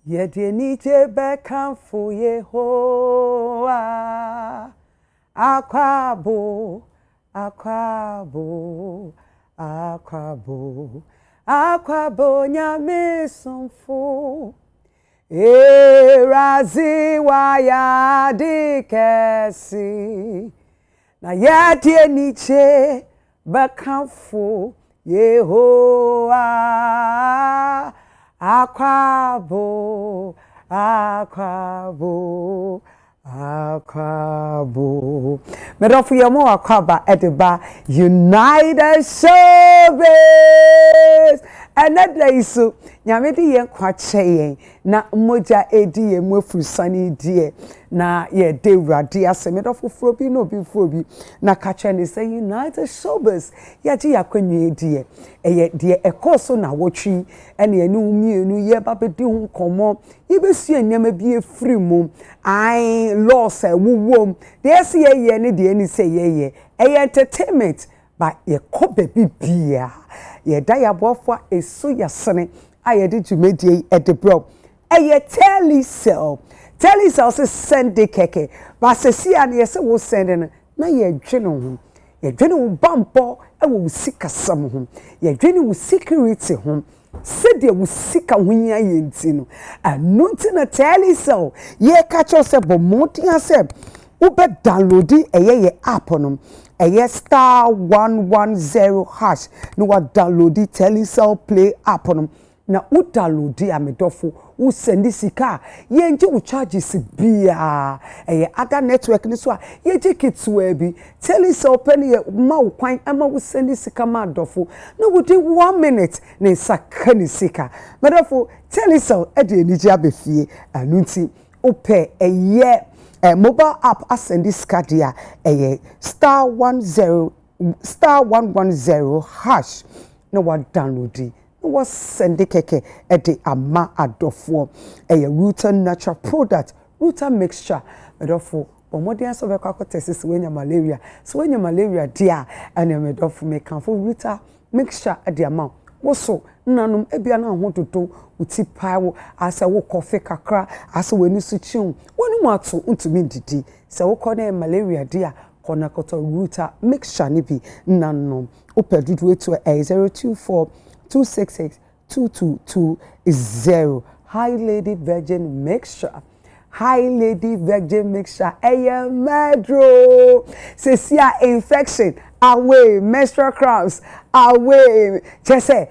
Yede nije bekamfo Yehowa. Akwabo, akwabo, akwabo, akwabo nyame somfo. Erazi waya dikesi. Na yede nije bekamfo Yehowa. Akwabo, akwabo, akwabo. Medofu yamo akwaba edeba United Showbiz. Another isu nyame di yen kwache na moja edi ye mwefusani die na ye de wrade ase medofu frobi no bi frobi na kache ni say United Showbiz ya ji yakwenye die eye die ekoso na wotwi ene enu mienu ye babedi hu komo ye besu enyama bi efri mu ai loss wuwom de se ye ne de ni say ye entertainment ba ye kobe bibia ye da ya boafo eso yasene ayede dwumedie edebro eye telecell se send keke ba se sia ne se wo send na ye dwene ho ye dwene wo bampo e wo sikasam ho ye dwene wo security ho se de wo sika ho nya ye ntino anu ntina telecell ye ka cho se bo motia se wo be download ye app no star 110 hash no wa download telecell play app no na u download amedofo u send sika ye nje u charges bia other network ni so ye je kitwa bi telecell pen ye ma u kwan ama u send sika ma dofo na we dey 1 minute na saka ni sika medofo telecell e de ni je abefie anu nti u pe mobile app ascendi skadia star 110 hash no wa download no wa send keke de ama adofo Ruta natural product Ruta mixture medofo omodian so be kwakotese wenya malaria so wenya malaria dia ene medofo me kanfo Ruta mixture de ama woso nanum ebia na ho dodo uti paawo asa wo coffee kakra asa wani suchiun woni mu ato ntumi didi se wo kɔ na malaria dia kɔna kɔtɔ Ruta mixture ni bi nanum opedudu etu 02426622220 High Lady Virgin Mixture medro sesia infection away menstrual cramps away chese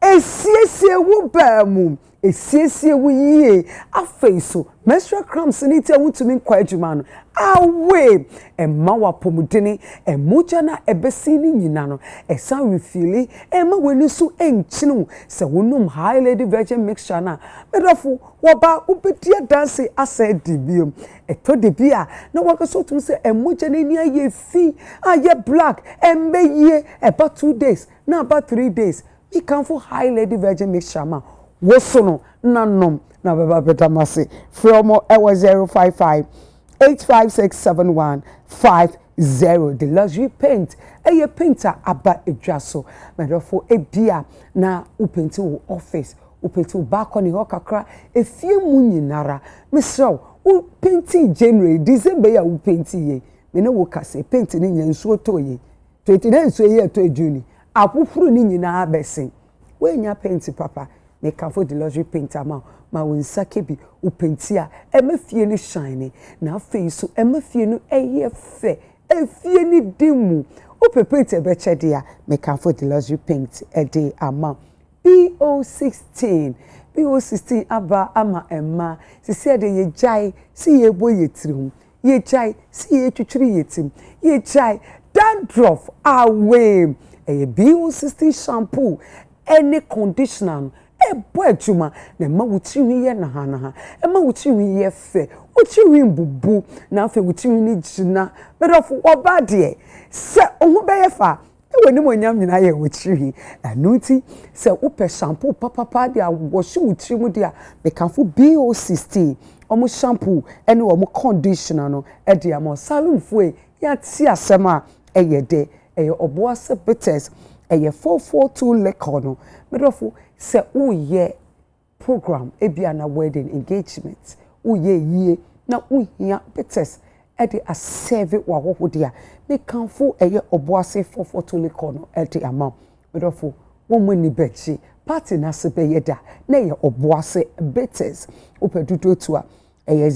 esiesie wo baamu esiesie wo yie afeiso menstrual cramps ni te wutumi nkwa adwuma no away emma wa pomudeni emuja na ebesi ni nyina no esan refili emma wani so enchinu se wonum High Lady Virgin Mixture na medofo woba ubedia dance asa dibiom eto de bia na wakaso tum se emuja ni ni aye fi aye black embe ye about 2 days na about 3 days we can for High Lady Virgin Mixture ma wosono nanom na baba betamase from 055 8567150 the luxury paint eye painter aba edwaso medofo ebia na upenti wo office upenti wo balcony ho kakra efie mu nyinara mesrew wo painti January December ya wo painti ye me na wo kase painti ni nyansuo toye 29 nsuo ye to June apofuru ni nyina abesen wenya painti papa me kanfo the luxury painter ma wonsa kebi upenti a emafie ni shine na face emafie no eye fe efie ni dimu upepete beche a me kanfo the luxury paint ede ama BO16 aba ama emma sisi ade ye jai si ye boye tirim ye jai si ye twitwiri yetim ye jai dandruff away BO16 shampoo any conditioner ebo adwuma na ma wutiri ye na ha ma wutiri ye fe wutiri mbubu na afa wutiri ni gina medofo oba de se ohun be ye fa weni monyam nyina ye wutiri anuti se upe shampoo papa de awoshu wutiri mu de me kanfo BO16 omo shampoo ene omo conditioner no e de am salon fue ya ti asema eyede oboase bitters 442 liquor no medofo se uye program ebia na wedding engagement uye yie na uhia bitters ede a serve wa hohode a me kanfo eye oboase for toliko no ede ama medofo won mani bechi party na se be yeda na ye oboase bitters opedudo to a eye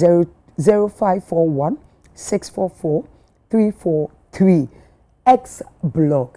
0541 644 343 X blog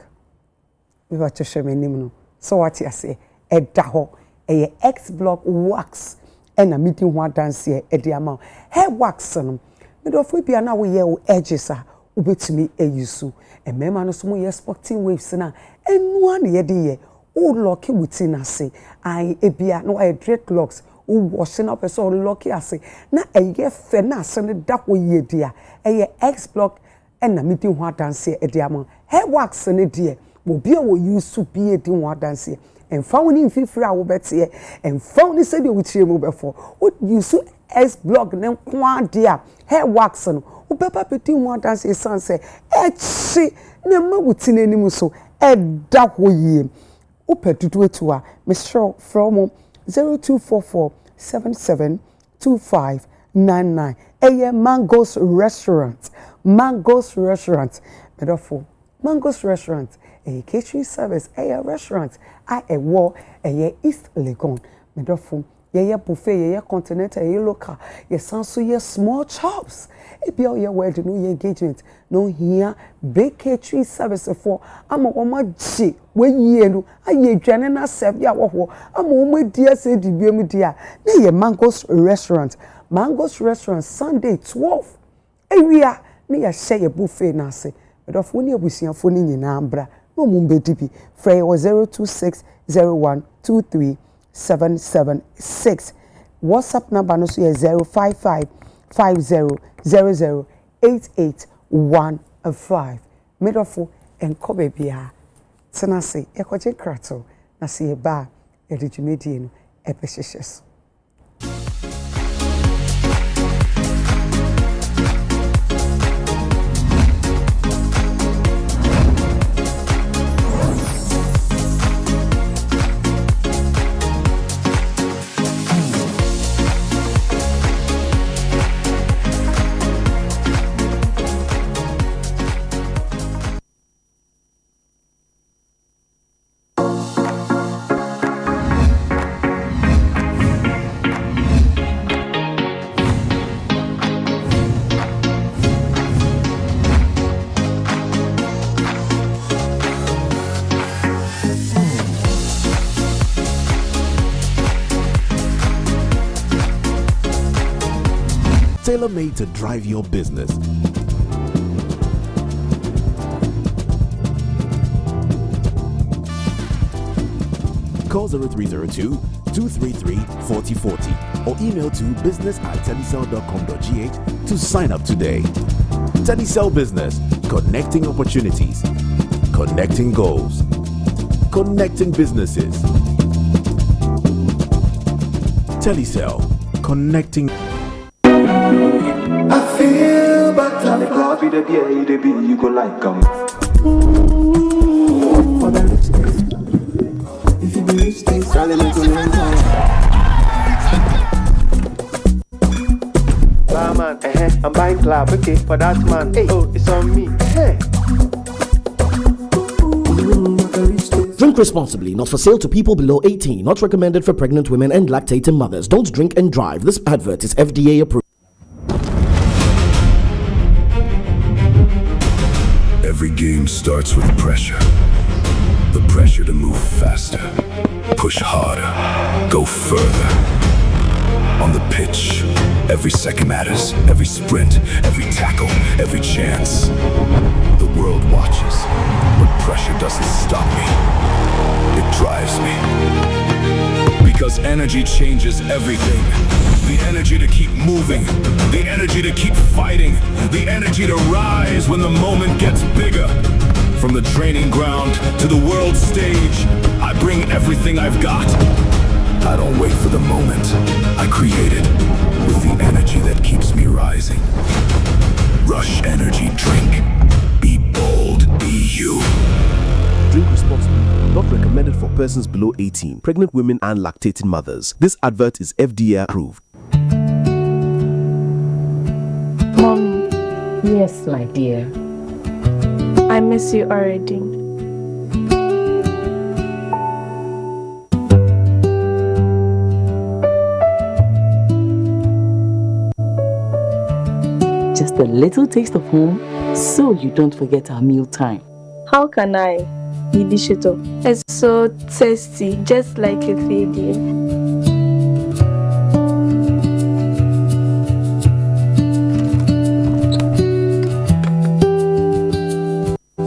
we were to show me no so what you say eda ho eye X blog wax ena meeting ho dance here ede ama hair wax no me do fo bia na wo ye o edges a ubetumi eyusu emema no so mo ye sporting waves na enu an ye de ye o lock wuti na se ai ebia no I dreadlocks o washing up so lock ase na eye fe na ase ne da ho ye dia eye X blog ena meeting ho dance here ede ama hair wax ne de obi a wo yusu bi edi ho dance here emfa woni mfifiri a wo bete emfa woni se de wo chire mu befo wo yusu S blog ne kwa dia hair wax no wo beba peti ho dance sanse echi ne ma wuti n'anim so eda ho yie wo petutu etu a me show from 0244 772599 eye Mango's restaurant medofo Mango's restaurant a catering service a restaurant a war a East Legon medofo ye buffet ye continental ye local ye sanso ye small chops e bia ye wedding no ye engagement no here big catering service for ama oma ji we yie no aye dwane na serve ya wo ho ama oma dia se di biam dia na ye Mango's restaurant Sunday 12 ewia na ye share ye buffet na se medofo ni abusiafo ni nyina ambra no mumbedibi frey 0260123776 WhatsApp number no so 05550008815 medofo enko bebia tena se ekoje krato na se ba edijumedie no epehyehyes. Tailor-made to drive your business. Call 0302-233-4040 or email to business@telecel.com.gh to sign up today. Telecel Business, connecting opportunities, connecting goals, connecting businesses. Telecel, connecting. I feel butterfly. Be the be you go like them. For the rich things. If you be rich things, I'll let you know. Man, I'm buying club, okay, for that man. Hey, oh, it's on me. Hey. Drink responsibly, not for sale to people below 18, not recommended for pregnant women and lactating mothers. Don't drink and drive. This advert is FDA approved. Every game starts with pressure. The pressure to move faster, push harder, go further. On the pitch, every second matters, every sprint, every tackle, every chance. The world watches, but pressure doesn't stop me. It drives me. Because energy changes everything. The energy to keep moving, the energy to keep fighting, the energy to rise when the moment gets bigger. From the training ground to the world stage, I bring everything I've got. I don't wait for the moment. I create it with the energy that keeps me rising. Rush Energy Drink. Be bold, be you. Drink responsibly. Not recommended for persons below 18, pregnant women and lactating mothers. This advert is FDA approved. Mommy. Yes, my dear. I miss you already. Just a little taste of home, so you don't forget our meal time. How can I? Didishito. It's so tasty, just like a baby.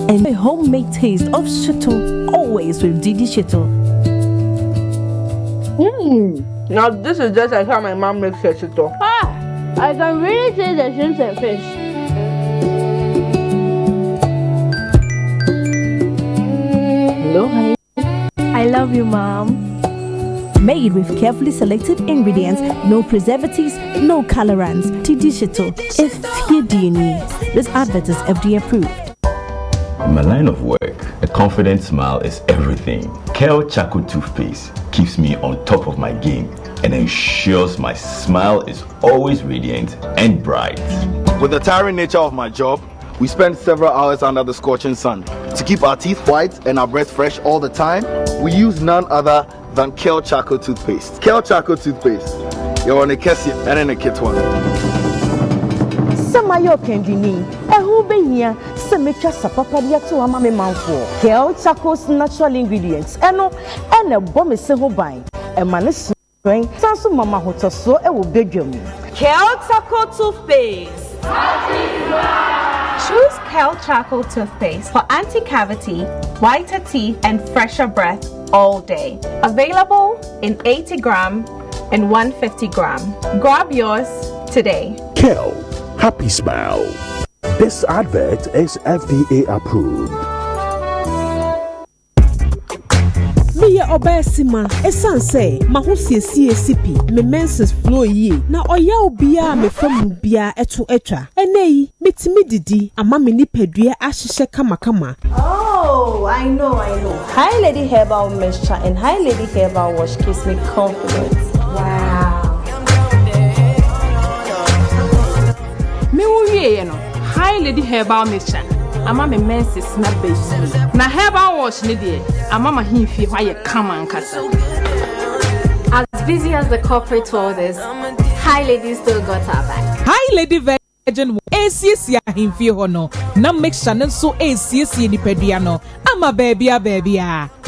And a homemade taste of shito, always with Didi Shito. Now this is just like how my mom makes her shito. I can really taste the shrimp and fish. Hello, honey. I love you, Mom. Made with carefully selected ingredients, no preservatives, no colorants. Didi Shito. If you need, this advert is FDA approved. In my line of work, a confident smile is everything. Kel Charcoal toothpaste keeps me on top of my game and ensures my smile is always radiant and bright. With the tiring nature of my job, we spend several hours under the scorching sun. To keep our teeth white and our breath fresh all the time, we use none other than Kel Charcoal toothpaste. Kel Charcoal toothpaste. You're on a Kessie and in a kit one. Samayo Kendini, a who be here, Samacha Sapapadia to Amame Manfo, Kel Charcoal's natural ingredients, and a bomb is so by a manis. Sansu Mama Hoto so a will beg you. Kel Charcoal toothpaste. Choose Kel Charcoal toothpaste for anti-cavity, whiter teeth, and fresher breath all day. Available in 80 gram and 150 gram. Grab yours today. Kel, happy smile. This advert is FDA approved. Miye obesima esanse mahusiesie sipi me menses flow yi na oya obia me fam bia eto etwa eneyi metimi didi ama me nipadua ahihye kama. Oh, I know. Hi Lady Herbal Mixture and Hi Lady Herbal Wash gives me confidence. Wow. Me wuye no. Hi Lady Herbal Mixture. Ama me menses na beji. Na Herbal Wash ni de. Ama ma himfi why you come and kasa. As busy as the corporate world is, Hi Lady still got her back. Hi Lady Virgin ACC himfi hono. Na mixture nso ACC ni pediano. Ama baby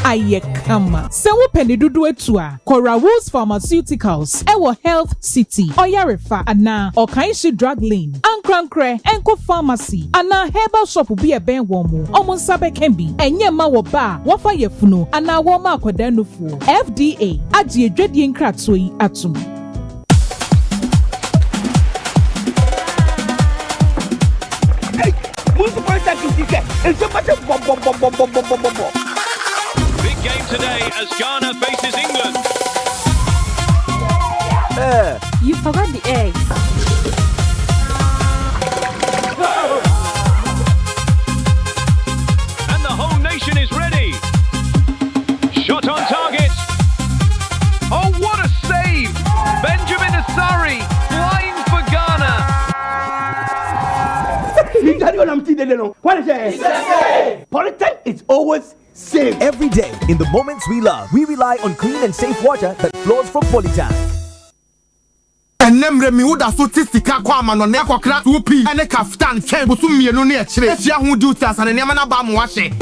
aye kama. Se wo peni dudu etu a. Cora Woods Pharmaceuticals. Ewo Health City. Oyarefa ana. Okainshi Drug Lane. Ankrankre. Enko Pharmacy. Ana herbal shop bi eben womu. Omo nsabe kembi. Enye ma wo ba. Wafa yefunu. Ana wo ma akwada nufu. FDA. Aji edwedie nkratoi atum. Big game today as Ghana faces England. You forgot the eggs. And the whole nation is ready. Shot on target. Oh, what a save! Benjamin Asari flying for Ghana. Politics is always safe. Every day, in the moments we love, we rely on clean and safe water that flows from Polytank. Enemre mi uda so tistika kwa amano ne akokra 2p ene kaftan chen bosu mienu ne ekire etia hu duty asane ne na ba mo ahye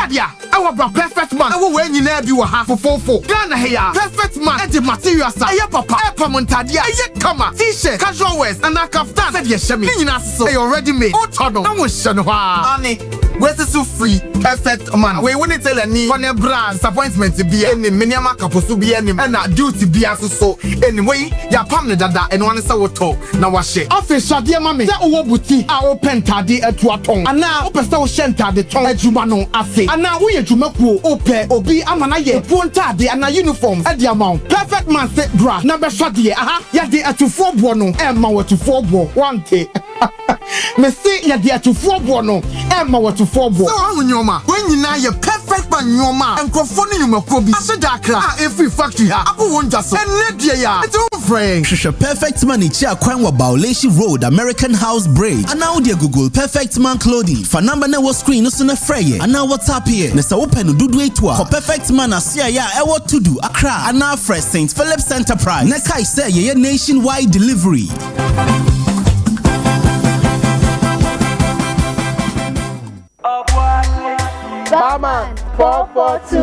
adia awo bra perfect man awo we nyina bi wo ha fofofo Ghana heya perfect man e de materials eye papa e pamontade eye kama t-shirt casual wears and a kaftan said ye shemi ni nyina so e already made o todo na wo hye no ha ani we so free perfect man we woni tell ani for ne brand disappointment bi eni meniama kaposo bi eni na duty bi aso anyway ya pam ne dada eno ane se woto na wahye official de ma me se owo buti a o pentade atu aton ana o pese o shentade ton adwuma no afi ana wo ye dwuma kuo o pe obi amana ye pontade ana uniforms e de amount perfect man se bra na be hwade aha ya de atufo bo no e ma watufo bo wante Me see ya dia to fobo no. Emma what to fobo. So how nyoma. When you na ye perfect man nyoma. Enkrofo ni nyoma ko bi. Asedakra. Every factory ha. Apo wonja so. Enne dia ya. It's all friend. Shusha Perfect Man ichi akwan wa Bauleshi Road, American House Bridge. And now dia Google Perfect Man clothing. For number na wo screen no so na freye. And now WhatsApp here. Nesa open no dudu etwa. For Perfect Man asia ya ewo tudu Accra. And now fresh St. Philip's Enterprise. Neka I say ye nationwide delivery. Barman 442.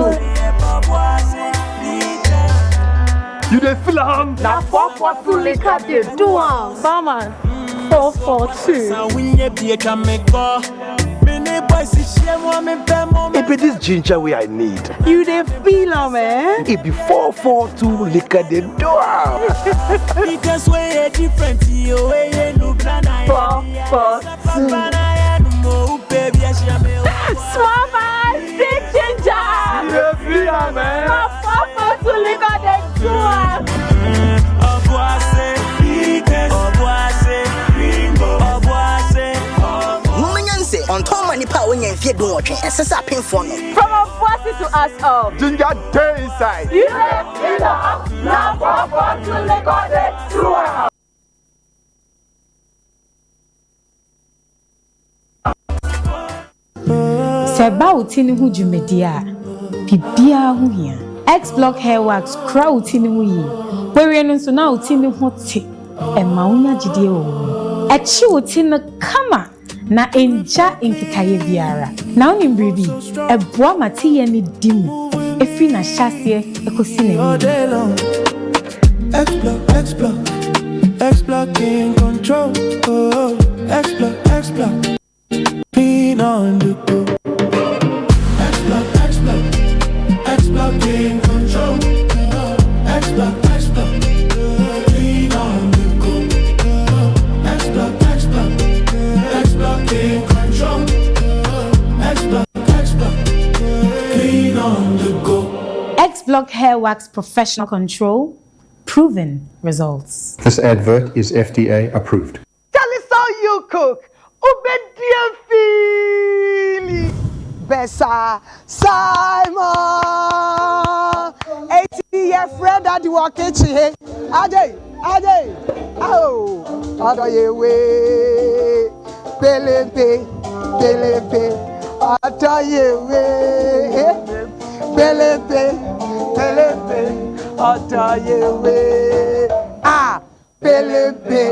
You dey feel am? Na 442 liquor dey do am. Barman 442. It be this ginger way I need. You dey feel am, eh? It be 442 liquor dey do am. Because we different, you way no plan. 442. Small man, big ginger. You dey feel am, eh? 442 liquor dey do am. On Tom and Nipa when you fear don't watch and says I pay for no. From our bosses to us all. Ginger day inside. You know, now 442 liquor dey do am. Seba utini hu jumedia bibia hu hia X Block hair wax kra utini hu yi wewe no so na utini hu te e ma unya gidie wo e chi utini kama na enja nkikaye biara na oni mbribi e boa mate ye ni dimu e fi na hyase ekosi na ni X Block in control. Oh, X Block clean on the go. X Block in control. X Block clean on the go. X Block in control. X Block clean on the go. X Block hair wax professional control, proven results. This advert is FDA approved. Tell us how you cook. Obedient feeling. Bessa Simon. 80-year friend that you walk in here. Ajay. Oh, other way. Pelempe. Other way. Pelempe. Other way. Ah, Pelempe.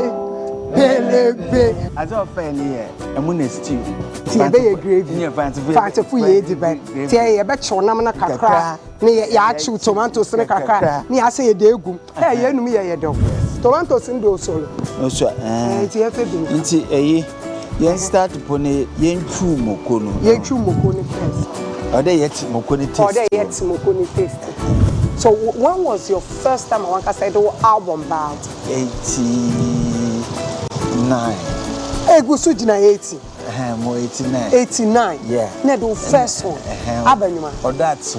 As of fan here, a moon stew. Tea be a gravy. Fancy food, tea a batch or namana cacra. Near yachu, tomatoes and a cacra. Near I say a degum. Hey, you know me a dog. Tomatoes and do so. No, sir. It's a yen start upon a yen true mocono. Yen true moconi first. Or they yet moconi taste. Or they yet moconi taste. So, when was your first time I want to say the album about? 89. Hey, go so 80. More 89. 89. Yeah. Nedo first one. Abenuma. Or that's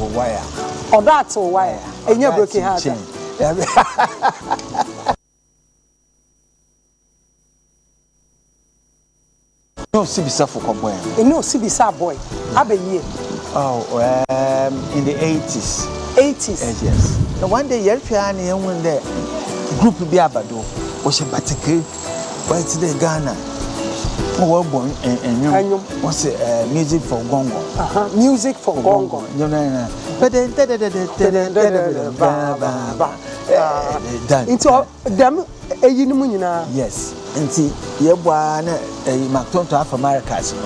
a wire. And you're broken heart. No, Sibisa for Comboy. No, Sibisa boy. Abenye. Oh, in the 80s. 80s. Yes. Now one day, Yerfiani and when the group Biabado was a particular. Why today Ghana? Oh, born and you what's it? Music for Gongo. Music for Gongo. No. But then, into them, a unimunina. Yes. And see, you want a Macton to have Americas. I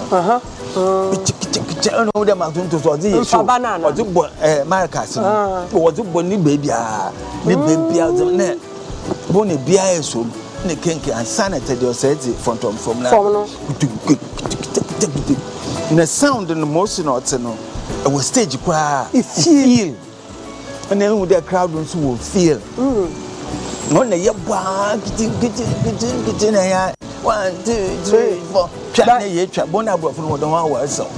know the Macton to the banana or to Maracas. Or to Bonnie baby, baby out of net. Bonnie beer so. Ne kenke and sanity they said from in a sound in the motion or no it was stage cry feel and then with the crowd will feel on the yep 1 2 3 4 try ye try bona bro from the one was so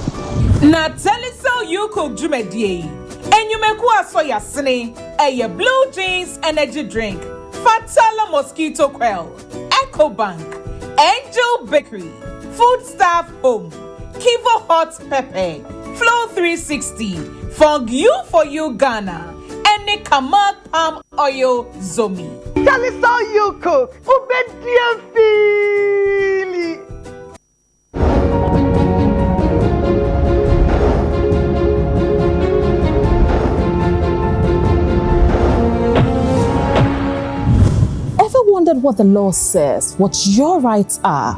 na tell us how you cook jumedie and you make what so ya sne a blue jeans energy drink Fatala Mosquito Quell, Echo Bank, Angel Bakery, Foodstuff Home, Kivo Hot Pepper, Flow 360, Fong for you Ghana, and the Kamal Palm Oil Zomi. Tell us how you cook. Obedient feeling. Ever wondered what the law says, what your rights are?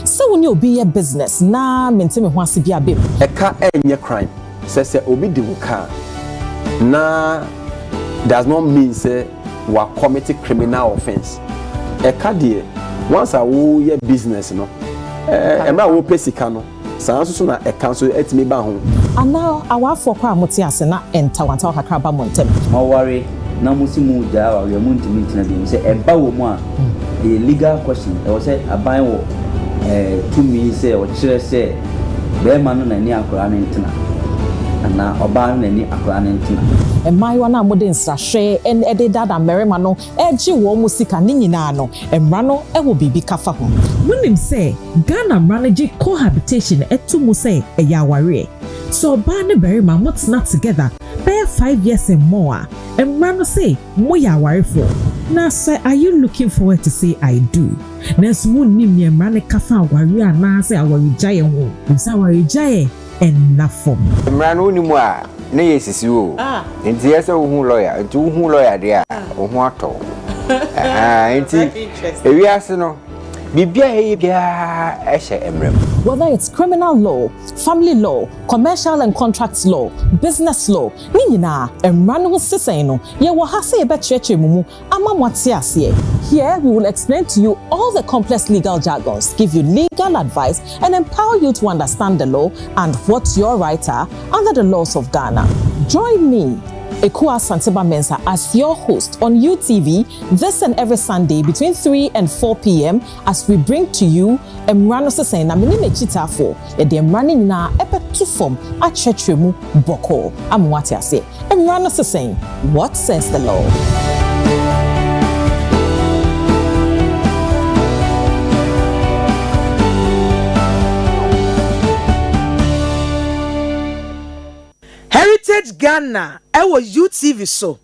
So when you be a business, na maintain me wants to be a bit. A car any crime. Says obi di car. Na does not mean say we commit criminal offense. A car dear, once I wo your business no. Emra wo pesika no. Sa so na e council etimi ba ho. And now our for kwa moti ase na enta wanta kakra ba montem. Ma worry na musimu ja wa we muntimi tina bi say eba wo mu a legal question. I was say aban wo to me say o kire say be ma no na ni akora na ntina. Na oba na ni akora na ntina. Emaiwa na modern sahwe en ededa da merema no eji wo musika ni nyina no emra no e wo bibi kafa ho. Wonim say Ghana manage cohabitation etumu say eyaware. So oba ne berima motna together be 5 years and more. Emra no say mo yaware for. Now say are you looking forward to say I do? Nes wonim ye emra ne kafa aware ana say aware jaye ho. Say aware jaye enafom. Emra no ni mu a na yesisi o nti yesa wo lawyer nti wo lawyer dia wo ho ato nti ewiase no bibia he bia ehye emrem. Whether it's criminal law, family law, commercial and contracts law, business law, ni nyina emra no sesɛn no ye wo ha se be kyerɛkyerɛ mumu ama mwate ase. Here we will explain to you all the complex legal jargons, give you legal advice and empower you to understand the law and what your rights are under the laws of Ghana. Join me, Ekua Santiba Mensah, as your host on UTV this and every Sunday between 3 and 4 p.m. as we bring to you Emrano Sesen na mini mechita for the Emrani na epetu form a churchemu boko amwati ase. Emrano Sesen, what says the law? Heritage Ghana, I was UTV so.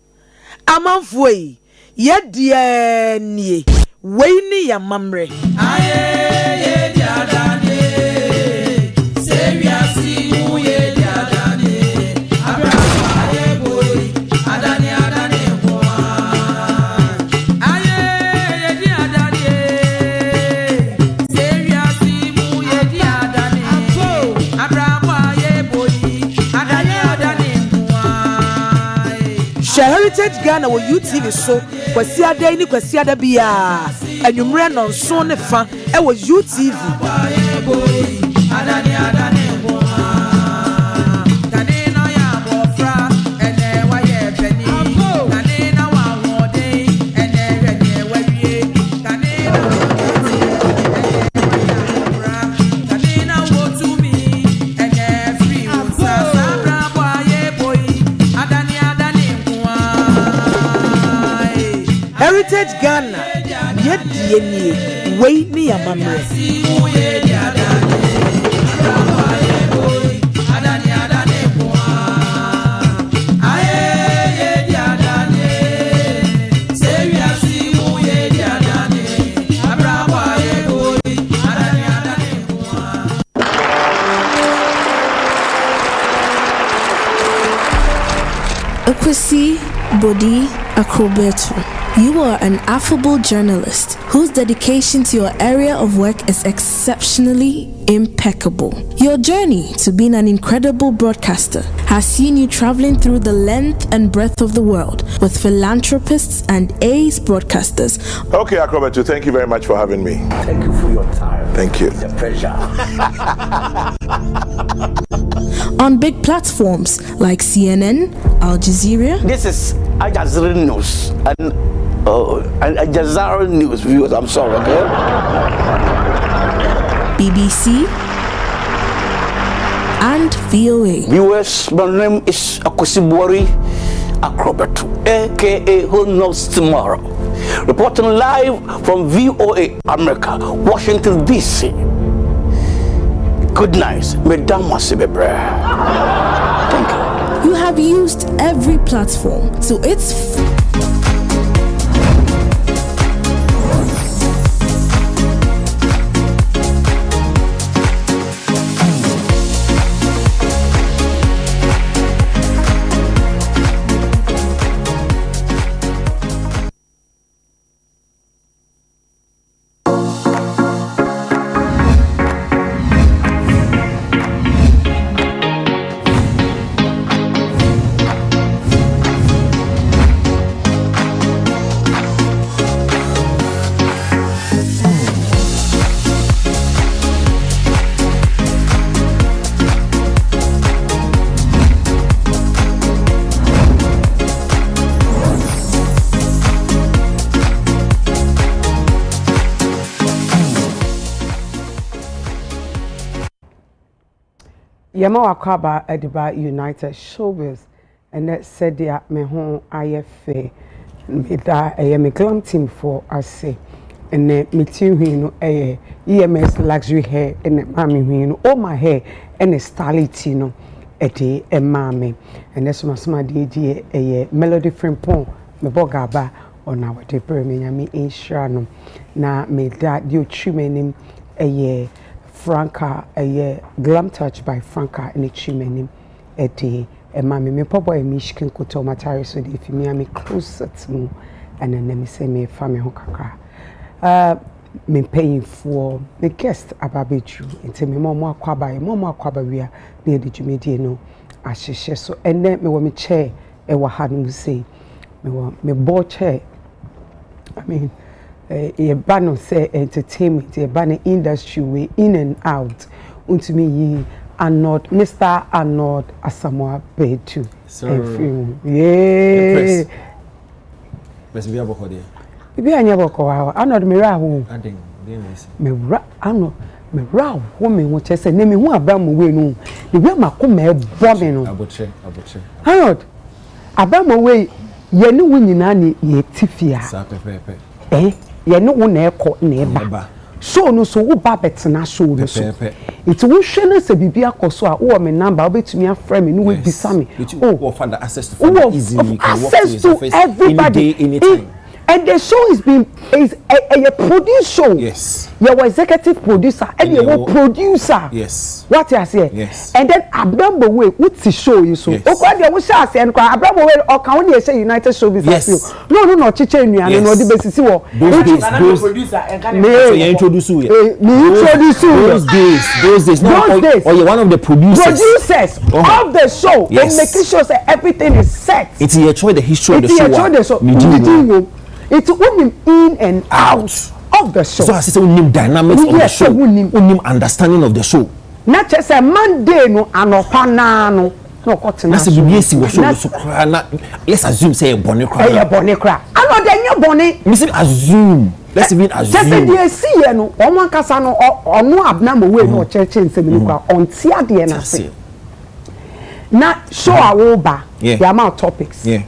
Amanfo yi, ye die nie, we ni ya mamre. Aye ye dia dane, se wi asi mu ye dia dane. Abra aye boy, adane ko. Aye ye dia dane, se wi asi mu ye dia dane. Abra aye boy, adane Heritage Ghana wo UTV so kwasi adai ni kwasi adabia anwumre no nso ne fa e wo UTV Heritage Ghana, yet ye wait me a mamre. Ekwesi Bodi Akrobeto. You are an affable journalist whose dedication to your area of work is exceptionally impeccable. Your journey to being an incredible broadcaster has seen you traveling through the length and breadth of the world with philanthropists and ace broadcasters. Okay, Akrobeto, thank you very much for having me. Thank you for your time. Thank you. It's a pleasure. On big platforms like CNN, Al Jazeera. This is Al Jazeera News and Al Jazeera News viewers. I'm sorry, okay? BBC and VOA. Viewers, my name is Akwesi Akrobeto, aka Who Knows Tomorrow, reporting live from VOA America, Washington DC. good night. Madam Wasibebre. Thank you. You have used every platform to its Yama Wakaba Ediba United Showbiz and that said they me home IFA me da me glam team for I say and then me team no EMS luxury hair and mammy no all my hair and a stylity no edi e mammy and that's my smart DJ a melody friend pon me bogaba on our taper me yami insure no na me da dio trimenim Franca a glam touch by Franca and a chimenim a day a mammy me papa a Michigan kuto matari so if me am closer to me and then let me say me family hokaka me paying for the guest ababeju into me mama kwaba we are near the jumedi no ashishe so and then me wa me chair e wa hanu say me bo chair I mean a banner say entertainment, a banner industry way in and out. Unto me ye are not Mr. and not a Samoa paid to. Yeah. Must be about there. Maybe I never call out. I'm not Mirahu. I think, I'm not Mirahu woman, which I said, name me one Abraham way no. The way my come bombing. I butcher. I not Abraham way, ye no winning any ye tifia. Ye no one eko neba so no so wo ba betena so no so it wo hwe na se bibia koso a wo me number obetumi afra me no we bisa me oh find the access to find easily you can walk to his face everybody any day anytime and the show is a produce show. Yes. You were executive producer and you were producer. Yes. What you say? Yes. And then Abraham way, what's the show you so? Yes. Okay, you wish I say and Abraham way or can you say United Showbiz? Yes. No, chiche ni ano no the basis wo. Those producer and can you introduce you. Those days. No, or you're one of the producers of the show. Yes. Making sure that everything is set. It's your choice the history of the show. It's only in and out of the show. So I say we dynamics of the show. We understanding of the show. Not just a Monday no anopa no cotton. That's the BC was so let's assume say a bonnet cry. A bonnet cry. I know then your bonnet. Assume. Let's even assume. Just see no one kasa no or no abnormal way no church in Seminole on tia de na say. Na show awoba the amount topics. Yeah.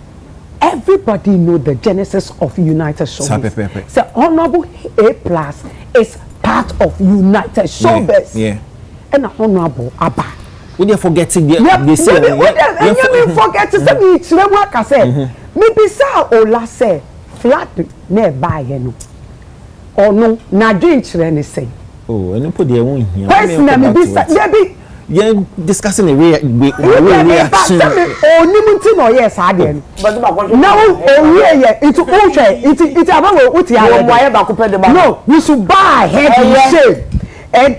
Everybody know the genesis of United Showbiz. So Honorable A+ is part of United Showbiz. Yeah. And Honorable Abba. When you're forgetting they say you forget to say me to work I say. Me bisa ola say flat nearby no. Or no na drink chire say. Oh, and put the one here. Personally me bisa maybe yeah, discussing the reaction. Oh, Nimunti no yes, I did. Now, oh yeah, it's okay. It's about what you have. No, you should buy head and shape. And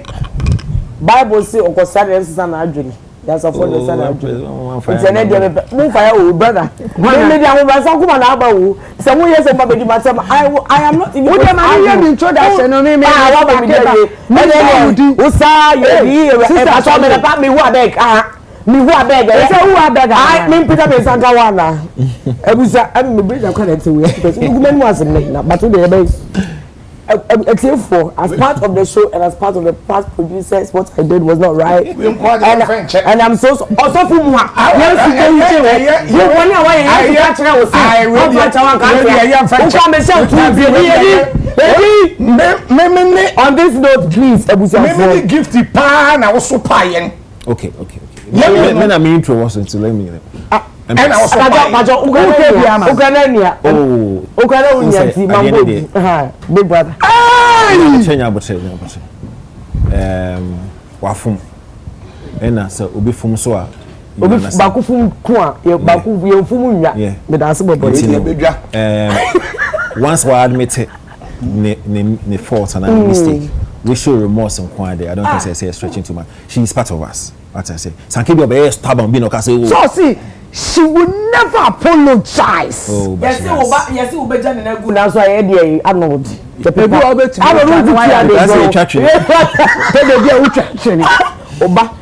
Bible say o ko sare nsan adwene. That's a for the son adwene. It's an idea move fire o brother. When me dia ho ba so kuma na aba wo. Se mo yes ba bedi matem I am not even. What am I introduction no me. Ah, what be dey. And usa you be e so me pa me who abeg. Me who abeg. E say who abeg. I me Peter be Santa wana. Ebusa am me bridge connect we. Because you go menu as na but we dey as part of the show and as part of the past producers, what I did was not right. And I'm so also for more. Baby, me on this note, please, me Gifty pa na wo so pa yen. Okay. Me na me intro was to let me. And I was so Uganania. Oh. Uganania mambo. Big brother. Chenya boche. Wafum. Ena so obi fum so a obi baku fum ku a baku ye fum nwa me dance bobo once we admit it ne fault and a mistake we show remorse and quality. I don't think say stretching too much. She is part of us. What I say sankebi obe stubborn be no ka say so see she will never apologize. Yes, we be jani na gu na so I dey Arnold the people that's a church oba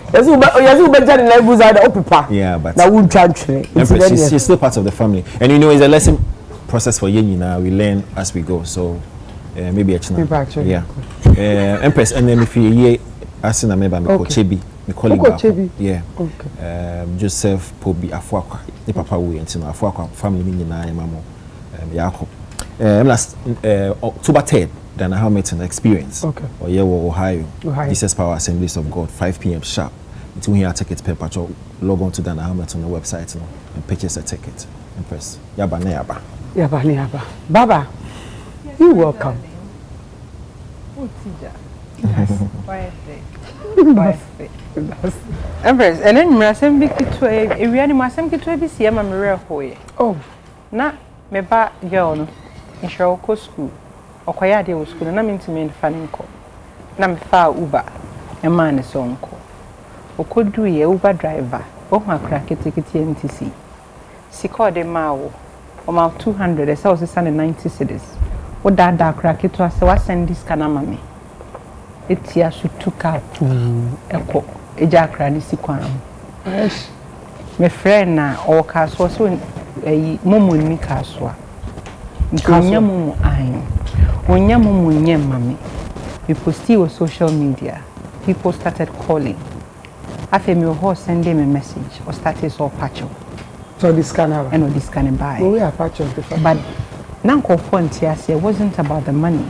yes we be jani na gu za opipa yeah but na we church Empress she's still part of the family and you know it's a lesson process for yen now we learn as we go so maybe actually yeah Empress and then if you hear asking member me Kochebi me colleague yeah Joseph Pobi Afuakwa the papa we enti no Afuakwa family ni nyina mamo Yakub last October 3rd then I have met an experience or yeah Ohio Jesus Power Assemblies of God 5 p.m. sharp to here ticket paper to log on to Dana Hamilton on the website and purchase a ticket Empress yaba Baba you welcome Empress, and then Rasem Biki to a reanimasem to a BC, I'm a mirror for you. Oh, na me ba girl in Shoko school or Quayadi school, and I'm into me in Fanning Co. Na me fa Uber, a man is on call. Or could do ye Uber driver, or my crack ticket NTC. Si called a mao, or my 200, as I was 90 cities. What that crack it was, so I send this canamami. It's here she took out echo a jackra ni sikwanam. Yes. My friend na or caswa so a mumu ni caswa. Nkanya mumu ayin. Onya mumu nye mami. We posted on social media. People started calling. After me horse send them a message or status or patch. So this canal. And this can buy. We are patch of the but now confront it wasn't about the money.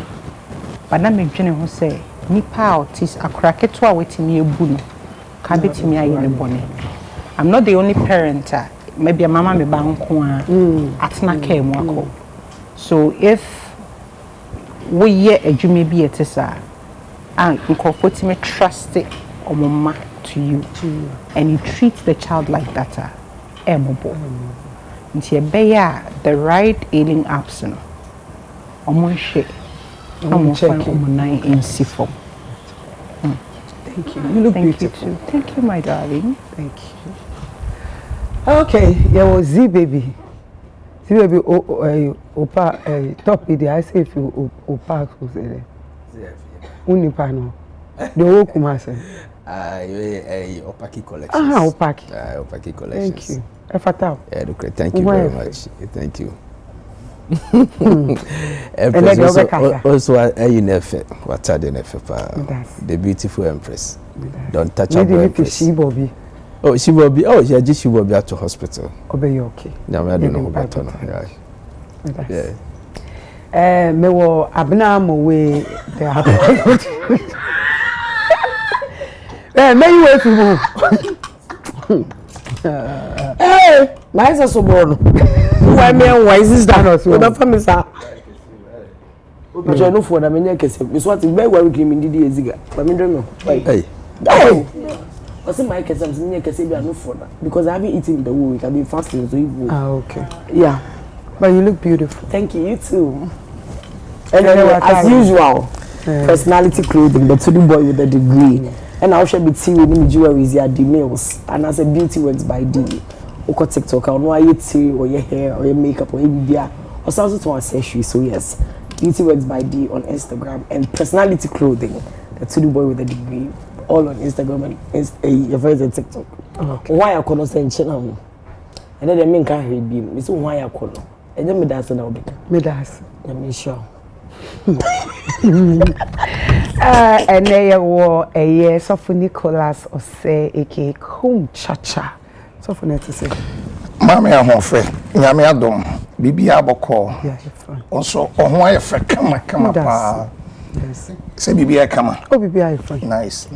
But now me journey who say nipa autis akraketwa wetimi ebu no ka betimi aye ne bone. I'm not the only parent maybe a mama me ba nko a atena care mu akọ. So if we ye adwuma bi etesa and nkofo me trust omoma to you and you treat the child like that emobo nti ebeya the right healing apps no omonhwe Thank you. You look beautiful. Thank you, my darling. Thank you. Okay, there was Z baby. Z baby, opa, top video. I say if you opa, who say that? Unipano. The whole Kumase. Opaki collection. Opaki. Opaki collection. Thank you. Efata. Yeah, okay. Thank you very much. Thank you. Also, you never what are the never the beautiful Empress. Don't touch her Empress. Oh, she will be. Oh, yeah, she will be at the hospital. Obey okay. No, I don't know about her. Yeah. Me wo abnormal way they have. Me you wait for Hey, my is so born. Why me why is this that? We don't family sir. But you know for that me kese. Me so what be worry me ndidi eziga. But me don't know. Hey. What's my kese? Me kese be no for that because I haven't eaten the whole week. I've been fasting so you. Okay. Yeah. But you look beautiful. Thank you. You too. And as usual, personality clothing, but to the boy with a degree. And I should be seeing with jewelry is the nails and as a beauty works by D. Oko TikTok, I know I eat or your hair or your makeup or your beer or something to accessory. So yes, beauty works by D on Instagram and personality clothing. The to the boy with a degree, all on Instagram and your friends on TikTok. Okay. Why I call us and channel, and then the main can't read me. So why I call, and then me dance now. Me dance. Let me show. And there were a year so for Nicholas or say a home chacha. So for net to say, Mammy, I'm off. Yammy, I don't. Bibi aboko. Also, oh, I kama pa. Say Bibi kama. Oh, Bibi I fine. Nice.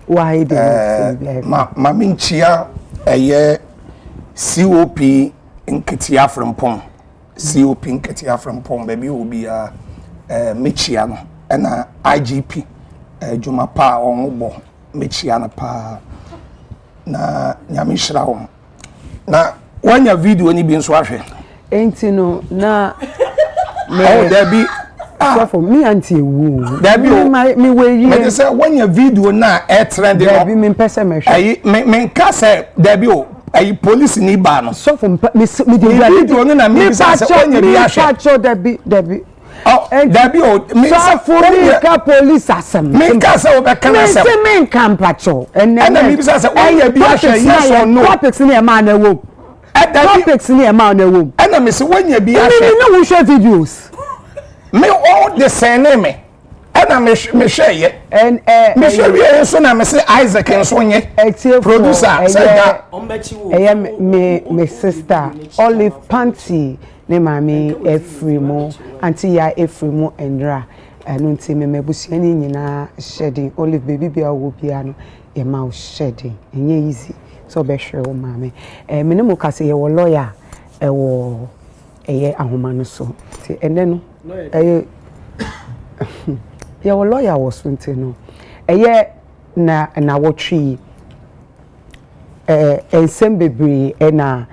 Why did ma minchia eye COP nketia from pon. COP nketia from pon baby will be mechia no na IGP juma pa onwo mechia na pa na nyame hira ho na wanya video ni bi nso ahwe enti no na oh there be so for me auntie wu there be me we yi me say wanya video na trend there be me pese me hwe ayi me nka say there be o ayi police ni ba no so for me video no na me say wanya bi ahwe there be oh there be o me say for me ka police asem me nka say o be kan asem me nka mpacho and me bi say wanya bi ahwe yes or no topics ni e ma na wo topics ni e ma na wo and me say wanya bi ahwe me no share videos me all the same me and me share ye and me share ye so na me say Isaac enso nye producer say that me sister Olive Panty ne mami Efrimo auntie ya Efrimo Endra anu nti me mebusia ni nyina shedding Olive baby bia wo bia no e ma o shedding enye easy so be hwe wo mami me ne mo kase ye wo lawyer e wo eye ahoma no so ti ene no ya wo lawyer was nti no eye na wo twi ensem bebre na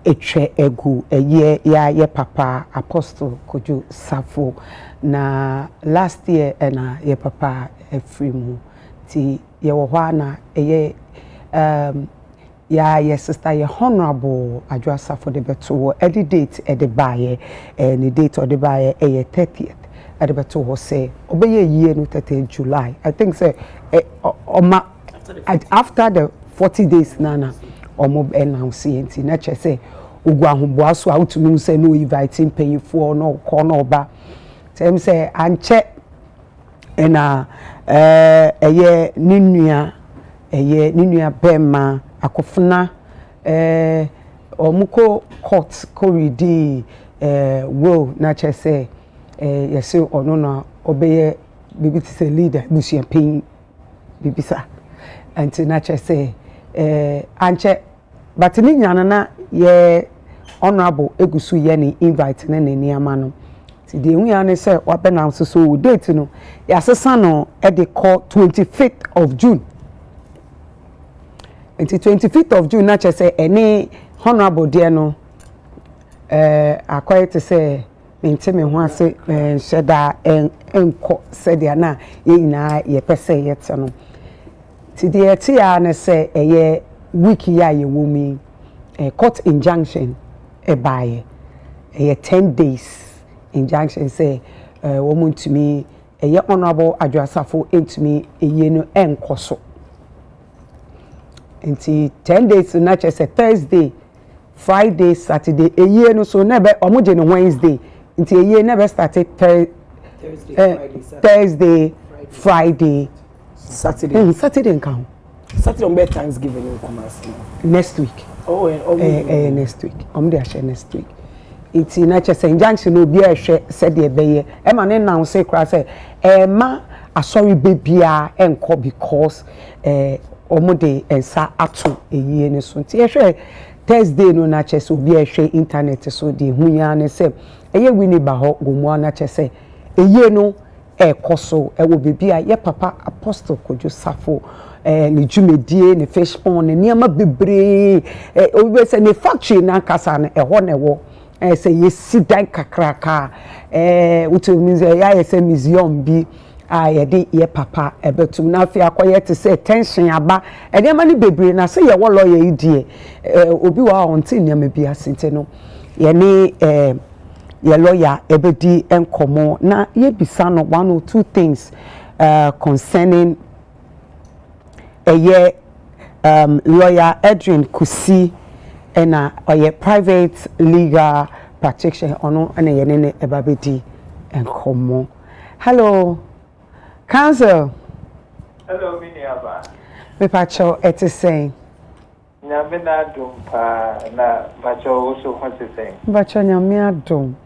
etwe egu eye ya ye papa Apostle Kojo Safo na last year na ye papa Efrimu ti ye wo hwa na eye ya ye sister ye honorable Adwa Safo de beto edit date e de baye ni date o de baye eye 30th e de beto ho say obeye yie no 30th July I think say after the 40 days nana omo announce enti na che say ogu ahomboa so a utumi say no inviting payfo no call no ba tem say anche na eye ninua bema akofuna omuko court corridor will na che say yesi ono na obeye bibi ti say leader busia pin bibisa anti na che say anche but ni nyana na ye honorable egusu ye ni invite na ni ama no ti de hu ya ne say wa be na so date no ya sesa no e de call 25th of June until 25th of June na che say any honorable there no akwai to say mente me ho ase sheda enko said ya na ye nyina ye pese ye te no ti de eti ya na say eye week ya ye wo mi court injunction e baye 10 days injunction say woman to me honorable Adwa Safo into me eye no enkoso until 10 days na che say Thursday Friday Saturday eye no so na be omoje no Wednesday until eye na be started Thursday Friday Saturday nkan Saturday on bed Thanksgiving in Kumasi. Next week. Next week. Dey share next week. It's na che say injunction no bi ehwe said dey beye. E ma ne now say kra say ma asori bebia enko because omo ensa ato eyi ne so. Ti ehwe Thursday no na che so bi ehwe internet so dey hu ya ne say eye wini ba ho gomu na che say eyi no ekoso e wo bebia ye papa Apostle Kojo Safo ni jumedie ni fish pond ni niama bebre obi say ni factory na kasa na ho na wo say yesi dan kakraka utumi say ya say museum bi ye de ye papa ebetum na afia akoye te say tension aba niama ni bebre na say ye wo lawyer idie obi wa onti niama bi asente no ye ni ye lawyer ebedi enkomo na ye bisa no one or two things concerning lawyer Edwin Kusi and private legal practitioner ono and ye nene ebabedi enkomo. Hello counsel. Hello Miniaba. Me pacho et saying Nyamina Dumpa, na Bacho also wants to say. Bacho Nyamia Dum.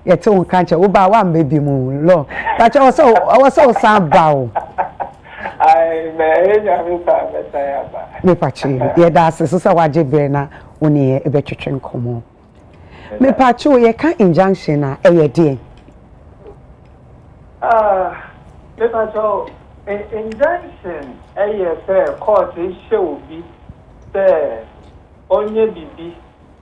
Yet, oh, can't you? Oba one baby moon, Lord. But I was so sad bow. I may Nyamisa, Me Pachi, yeah, that's a Susa Wajibrena, only a better train come. Me Pacho, ye can't injunction, a day. Me Pacho, injunction, a fair court is show be there. Onye bibi,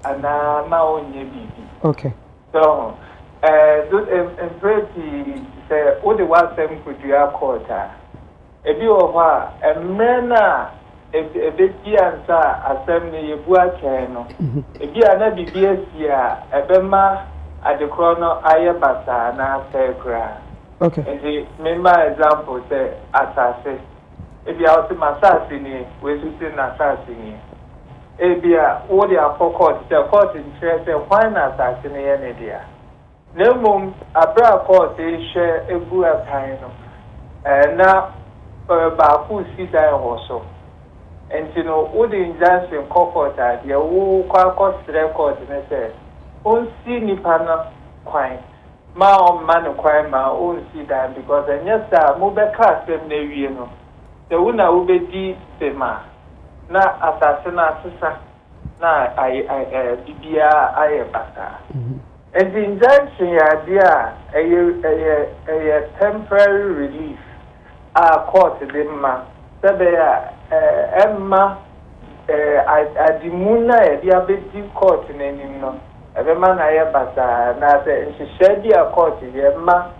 and now onye bibi. Okay. So, Empress say, all the one them could do a quarter. A view of her, a mena, a bit answer, assembly, a buacano. A be another BBS, a bema at the chrono, ayabasa, and a fair. Okay. And the member example say, assassin. If you are to assassin, we're sitting assassin. Ebia, all the court, the court interest, why not assassin any idea? No mum, a bra court, they share a good time. And now, Baku see that also. And you know, all the injunction court, the whole cost record, and I said, oh, see Nipana, quite. My own man, quite my own see that because I just move back cast them, you know. The winner will be the man. Na asasina sisa na bibia ayebata. And the injunction idea a temporary relief court the ma sabeya emma adimuna diabeti court nenim no ebema na ayebata na se nhihye dia court yemma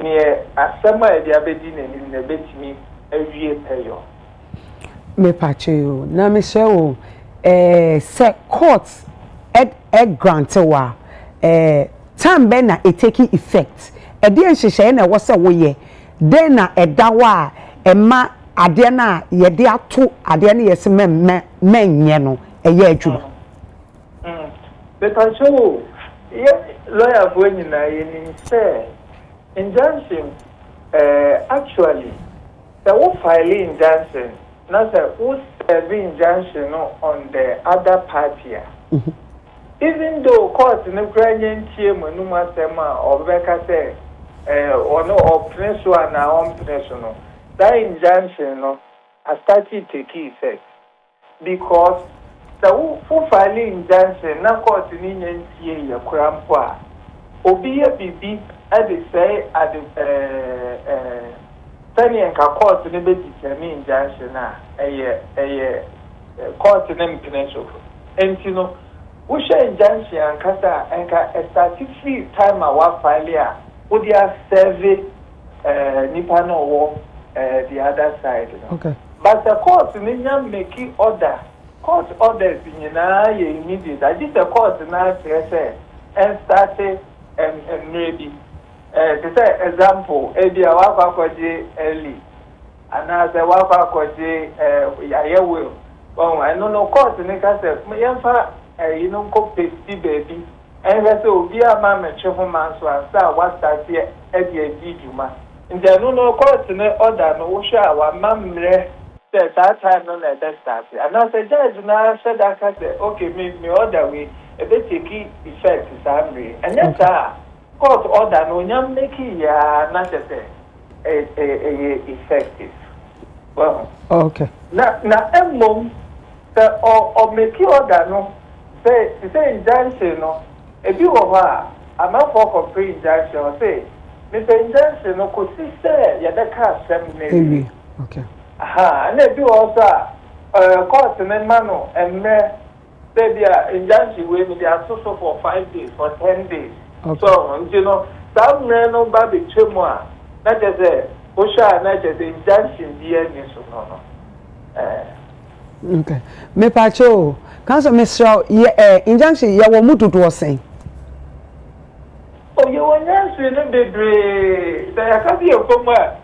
ne asema diabeti nenim na betimi awie peyo. Me pacho na me show say court grant wa time be na it take effect e dey nhihye na wo say wo ye den na edawa ema ade na ye de ato ade na yes menye no eye adwuma me pacho ye lawyer for nyina ye ni say injunction actually the wo file injunction. Now, who's serving injunction on the other party? Even though court in the Ukrainian team, no matter or Becca say, or no, or Prince one, our own personal, that injunction has started to take effect because the who filing injunction, now court in Indian team, your crampa, Obia BB, as they say, at the Tani and court in the determine injunction a court in the peninsula. And you know, we share injunction and Casa and a statistic time our failure would you survey Nipano war the other side. Okay. But the court in India making order. Court orders in immediate. I did the court now and started and maybe. To say example, ebi awakwa kwaje early, and as a wakwa kwaje will. Oh, I don't know course in the castle. Yamfa, you know, go pasty baby, and that's all be a mamma children so and say what that here at the Juma. And there no course in the order, no shower, mamma said that time on that start. And as a judge now said that I said, okay, me order we a bit key effect is angry. And yes, sir. Court order no nyam make ya na tete effective. Well, okay. Na emmom the or make order no say injunction no e bi wo ha ama for free injunction say Mr. Injunction no ko si say ya da ka asem na okay. Aha na bi wo sa court na ma no emme say dia injunction we me dia so for 5 days for 10 days. Okay. So, you know, some men no baby chemo na just Osha na just injunction there ni so no. Okay. Me pacho, council Mr. Injunction ya wo mututu o sen. Oh, you want to no bebre. There can be a comma.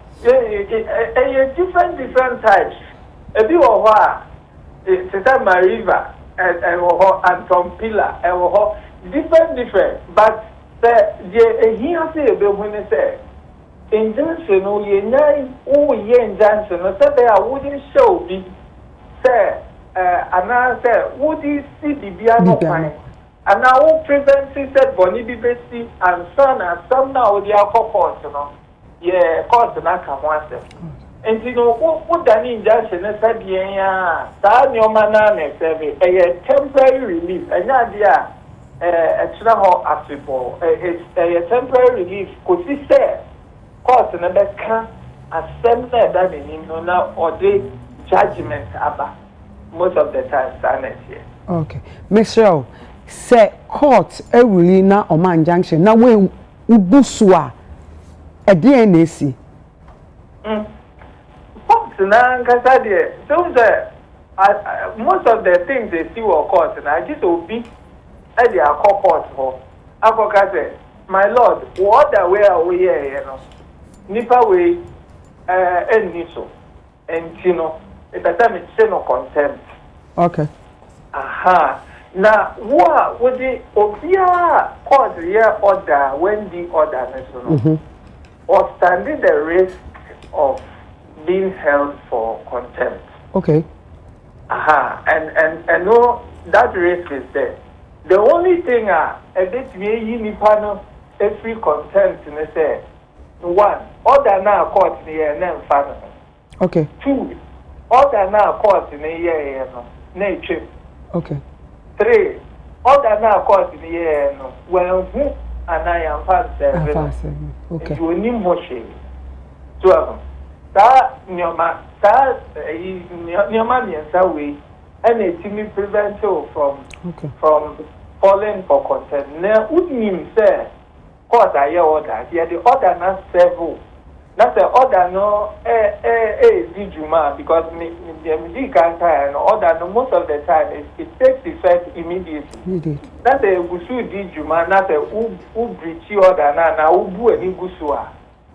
Different types. A bit of what it's a river and from pillar and different but he has to be when they say injunction or ye injunction or say they wouldn't show be say anase would you see the biano fine and now prevent said boni bibesi and son and some now the alcohol yeah cause na come once and you know what that injunction said yeah that your man na serve a temporary relief and idea extra hot asipo it's a temporary relief could see say cause na be can asem na that meaning no na or the judgment about most of the time silent here. Okay. Michelle, say court really na Oma injunction na we ubusua e DNA si. Court na nkasa de so most of the things they see were court na just obi e dey court for. Akoka say my lord what the way we here you know. Nipa we eniso entino it time it say no contempt. Okay. Aha. Now, what would the obia cause here order when the order national or standing the risk of being held for contempt? Okay. Aha. And no, that risk is there. The only thing a bit me ni panel every contempt in say one order now court here and then final. Okay. Two order now court in a year no nature. Okay. 3 order now court in a year no well who and I am fast 7. Okay. You need more shame. 12 that nyoma nyoma way and it me prevent you from falling for contempt. Now would mean say court a year order here the order not several. That's the order no Juma because me can't and order no most of the time it takes effect immediately. That's a gusu di Juma, not a breach order na ubu any gusua.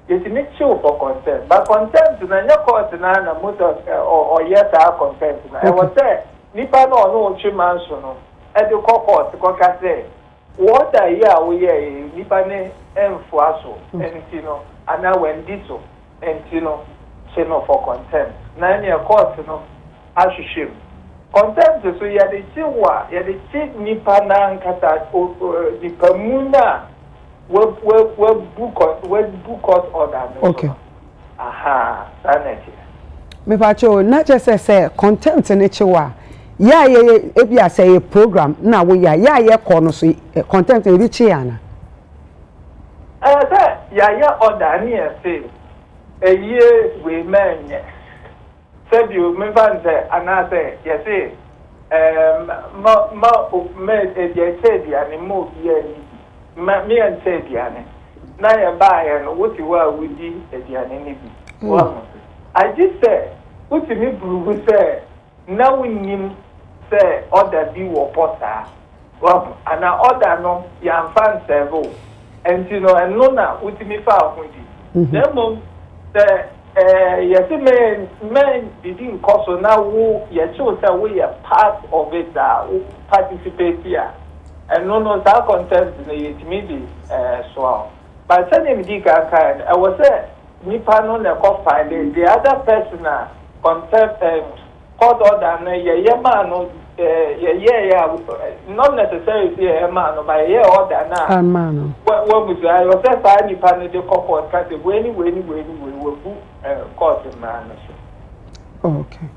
It makes show for contempt. But contempt na your court na most of or yes are contempt. I was say nipa no chimanso no at the court because say what a year we nipa ne enfuaso and you know. And now when this and you know, for contempt. Now in your court, you know, I should shame. Contempt so you are the chiwa, you are the chief nipana and kata the pamuna will book us order. Okay. Aha, sanity. Me pacho not just say contempt in chiwa. Yeah, if you say a program, now we are corner so contempt in chiana. Yeah, order near say a year we men. Said you remember say another yes say made a said the animal me and said the animal. Now you buy and what you were with the animal. I just say what you need to say now we need say order be or potter. Well, and now order no young fan several. And you know, and no now, with me far from you. Then, yes, men didn't cause so now, you chose that we are part of it, participate here. And no, that contest in the intermediate, so. But sending me kind, I was there, Nippon on the coffee, the other person, contest, court order, man. Not necessarily a man, but a year order now. Man. What was I was a fine panel the court cut the when we will book court in man. Okay.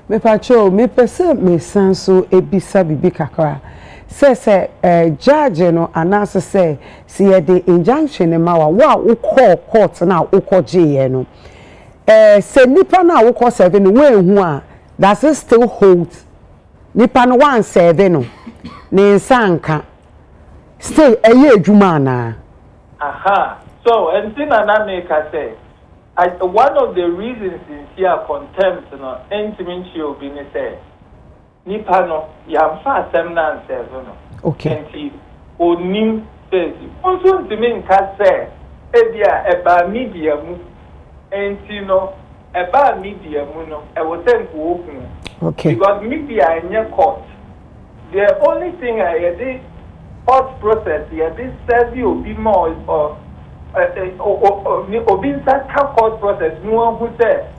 Me pacho, me pese me sanso ebisa bibi kakra. Say judge no anase say see the injunction ma wa wo call court na wo call je no. Say nipa na wo call 7 we hu a does it still hold? Nipa no 17 no ne nsanka stay eye adwuma na. Aha. So and thing na make say one of the reasons is here contempt no intimacy obi ne say nipa no ya fa asem na answer no. Okay. Enti onim says also ntimi nka say ebia eba media mu enti no eba media mu no e wo say nko open. Okay. Because media in your court, the only thing I did court process, this says you be more or inside court process. No one who said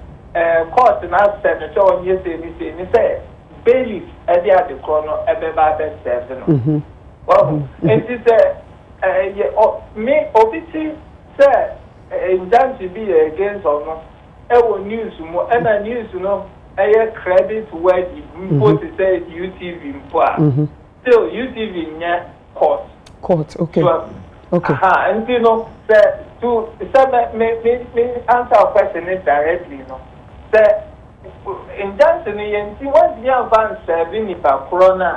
court and ask senator on yes, and say bailiff at the corner ebe ba be seven. Well, and she said, me obiti say injunction to be against or not. News more and a news credit where the post say UTV in still UTV in court. Okay. Okay. And say to me answer a question directly, say injunction in once you have serving if a corona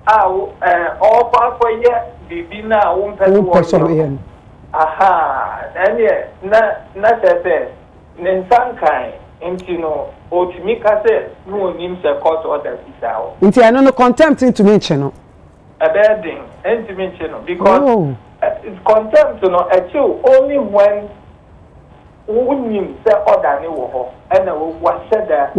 all part for ye be now won't person. And yeah, not say Nensankai, or to me, Cassette, no names a court order. Into I know contempt into mention. A bad thing, and to mention because contempt only when you say order new and what said that.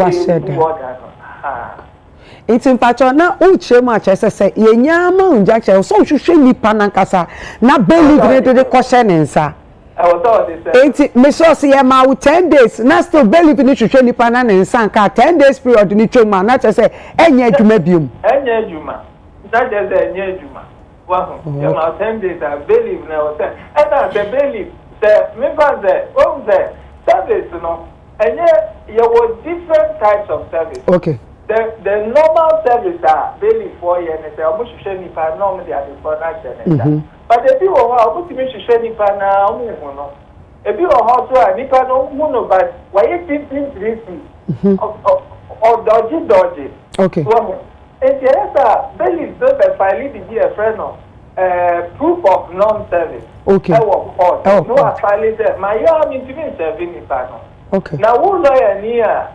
It's in patron na uche much as I say, ye nyama unjaksha, so shushe ni panankasa, na belly grade the question answer. I was all this. 80 me so see ma 10 days na still belly finish shushe ni panan nsa ka 10 days period ni choma na say enye adwuma biom. Enye adwuma. That is enye adwuma. Wow. You 10 days I believe now say. And I believe say me ban say, oh say service no. Enye you were different types of service. Okay. The normal service are daily 4 years and say almost should need for normally they are the production. But the people who are put me should need for now no. A bit of how to nipa no but why you think or dodgy. Okay. And the other daily so the file be a friend of proof of non-service. Okay. No file there. My arm into me serving nipa. Okay. Now who lawyer near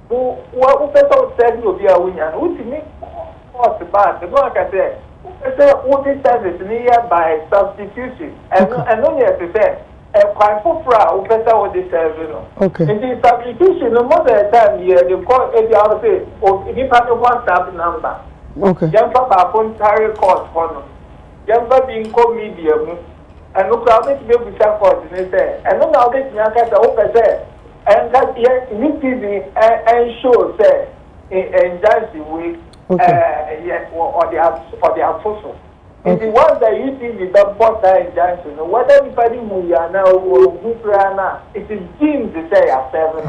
who person said you be a winner? Who to me what's bad? The one can say who this service near by substitution and only as to say a quite for who better with this service. Okay. In the substitution, no more than time here they call every other say or if you have a WhatsApp number. Okay. Young papa phone carry court for young being called medium and look how much you be coordinated and no now this young cat open say. And that TV and show say in Jansi week or the apostle. If the one that you see the port in Jansi, whether anybody who are now or who it is deemed to say a 7.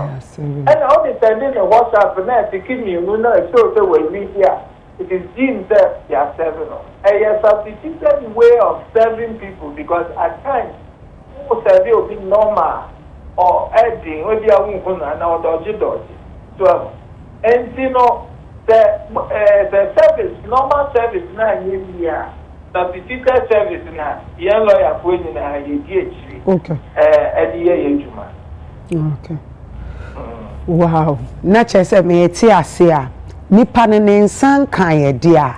And all the time in WhatsApp and to keep me, you know, so when we here, it is deemed that they are 7. A substituted way of serving people because at times, service will be normal. Or adding when you are now dodgy. So, and the service, normal service now in here, substituted service now, young lawyer for in a okay. At the year, okay. Wow. Nature said me, Tia, Nipan and San Kaya, dear.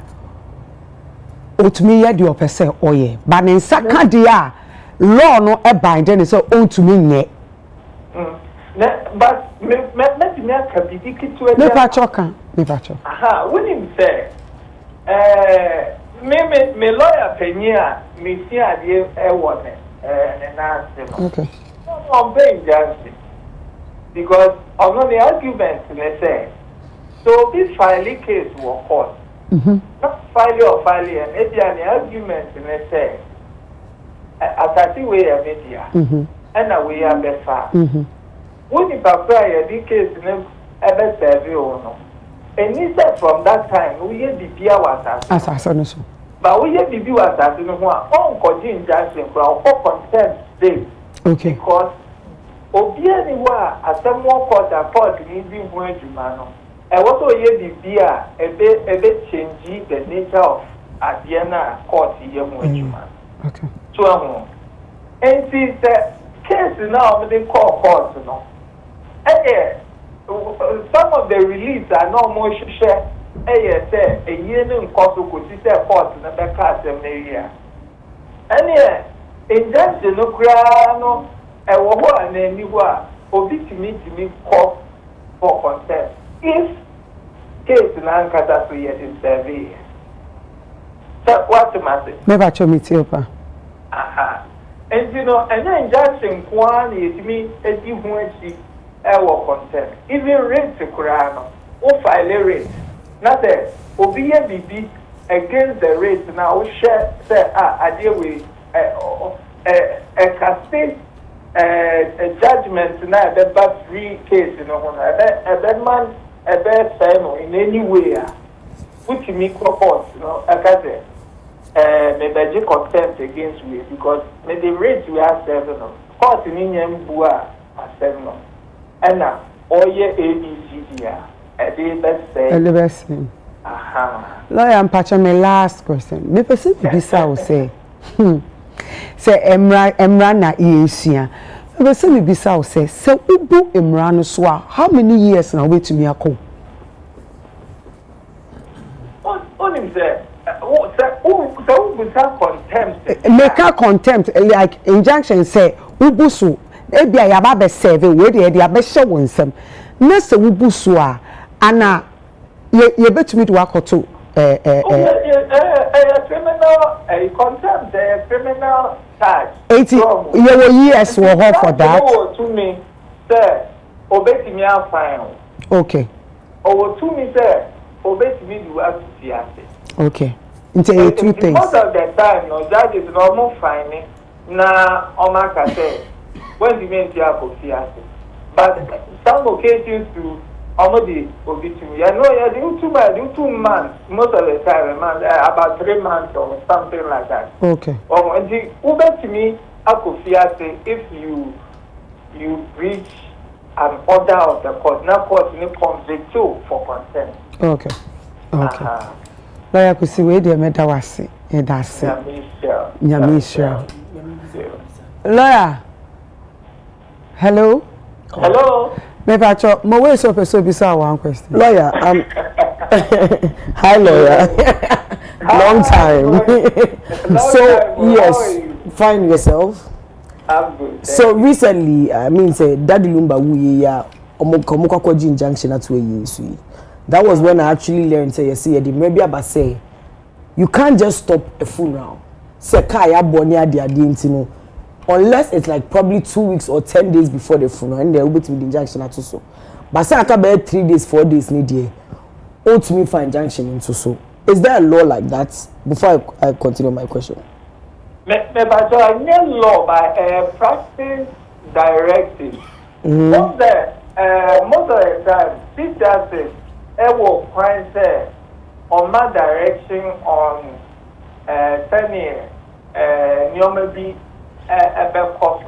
To me, you do say, oh, yeah, but in Saka, dear, law no a binding so own to me. But me to never choka. Aha, when him say, me lawyer Penia, me see idea and answer. Okay. I'm paying justice because on the argument they say, so this filing case will court. Not filing and maybe an argument they say, as I see we are media, and we are better. When you prepare the case in a survey or no, and instead from that time, we had the Pia was assassin. But we had the view assassin who are on Codin Jackson for our contempt state. Okay. Because Obiani were at some more court afford needing when you man. And what we had the beer a bit change the nature of Adiana court here when you man. Okay. So, and see the case now they call court, you know. Some of the release are not more share. Say a year in Kosu could see their court in the back area. And injunction no crano, a woman and you are obit to me call for contempt. If case in Ankata to yet in survey. So what's the matter? Never show me Tiopa. Aha. And you know, an injunction one is me a different our content. Even rate to Kurano, or file rate. Not that Obi BB against the race now share say I deal with a casting a judgment now the bad free case a bad man a bad family in any way which me court maybe contempt against we because the rate we are 7 court in Indian Bua are 7 and now all your ABCD the best say lawyer mpacha my last question me person bisa o say say emra na iyesua me person bisa o say ubu emra no so how many years na wetumi akọ on him say contempt make a contempt like injunction say ubu so ebi ayaba be serve we dey abehye wonsam na se ubu so ana ye betumi do akoto criminal contempt criminal charge 80 years were hard for that to me sir obetimi afine okay to me sir obetimi do asiase okay into 2 things most of the time no judges no more fine na omaka say when the men dia for fiase but some occasions to already obitumi you know you do 2 months most of the time about 3 months or something like that okay and the obetumi akofiase if you breach an order of the court now court you convict you for contempt okay lawyer kusi we dey meda wase e da se nyamisha lawyer hello me pacho mo we so person bisa one question lawyer hi lawyer long time so yes find yourself I'm good so recently I mean say daddy lumba wuye ya omukoko injunction at we yesu that was when I actually learned say you see the maybe about say you can't just stop a funeral say kaya boni ade ntino unless it's like probably 2 weeks or 10 days before the funeral and they will be with the injunction at so but say aka be 3 days 4 days need there ought me for injunction into so is there a law like that before I continue my question but I law by practice directive most of the time this does will find say on my direction on sending Nyomabi a course.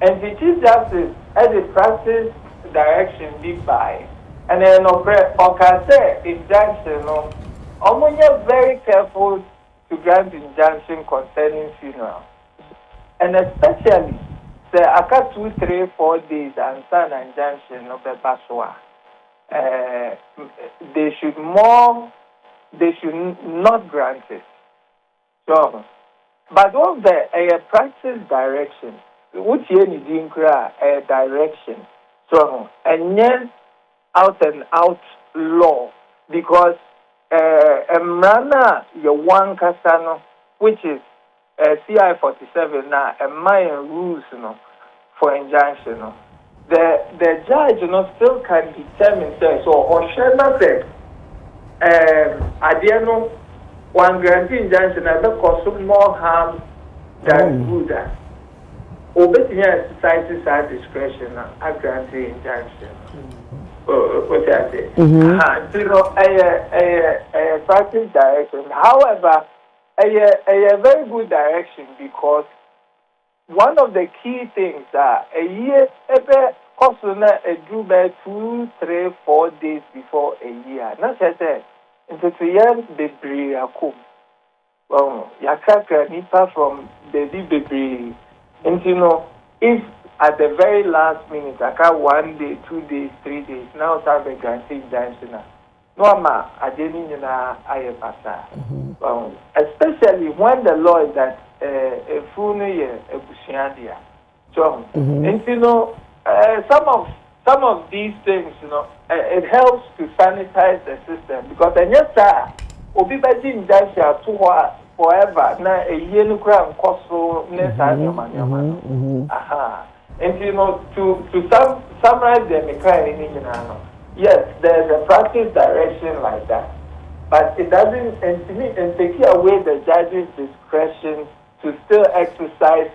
And the Chief Justice as a practice direction big by. And then okay say injunction you're very careful to grant injunction concerning funeral. And especially say aka 2, 3, 4 days and sign injunction of the Baswa. They should not grant it. So, but of the practice direction, which is a direction, so and then out and out law because Emrana your one casano, which is CI 47 now, and my rules for injunction. The judge still can determine so or share nothing. Adiano one granting injunction and cause more harm than good. Obey exercises our discretion and granting injunction. What I say? A practice direction. However, a very good direction because one of the key things are a year ever Kosuna a do by 2, 3, 4 days before a year. Not just that. Into 3 years, baby, akum. Yakaka nipa from baby baby. And if at the very last minute, I got 1 day, 2 days, 3 days, now time the granting dancing. No ma, I didn't ayepasa. Especially when the law is that a funeral a bushiandia. So, and some of these things, it helps to sanitize the system because yes, obi baji injunction to forever. Na a year no crime cost so and to summarize the mechanic yes, there's a practice direction like that, but it doesn't, and to me, and take away the judge's discretion to still exercise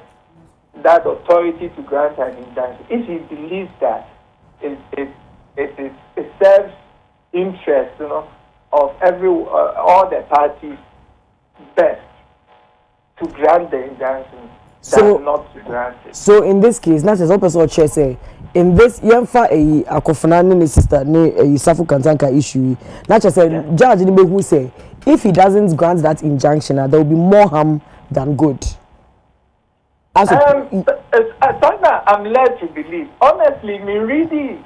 that authority to grant an injunction. If he believes that it serves interest, you know, of all the parties best to grant the injunction than not to grant it. So in this case, not as open or chair say, in this yemfa a akofana ne sister ne Safu Kantanka issue, not just say judge ni who say if he doesn't grant that injunction, there will be more harm than good. As I'm led to believe. Honestly, me reading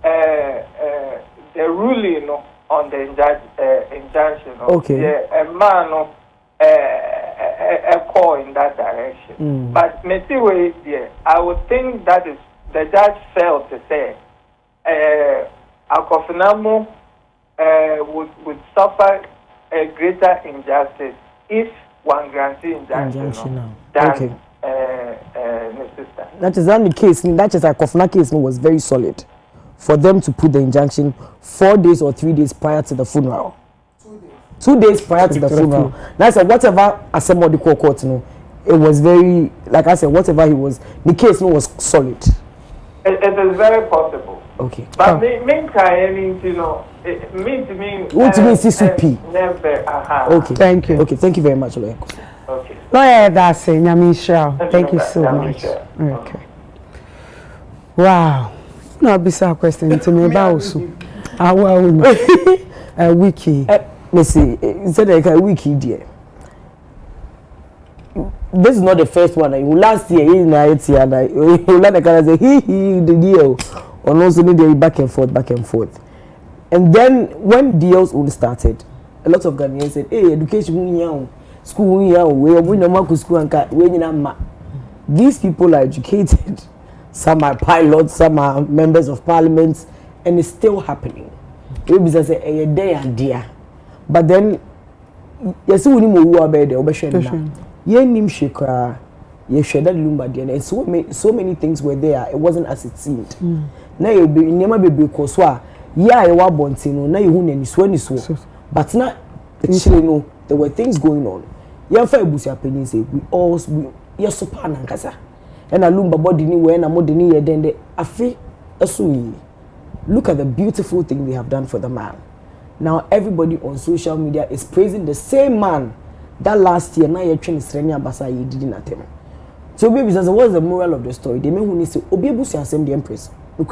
the ruling on the injunction. Okay. A man a call in that direction. But me see where I would think that is the judge failed to say Akofinamu would suffer a greater injustice if one grants injunction than sister. That is not the case. That is Akofina case was very solid for them to put the injunction 4 days or 3 days prior to the funeral. 2 days prior to the funeral. That's whatever assembled the court, it was very, like I said, whatever he was, the case was solid. It is very possible. Okay. But Okay. Thank you. Okay, thank you very much, Lawyer. Okay. Lawyer, that's it. Thank you so much. Okay. Wow. No, bisa question to me about a wiki. Missy, instead like a wiki, dear. This is not the first one. Last year, in night, and I let the guy say, the deal. Or also need a back and forth. And then when deals all started, a lot of Ghanaians said, hey, education, school, we no more school and these people are educated. Some are pilots, some are members of parliament, and it's still happening. Maybe they say a day and dear. But then, yes, we need more about the obession. Yenim shekra, ye shedda lumba dear, and so many things were there. It wasn't as it seemed. Now you be never be because yeah, you were born to know. Now you who any so. But not actually no. There were things going on. Young fair busi opinion say we yes so pan and kasa. And a lumba body ni we na modi ni ye then the afi asui. Look at the beautiful thing they have done for the man. Now everybody on social media is praising the same man that last year. Now you're trying to strengthen Abasa you didn't attempt. So baby says what's the moral of the story? They may who say obi busi asem the Empress. We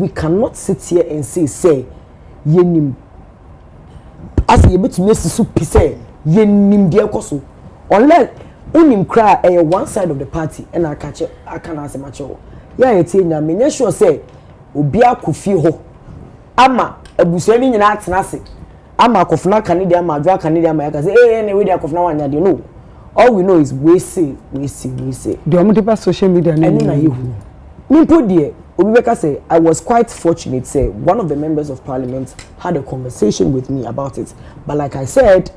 cannot sit here and say yenim as you bet me say yenim dia koso unless unim cry one side of the party and I catch I can answer much yeah it's na me sure say obi akofi ho ama abusuani nyina atenase ama akofna kanidi ama adwa kanidi ama yaka say eh we dey akofna wanya dey no. All we know is we say. The omnipotent social media. Say I was quite fortunate. Say one of the members of parliament had a conversation with me about it. But like I said,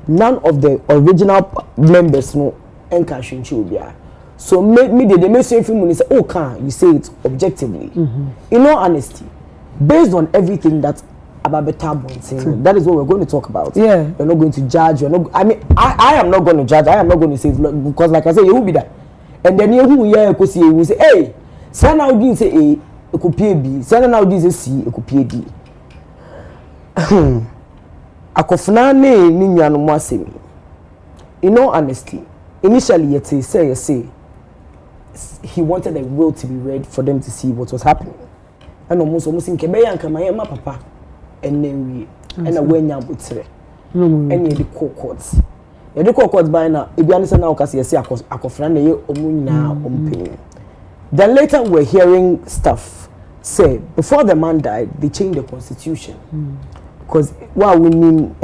none of the original members know encouraging children. So me they may say film when say, oh, can you say it objectively? In all honesty, based on everything that about that is what we're going to talk about. Yeah, we're not going to judge. We're not. I mean, I am not going to judge. I am not going to say it because, like I said, you will be that. And then you will say, you say, hey, send out this say A, it could be B. Send out this C, it could be D. Akofna ne ni nyano mo asemi. In all honesty, initially yet say he wanted the will to be read for them to see what was happening. And almost in Kebeya and my papa. And then we and a wenya butre and the courts. The courts by now, if you understand now, because you see, then later we're hearing stuff say before the man died, they changed the constitution because while we need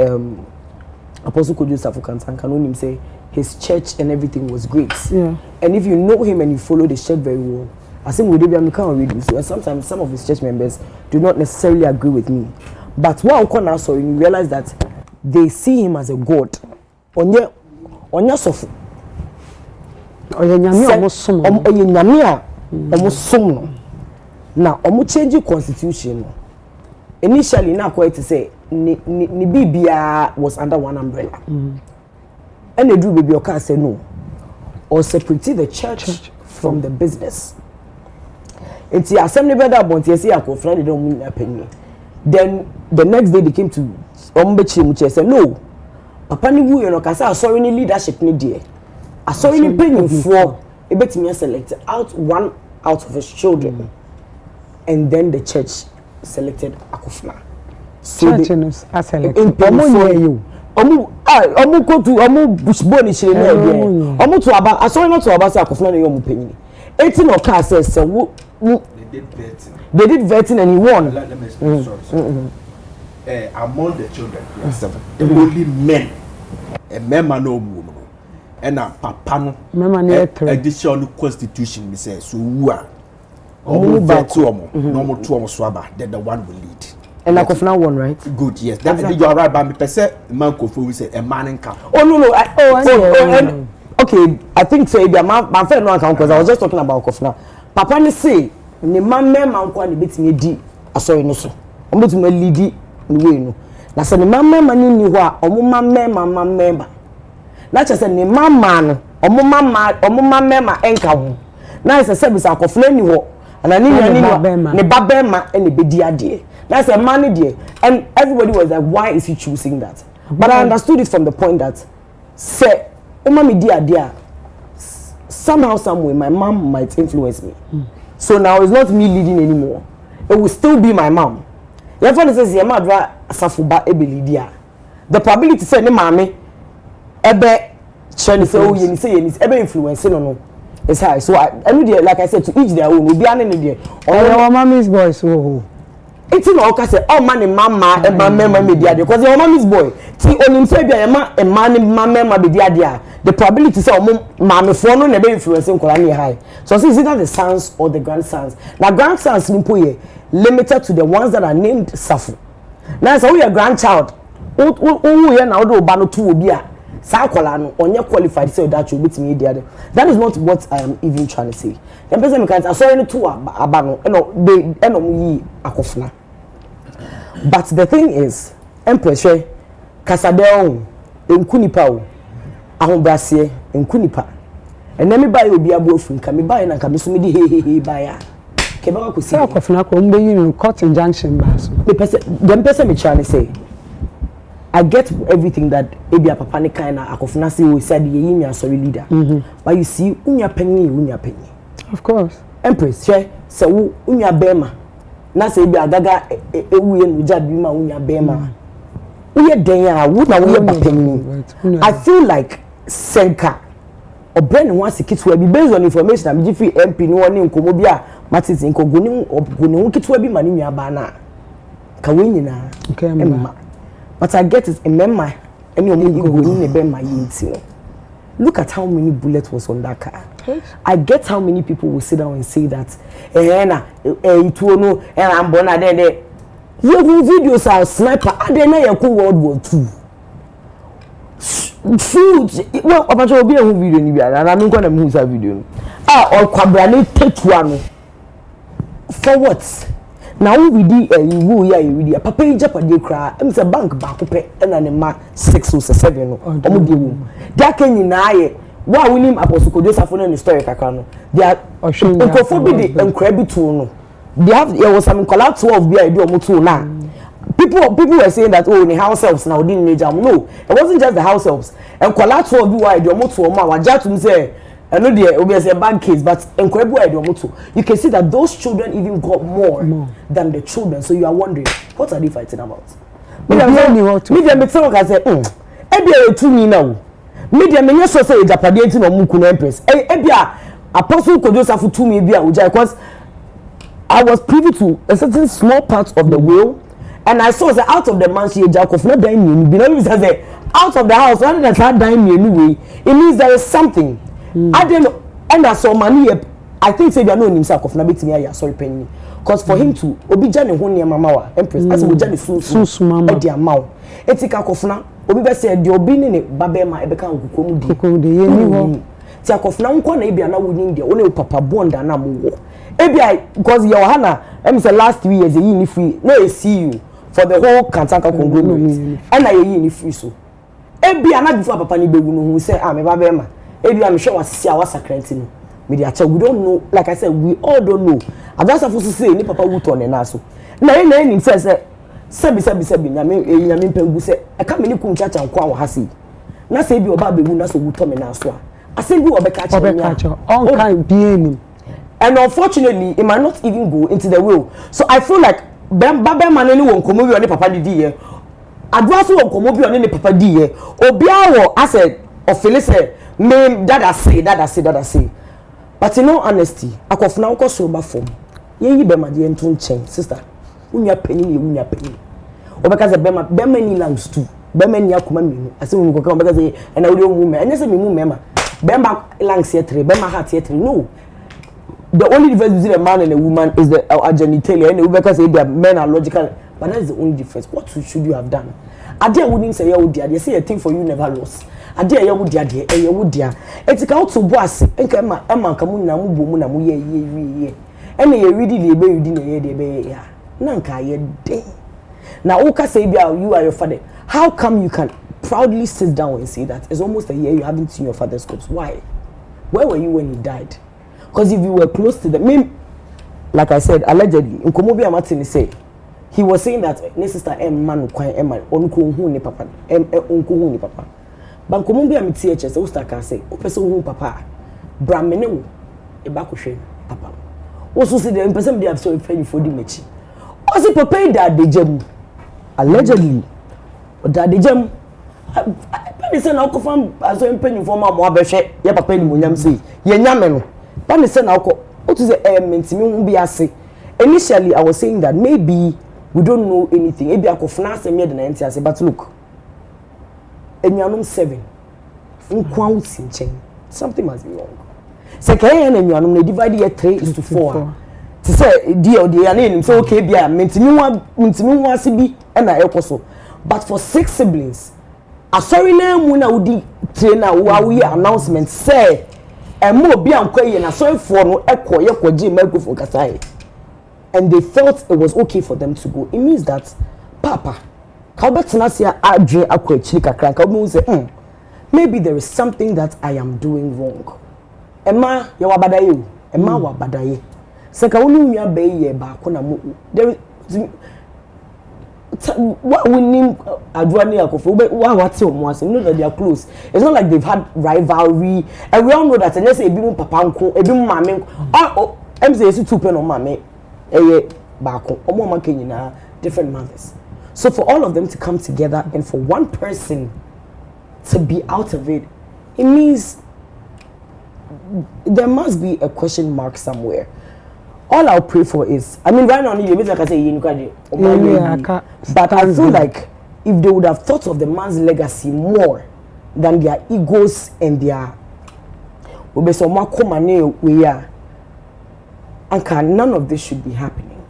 Apostle Kojo Safukantan can say his church and everything was great. Yeah. And if you know him and you follow the church very well, I think we do can't read him. So sometimes some of his church members do not necessarily agree with me. But what I'm so you realize that they see him as a god. On your sofa. omo som no na omo change constitution no initially na quite say ni bibia was under one umbrella and they do baby oka say no or separate the church from the business. It's the assembly better but you see akofra they don't mean penny. Then the next day they came to ombechi muche say no papa ni wu no kasa sorry ni leadership ni there sorry ni penny for e betimi select out one out of his children and then the church selected akofra so church are selected omu go to omu bushbo ni shire na there omu to aba sorry not to aba say akofra na yomu penny 18 of car says they did vetting and he won. Let them explain. Among the children, there are 7. Only men. A man no woman. And a papa no additional constitution we say so who are almost 2 normal 2 swaba then the one will lead. And like of now one, right? Good, yes. That exactly. You are right, but me per se man ko we say a man in camp. Oh no. Okay, I think say my friend no account because I was just talking about Kofna. Papa ni say ni mamme man kwa ni betimi di asori no so. O betimi lead ni we no. Na say ni mamme man ni ho a omo mamme ba. Na che say ni mama no omo mamme ma enka ho. Na say bisa Kofna ni ho. Ana ni ni babbe ma e ni bedi ade. Na say man ni de and everybody was like why is he choosing that? But I understood it from the point that say Umami dear, somehow, some way, my mom might influence me. So now it's not me leading anymore. It will still be my mom. Your father says, "Your mother safuba ebelidia." The probability say, "Ne mami, ebe chani say oh you say ebe influence no it's high." So I know like I said to each their own. We be an there. Your mommy's boy so. It's no okay say oh man mama e mama media because your mommy's boy. Ti onim say bia e man mama media there. The probability say mama for no never influencing Kolani high. So is either the sons or the grandsons. Now grandsons nimpo limited to the ones that are named Safu. Now so your grandchild who here now do ba no to obi a sa akola no onye qualified say that you bit me there. That is not what I am even trying to say. Them person me can sorry no to aba no they yi akofna. But the thing is Empress Kasadeo enkunipa o ahombrase enkunipa enemi buy obi abofu nka me buy na nka me so me di he buy a ke ba ko si akofna ko mbe yin court injunction ba so the person me trying to say I get everything that ebia papa ne kan na akofna say we said ye yin asori leader but you see unya penny of course Empress say wo unya bema na say ebia gaga ewuye no ja bi ma unya bema uye den a wo na wo penny I feel like Senka or Brennan wants to kids will be based on information I'm Jiffy MP no one in Komobia Matis in Koguni kids will be Manimia Bana Kawinina okay but I get it in Memma and you in a my yin. Look at how many bullets was on that car. I get how many people will sit down and say that it will know and I'm born at there. You videos are sniper and then I go World War II. Food well abacho obi ehun video ni bia na me nkwana me husa video or kwabra ne tetua for what now we di you ya you papa ija pade kra em say bank ba ko pe na ne ma 6 or 7 no omo di wo dia kan nyina aye wa winim apostle Joseph no ni story kakra no dia okofobi di enkra bi to no there was some collapse 12 bia di omo to na people were saying that oh the house helps now didn't need jam. No, it wasn't just the house helps and collateral be why the moto ma wa jatu say I know there will be a bad case but incredible idea moto you can see that those children even got more than the children so you are wondering what are they fighting about media me tell can say ebia to me now media me so say japade enti no muku no Empress ebia apostle Joseph to me bia uja because I was privy to a certain small part of the will. And I saw that out of the man she Jacob not dying me. Out of the house, rather than not dying me anyway, it means there is something. I don't know. And I saw money. I think say they are knowing himself of Nabiti me. Sorry, penny. Because for him to Obijani who near Mama Empress, as we just so mama dear mouth. Etika kofna. Obi be say the obini ne babema ebeka okukomu di. ti akofna nko na ebia na woni dia woni papa bond na mo ebia because you hana em say last 2 years you ni free no e see you for the whole Kantanka conglomerate and I ni free so ebia na before papa ni bewu no hu say me ba be ma ebia me hwe wasisi a wasacrant no me dia we don't know like I said we all don't know adasa for say ni papa wuto on na so na ni say sebi nyame mpengu say e ka me ni kun chacha nko a hasi na say bi oba bewu na so wuto me na so a asembi obeka cha all kind being and unfortunately it might not even go into the will so I feel like baba manani won komo bi oni papa didi ye adwaso won komo bi oni ne papa di ye obia wo asset of say me that I say but in all honesty akofna wo so ba form ye yi be ma de ento nchen sister unya penny ye unya penny obeka say bema ni langs too bema ni akoma minu ase wo ko obeka say na wo de mu me anya say me mu me ma bema langs ye 3 bema heart ye 3 no. The only difference between a man and a woman is the genitalia. And because they men are logical, but that is the only difference. What should you have done? I dare wouldn't say you dear. They say a thing for you never lost. I dare you would dear, you would dear. It's a to boss. And Emma Kamuna Mubumuna ye. And you really labor you didn't ye. Nanka ye day. Now, Oka say you are your father. How come you can proudly sit down and say that? It's almost a year you haven't seen your father's corpse. Why? Where were you when he died? Because if you were close to them, like I said, allegedly, Nkomobi Amatini say, he was saying that ne sister man kwai Emma onko hu ni papa onko hu ni papa. But Nkomobi Amiti HS Osta can say, o person hu papa. Bramene wo e ba ko hwe papa. O so say the person dey so friend for the mechi. O say papa that the jam allegedly. That the jam I say na ko fam aso empenyu for ma mo abehwe ye papa ni monyam say ye nyame no. But me say now, what is the initially, I was saying that maybe we don't know anything. Maybe I could finance me the 90. But look, Enyanum 7, something must be wrong. Second, Enyanum they divide it 3:4. To say, dear, name so okay, be a Mintinu be and I also. But for 6 siblings, a sorry name when I would train our announcement say. And more be and so for no echo microphone kasai. And they felt it was okay for them to go. It means that Papa, maybe there is something that I am doing wrong. Emma, you are badaye. Emma wa badaye. Seka unu ya beye ba kona mu. There what we name Adwani Akofo, what's your most? You know that they are close. It's not like they've had rivalry, and we all know that. And let's say Ebimu Papanko, Ebimu Mame, oh, MZ 2 pen on Mame, Bako, Omo Makenina, different mothers. So for all of them to come together and for one person to be out of it, it means there must be a question mark somewhere. All I'll pray for is, I mean, right now, like I say, but I feel like if they would have thought of the man's legacy more than their egos and their, none of this should be happening.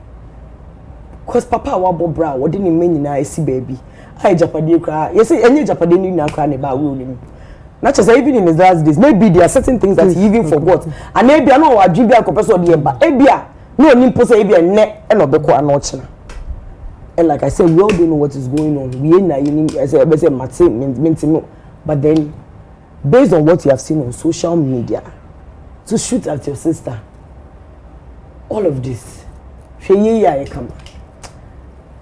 Because Papa wabo bra, what didn't mean na I see baby. I Japadi cry. Yes, any Japadi na cry about will. Not just even in his last days. Maybe there are certain things that he even forgot. And maybe I know what Jibia Copeso the Eba. Ebia, no nimpo say Ebia net and Obeko anochina. And like I said, we all don't know what is going on. We ain't as I say Matse, but then based on what you have seen on social media, to shoot at your sister, all of this, I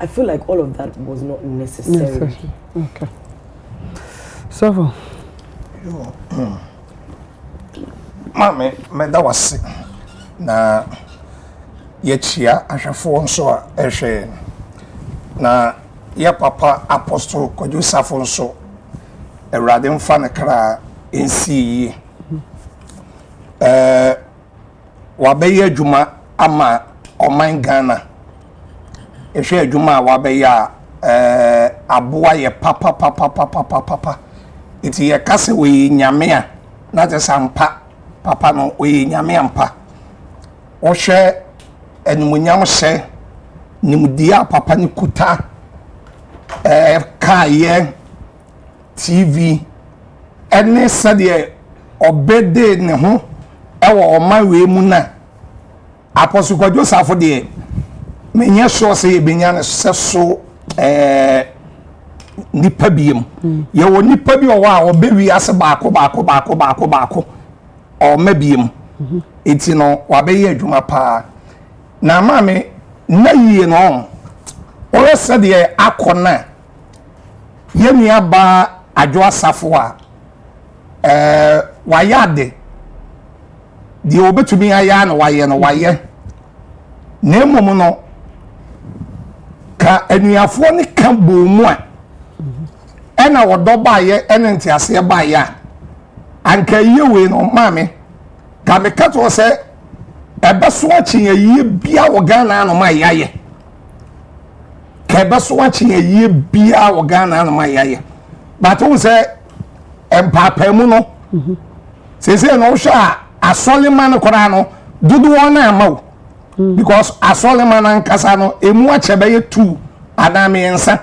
feel like all of that was not necessary. Okay. So Mame, that was sick. Na yechia ahwefo nso a ehwe na ya papa apostle Kwadusafo nso Ewrade mfa ne kra ensi wabeye adwuma ama oman Ghana ehwe adwuma wabeye aboa ye papa iti ye kase we nyame a na te sampa papa no we nyame ampa wo hwe enumunyam hye nimdia papa ni kuta kaye TV ene sade obede ne ho ewo oman we mu na apostle Kwadwo Safo de menya sure say ebenya ne seso nipa biem ye wo nipa bi o wa obewi ase baako o mabiem eti no wabeye adwuma pa na maame na yie no o se de akona ye nua ba Adwo Asafo a wayade di obetumi aya na waye na emom no ka anuafo ne ka bomu a ena wodo baaye ena ntiase baaye a anka yewe no maame ka me ka to se ebeso achi ye bia wo Ghana no mayaye ka ebeso achi ye bia wo Ghana no mayaye but wo se empapa mu no sese no sha asoliman kora no dudu wona amawo because asoliman ankasa no emu achebe ye 2 adame ensa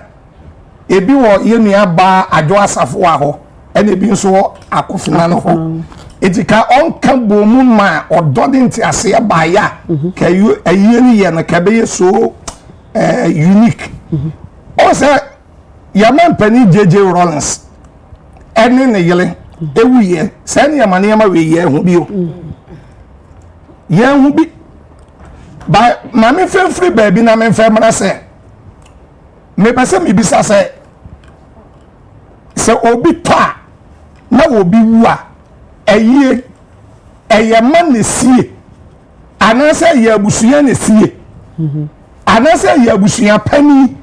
ebi wo ye nua ba Adwo Asafo aho ene bi nso akofina no ho etika onka bomu ma odode ntiase ya ba ya ka yu ayeni ye na ka be so unique o se yaman pani JJ Rollins ene ne yele ewuye se ne yamane yama we ye hu bi o ye hu bi ba mame free baby na me fe mra se me pese me bisa se obi ta na obi wu a eye man ne sie anase ye abusuya ne sie anase ye abusuya pani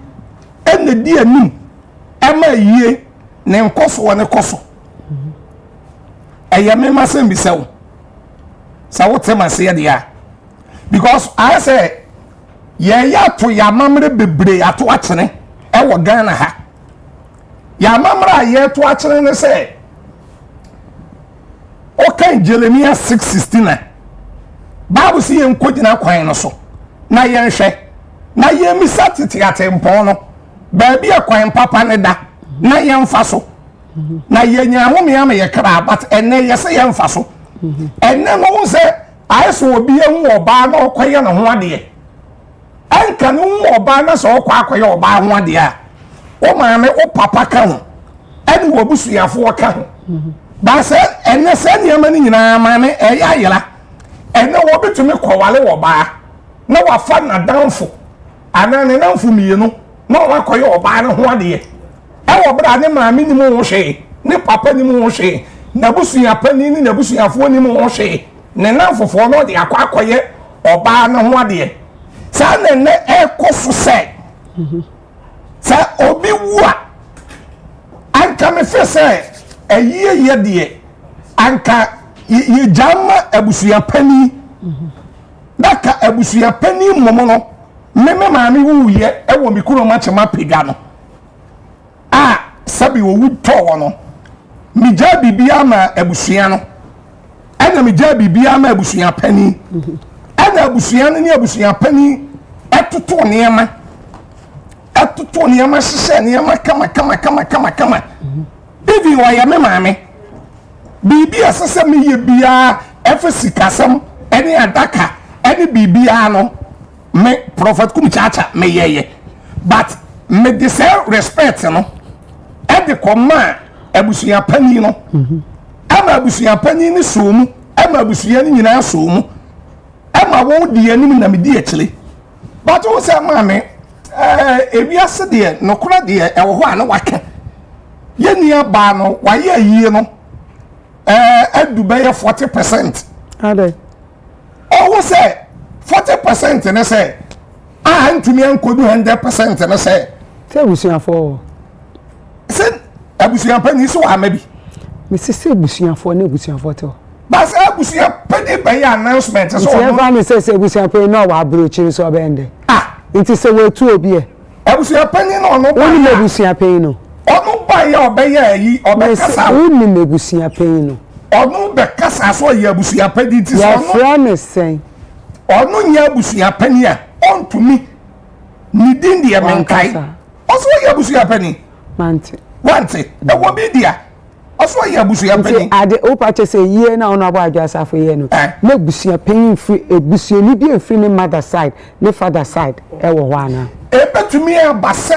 ene di anim ema yie ne nkoso ne koso eye me masem bi sewo sa wo tema se dia because I say ye ya to ya mamre bebre ato akene e wo Ghana ha ya mamra ye to akene ne se okay Jeremiah 6:16 Bible say en kodina kwan no so na ye nhwe na ye misatiti atempon no ba bia kwan papa ne da na ye mfa so na ye nyahome ya me ye kra but ene ye se ye mfa so ene no se aiso obi ehu oba na okoye no ho ade anka no oba na so okoye oba ho ade a o maame o papa ka ho ene wo busuafo ka ho ba se ene se niam ni nyina maame eya yela ene wo betumi kwale wo ba na wafa na danfo ana ne nanfo mienu na wakoye oba na ho ade e wo bra ne maame ni mu ho hwe ne papa ni mu ho hwe na busuafa ni na busuafo ni mu ho hwe ne nanfofo no de akwakoye oba na ho ade sa ne ekoso se sa obi wu a anka me fe se ye de anka ye jama abusuya pani daka abusuya pani momo no meme maami wu ye ewo mi kuro ma chema pega no sabi wo wu to no mi ja bibia ma abusuya no ana mi ja bibia ma abusuya pani ana abusuya no ni abusuya pani etoto niema hye niema kama bibi wa ya me maame bibi asese me ye bia efesi kasam eni adaka eni bibia no me prophet kum chacha me yeye but me the same respect no e de koma abusuya pani no ama abusuya pani ni somu ama abusuya ni nyina somu ama won di anim na me di akire but wo say maame ewiase de nokora de e wo ho a na waka yenia ba no waye yie no aduba ye 40%. Ade. Oh say 40% na say ntumi ankodu 100% na say busuafo sen abusuafo ni so wa mabi me se busuafo na busuafo to bas abusuafo ni be ya announcement so o fa me se busuafo na wa abro chiri so bende nti se we tu obi e abusuafo ni no no woni me busuafo no onu ba ya obeye yi obekasa woni me busuafo no onu bekasa so ya busuafo di ti so ya fra me sen onu nya busuafo ni a ontumi ni din dia menkai oso ya busuafo ni mante e wo bi dia also ya busua pani ade o pa che say ye na ono abo adwasa fo ye no na busua pani free busua ni bi free ni mother side ni father side e wo ho ana ebetumi abase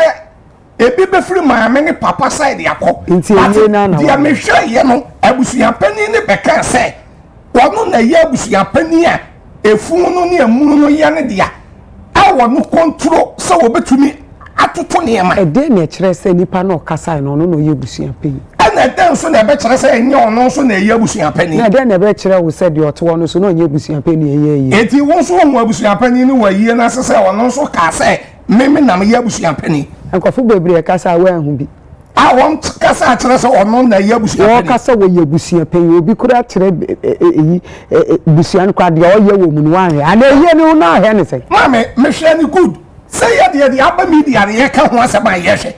ebi be free maame ni papa side yakọ nti ye na na dia me hwe ye no abusua pani ni beka say wono na ye abusua pani a efun no ne amunu no ye ne dia a wono control so obetumi atoto ne ma ede na kire say nipa na okasa no no ye busua pani na den so na be kire say enye ono so na ye abusua pani na den na be kire wo say de oto no so na ye busua pani ye enti won so ho abusua pani ni wa ye na sese ono so ka say meme na me ye abusua pani ankofo bebre kasa wa hu bi a won kasa kire say ono na ye abusua pani wo kasa wo ye busua pani obi kura kire busua no kwa de o ye wo mu no an ana ye ni na he ne say mame me hwe ni good say ye de aba media ye ka ho asema ye hwe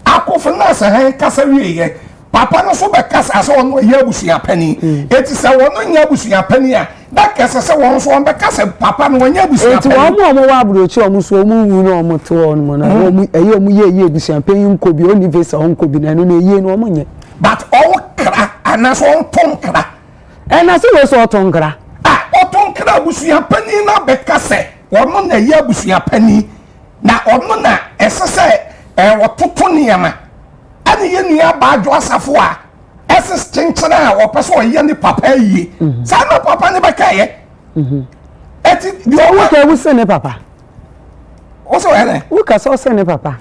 akofo na se he kasa wie ye papa no so be kasa so ono ye abusua pani eti se wono nya abusua pani a da kasa se won so on be kasa papa no nya abusua pani eti wo mo wa abrochi omu so omu wu no omu to on mo na omu eyi omu ye abusua pani nkobi oni vesa onkobi na no ye no omu nye but all kra ana so on ton kra ena se we so ton kra oton kra abusua pani na be kasa wono na ye abusua pani na ono na esese wototo niama ani ye nua ba adwo asafo a eses chenchena a wopeso ye ni papa yi sa no papa ni beka ye eti di o ke wu se ne papa o so ene wu ka so se ne papa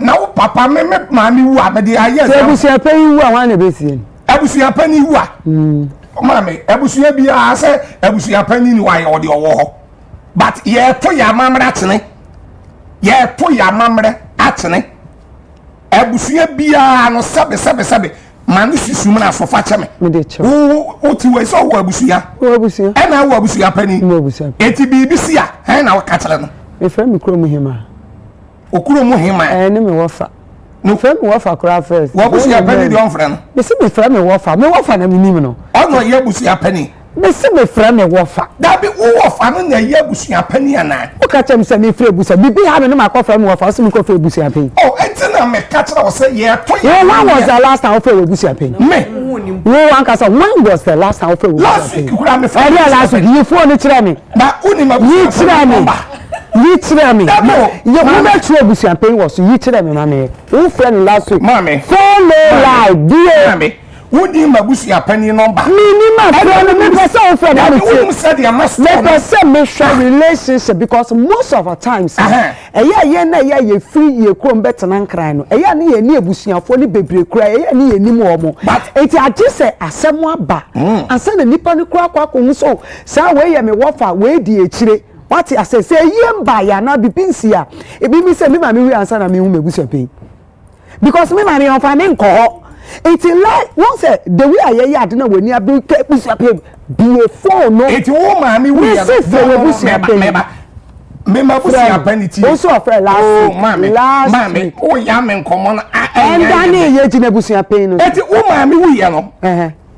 na wo papa me mami wu a me di aye se abusia pani wu a wan na be sie abusia pani wu a mami abusia bi a se abusia pani ni wa ye odi owo ho but ye to ya mamra tene ye to ya mamre atene abusua bia no sabe manu sisum na so fa cheme wo ti we so wo abusua e na wo abusua pani eti bibisi a na wo ka kire no me fra me kuro mu hima okuro mu hima ne me wofa no fra me wofa kura first wo abusua pani di on fra no me se me fra me wofa na me nim no ono ye abusua pani me se me fra me wofa da bi wo wofa no na ye abusua pani ana o ka chem se me fra abusa bibi ha me no ma ko fra me wofa so me ko fra abusa pani enti na me ka kire wo se ye to ye when was the last time I fra abusa pani me wo anka so when was the last time I fra abusa pani last week kura me fra last week you phone ni kire me na uni ma yi kire me you mo na tra abusa pani was yi kire me ma me wo fra ni last week mama phone live dear wudi mabusia pani number minimum friend me person friend na we said you must let us say me share relationship because most of the times ye na ye free ye krom better nan kran no na ye ni abusuafo ni bebre kura ye na ye nim omo enti age say asem aba ansa na nipa ni kura kwa ko so sa we ye me wofa we di ekire what I say ye mba ya na bibinsi a ebi mi say me ma me wi ansa na me hu mebusuapen because me ma me on fa me nko it's like once the way I hear na we ni abi busuapen be a phone no it's wo ma me wi ya me ma busuapen ti also of last week o ya me nkomo na and dan ye ji na busuapen no it's wo ma me wi ya no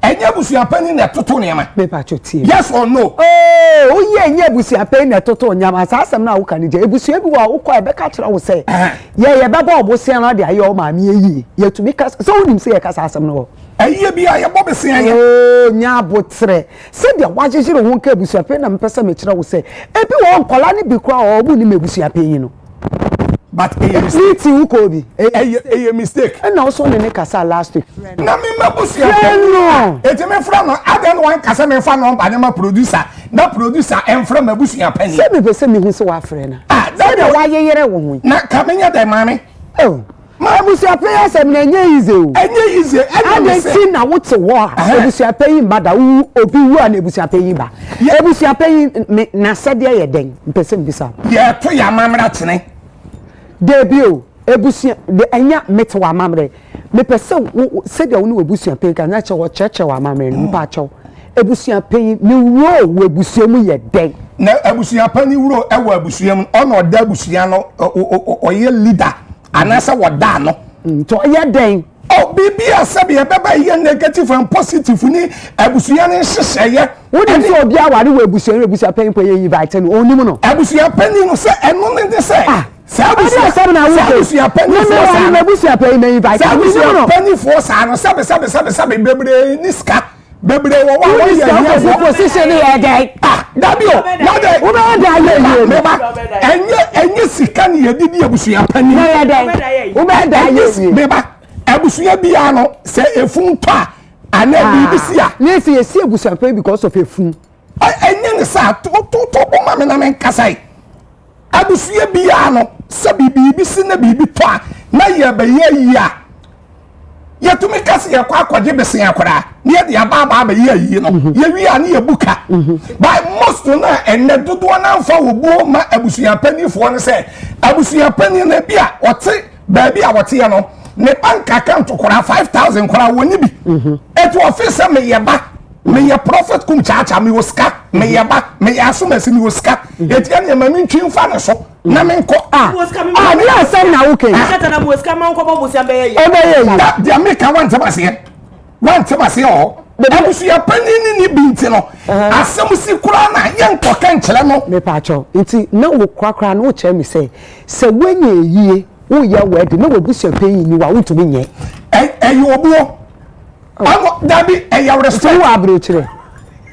enya busuapen na toto ne ma me pa chotie yes or no o ye enya busuapen na toto nyama asasem na wo kan je ebusua bi wo ko e be ka kira wo say ye be bo obosia na de aye o ma me yi ye to me ka so wonim say ye ka asasem no aye bi aye bo be se aye nya abotre se de wa jejire ho ka busuapen na me pesa me kira wo say ebi wo nkola ne bi kura o bu ni me busuapen yi no but a mistake and also ne kasa last week na me mabusuapen no eti me fra no adan one kasa me fa no ba ne ma producer na producer en fra mabusuapen se me pese me hu se wa fra na se de wa yeyere wo hu na ka me nya da mame mabusuapen asem na enye ize o enye ize ade si na wote wo mabusuapen yi mada wu obi wu na mabusuapen yi ba mabusuapen yi na sede ye den pese me bisa ye to ya mamra tene debio ebusia de anya mete wa mamre me pese se de wonu ebusia pen ka na che wo cheche wa mamre no pa chew ebusia pen ni wo wo ebusia mu ye den na ebusia pen ni wuro e wo ebusia mu ono da ebusia no oye leader anasa wo da no to ye den o bibia sabe e beba ye negative and positive ni ebusia ni hyehyeye wo dem so obi aware wo ebusia pen po ye invite no onim no ebusia pen ni no se eno ne de se penny for Sano, Sabe, Bebre, Niska, Bebre, position here, Dabio, and yes, can you did you penny? Beba, Abusia Biano, say a funta, and then be here. Yes, you see Abusia because of a fun. And then the Sat, to Mamma Kasai. Abusia Biano, Sabi Bibi, Bibi, na ye be ye ya. Ye to me kasi ye kwa jebesi akora. Near the ababa be ye no. Ye wi ani ye buka. By most na enne dodo na mfa wo bo ma abusia pani fo no say abusia pani na bia wote ba bia wote ye no. Ne bank account kora 5,000 kora woni bi. Eto office me ye ba. Me ye prophet kum chacha me woska. Me ye ba. Me ye asumasi me woska. Etia ne mami ntwi fa no so. Na me nko me asem na okay kata na muska man ko bobusia be ye the American want tebase o abusia panini ni binti no asem si kura na ye nko kan kire no me pa cho nti na wo krakra na wo kire me se wenye yie wo ye word na wo busia panini ni wa wo tumi nye obuo ago dabi ya respect wo abro kire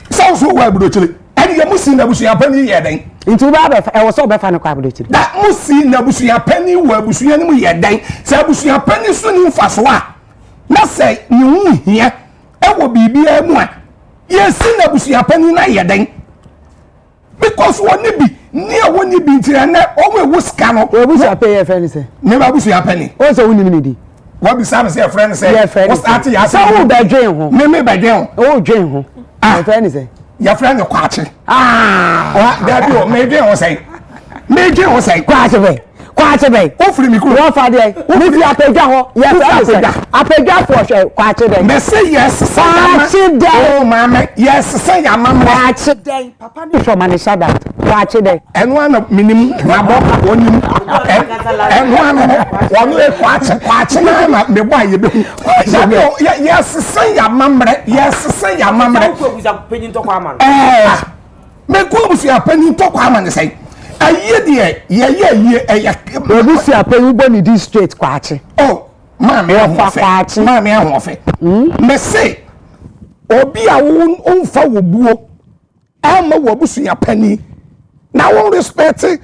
so wo abro kire ani ye musi na busia panini ye den nti ba be e wo so be fa no kwa abro kire da musi na busia panini wo abusia ni mu ye den se abusia panini so ni mfaso a na se ni hu hia e wo bibia mu a ye si na busia panini na ye den because woni bi ni e woni bi ntira na o we wo ska no busia pay ye friend se me ba busia panini o se woni ni di what be say say friend say o start ya say wo be dwen ho me be dwen o dwen ho e friend say your friend kwache that you me dwen ho say kwache be o free me kuro fa de me fi apegwa ho yes apegwa for hwe kwache de me say yes kwache de oh mama yes say ya mama kwache de papa ni for man shada kwache de enu ana minim na bo onim enu ana wonu e kwache na me boy ye be yes say ya mama ko buza penin to kwa man me ko buza penin to kwa man say aye de ye obusi apenu boni district kwache oh mama ahofe me say obi a won fa wo buo ama wo busu ya pani na won respect e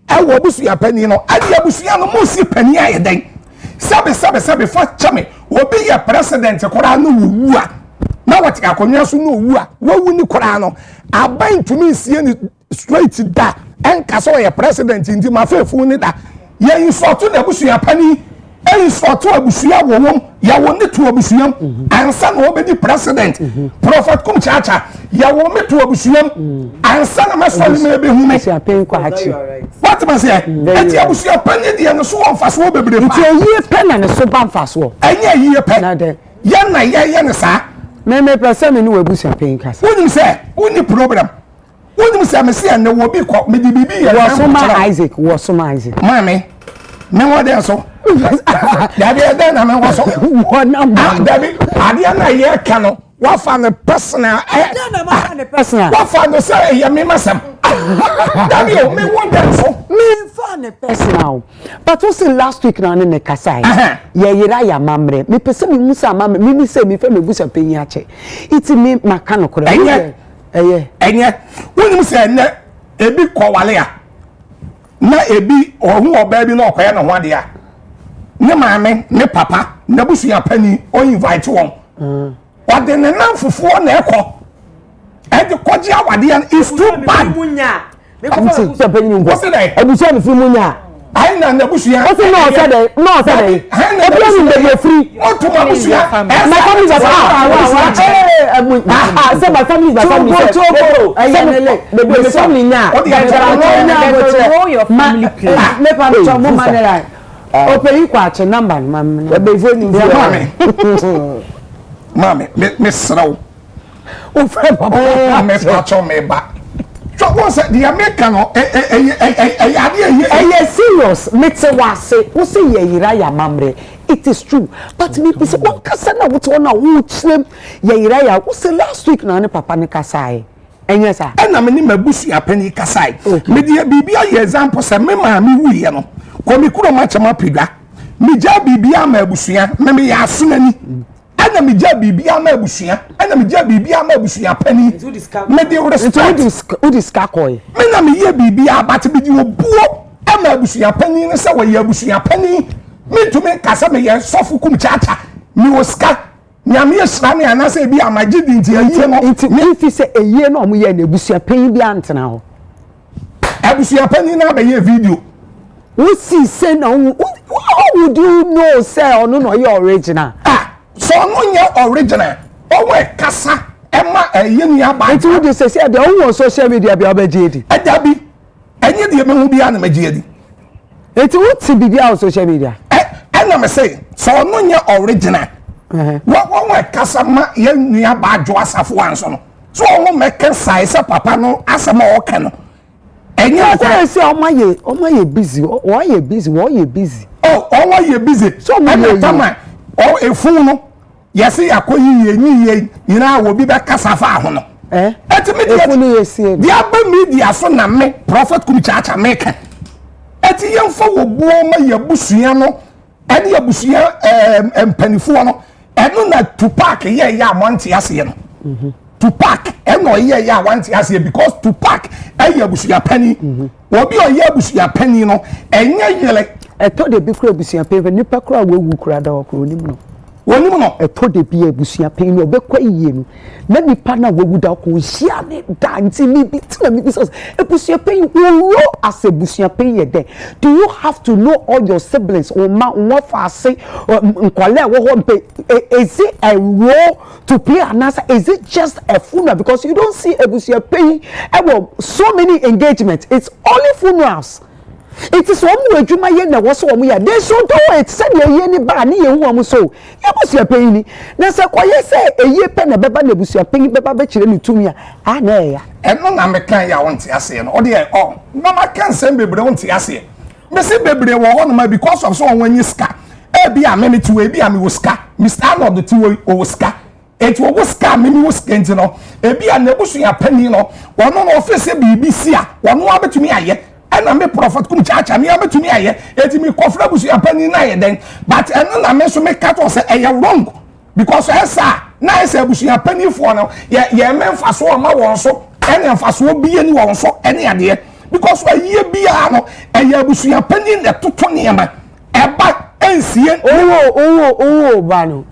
wo busu ya pani no ade abusu no mo si pani aye den sabe fa chame obi ye president kora no wu a na wati akonwa so no wu a wo ni kora no aban tumi sie ni straight da enka so ye president ndi ma fefu ni da ye insortu na busu ya pani e insortu abusu ya wowom ya woni to abusu yam ansa na obedi president prophet kum chacha ya wo meto abusu yam ansa na masoli me be hu me sia pen kwa hachi what man say eti abusu ya pani de no so won faso bebre pa ye pen na so ban faso enye ye pen na de ye ne sa me person me no abusu ya pen kasa woni say woni problem woni say me say na wo bi ko me di bibi ya wo soma Isaac mami me wo de so dabi eda na me wo so dabi ade na ye ka no wa fa ne personal wa fa no say ya me masam dabi o me wo de so me fa ne personal but we say last week na ne kasai ye yira ya mamre me pese me musa mamre me say me fa me busa penyi ache iti me maka no kora enye woni say na ebi ko wale a na ebi ohun oba bi na okoya na ho ade a ne maame ne papa na busu ya pani o invite won wade ne nan fufu na ekọ e de koji awade an is too bad munya me ko fa pani ngo abusu am fi munya ai na busu ya o se no say dey e bi am dey free o to ma busu ya my family is say my family is the family nya your family place me pa cho mo manera o pe yi kwa che number mam e be phone mami me sraw o fe papa me pa cho me ba so what's the American serious mete wase wo say ye yira ya mamre it is true but me be say what kasa na wo to na wo chlem ye yira ya wo say last week na ne papa ne kasai enye sa na me ni mabusu apani kasai me dia bibia ye example say me ma me wuye no komi kuro ma chama pidwa mi ja bibia ma abusua me ya asunani ana mi ja bibia ma abusua ana mi ja bibia ma abusua pani me de respect udiska koy me na mi ye bibia but bi di obuo ama abusua pani ne se wo ye abusua pani me to me kasa me ye sofu kum chacha mi oska nyame esra me anase bi amagidi nti aye no me fi se eye no mo ye na abusua pani bi antena ho abusua pani na be ye video we see say na how would you know say ono no your original so no your original o we kasa ema eye nua ba it would say the on social media bi obejedi adabi enye de me hu bia na magedi it would see bi on social media na me say so no your original we kasa ma ye nua ba jo asafo anso no so o me kan sai say papa no asema o kan no enya say omaye busy why busy oh omaye busy so me tama o efun no yesi akoyi yenyi nyina wo bi be kasa fa ho no etimi efun no yesi dia ba media so na me prophet kum chacha make eti yemfa wo buo ma yabusua no ene yabusua empanifo no eno na Tupac ye ya amonte ase no Tupac eno ye ya amonte ase because Tupac abusuya pani obi o ye abusuya pani no enye yele eto de bi kura abusuya pani nipa kura wewu kura da okuro nim no wonim no eto de bi abusuya pani no obekwa yiye no na nipa na wewu da ko hia ne da nti mi bi tina mi so abusuya pani wo as abusuya pani ye de do you have to know all your siblings or ma wo fa ase nkole wo ho mpe is it a role to play another is it just a funeral because you don't see abusuya pani so many engagements it's only funerals it is one way juma ye na wo so wo ya they so do it said ye ni ba ni ye hu am so ye abusuya pani ni na se koye se eye pe na beba na abusuya pani beba be kire ni tumi a na ya eno na me kan ya wonte ase no o de na ma kan sem bebre wonte ase me se bebre wo ho no ma because of so won ska e bi a me ni tu e bi a me wo ska Mr. Arnold the tu wo ska et wo ska me ni wo ska nti no e bi a na abusuya pani no wono no office BBC a wono abetumi aye and I'm a prophet kum chacha me abetumi aye eti me kofra busuya pani na ye den but eno na me so me cat was say wrong because esa na esa busuya pani fo no ye memfa so ma won so ene mfa so bi ani won so ene ade because wa ye bia no busuya pani na toto ne ma eba ensie ba no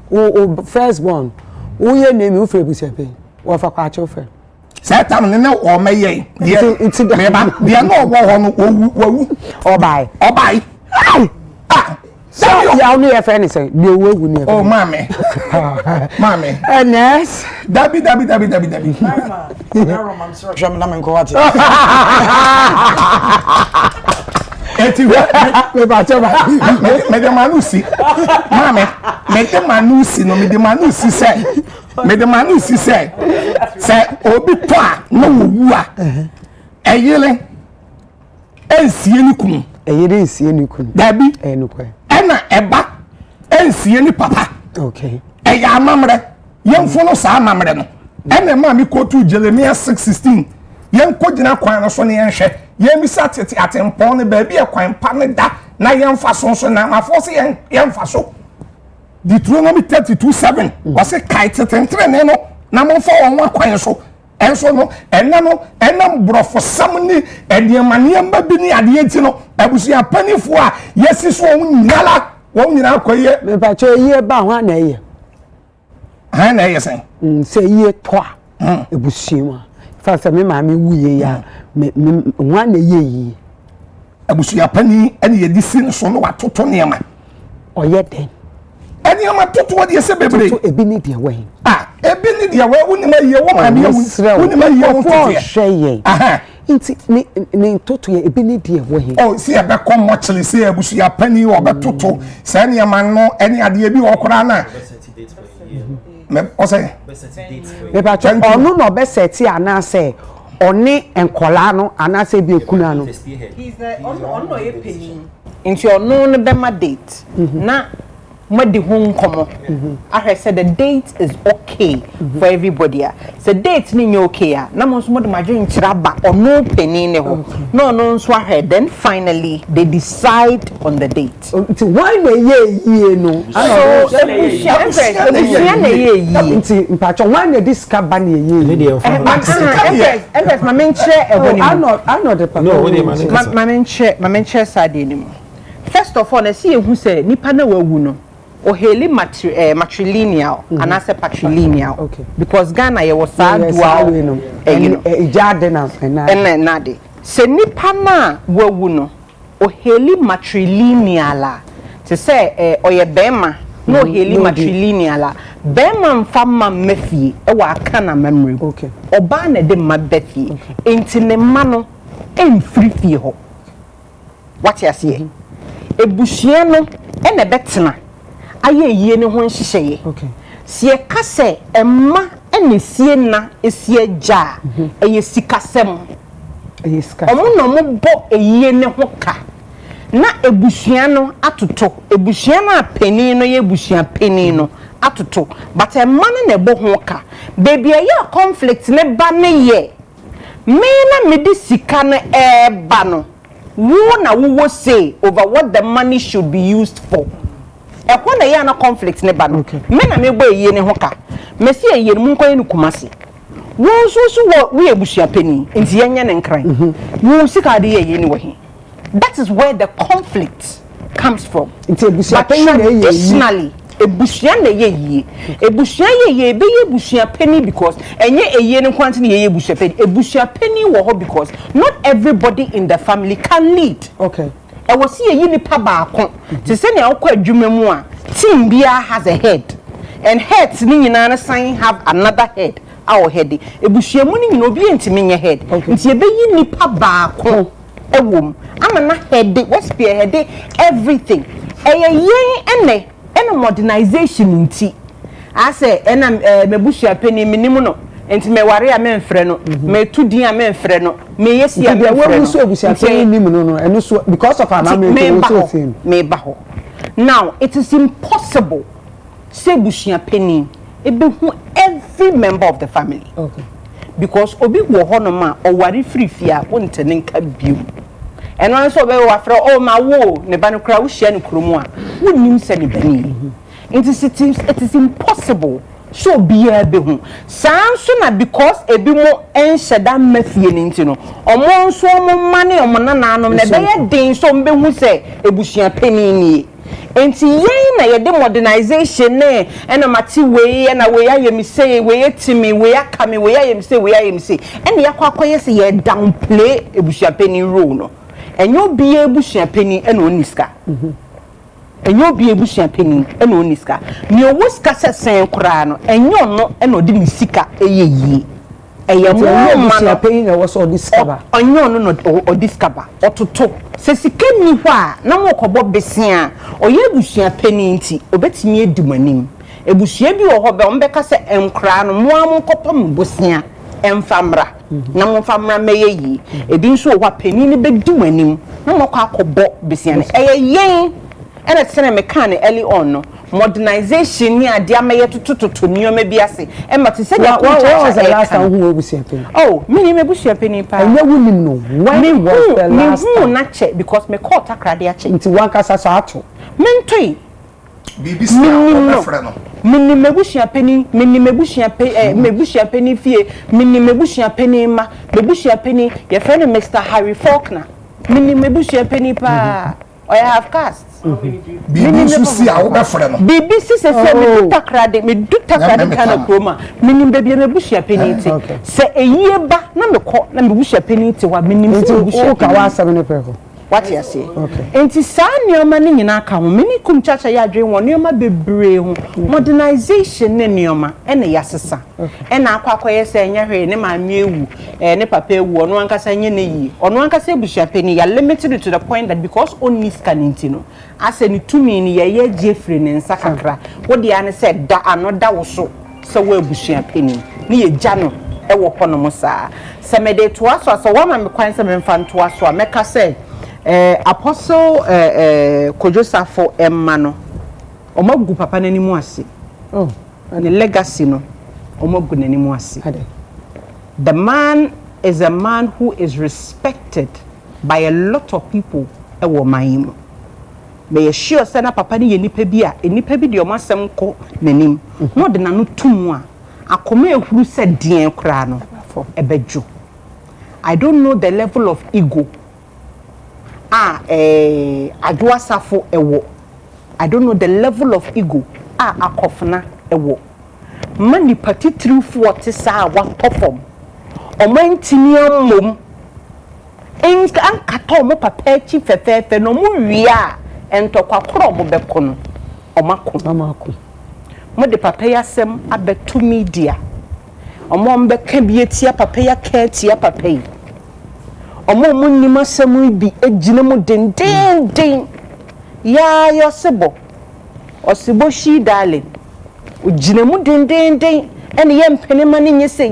first born wo ye name wo fre busuya pani wo fa kwa cho fre Satam ne o meye dia me ba dia no wo ho no wu obai so ya only a friend say the wu ni oh mame Ernest dabi mama I'm sorry jam na me ko wati eti me ba cho ba me de manusi mame me de manusi no me de manusi say me de manusi say obi to a no wu a eyele ensie ni kunu eyele ensie ni kunu dabi enukwe ena eba ensie ni papa okay eya amamre yemfo no sa amamre no ena ma mi kotu Jeremiah 6:16 yen kogina kwan no so ne yenhwe yemi satete atempon ne ba bi e kwan pa ne da na yemfa so na afo se yemfa so Deuteronomy 32:7 was a kite tentre ne no na mo fo won kwan so enso no enam brofo samni ediemaniam ba bi ni ade enti no abusuya panifo a yesi so won nyina akoye me pa cho ye ba ho na ye ha na ye sen se ye to a abusuya fa se me ma me wuye ya me ho na ye yi abusuya pani ene ye di sin so no watoto ne ma oye den ene ma toto wo de se bebre to ebi ni de we ebi ni de we unima ye wo ma me unima ye wo to hweye aha inti ni toto ye ebi ni de we oh si e be kom mochile si abusuya pani wo be toto se ne ma no ene ade bi wo kora na me o say me ba cho onu no be seti ana se oni enkola no ana se bi ekuna no he's the on no ye penny into ono ne be ma date na Madi home come. I said the date is okay for everybody. So date ni okay. Na mo so my dream chiraba or no penny ne ho. No so then finally they decide on the date. Why ye no? So why ne discover ye? Empress my main chair I'm not the papa. My main chair side anymore. First of all, I see who say nipa na wawu no. O heli matrilineal and I say patrilineal. Okay. Because Ghana ye was sad dual and nade. Se nipa na wawu no. O heli matrilineal to say oye bema no heli matrilineal bema mfama mefie e wa aka na memory. Okay. Oba na de mabefie enti ne ma no emfiri fie ho. What you say? Ebushie no e na betena aye yie ne ho nhyehyeye. Okay. Sie ka se emma ene sie na esie ja eye sikasem. Eye sikasem. Omo no mo bo eyie ne ho ka. Na ebushia no atoto. Ebushia na apeni no ye ebushia peni no atoto. But emma na bo ho ka. Baby aye conflict ne ba ne ye. Me na me di sika no ba no. Who will say over what the money should be used for? E kwa na ya na conflict ne ba no. Me na me gba ye ne ho ka. Me se ye mu nkwan ne kumase. Wo so we ebusua pani nti yenye ne nkran. Wo sika de ye ne wo he. That is where the conflict comes from. Nti ebusua pani na ye. Additionally, ebushia na ye ebushia ye be ye ebushia penny because enye eye ne kwanti na ye ebushia penny wo ho because not everybody in the family can lead. Okay. E wo see ye nipa baako to say na akwa adwuma mu a team bia has a head and heads ni nyina na sign have another head our head ebushia mu ni nyina obi entimi nye head nti e be yi nipa baako ewom ama na head what spear head everything yen ene modernization nti I say ena mebushia penny minimum no enti me ware a memfre no me tudin a memfre no me yesi a memfre no so ebushia penny minimum no eno so because of an me ba ho now it is impossible say bushia penny e be hu every member of the family. Okay. Because obi wo ho no ma o ware free fia wontene nka biu and also be wafra oh ma wo ne ba no kra wo hia ne kromu a wonnim se ne bani it is impossible so be be hu sanso na because ebi mo enhyeda mafie ne nti no omo nso omo mane omo nananom na be ye den so mbe hu se ebusua pani ni enti yen na ye de modernization ne ena mati we na we ayemi say we etimi we akame we ayemi say ena yakwakoye se ye downplay ebusua pani role no enyo bi ebusua pani ena oniska enyo bi ebusua pani ena oniska mi owo ska sesen kura no enyo no ena odi ni sika eyeyi eye mo ebusua pani na wo so odiskaba enyo no odiskaba ototo se sika ni ho a na mo kobo besia oye ebusua pani nti obetimi edimanim ebusua bi wo ho be ombeka se enkra no mo amkopam bosia emfamra na mo famra meyeyi ebi nso wo pani ne bedu anim na mo kwa akobo besia ne yen ena tsene mekane early on no modernization ni ade amaye tutututu nioma bi ase e mate se ya was the last time who ebusia pani oh me ni ebusia pani pa enye wunim no when was the last time na che because me call takrade a che nti wankasa so ato mentoi bibi sta ofre no mini mebushia penny mebushia penny fie mini mebushia penny ma mebushia penny your friend Mr. Harry Faulkner mini mebushia penny pa or I have cast bibi susi a wo befre no bibi sise se me du takrade kana kroma mini baby mebushia penny ti se eyie ba na me ko na mebushia penny ti wa mini mebushia ka wa 7 peko what you say okay enti sa nioma ni nyina ka ho mini kum chacha ya dwen won nioma bebre ho modernization ne nioma ene yasesa ena akwakoye se enye hwe ne ma ewu ne papa ewu ono ankasa nye ne yi ono ankasa ebushia pani ya limited to the point that because only scanning no ase ni tumi ni ye jefre ne nsa kakra wo de ane se da anoda wo so se wo ebushia pani ni ye gya no e wo hono mo saa se me de to aso aso wo ma me kwan se me mfa nto aso a meka se Apostle Kojosafo Emma no omagu papa n'animu ase and the legacy no omagu n'animu ase. The man is a man who is respected by a lot of people ewo man mu. May sure say na papa ni ye nipa bi a nipa bi de omasem ko n'anim no de nanu tumu a akoma ehuru se den kra no ebedwo. I don't know the level of ego adwasafo ewo. I don't know the level of ego akofna ewo. Mani patitri forte sa wa perform omantimi amom ankato mo papa echi fefefe no mu wia entokwa kro mo beko no omako mo de papa yasem abetu media omo mbeka bietia papa ya ka tia papa yi omo munnim asem bi ejina mu den ya yosebo osibo shi darling ojina mu den ene yempene mani nyese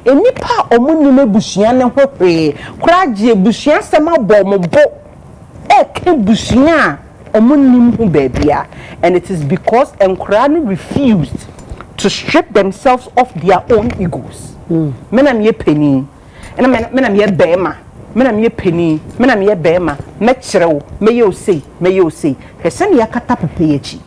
enipa omunnim abusua ne hwehwe kraje busua sema bomo bo ke busua omunnim hu babia. And it is because enkranu refused to strip themselves of their own egos. Menam ye penny and menam ye bema menam ye penny menam ye bema mechrew may you say hesen yakata pepechi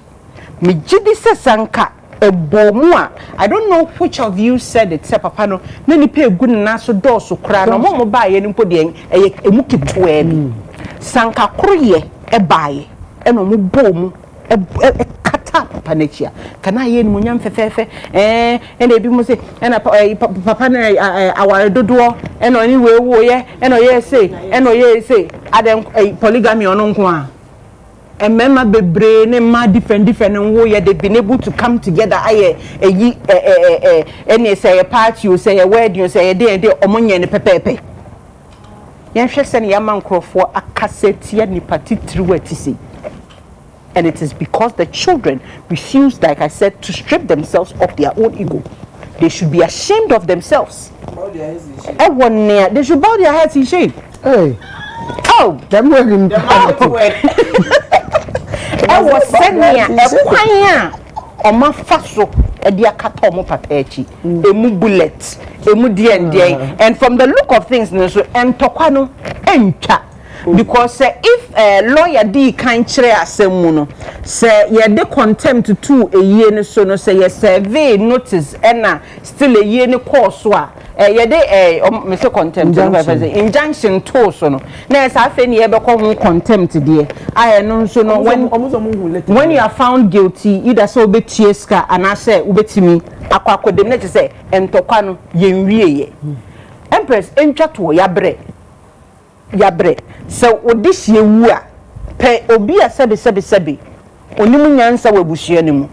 me jidi sesanka ebomua. I don't know which of you said it, say papa no na ni pe egu na so do so kra no mo ba ye ni mpo de emu kitwe ni sanka kroye ebaye eno mo bomu kata papa nechia kana ye ni munyam fefefe ena ebi mo se ena papa na aware dodo eno ni wewo ye eno ye say adem polygamy ono nko a emema bebre ne ma different wo ye they been able to come together aye any say a party you say a wedding you say a day omonye ne pepepe yen hwese ne yaman krofo akaseti ya ni patitri watisi. And it is because the children refuse, like I said, to strip themselves of their own ego. They should be ashamed of themselves. They should bow their heads in shame. Hey. Oh, them wearing I was saying Oma faso edia kata omo papechi emu bullet emu die and from the look of things so entokwa no entwa because if lawyer di kan kire asem no say ye de contempt to eyie ne so no say ye survey notice ena still eyie ne course a ye de me say contempt injunction to so no na say afa ne ye be ko ho contempt de aye no so no when you are found guilty either so obetie ska ana say obetimi akwa condemn na say entokwa no ye nwie Empress entwa to yabre so odihye wu a pe obi a sebe onimu nyansa wabusua ne mu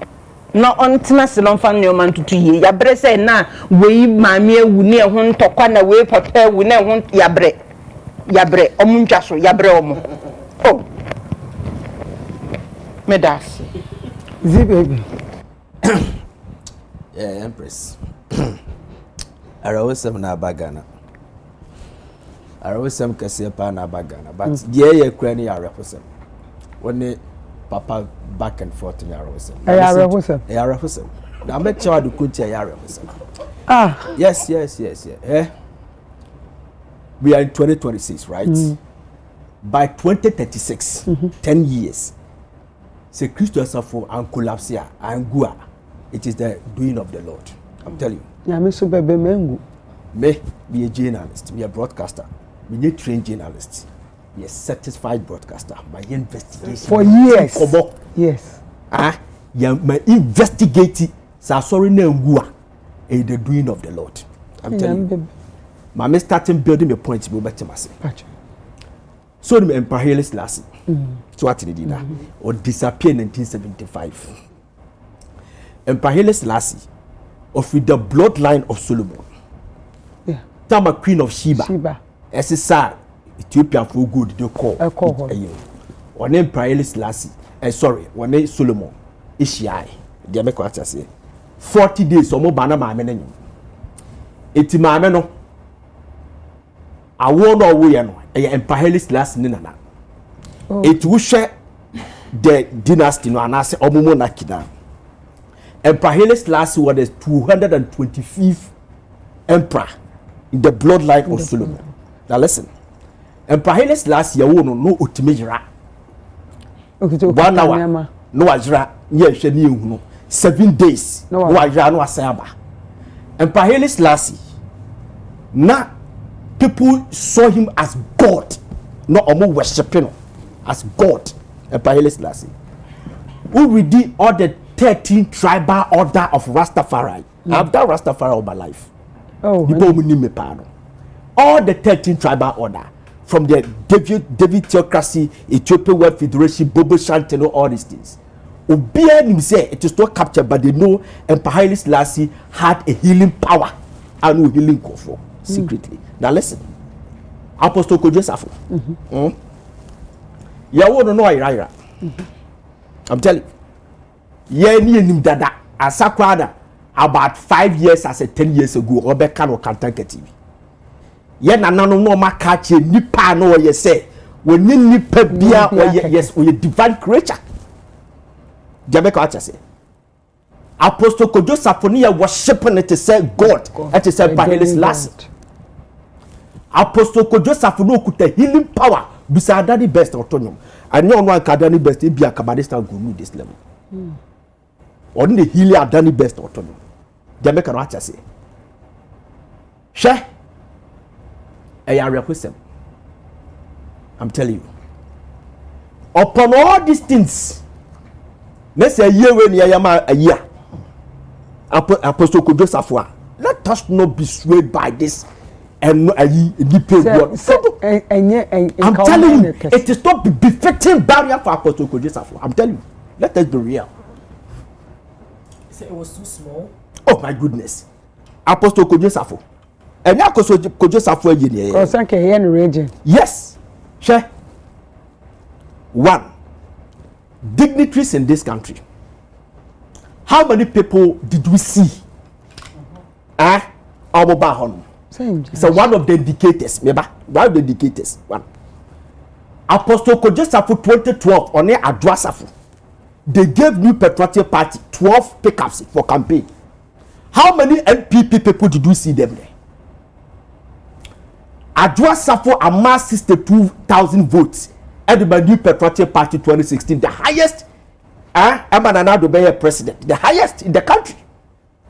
na ontena se no mfa ne o man tutu ye yabre se na wei maame ewu ne ho ntokwa na wei papa ewu ne ho yabre omuntwa so yabre omo oh medas zibaby Empress arawosem na bagana arawosem kase pa na bagana but the ye kura ni arawosem when papa back and forth in arawosem arawosem na me child ko tia arawosem yes we are in 2026 right by 2036 10 years say Christ for and collapse here and go it is the doing of the Lord. I'm telling you. Yeah, me so bebe mengu. Me be a journalist, be a broadcaster. We need trained journalists. Be a satisfied broadcaster. My investigation for years. Yes. Yeah, my investigating. Sorry, no the doing of the Lord. I'm telling you. My starting building a point to go back to myself. So the Emperor Haile Selassie. So what did he do? Or disappear in 1975. Emperor Haile Selassie of the bloodline of Solomon. Yeah. Tama Queen of Sheba. SSR Ethiopian for good they call. One Emperor Haile Selassie. One Solomon. Ishai. They make what I say. 40 days or more banana mame no. Eti mame no. I won no way no. Emperor Haile Selassie nana. It will share the dynasty no anase omomo nakina. Emperor Haile Selassie was the 225th emperor in the bloodline of Solomon. Now listen. Emperor Haile Selassie no otimejira. 1 hour no ajira nye hwe ni ehunu 7 days no ajira no asaba. Emperor Haile Selassie na people saw him as God, no omo worshiping as God. Emperor Haile Selassie who redeemed all the 13 tribal order of Rastafari. I've done Rastafari all my life. All the 13 tribal order, from the David theocracy, Ethiopian World Federation, Bobo Shantino, all these things. Obianim say it is not captured, but they know Emperor Haile Selassie had a healing power and healing for secretly. Now listen, Apostle Kojo you won't know Ira. I'm telling you. Yeah, him dada asakwada about 5 years as a 10 years ago Rebecca no Kantanka TV. Yeah, no catch nipa no ye say when you nipa bia or yes we divine creature. Jamaica what say. Apostle Kojo Safonia worshiping it to say God and to say Haile Selassie. Apostle Kojo Safono could healing power beside the best autonomous. And no one can do best if you are Kabadista go to this level. Or the healer have done the best autonomy. Jamaica what I say. Share a area question. I'm telling you. Upon all these things, let's say a year when you are a year. Apostle Kojo Safwa, let us not be swayed by this and I'm telling you, it is not befitting barrier for Apostle Kojo Safwa. I'm telling you, let us be real. It was too small. Oh my goodness. Apostle Kojo Safo. And now Kojo Safo region. Yes. Share. 1. Dignitaries in this country. How many people did we see? It's one of the indicators. Remember? One of the indicators. 1. Apostle Kojo Safo 2012 on a address Safo. They gave New Patriotic Party 12 pickups for campaign. How many NPP people did we see them there? Adwa Safo amassed 62,000 votes at the New Patriotic Party 2016, the highest. Amanana be president, the highest in the country.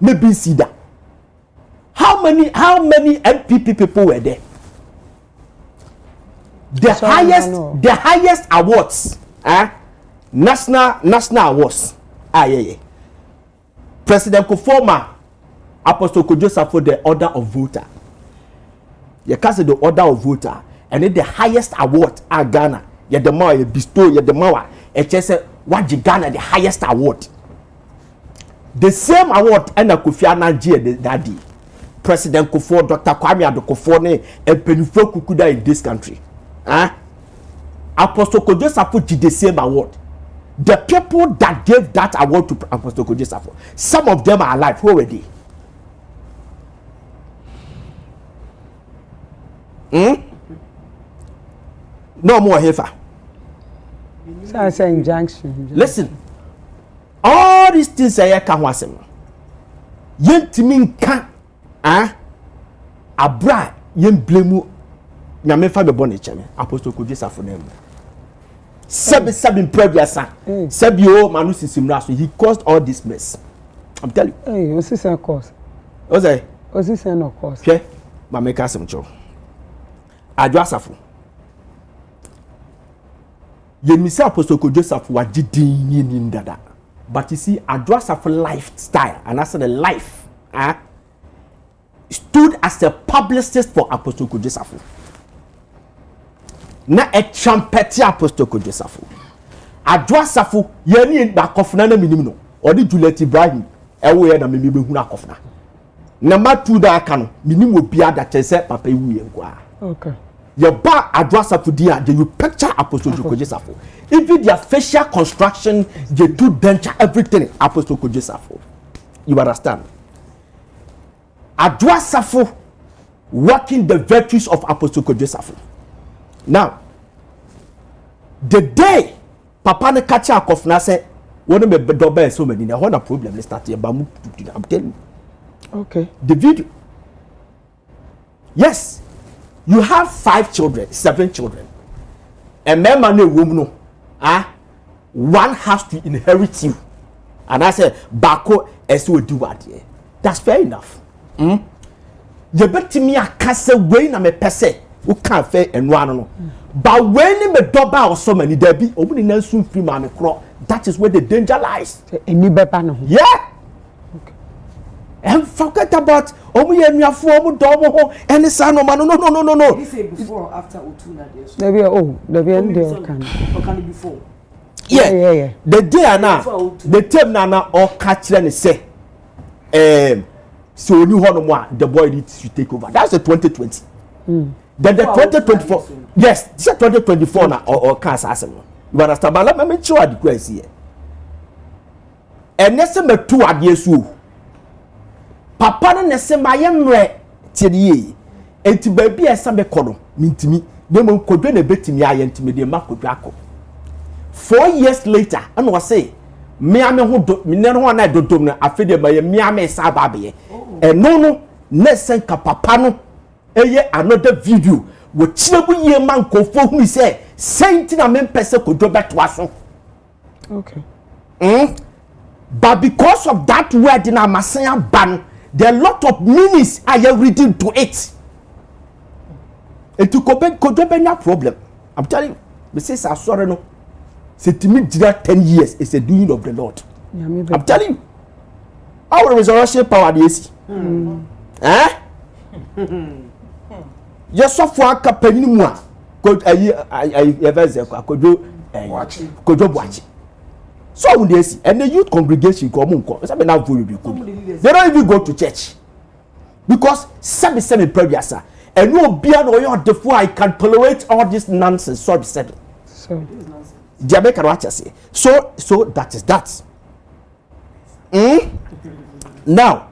Maybe see that. How many NPP people were there? The highest awards. National awards. Yeah. President Kofoma, Apostle Kojo Safo, the order of voter. You can say the order of voter, and then the highest award at Ghana. You the more you bestow, you the more. It just say what you Ghana the highest award. The same award and Kofi Annan that day. President Kofo, Dr. Kwame Adokofo, and Penufo Kukuda in this country. Apostle Kojo Safo did the same award. The people that gave that award to Apostle Kojo Safo, some of them are alive. Who were they? No more heifer. Injunction. Listen, all these things I can was Yentimin can abra yen blame nyame fa be bone cheme Apostle Kojo Safo name. Seven previous Sebio Manu Sisimra, so he caused all this mess. I'm telling you. Hey, what's this cause? What's that? What's this no cause? Okay, my make us some job. Adwa Safo. Yemisa Apostle Kojo Safo wa jidin yin dada. But you see, Adwa Safo lifestyle, and I said the life, stood as a publicist for Apostle Kojo Safo. Na a trumpeti Apostle Kojo Safo. Adwa Safo yeni na kofna na minim no. Odi Juliet Ibrahim ewo ye na me behu na kofna. Na matu da aka no minim obi ada chese papa ewu ye kwa. Okay. Your bar Adwa Safo dia they you picture Apostle Kojo Safo. Even their facial construction, they do denture everything Apostle Kojo Safo. You understand? Adwa Safo working the virtues of Apostle Kojo Safo. Now, the day papa ne catch akofna say wona me do ba so many na ho na problem ne start ba mu I'm telling you. Okay. The video. Yes. You have 5 children, 7 children. And my man no one has to inherit you. And I say bako eso do what here. That's fair enough. You bet me a kase way na me pese who can't fair and one no. But when me doba or so many there be open in soon free man crawl. That is where the danger lies. Yeah. Okay. And forget about and son no. He say before or after Utuna days. There be can before. Yeah. The day now, the term now or catch and say, so you want the boy needs to take over. That's the 2020. Then the 2024, yes, this is 2024 now or can't ask him. You understand? But let me show you the question here. And next time, 2 ideas you. Papa na nese mayemre tiye enti baabi esa be kono mintimi dem nkodwe na betimi aye ntimi de makodwe akọ 4 years later and was say me ame ho do me ne ho na dodom na afede maye me ame sa babe no nese ka papa no eye another video wo chirebu ye man kofo hu say senti na me pese kodwe beto aso. Okay. But because of that word in Amasanya ban, there are a lot of meanings I am reading to it. And to could no problem. I'm telling you, Mrs. Asore no. Say to me, 10 years is a doing of the Lord. Yeah, I'm telling you. Our resurrection power is. Yes, so far, Captain Mua. Could I ever say, could you watch? So they see, and the youth congregation come on. They don't even go to church because semi prayers and no beyond or therefore I can tolerate all this nonsense. So be said. So Jamaica what I say. So that is that. Now,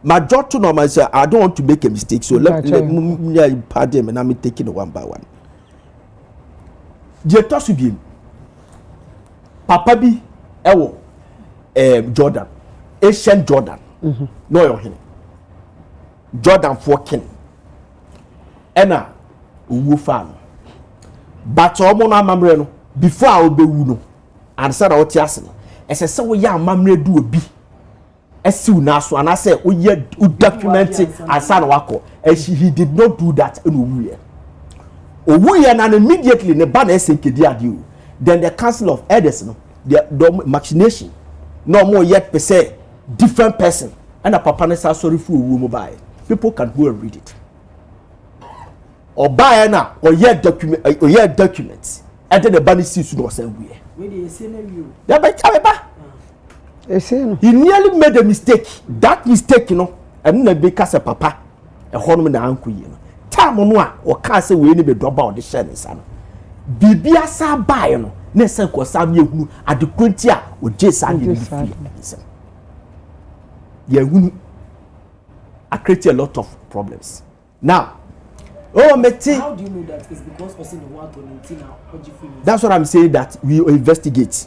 my job to know myself, I don't want to make a mistake. So let me pardon me and I'm taking it one by one. The toss to be Papa B. Ewo Jordan, Asian Jordan, no your hen. Jordan 4 king. Ena uwu fan. But omo na mamre no before I obe wu no. Ansa na oti ase no. Ese se wo ya mamre du obi. Esi una so ana se wo ye document ansa na wako. He did not do that in owu ye. Owu ye na immediately ne ba na ese kedi ade. Then the council of elders no the machination no more yet per se different person and a papa nessa sorry for woman buy people can go and read it or buy na or yet documents and then the banny sees no same way he nearly made a mistake that mistake you know and then because a papa a honor na uncle you know time on or can't say we need to drop out the share son bibia sa buy no nessa ko sam ye hunu adekwenti a o jesan ye hunu I create a lot of problems now. How do you know that? It's because person the one to now. That's what I'm saying, that we investigate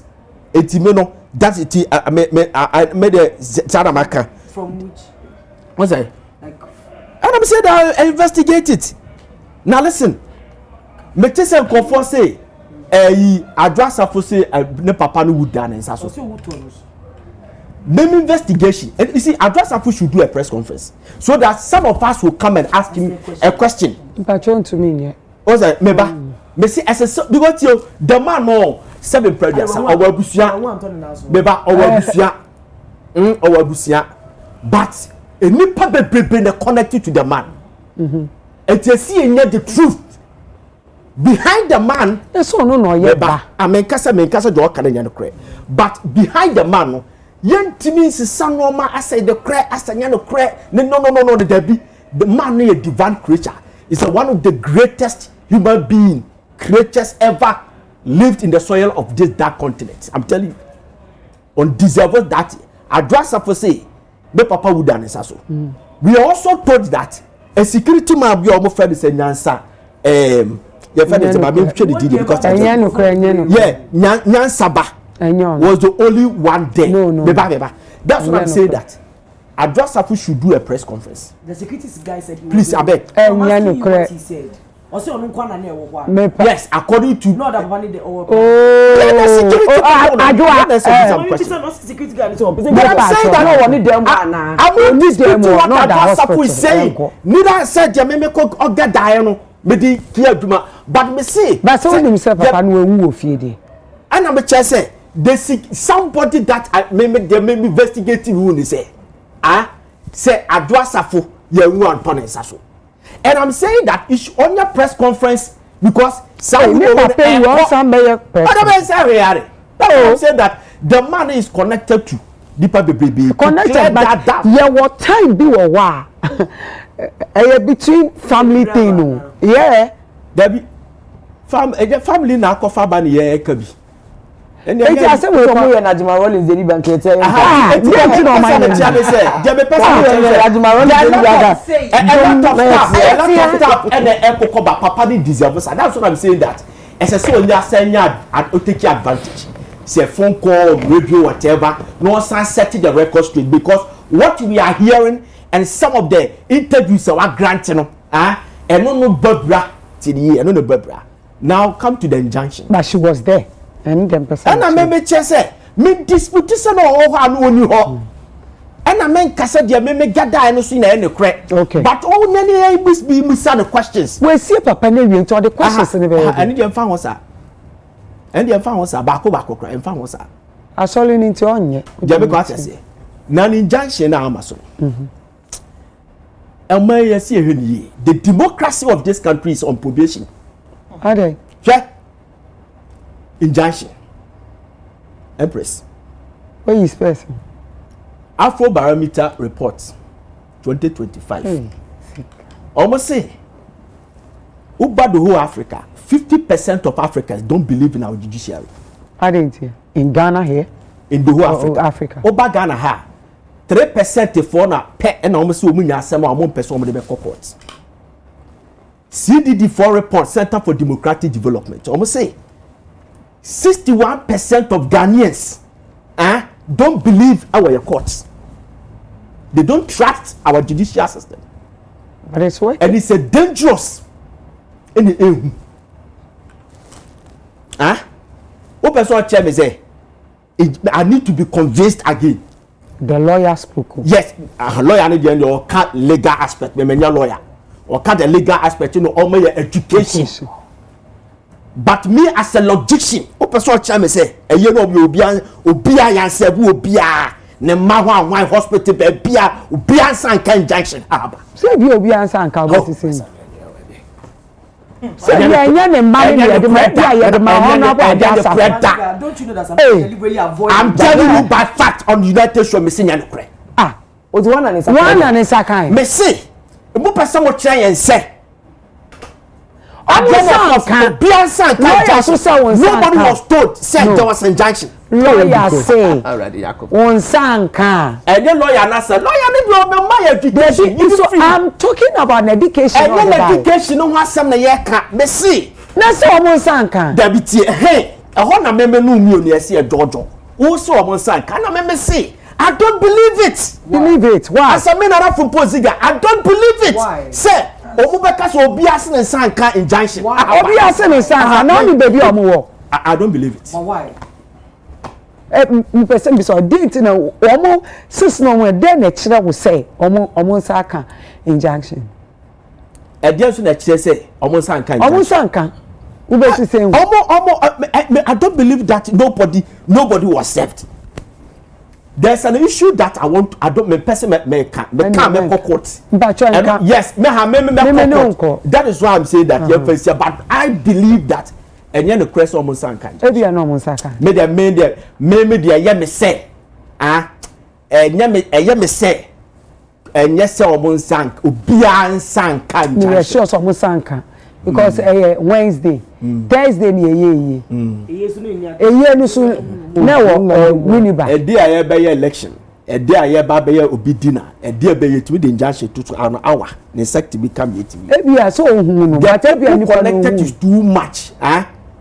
etimeno that it I made a Saramaka from which what's that like, and I'm saying that I investigate it now. Listen, me tell some comfort say address for say ne papa no would done and so name investigation. And you see, address should do a press conference so that some of us will come and ask him a question. To me, yeah. What's that? Me see as a because you the man no 7 previous or wabusia meba or wabusia but a nipa be connected to the man. And you see the truth behind the man. I mean, kasa do can but behind the man, yentimi sisa normal asay the cray asanya no cray. No, the man is a divine creature. Is one of the greatest human being creatures ever lived in the soil of this dark continent. I'm telling you, undeserved that address for say the papa would done so. We are also told that a security man be almost fair to say nyansa Your friend is about me to the deal because Nyansaba was the only one there. No. That's what I'm saying that Adrasafu should do a press conference. The security guy said, please, I beg. What he said. Yes, according to no that money the security guy. But I'm saying that no one them na. I will need them what Adrasafu is saying. Neither said the me ko get die no me di kia aduma but me say but so when himself papa no ewu ofie dey. And I'm say they seek somebody that me investigative who say say Adrasafu ye wu on so. And I'm saying that it's on your press conference because some people I'm saying that the man is connected to Deepa Baby. Connected, but yeah, what time be or what? Between family thing, yeah. There be family na kofa ba ni ye ka bi. And I say we come here na Ajima Rollins dey bank here tell you. You know my name say. There be person Ajima Rollins dey bank. And the echo ba papa ni deserve so. That's what I'm saying that. Ese so only asenya and take advantage. Say phone call, radio, whatever. No one set the record straight because what we are hearing and some of the interviews are granting and no babra till no babra. Now come to the injunction. But she was there. And I remember say me dispute say no anu oni ho and I mean kasa dia me gada no so na e correct okay but all many must be the questions we see papa na wi to the questions ne be and dem fa ho sa and dem fa ho sa ba ko kra em fa ho sa asole ni nti onye dia be ko atese na ni injunction na amaso the democracy of this country is on probation. Ade. Yeah. Injunction. Empress. Where is person? Afrobarometer report 2025. Almost say over the whole Africa, 50% of Africans don't believe in our judiciary. I didn't hear. In Ghana here? In the whole Africa. Over Ghana here. 3% for na pet and almost women are some among person with the courts. CDD4 report Center for Democratic Development. Almost say 61% of Ghanaians don't believe our courts. They don't trust our judicial system. But it's working. And it's a dangerous in the air. What person chairman say? I need to be convinced again. The lawyer spoke. Yes, a lawyer need to cut legal aspect. Me lawyer or cut the legal aspect. You know, all my education. But me as a logician, what person chairman say? You know, obia yanse obia. Ne mahwa one hospital bia san kan junction. Say bi obia san kan what is saying. Say ya ne mari ya de ya de ma na ba ja sa. Don't you know that some deliberately avoid? I'm telling you by fact on United Show me say no kre. Odi one and sa kan. Me say, mo person mo try and say. Nobody was told said there was injunction. Lawyer say on sanka. And then lawyer na say lawyer need your my education. So I'm talking about education. And education no want some na ye ka. Me see. Na say on sanka. Dabiti hey. E ho na me no mi oni ese jojo. Wo so on sanka na me see. I don't believe it. Believe it. Why? As a man na from Poziga, I don't believe it. Why? Say Obubeka so obi ase ne sanka injunction. Obi ase ne sanka na only baby omo. I don't believe it. But why? Person be so date na omo sis no we dey na kire wo say omo sanka injunction. E dey so na kire say omo sanka injunction. Omo sanka. We be saying I don't believe that nobody was served. There's an issue that I don't me person me can't court. Yes, court. That is why I'm saying that but I believe that and you no crest almost sanka. Ebi ya no almost sanka. Me me say me say yes almost sanka obi sanka. Me sure almost sanka because Wednesday Thursday ni eye no so na wo Winneba e dey aye be election a day a year baby obi dinner, a dear baby to the injunction to an hour, the sect become it. Maybe I saw who connected is too much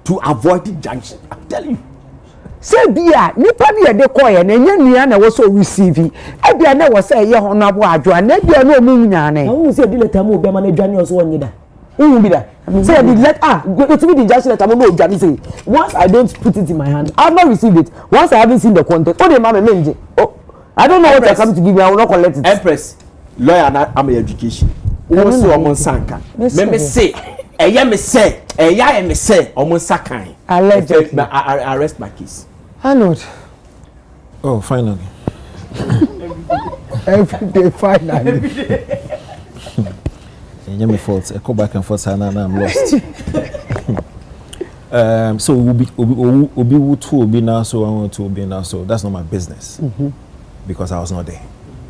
to avoid injunction. I'm telling you. Say bia nipa bi de koye na nya nua na wo so receive e bia na wo say ye honorable adwo na bia na omu nyaane who say the letter mo be ma na dwane o so onye da who be that say the letter go to be the injunction letter mo no dwane say once I don't put it in my hand I've not received it once I haven't seen the content oh the mama menje oh I don't know what I come to give you I will not collect it. Empress lawyer na am education who say omo sanka me say me say omo sakan allegedly I arrest my case. Arnold. Oh, finally. Every day, finally. Every day. Yeah, my fault. I go back and forth, and I'm lost. So we'll be now. So I want to be now. So that's not my business because I was not there.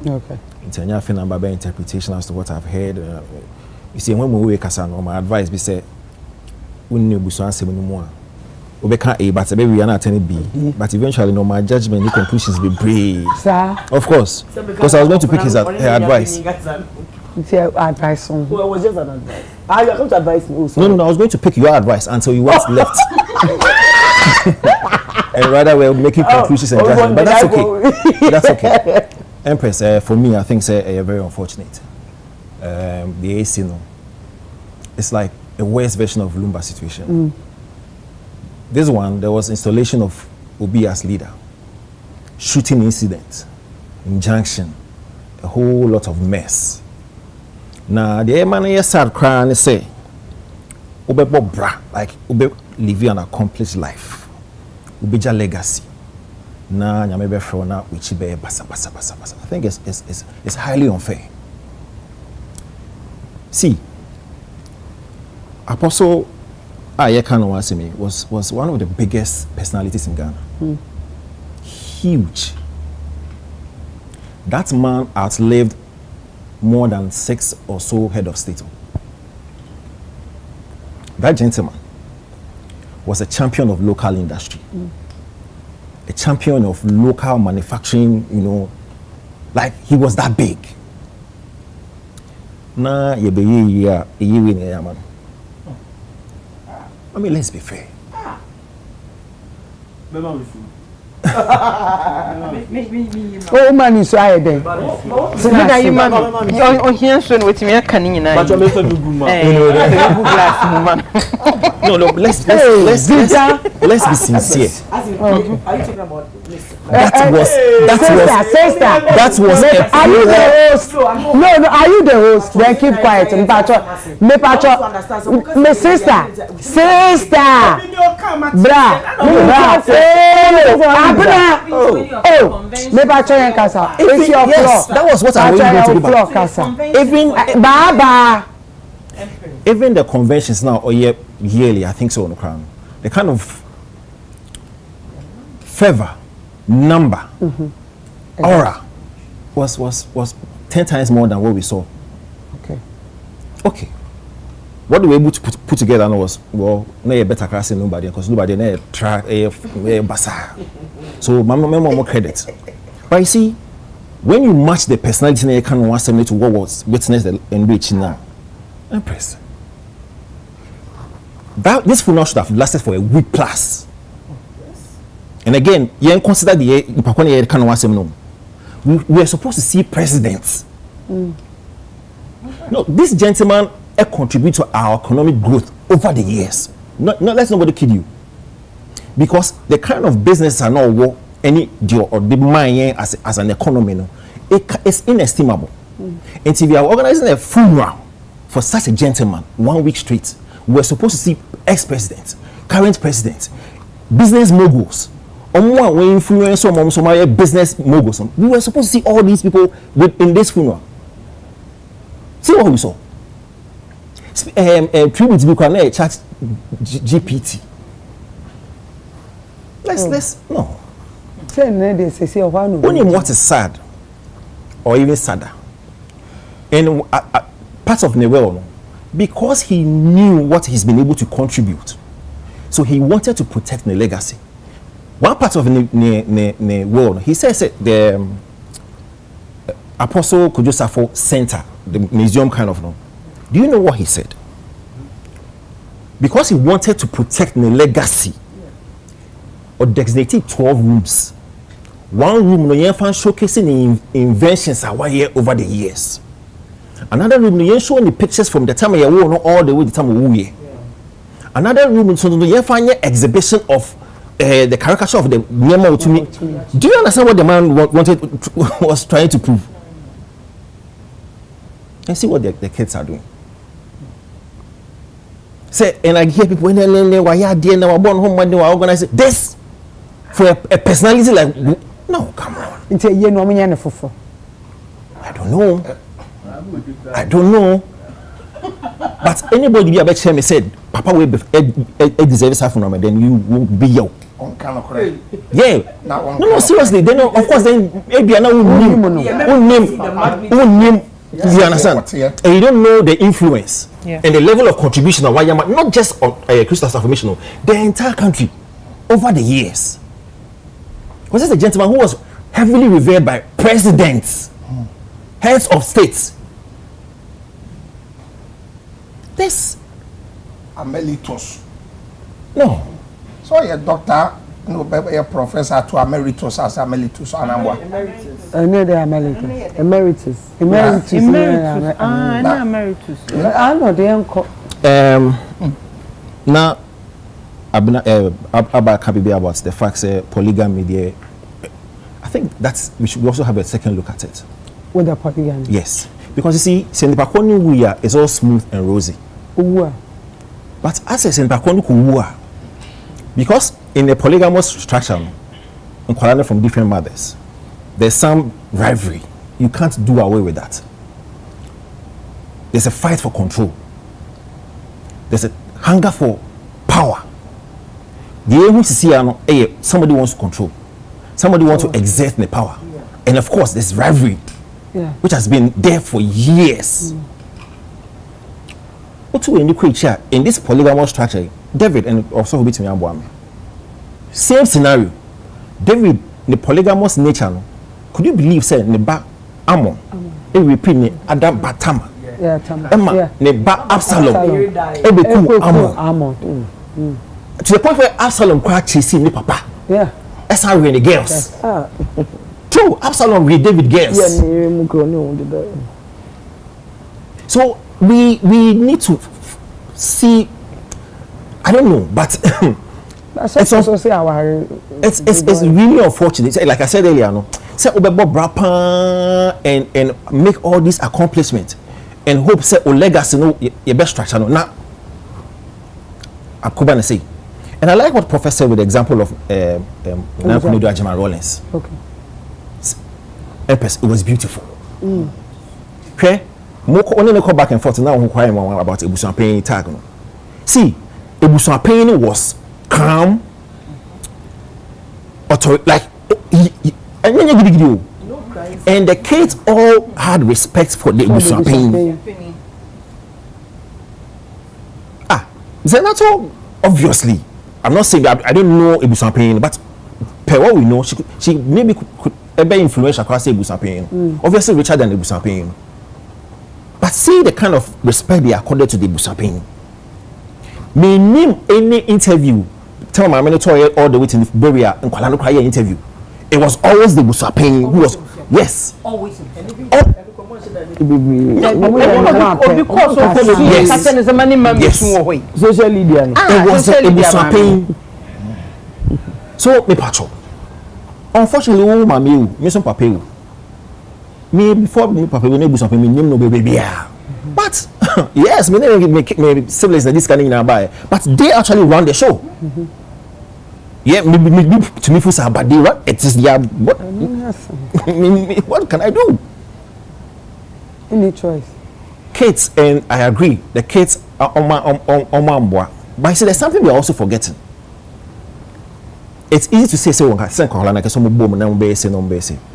Okay. It's a new interpretation as to what I've heard. You see, when we wake up, my advice be say, we need to be so anymore. We can't A, but maybe we are not attending B. But eventually, no, my judgment, the conclusions will be brave. Sir? Of course. Because I was going to pick his advice. It's your advice on. Well, it was just an advice. You are going to advise me also. No, I was going to pick your advice until you went left. And rather, we're making conclusions and judgment. But that's okay. That's okay. Empress, for me, I think it's very unfortunate. The AC, no. It's like a worse version of Lumba situation. This one, there was installation of Obi as leader, shooting incident, injunction, a whole lot of mess. Now, the man here start crying and say, Ube bra, like Ube live an accomplished life, Ubeja legacy. Now, nyamebe frona uchibe basa. I think it's highly unfair. See, Apostle Ayekano Wasimi was one of the biggest personalities in Ghana. Huge. That man outlived more than 6 or so head of state. That gentleman was a champion of local industry, a champion of local manufacturing, you know, like he was that big. Nah, man. I mean, let's be fair. Oh man, you say then. So now you man on here soon with me can you now? No, let's be sincere. That was are you the host? No, are you the host? Then keep quiet. Me sister. Bra. Yes, that was what I was going to do. Even the conventions now, or yearly, I think so on the crown, the kind of fervor, number, aura was 10 times more than what we saw. Okay. What we were able to put together now was, well, no better class than nobody, because nobody try basa. So more credit. But you see, when you match the personality you can want somebody to what was witnessed and reach now, Empress. This funeral should have lasted for a week plus. And again, you consider we were supposed to see presidents. No, this gentleman contribute to our economic growth over the years. Let's nobody kid you. Because the kind of business are not what any deal or the mind as an economy, it's inestimable. And if we are organizing a funeral for such a gentleman 1 week straight, we're supposed to see ex-presidents, current presidents, business moguls, or influence some business moguls. We were supposed to see all these people in this funeral. See what we saw. Tribute to be chat GPT. Let's no. Only what is sad, or even sadder, in parts of the world, because he knew what he's been able to contribute, so he wanted to protect the legacy. One part of the world, he says the Apostle Kujosafo Center, the museum kind of no. Do you know what he said? Because he wanted to protect the legacy, or designated 12 rooms. One room no yen fan showcasing the inventions are here over the years. Another room no yen showing the pictures from the time we were all the way to the time we were. Another room so no yen fan exhibition of the caricature of the Nyema to me. Do you understand what the man was trying to prove? And see what the kids are doing. Say, and I hear people when they were here, now born home when they were organizing this for a personality like no, come on. I don't know. But anybody be about me said, Papa will deserve something, then you will be yo. Yeah. No, seriously. Then of course, then maybe I know name. You understand? And you don't know the influence and the level of contribution of Wayama, not just on Christian affirmation, the entire country over the years. Was this a gentleman who was heavily revered by presidents, heads of states? This emeritus. No. So a doctor, no, a professor to emeritus as emeritus. Emeritus. I know the emeritus. Emeritus. Emeritus. Emeritus. I know emeritus. I know the uncle. Now, Abba can be about the fact that polygamy. I think we should also have a second look at it. With the polygamy. Yes, because you see, Senipakoni Wuya is all smooth and rosy. But as a Senipakoni Wuya, because in a polygamous structure, in from different mothers, there's some rivalry. You can't do away with that. There's a fight for control. There's a hunger for power. Somebody wants to control. Somebody wants to exert the power. And of course, there's rivalry, which has been there for years. In this polygamous structure, David and also Hobit same scenario. David, the polygamous nature, could you believe, say, ne ba Amon, e repeat ne Adam Batama, Emma, ne ba Absalom, Ebeku Amon. To the point where Absalom cried chasing ne papa. Yeah. SR the girls. True, Absalom with David girls. So we need to see. I don't know, but it's really unfortunate. Like I said earlier, no. Say Obebo Brapa and make all these accomplishments and hope say o legacy no your best structure no. Now I'm going to say. And I like what Professor said with the example of Nankunido Ajima Rollins. Okay. Empress, it was beautiful. Okay? Only go back and forth now about Ebusuan Pain tag. See, Ebusuan Pain was calm, like and the kids all had respect for the Ebusuan Pain. Is that not all? Obviously. I'm not saying that I don't know Ebusuan Pain, but per what we know, she maybe could be influential across Ebusuan Pain. Obviously richer than Ebusuan Pain. But see the kind of respect they accorded to the Ebusuan Pain. Me name any interview. Tell my manager all the way to the burial and Kuala Lumpur interview. It was always the Ebusuan Pain who was yes. Always. Social media. It was Ebusuan Pain. So me patrol. Unfortunately, me some papa. Me before me papa we Ebusuan Pain me name no baby. But yes, me siblings that this kind of buy. But they actually run the show. Yeah, maybe to me for but they run. It is their what? What can I do? Any choice. Kids, and I agree, the kids are on my boy. But I see there's something we're also forgetting. It's easy to say but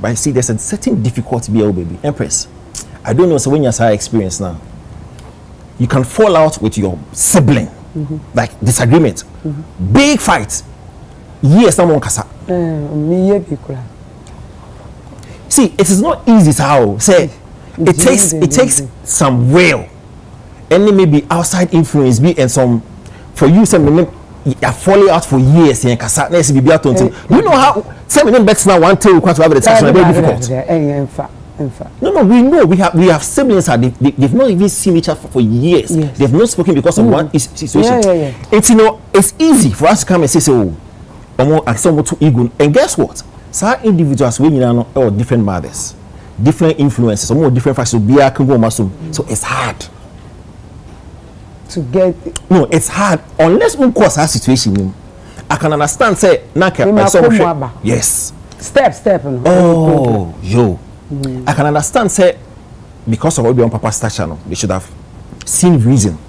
I see there's a certain difficulty baby. Empress, I don't know, so when you're experience now, you can fall out with your sibling, like disagreement, big fight. Yes, someone kasa. see, it is not easy how say it takes some will, and maybe outside influence be and some for you some are falling out for years in Kasa. Let's be out on. Do you know how some bets now one tell you to have the tax very difficult. No, we know we have siblings that they've not even seen each other for years. Yes. They've not spoken because of one situation. It's it's easy for us to come and say oh, someone too ego. And guess what? Some individuals we know are different mothers, different influences, some more different factors. So it's hard to get. No, it's hard unless we cause our situation. I can understand. Say, yes. Step. Oh, yo. I can understand. Say, because of what we on Papa's stature, they should have seen reason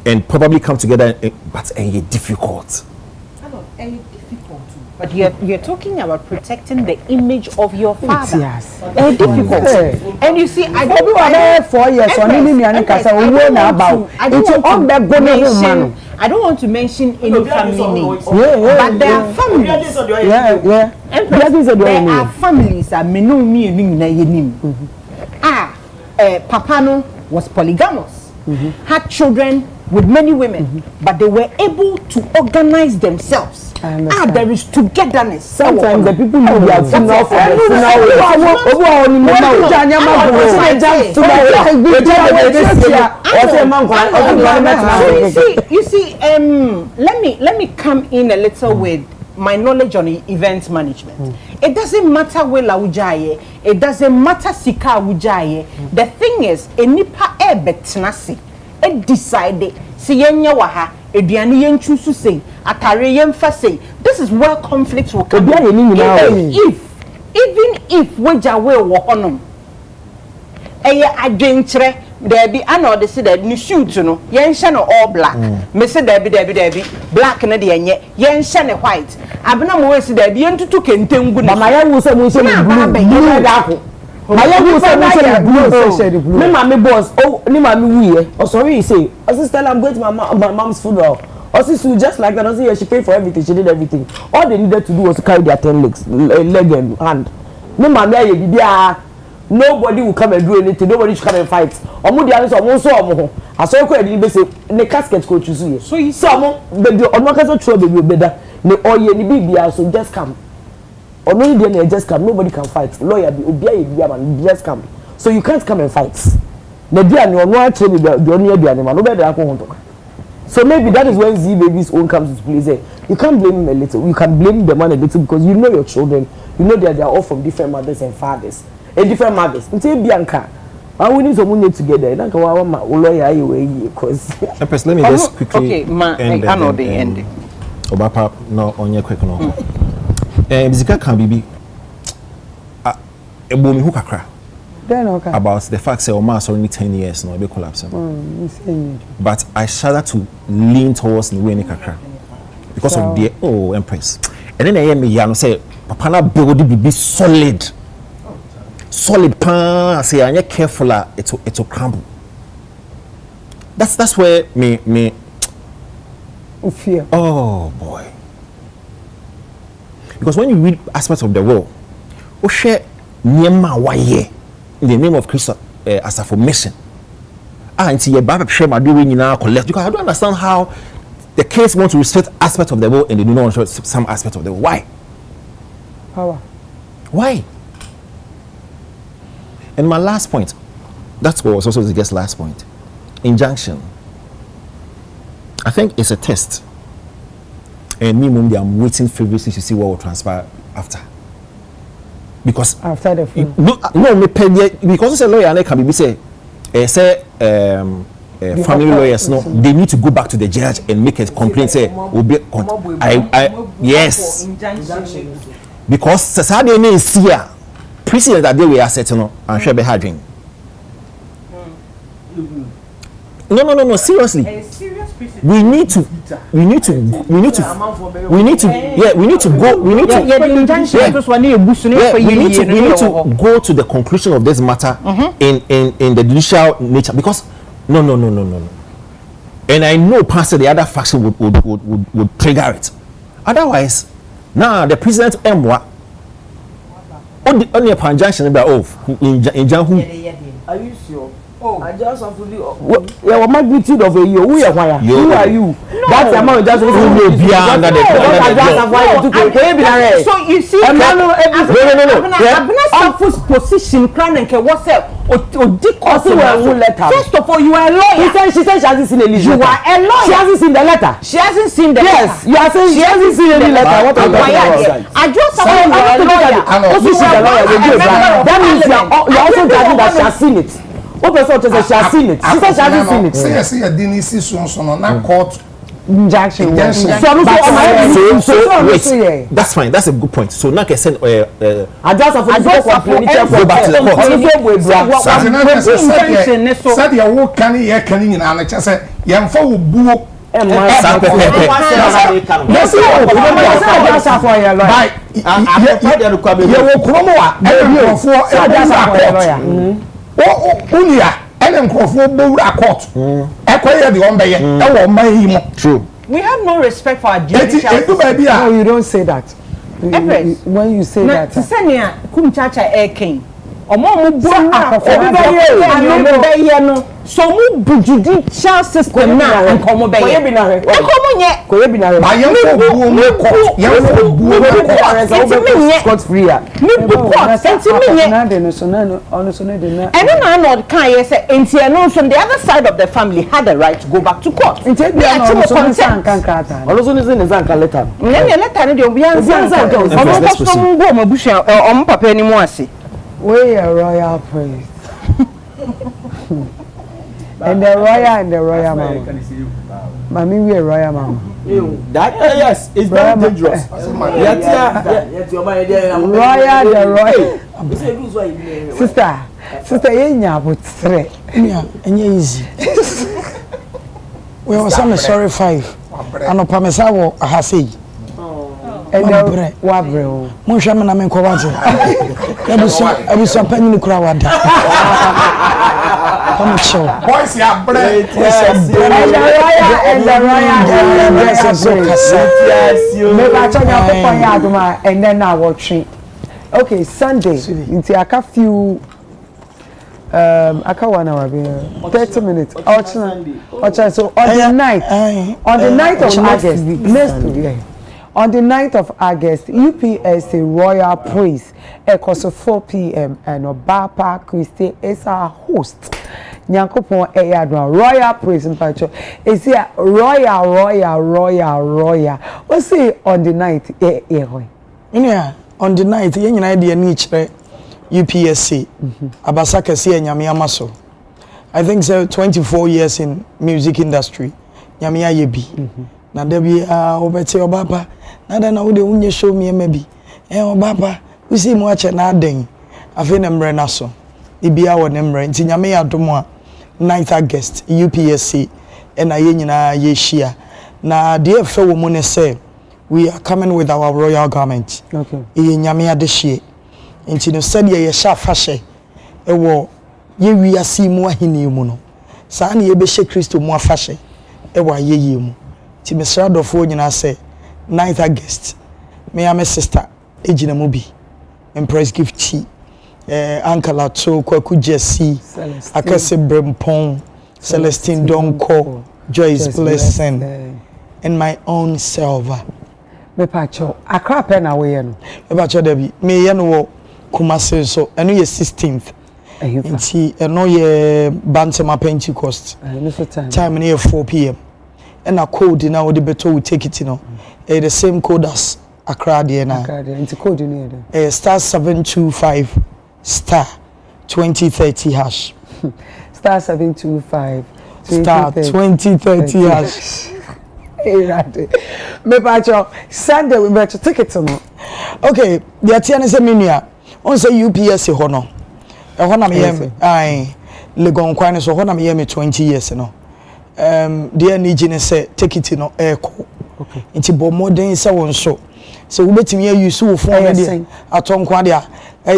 and probably come together. But it's difficult. But you're talking about protecting the image of your father. Yes. Difficult. And you see, I don't want to mention any family names. But there are families. There are families that may know me. Papano was polygamous, had children with many women, but they were able to organize themselves. There is togetherness. Sometimes the people know their funeral for You see, let me come in a little with my knowledge on event management. It doesn't matter where laujaye, it doesn't matter sika wujaye. The thing is, enipa betnasi, it decided siyenya waha. This is where conflicts will come. Even if wajawe wohonom adventure there be they say that new suit no yen no all black me say there be black na de yenye yen no white abena mo we say there be entutu kentengu na maya wo say mo say blue maya wo say mo say blue me mama boss oh ni mama wuye oh sorry you say sister I'm going to my mom's funeral. Also, just like that, also, she paid for everything. She did everything. All they needed to do was to carry their 10 legs, leg and hand. No man, nobody will come and do anything. Nobody should come and fight. I saw you say the casket coach. So you saw the on trouble you better. The oil ni baby so just come. Or no, you just come. Nobody can fight. Lawyer be man just come. So you can't come and fight. The dear no one train the only animal. Nobody can. So maybe that is when Z baby's own comes into play. You can't blame him a little. You can blame the man a little because you know your children. You know that they are all from different mothers and fathers. And different mothers. Until Bianca, we need someone together. Let me just quickly end. Obapa, no, on your quick no. Bizika can be a woman who kakra. About the fact that Oma only 10 years no be collapse. But I shudder to lean towards the way kakra because of the Empress. And then I hear me yano say papa na build be solid pan say anya careful it will crumble. That's where me fear. Oh boy. Because when you read aspects of the world, share niema waye in the name of Christ as a formation. Until your Bible share my doing now collect because I don't understand how the case wants to respect aspects of the world and they do not respect some aspects of the world. Why? Power. Why? And my last point, that's what was also the guest last point. Injunction. I think it's a test. And me, I'm waiting feverishly to see what will transpire after. Because after the film. No, because it's a lawyer and they can be say family lawyers no they need to go back to the judge and make a complaint say will be yes because society may see precedent that they were setting no and share be having no seriously we need to go to the conclusion of this matter in the judicial nature because no and I know pastor the other faction would trigger it otherwise now the president only upon junction about in Jahu. Are you sure? Oh, I just have to do. Yeah, magnitude of a year. Who are you? That's the amount just beyond the So you see, no. Position plan and what's up? First of all, you are a lawyer. She said she hasn't seen a letter. You are a lawyer. She hasn't seen the letter. She hasn't seen the letter. Yes, you are saying she hasn't seen any letter. What are you talking about? I just saw you are a lawyer. That means you are also judging that she has seen it. What person says she has seen it? She said she hasn't seen it. See, a DNC so not court. Injection. So wait, that's fine. That's a good point. So now I can send I just have to go back to the court. Said your work can you can in an say young for boo. True. We have no respect for our judicial. No, you don't say that. When you say that. Senia kumchacha king. So mu judicial system na enkomo be ye enkomo nye ma ye fo buo mo court ye fo buo mo court free me bu court enti na de no so na ono so na de na eno na no kan ye say enti eno so the other side of the family had the right to go back to court enti e bia no so na san kan kata ono so ni se ne san kan letter ne letter ne de obi an san kan ono ko so mu go mabusha o papa ni mu ase we are royal praise. And the royal mama. Mommy, we are royal mama. That yes, it's very dangerous. Royal. Sister, you but three. Easy. We were some sorry 5. And Pamesa Hasi. And the wabre. Mushaman, I'm in Kowati. I was some penny crowd. Boys, yeah, bread. And the royal. And then I will treat. Okay, Sunday. Into a few. I can't 1 hour. 30 minutes. Okay, so on the night of August, next week. On the 9th of August, UPS Royal Praise, equals 4 p.m. and Obapa Christie is our host. Nyankopon Eyadwa Royal Praise in Pacho. Is here Royal. What's say on the 9th? Yeah, on the 9th, you idea niche UPSC. Abasaka see Nyamia Maso. I think so 24 years in music industry. Nyamia Yebi. Na debi obete obapa na da na wo de unye show me maybe obapa we see mo ache na aden afi na mre na so ibia wo ne mre nti nyame adom a 9th August UPSC na ye nyina ye hia na de efe wo mu ne say we are coming with our royal garment. Okay. Ye nyame ade hie nti no said ye sha fashe ewo ye wiase mu ahini mu no saa na ye be hye Kristo mu afashe ewo ayeye mu ti Mr. Adolfo nyina say 9th August me am sister ejina mu bi Empress Gifty Uncle Ato Kwaku Jesse Akase Brempon Celestine Donko Joyce Blessing and my own Silver me pacho akra pe na we no me pacho da bi me ye no Kumase so eno ye 16th nti eno ye Bantama Pentecost time near 4 p.m. and a code now with the better we take it the same code as Accra there now. It's code in star 725 star 2030 hash. Star 725 star 2030 hash. Me pacho Sunday we better take it no. Okay, the atiane se minia. On say UPS ho no. E ho na me yem ai Legon kwan so ho na me yem 20 years no. Dear Nijine say take it no echo. Okay. It's bo modern say won so. So we betimi use wo phone dey aton kwa dia.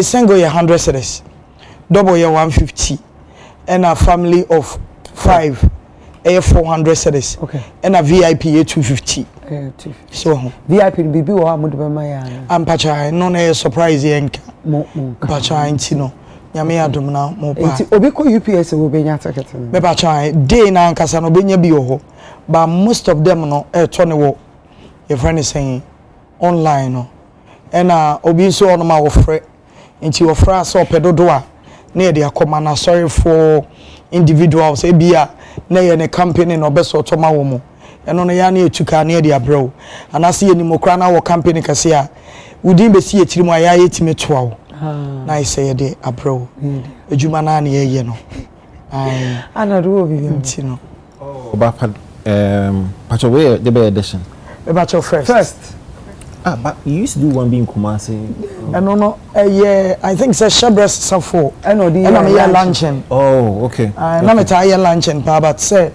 Single ye 100 cedis. Double ye 150. And a family of 5 400 cedis. Okay. And a VIP 250. So VIP bibi wo amudu be ma ya. Ampacha no na surprise yenka. bacha ntino nyame adom na mo pa enti obi ko UPS wo benya ticket me bacha day na ankasa no benya bi ho but most of them no to ne wo your friend is saying online no ena obi so ono ma wo frɛ nti wo frɛ so pedodo a na ye akoma na sorry for individuals e bia na ye ne company no be so to ma wo mo eno no ya na etuka na ye abrew anase ye ni mokra na wo company kase a wudin be si etiri mu aya yetime toa wo na I say de abrew ejuma na na ye no ai ana do obi ntino Bapa Pacho where the bear edition Bacho first but you used to do one being Kumasi no yeah I think say Showbiz Safo I know the and I'm here luncheon okay na me tie luncheon pa but say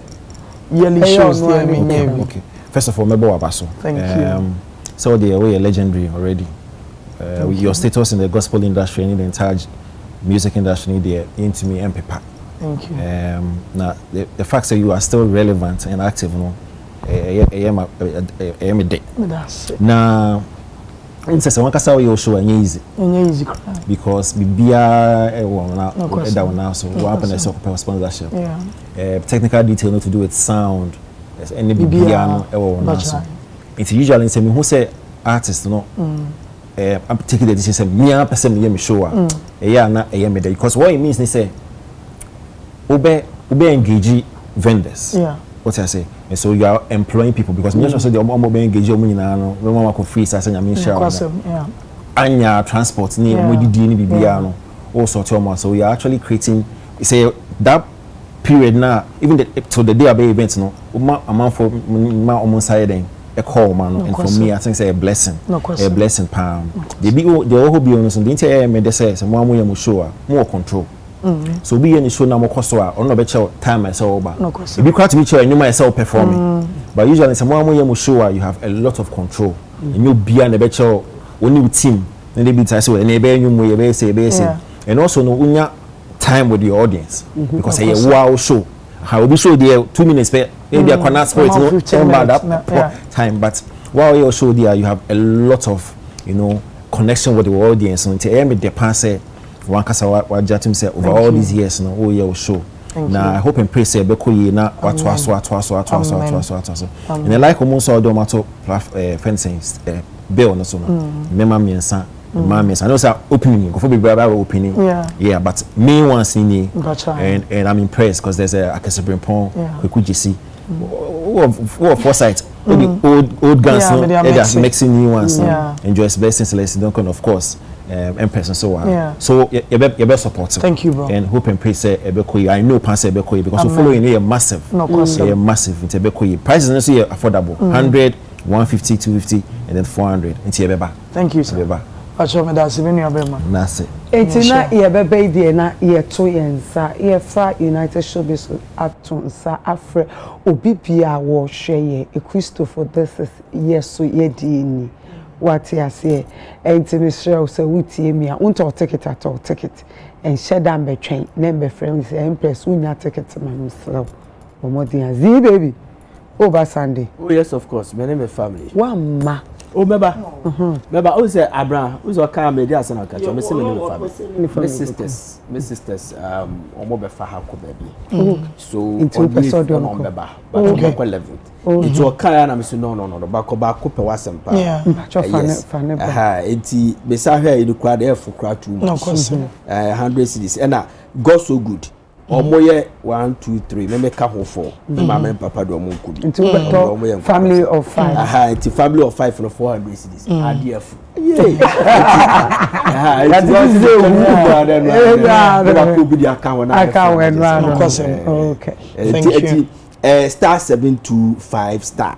yearly shows there me okay first of all mebo abaso thank you so they are legendary already with your status in the gospel industry and in the entire music industry they into me and paper. Thank you. Now the fact that you are still relevant and active, no, I am a day. Now, in say one kasa we show easy. Easy. Because bibia now so what happen is sponsorship. Yeah. Technical detail not to do with sound. There's any bibia now so. It's usually say me who say artist no. I'm taking the decision say me person me show. Na me day because what it means they say Ube engage vendors. Yeah. What I say? And so you are employing people because me just say the mobile engage you money na no. We want to free say say me share. Yeah. Anya transport ni mo di ni bibia no. All sort of so we are actually creating say that period now even to the day of the event no. Amount for ma almost side then a call man and for me I think say a blessing. A blessing palm. The big the whole be on so the entire me dey say mo am show more control. So be any show na mo koso a ono be chew time myself over. If you quite be chew and you myself performing. But usually some more show you have a lot of control. And you be an be chew only with team. Then they be say so and be say. And also no unya time with your audience because a wow show. How be show there 2 minutes per maybe a corner sport no time but while your show there you have a lot of connection with the audience until I the pass one kasa wa jatim say over all these years no oh yeah show na I hope and pray say beko ye na watwaso and like almost all the matter fencing bill no so no mema miensa I know say opening go for be brother opening yeah but me once in and I'm impressed because there's a Akesebrin pon kweku jisi who of foresight old guns no they mixing new ones enjoy blessings lesson don't of course Empress and so on. So you be supportive. Thank you, bro. And hope and pray say I know pan say because we following here massive. No question. Massive. It's Ebekoyi. Prices also here affordable. 100, 150, 250, and then 400. It's Ebeba. Thank you, sir. Ebeba. Acho me da sibeni abema. Nase. Etina yebebe die na ye to yensa ye fra United Showbiz ato nsa afre obi bia wo hwe ye Christopher this is yes so ye di ni. What you say, and to Miss Shell, so we tear me out to ticket at all ticket and shut down by train. Number friends, Empress, we not ticket to my myself. Or more than Z baby over Sunday. Oh, yes, of course, my name is family. One ma. Oh, member, who's Abraham, who's a car media, and I'll catch you. My sisters, or more for how could baby. So, into episode on member, but level. It's a car and I'm saying no, back was some power. Yeah, it's beside her in the crowd there for crowd 100 cities, and God so good. Or more 1, 2, 3. Maybe couple 4. Mama and Papa do more could. Into family of 5. It's a family of 5 for 400 cities. IDF. Okay. Thank you. Star 725 star.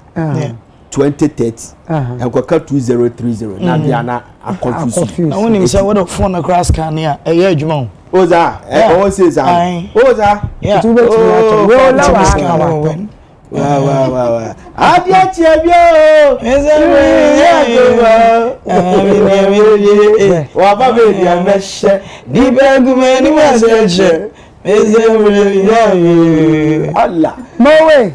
2030 and go 2030. Now they are not confused. I want to say what the phone across can here. A year Jumon. Oza, Oza. Yeah. Wow. Adia Chebio. Waba baby a mesh. Di begu many message. Allah. No way.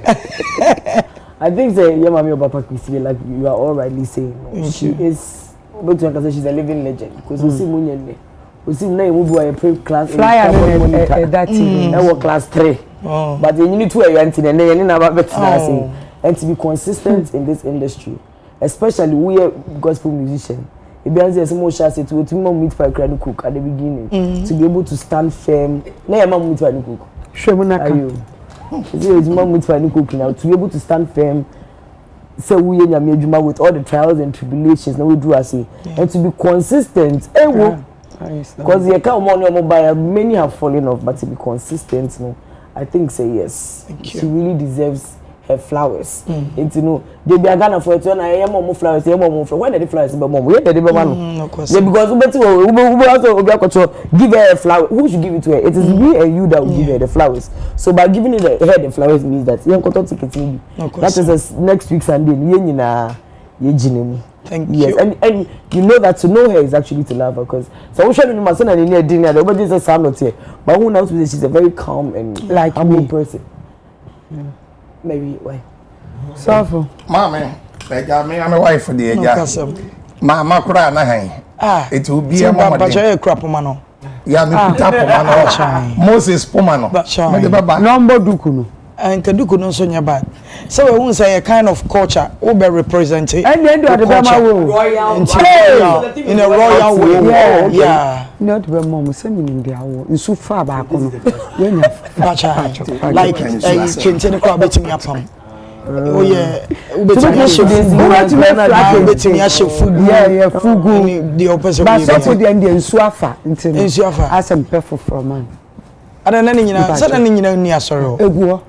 I think say your mommy or papa Christine, like you are all rightly saying, she is but you can say she's a living legend because we see Munyene. We see now you move a pre-class flyer that TV. I was class 3. But you need to a anti and then never better and to be consistent in this industry, especially we are gospel musicians. It be as more chance to mom meet by credit cook at the beginning to be able to stand firm. Now your mom meet by the cook. Are you? It's mom meet by the cook now to be able to stand firm. So we in Yamejuma with all the trials and tribulations now we do as and to be consistent. Because you can't mobile many have fallen off, but to be consistent, no, I think say yes. She really deserves her flowers. And you know, they be a Ghana for it. When I am more flowers, they are more flowers. When the flowers, but mom, we the one. Because we also give her a flower. Who should give it to her? It is me and you that will give her the flowers. So by giving her the flowers means that you got to take it. That is next week Sunday. Thank you. And you know that to know her is actually to love her because so we should my son and in dinner. Nobody says I'm not here, but who knows she's a very calm and like humble person. Maybe why? So, Mama, like I'm a wife for the age. Mama, cry na it will be a mama. But you're a crap man. Yeah, me put up man. Moses Pomano. Number Dukuno. And Kaduku no so bad. So we won't say a kind of culture over represented. And then do the royal in a royal way. Yeah. Not the mom sending in the hour. In so far back on. Like continue to bet me up. Oh yeah. Bet me food. Yeah, food the opposite. But so for the Indian Suafa until as a perfect for man. I don't know, suddenly near sorrow.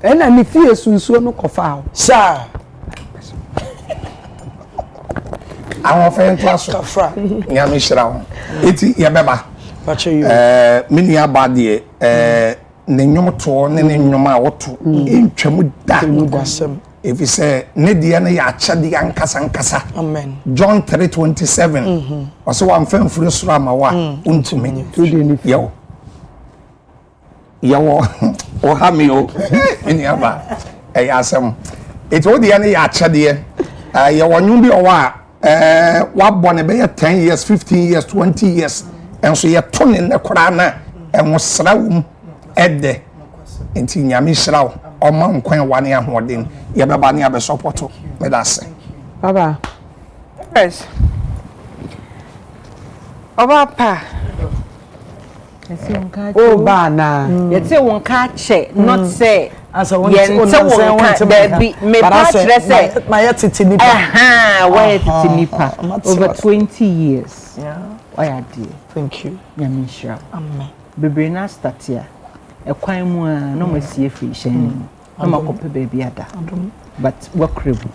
And I need fear soon no coffee. Sir, our friend class of Yamishra. It's Yabeba. But you, mini abadi, Ninyom to Ninyoma to in Chemuda. If you say Nediana Yachadi Ankasa, Amen. John 3:27. Also, one friend for Suramawa, Untumini, yo. Yawo o hamio eni aba asem it wo de ne ya chade yawo nwum bi o wa bone be 10 years 15 years 20 years enso ye to ne kora na enwo srawum ede enti nyame sraw o ma nkwan wane ahoden ye beba ne abe support me da se baba yes oba pa oh bana you say one can't check not say as I want to be me patch say my titinipa why titinipa over 20 years dear thank you nyamisha amen bebre na start here e kwan mu a no masie free shen no makope baby ada but wakrebu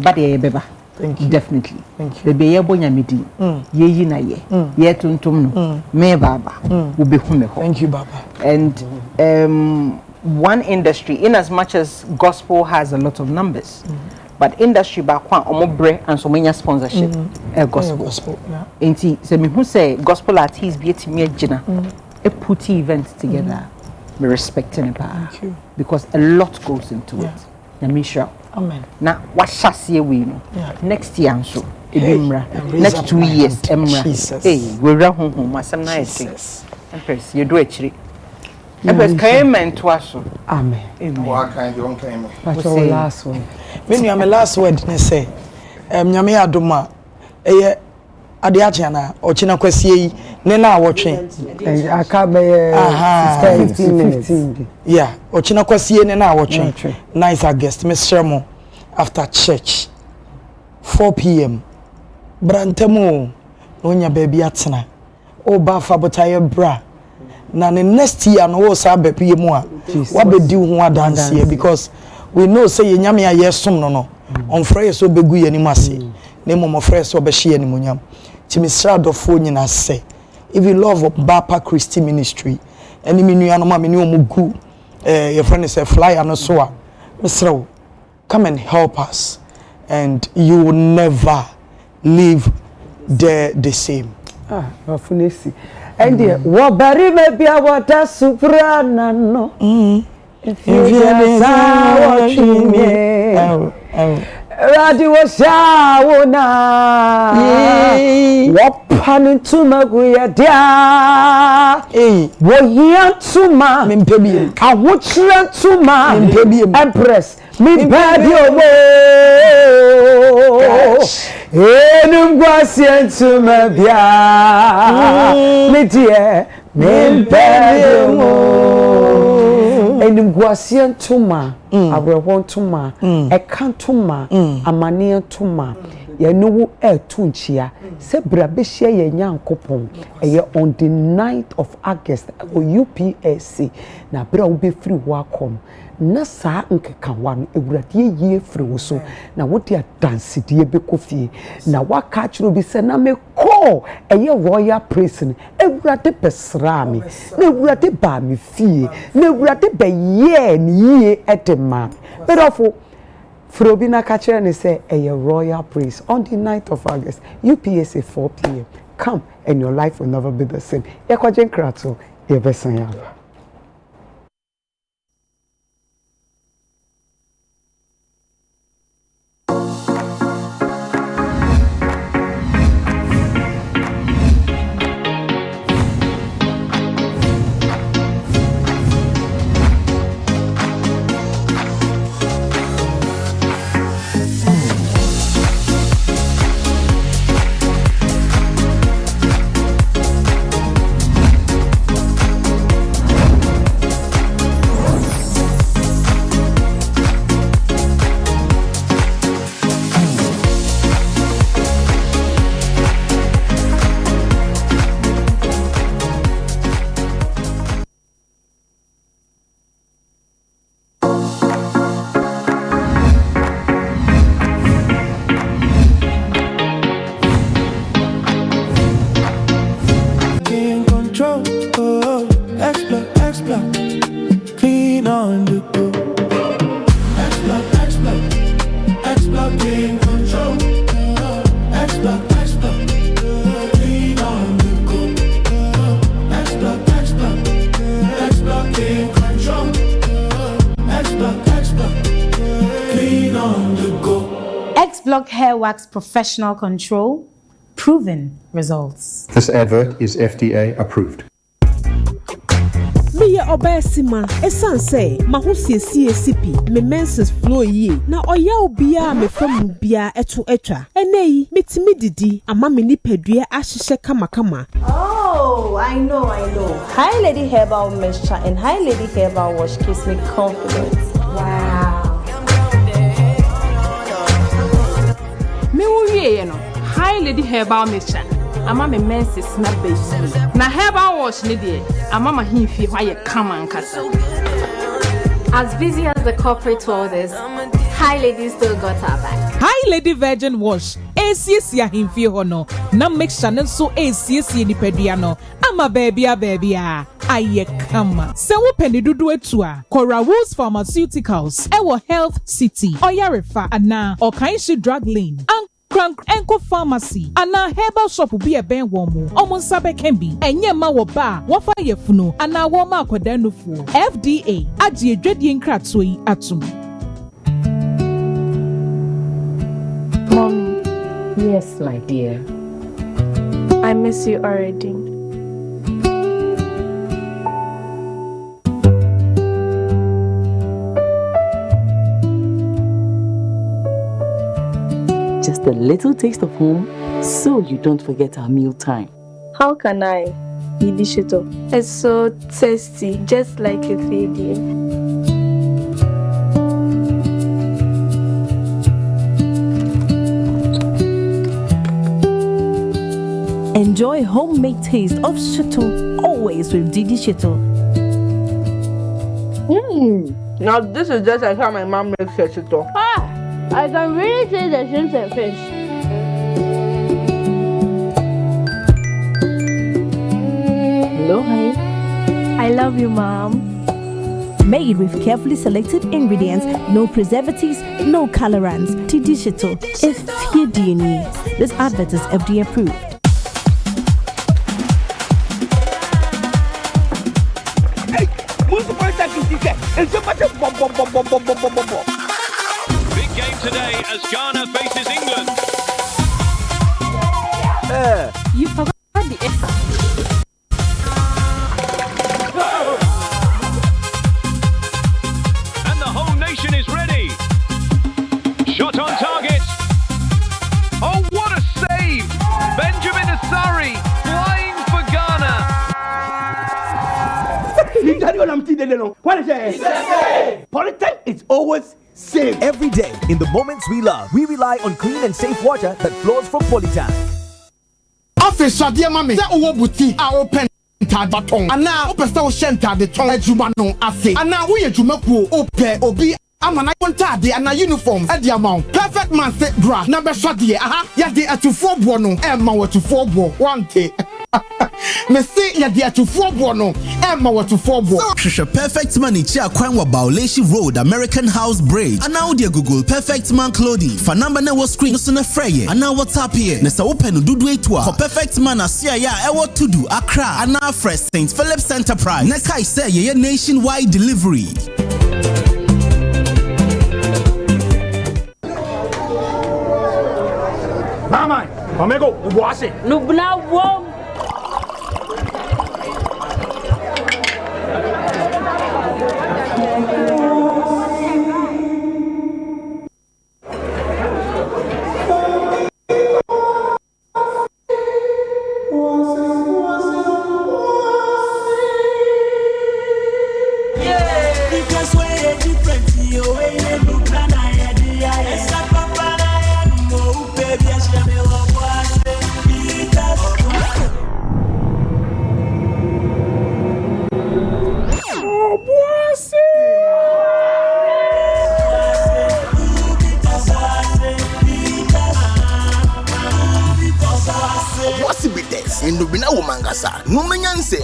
but ye beba thank you definitely thank you bebe ye bonya medi ye yi na ye tuntum no me baba wo be hu me ho thank you baba and one industry in as much as gospel has a lot of numbers but industry ba kwa omobre and so many sponsorship gospel enti se me hu say gospel artists be etimi agina a put event together me respecting it because a lot goes into it nyamisha amen na washase we no next year so ebimra next 2 years emra we ra honhom asem na yesi Empress you do achiri Empress came to us amen what kind you came that's the last one when you am last word ne say nyame adoma eye ade achiana ochina kwasie yi ne na awotwe aka be 15 minutes yeah ochina kwasie ne na awotwe nice August Mr. after church 4 p.m. brantamo onya baby atena o ba fa botaye bra na the next year no wo sa be mu a wa be di ho dance here because we know say ye nyame aye som no on frey so begu ye ni mase na mo frey so be hye ni munyam Timisra dofo nyina say if you love Bapa Christi ministry any menu no ma menu omugu your friend is a flyer no so a Mr. come and help us and you will never leave there the same Rafunesi and wo bari me bia water suprana no if you Radio Shawona Wapan to Maguya dia Woyan to ma Mimpebi I watch you to ma Empress me baby Enum Guasian to Mabia me dear Mimpebi Enum Guasian to ma I will want to ma I can't to ma Amania to ma ye no tunchia se brabehia ye nyankopon on the 9th of August o UPSC na bra wo be free wo akom na saa nkeka wan ewurade ye free wo so na wo dia dance die be kofie na waka chiro bi se na me call royal prison ewurade pesra me na ewurade ba me fie na ewurade be ye ni ye etema bedofo Frobina Kacher and say a royal praise on the 9th of August, UPSA 4 p.m. Come and your life will never be the same. Ekwajen Krato, Yebesanyava. Hair wax professional control, proven results. This advert is FDA approved. Me obesima esan say mahosiesie sipi me menses flow ye na oya obia me famu bia eto etwa enei metimi didi ama me nipadua ahihye kama. Oh, I know. High Lady Herbal Mixture and High Lady Herbal Wash gives me confidence. Wow. High Lady Herbal Mixture. Ama me menses na baby. Na herbal wash ni de. Ama ma himfi why you come and kasa. As busy as the corporate world is, High Lady still got her back. High Lady Virgin Wash. ACC ya himfi hono. Na mixture nenso ACC ni pediano. Ama baby. Aye kama. Se wo peni dudu etua. Cora Woods Pharmaceuticals. Ewo Health City. Oyarefa ana. Okainshi Drug Lane. Crank Enko Pharmacy. Ana herbal shop be a ben womu. Omon sabe kembi. Enye ma wo ba. Wafa yefuno. Ana woma akwadanu fu. FDA. Aji edwedi nkratoi atum. Mommy. Yes, my dear. I miss you already. Just a little taste of home, so you don't forget our meal time. How can I? Yidishito. It's so tasty, just like a 3D. Enjoy homemade taste of shito always with Didi Shito. Now this is just like how my mom makes her shito. I can really taste the shrimp and fish. Hello, honey. I love you, Mom. Made with carefully selected ingredients, no preservatives, no colorants. Tidishito, if you need. This advert is FDA approved. Hey, game today as Ghana faces England. You forgot the S. And the whole nation is ready. Shot on target. Oh, what a save! Benjamin Asari flying for Ghana. Politics is always safe. Every day, in the moments we love, we rely on clean and safe water that flows from Polytank. Office dear mommy, say owo buti a open tad baton. Ana open say o shenta de ton ejuma no ase. Ana wo ye juma ku ope obi amana kontade ana uniform e de amount. Perfect man say bra na be so de aha ya de atufo bo no e ma watufo bo wante. Me say ya de atufo bo no e ma watufo bo. Hwehwe Perfect Man chia kwan wa Bauleshi Road American House Bridge. Ana wo de Google Perfect Man clothing. Fa number na wo screen so na freye. Ana WhatsApp here. Na sa open no dudu etu a. For Perfect Man asia ya e wo tudu Accra ana fresh St. Philip's Enterprise. Na kai say ye nationwide delivery. Mama, Omego, wash it. Lubna wom.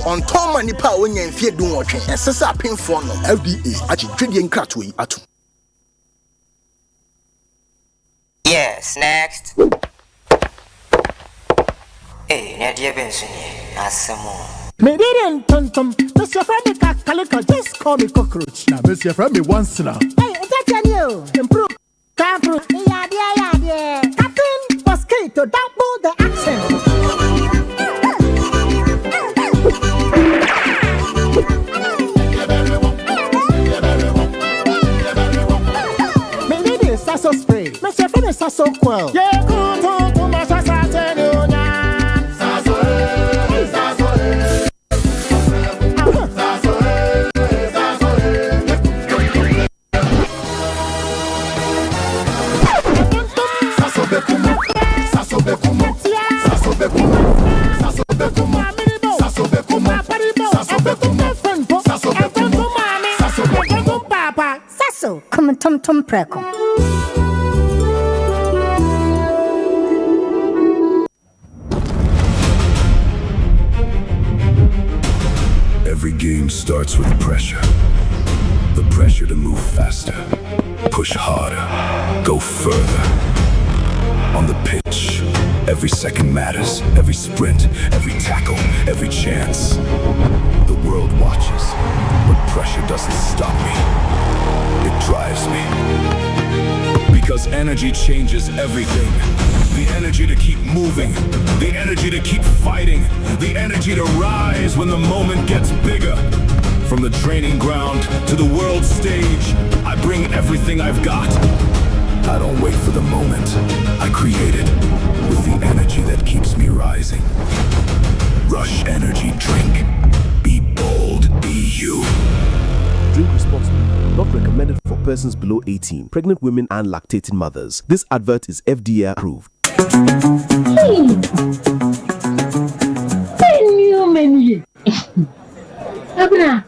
On Tom and Nipa when you fear doing watching, and Sessa pin for no LDA at Trading Cratway at. Yes, next. Hey, Nadia Benson, as some more. Me didn't tum. Miss your friend Calico, just call me cockroach. Now, miss your friend me once now. Hey, that's you. Improve. Can't prove. Yeah. Captain Mosquito, double the accent. So spray, me say for me so quell. Yeah, go to my sasatenunya. Sasso, come tum preko. Every game starts with pressure. The pressure to move faster, push harder, go further. On the pitch, every second matters, every sprint, every tackle, every chance. The world watches, but pressure doesn't stop me. It drives me. Because energy changes everything. The energy to keep moving, the energy to keep fighting, the energy to rise when the moment gets bigger. From the training ground to the world stage, I bring everything I've got. I don't wait for the moment, I create it with the energy that keeps me rising. Rush Energy Drink. Be bold, be you. Drink responsibly. Not recommended for persons below 18, pregnant women and lactating mothers. This advert is FDA approved. Abna.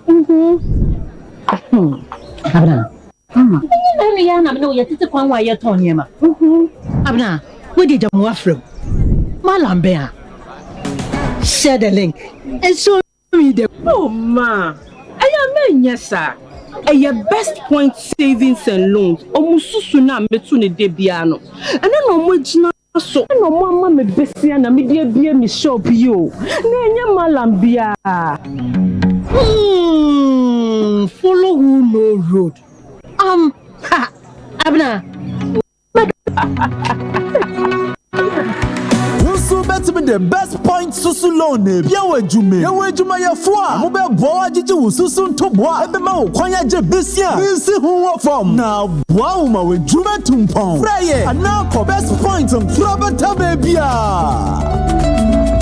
Abna. Nani ya na mno yetete kwan wa ye ton yema. Abna, we di jamu afro. Malambe a. Share the link and show me the ma. I am nyesa. Your best point savings and loans. Omususu na metu ne de bia no. Ana no mo gina so. No mo ama me besia na me de bia me shop yo. Na enya malambia. Follow who no road. Abna. Bet me the best point susu loan bia wajume ya wajuma ya fua mo be bo agije wo susu ntoboa ebe ma wo kwanya je besia nsi hu form na boa wo ma wajuma tumpon freye ana ko best point on frabata bebia.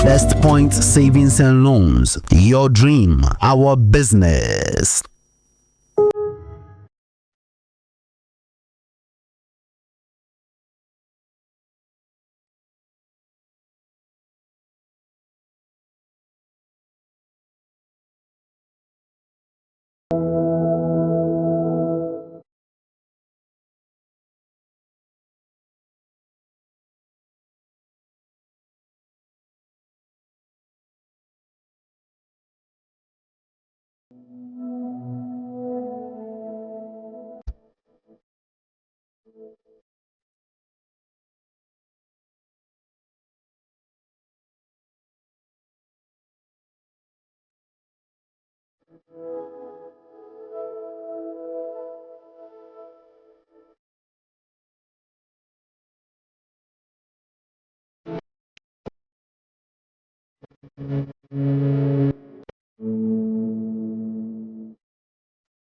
Best Point Savings and Loans, your dream, our business.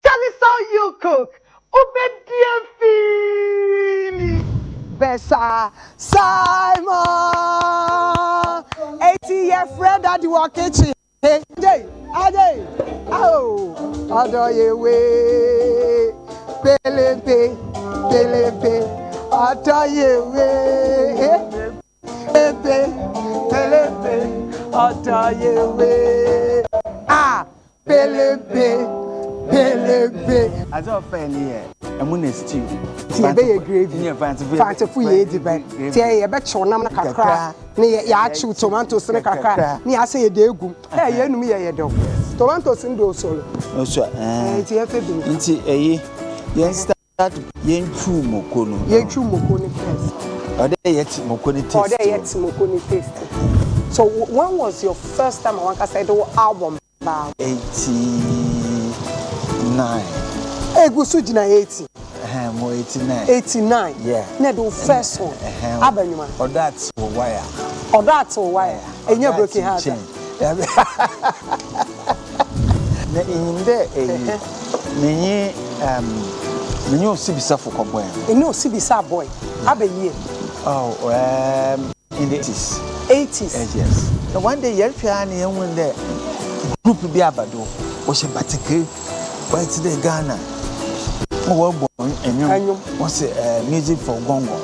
Tell us how you cook. Obedient feeling. Bessa Simon. 80-year friend at your kitchen. Hey, Ajay. Oh, adore you way. Pelempe. Adore you way. Pelempe. Adore you way. Ah, Pelempe. As of fan here, I'm going to stew. Tia be gravy. Fancy fu ye di ben. Tia ye be cho nam na kakra. Ni ya achu tomatoes na kakra. Ni ase ye de egum. Eh ye num ye do. Tomatoes ndo solo. No so tia fe bi. Nti ye start ye nchu moko no. Ye nchu moko ni first. Ode ye ti moko ni taste. Ode ye ti moko ni taste. So when was your first time I said the album? 89. Gusu jina 80. Mo 89. 89. Yeah. Na the first one. Abanyuma. Or that's wire. Or that's wire. And you broken heart. Na in there me osibisa for boy. No osibisa boy. Abenye. Oh, in the 80s. 80s. Yes. The one day you find here when the group be abado. Was a batike. Why today Ghana? Oh, born and you what's music for Gongo.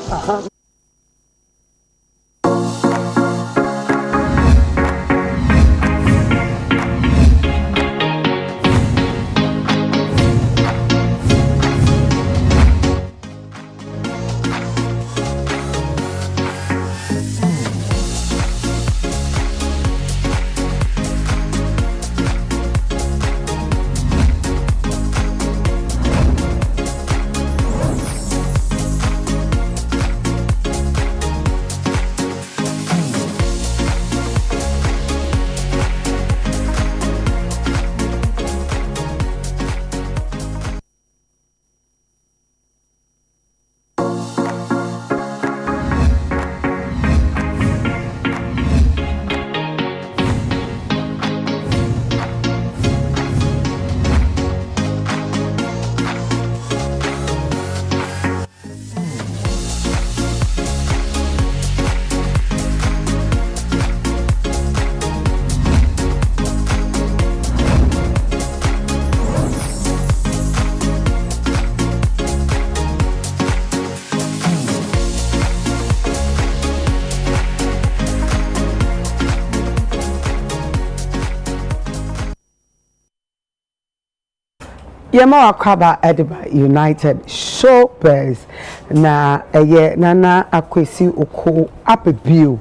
Yema wakaba Ediba United Showbiz na nana akwesi oko apebio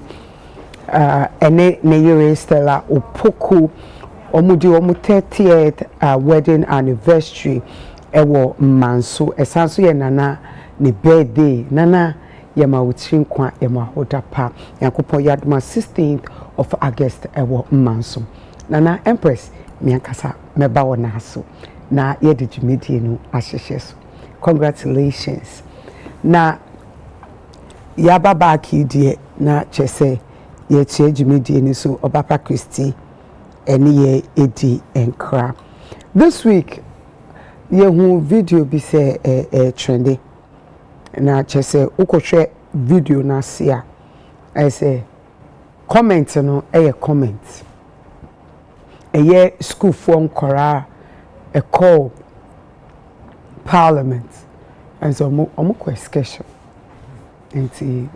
ene ne Stella opoku omudi omu 30th wedding anniversary ewo manso esanso ye nana ne birthday nana yema utinkwa yema hodapa yakopon yadma 16th of August ewo manso nana Empress miankasa meba wona aso na yedi jumedie no ahyehyɛ so congratulations na yaba back idie na chese ye tie dwumedie ni so Obapa Christy ene ye edi enkra. This week ye hu video bi se trendy na chese ukohwe video na sia I say comment no comment school form kora a call parliament and so omo question enti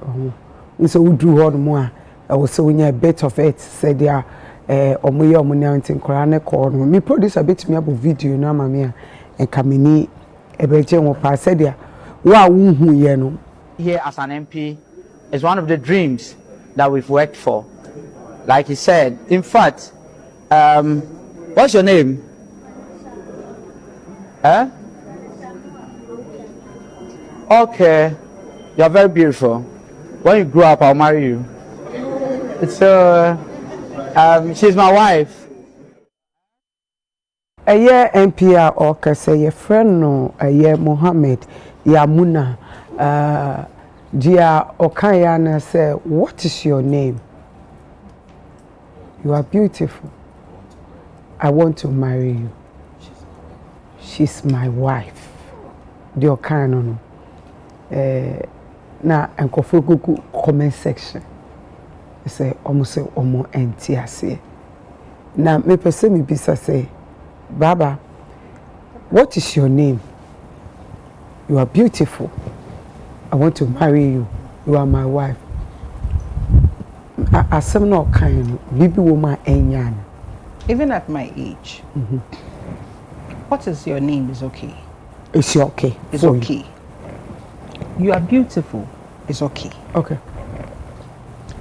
so we do all more I was so a bit of it said there omo ye omo na enti kora ne call no me producer bit me abo video na ma me and kamini ebeje wo pa said there wa wu hu ye no here as an MP is one of the dreams that we've worked for. Like he said, in fact, what's your name? Huh? Okay, you're very beautiful. When you grow up, I'll marry you. So, she's my wife. A year NPR or say your friend no a year Mohammed Yamuna Dia Okayana say, what is your name? You are beautiful. I want to marry you. She's my wife. The Okayana no. Na enkofogugu comment section. Say almost say omo entiase. Na me person me bisa say, Baba, what is your name? You are beautiful. I want to marry you. You are my wife. Asem no kind bibi woman enyan. Even at my age. What is your name is okay. It's okay. It's okay. You are beautiful. It's okay. Okay.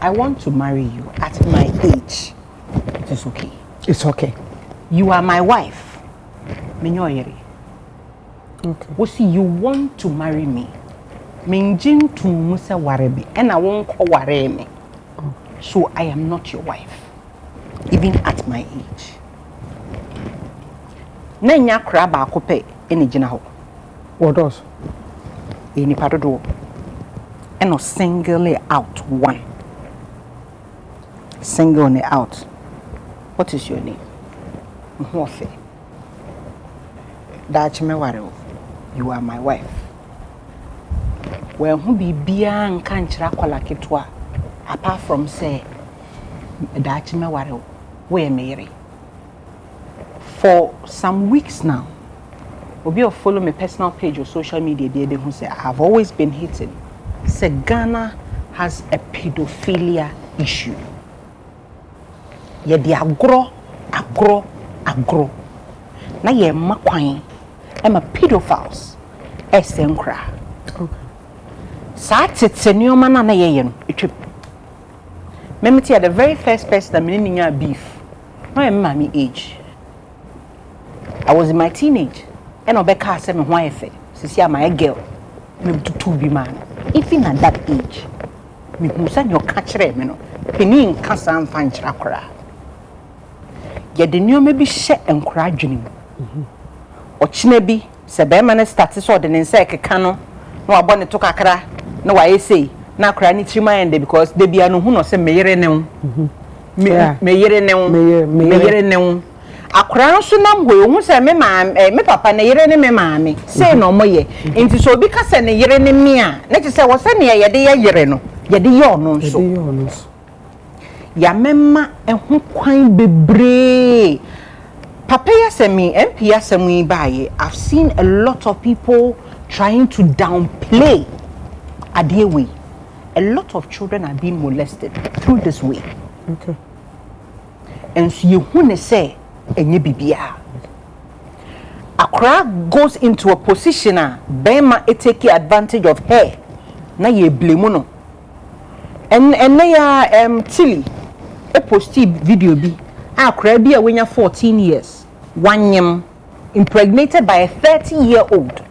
I want to marry you at my age. It is okay. It's okay. You are my wife. Minyoyeri. Okay. What you want to marry me? Minjin to musa warebi and I won't call ware me. So I am not your wife, even at my age. Nanya kraba akope eni gina ho. What does? Eni padodo. And no single out one. Single out. What is your name? Mhofe. Dachime ware. You are my wife. Well, who be bian kanchira kwala ketwa apart from say dachime ware we marry. For some weeks now, obi of follow my personal page or social media they who say I've always been hitting. Say Ghana has a pedophilia issue. Ye di agro. Na ye makwan ema pedophiles esenkra. Okay. Sa tete nioma na ye no etwep. Memeti at the very first person that me beef. No am my age. I was in my teenage and obeka say me ho ayefe. Sisi am a girl. Me to be man. Even at that age. Me hu say no ka kire me no. Peni nka san fa nkyira kora. Ye de nioma bi hye enkora adwenem. Ochine bi se be man start so de ne nsa ekeka no na wabɔ ne to kakra na wa say na akra ni trima ende because de bia no hu no se meyere ne wo meyere ne wo akra no so nam ho hu se me me papa ne yere ne me maame say no moye enti so obi ka se ne yere ne me a na ti se wo se ne ye de ye yere no ye de ye ono nso ya memma ehu kwan bebre papa ya se me MP ya se mu baye. I've seen a lot of people trying to downplay Adewe. A lot of children are being molested through this way. Okay. And so you want to say, enye bibia. Accra goes into a position Bema take advantage of her. Na ye blame no. And na ya Tilly a posti video bi. Accra bi a wenya 14 years. One yam impregnated by a 30-year-old.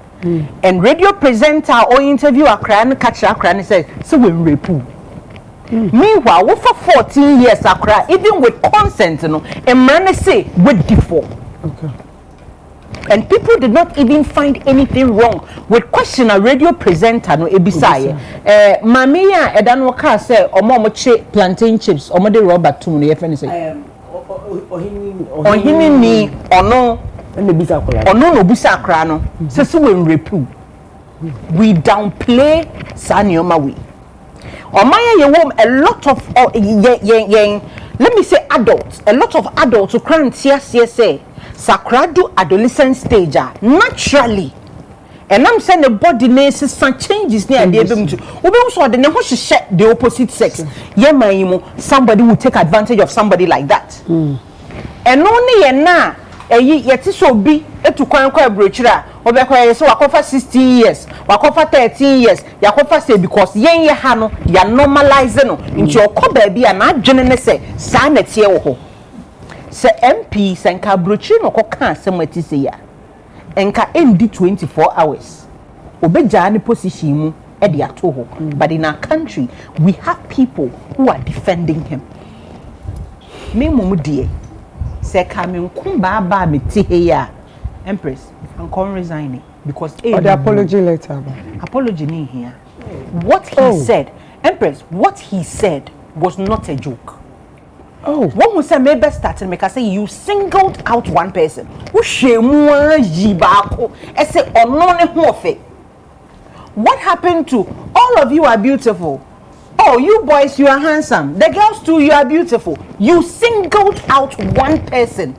And radio presenter or interview Accra and catch Accra and say, so we rape. Meanwhile, we for 14 years Accra, even with consent, and man say with default. Okay. And people did not even find anything wrong with question a radio presenter no ebisaye. Mami ya edan waka say omo che plantain chips, omo de rubber tum no ye friend say. Ohini ni ono no bisa akra no. Sese we nrepu. We downplay Sanioma we. Omaya ye wom a lot of let me say adults, a lot of adults who can't say Sakrado adolescent stage naturally. And I'm saying the body needs some changes near the able to. We also the never share the opposite sex. Somebody will take advantage of somebody like that. And only na yet so be to quite brochura or so wakofa 16 years, wakofa 13 years, yakofa say because yen ye hano ya normalize no into your co baby and not generally say sanet ye ho. Se MP senka brochura no koka semati say ya. Enka endi 24 hours. Obeja ni position mu e de ato ho. But in our country we have people who are defending him. Me mumu die se kamen kumba ba meti here Empress and come resigning because or the apology letter. Apology in here. What he said, Empress, what he said was not a joke. One who said maybe started make I say you singled out one person. Who shemu jibako ese onone hofe. What happened to all of you are beautiful? Oh, you boys, you are handsome. The girls too, you are beautiful. You singled out one person.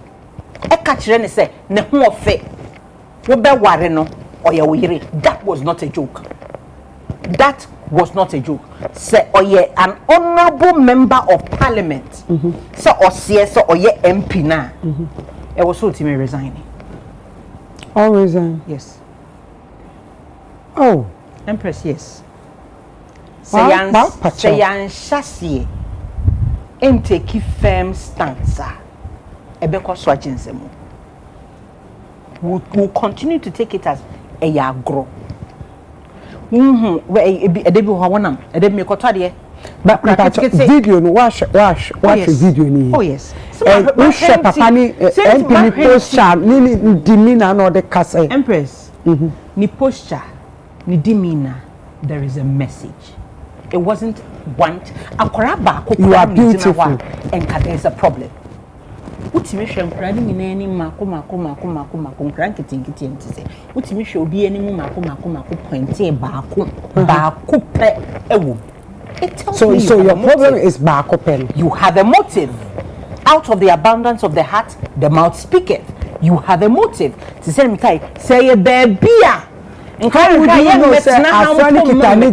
Say, that was not a joke. That was not a joke. Say, oh yeah, an honorable member of parliament. So, or CS or yeah, MP na. It was so to me resigning. All resign? Yes. Oh. Empress, yes. Say yan chassis and take firm stance. Ebeko swajensemo. We'll continue to take it as a yagro. But video no watch video ni. Oh yes. We share papa ni MP posture ni demeanor no the kasa. Empress. Ni posture ni demeanor there is a message. It wasn't want akoraba ko. You are beautiful and there is a problem. Utimi hwe nkrani nyina ni mako nkran kitinkiti ntise utimi hwe obi ani mu mako pointie baako pe ewo. So your problem is baako pen. You have a motive. Out of the abundance of the heart the mouth speaketh. You have a motive. To say me say baby a nkran would you know say afrani kitani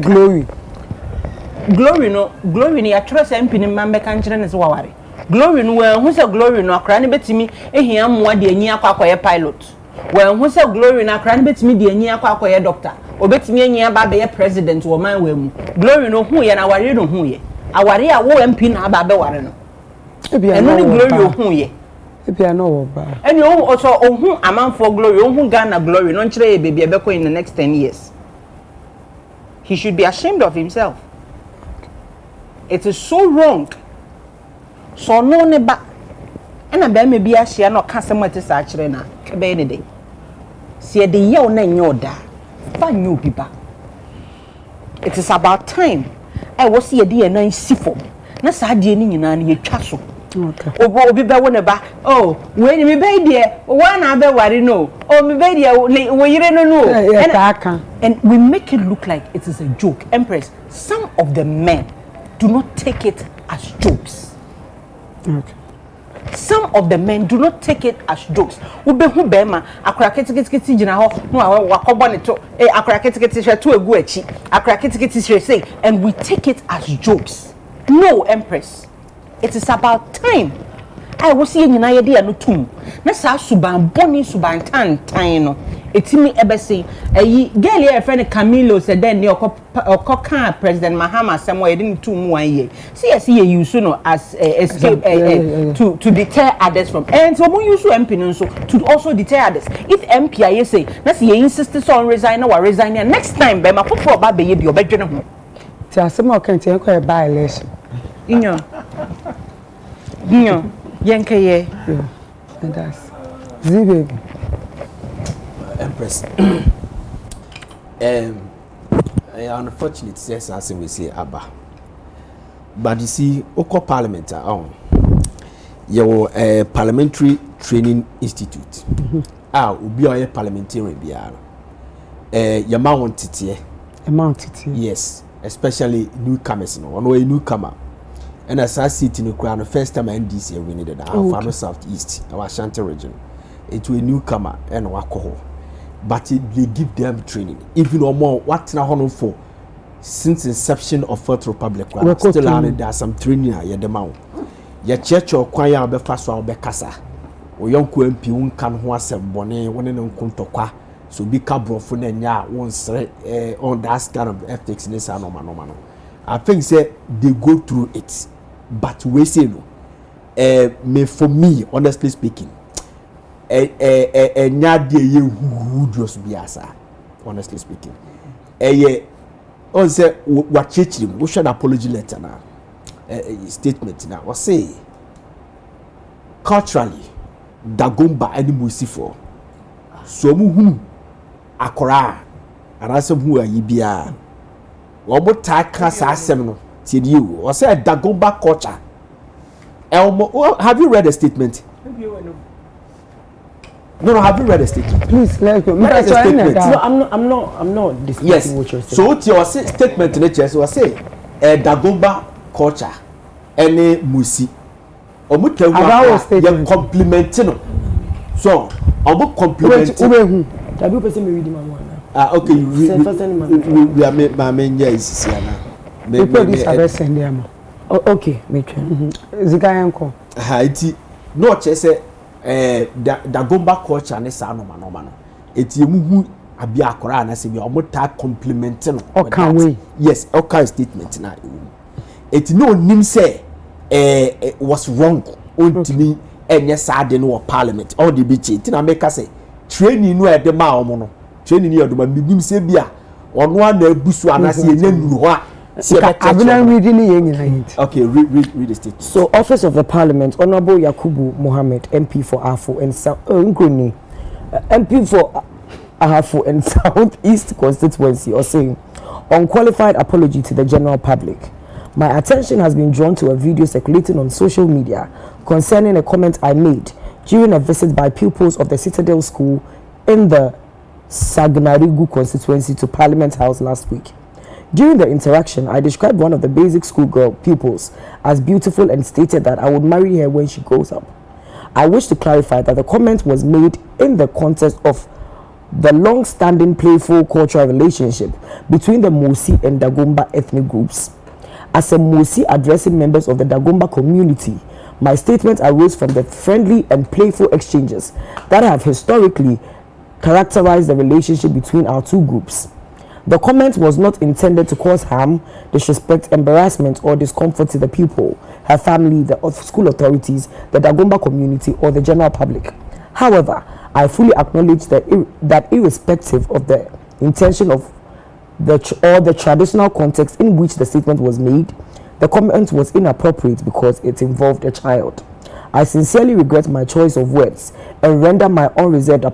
glory ni atwere say mpini mambe kan kire ne se waware. Glory no who say glory no akra ne betimi ehia moa de anyi akwakoye pilot. When who say glory no akra ne betimi de anyi akwakoye doctor. Obetimi anyi ba be president wo man we mu. Glory no hu ye na aware no hu ye. Aware a wo MP na ba be ware no. Eno ni glory o hu ye. Ebia no wo ba. Eni o also ohun amanfo glory, ohun Ghana glory no nkire ye baby ebeko in the next 10 years. He should be ashamed of himself. It is so wrong. So no ne ba ena be me bia hia na ka sem ate sa kire na ke be ne de se de ye o na nye oda fa nyu bi ba. It is about time I was see de na sifo na sa de ni nyina na ye twa so. Okay. Obi be wo ne ba oh we ni me be de wa na be ware no oh me be de we yire no and we make it look like it is a joke. Empress, some of the men do not take it as jokes. Okay. Some of the men do not take it as jokes. Ube hu bema akra ketiketi gina ho no wakobo ne to akra ketiketi hwe to egu achi akra ketiketi hwe say and we take it as jokes. No, Empress. It is about time. I was seeing nyina ye de tum. Na sa suban boni suban tan no. Etimi ebe say ayi girl here friend Camilo said then ne okoka President Mahama Samuel didn't 2 mu 1 year. See you no as escape to deter others from and so we use MP no so to also deter others. If MP I say na say you insist on resign or resign next time be ma fofo ba be ye bi obedwene ho. Ti asema okante en ko by election. Inyo yenkeye and that's Z baby. Empress. Unfortunate, yes, as we say, Abba. But you see, Oko Parliament, your Parliamentary Training Institute. Ubi a parliamentarian biara. Yama wanted here. Yes, especially newcomers. No, one way newcomer. And as I see it in the crown, the first time I NDC we needed our Southeast, our Ashanti region. It was a newcomer and alcohol. But they give them training. Even more, what now for since inception of Fourth Republic, still there some training at the mount. Your church or choir be fast or be casa. Or young MP won't can who has a bonnet, one and untokwa. So be cabro for ya once on that kind of ethics in this no. I think say they go through it. But we say no. For me, honestly speaking, nyade who just be asa. Honestly speaking, on say what churchim, we should apology letter now. Statement now. What say? Culturally, Dagomba any musifo. So muhu akora, and I said who are ye bia. What taka sasem till you? Or say Dagomba culture. Elmo, have you read the statement? No, have you read the statement? Please, let's go. Read the statement. No, I'm not disputing what you're saying. So what your statement in the chest was say Dagomba culture, any musi. Omutewu ya complimenting. So, omu complimenting. Dabi person me read my one. Okay, we are my is here now. We put this address send them. Okay, make sure. Zikayanko. Iti no chese Dagomba culture ne sa no no. Eti emu abi akora na se bi omo ta complimenting. Okay. Yes, okay statement na. Eti no nim say was wrong ontimi enye saade no parliament all the be cheat na make say training no e de ma omo no training no e do ma bidim se bia ono ana abusu anase enye nuru ho a okay, read the statement. So, Office of the Parliament, Honorable Yakubu Mohammed, MP for Afo and MP for Ahafo and Southeast Constituency, or saying, unqualified apology to the general public. My attention has been drawn to a video circulating on social media concerning a comment I made during a visit by pupils of the Citadel School in the Sagnarigu constituency to Parliament House last week. During the interaction, I described one of the basic schoolgirl pupils as beautiful and stated that I would marry her when she grows up. I wish to clarify that the comment was made in the context of the long-standing playful cultural relationship between the Musi and Dagomba ethnic groups. As a Musi addressing members of the Dagomba community, my statement arose from the friendly and playful exchanges that have historically characterized the relationship between our two groups. The comment was not intended to cause harm, disrespect, embarrassment, or discomfort to the pupil, her family, the school authorities, the Dagomba community, or the general public. However, I fully acknowledge that irrespective of the intention of the traditional context in which the statement was made, the comment was inappropriate because it involved a child. I sincerely regret my choice of words and render my unreserved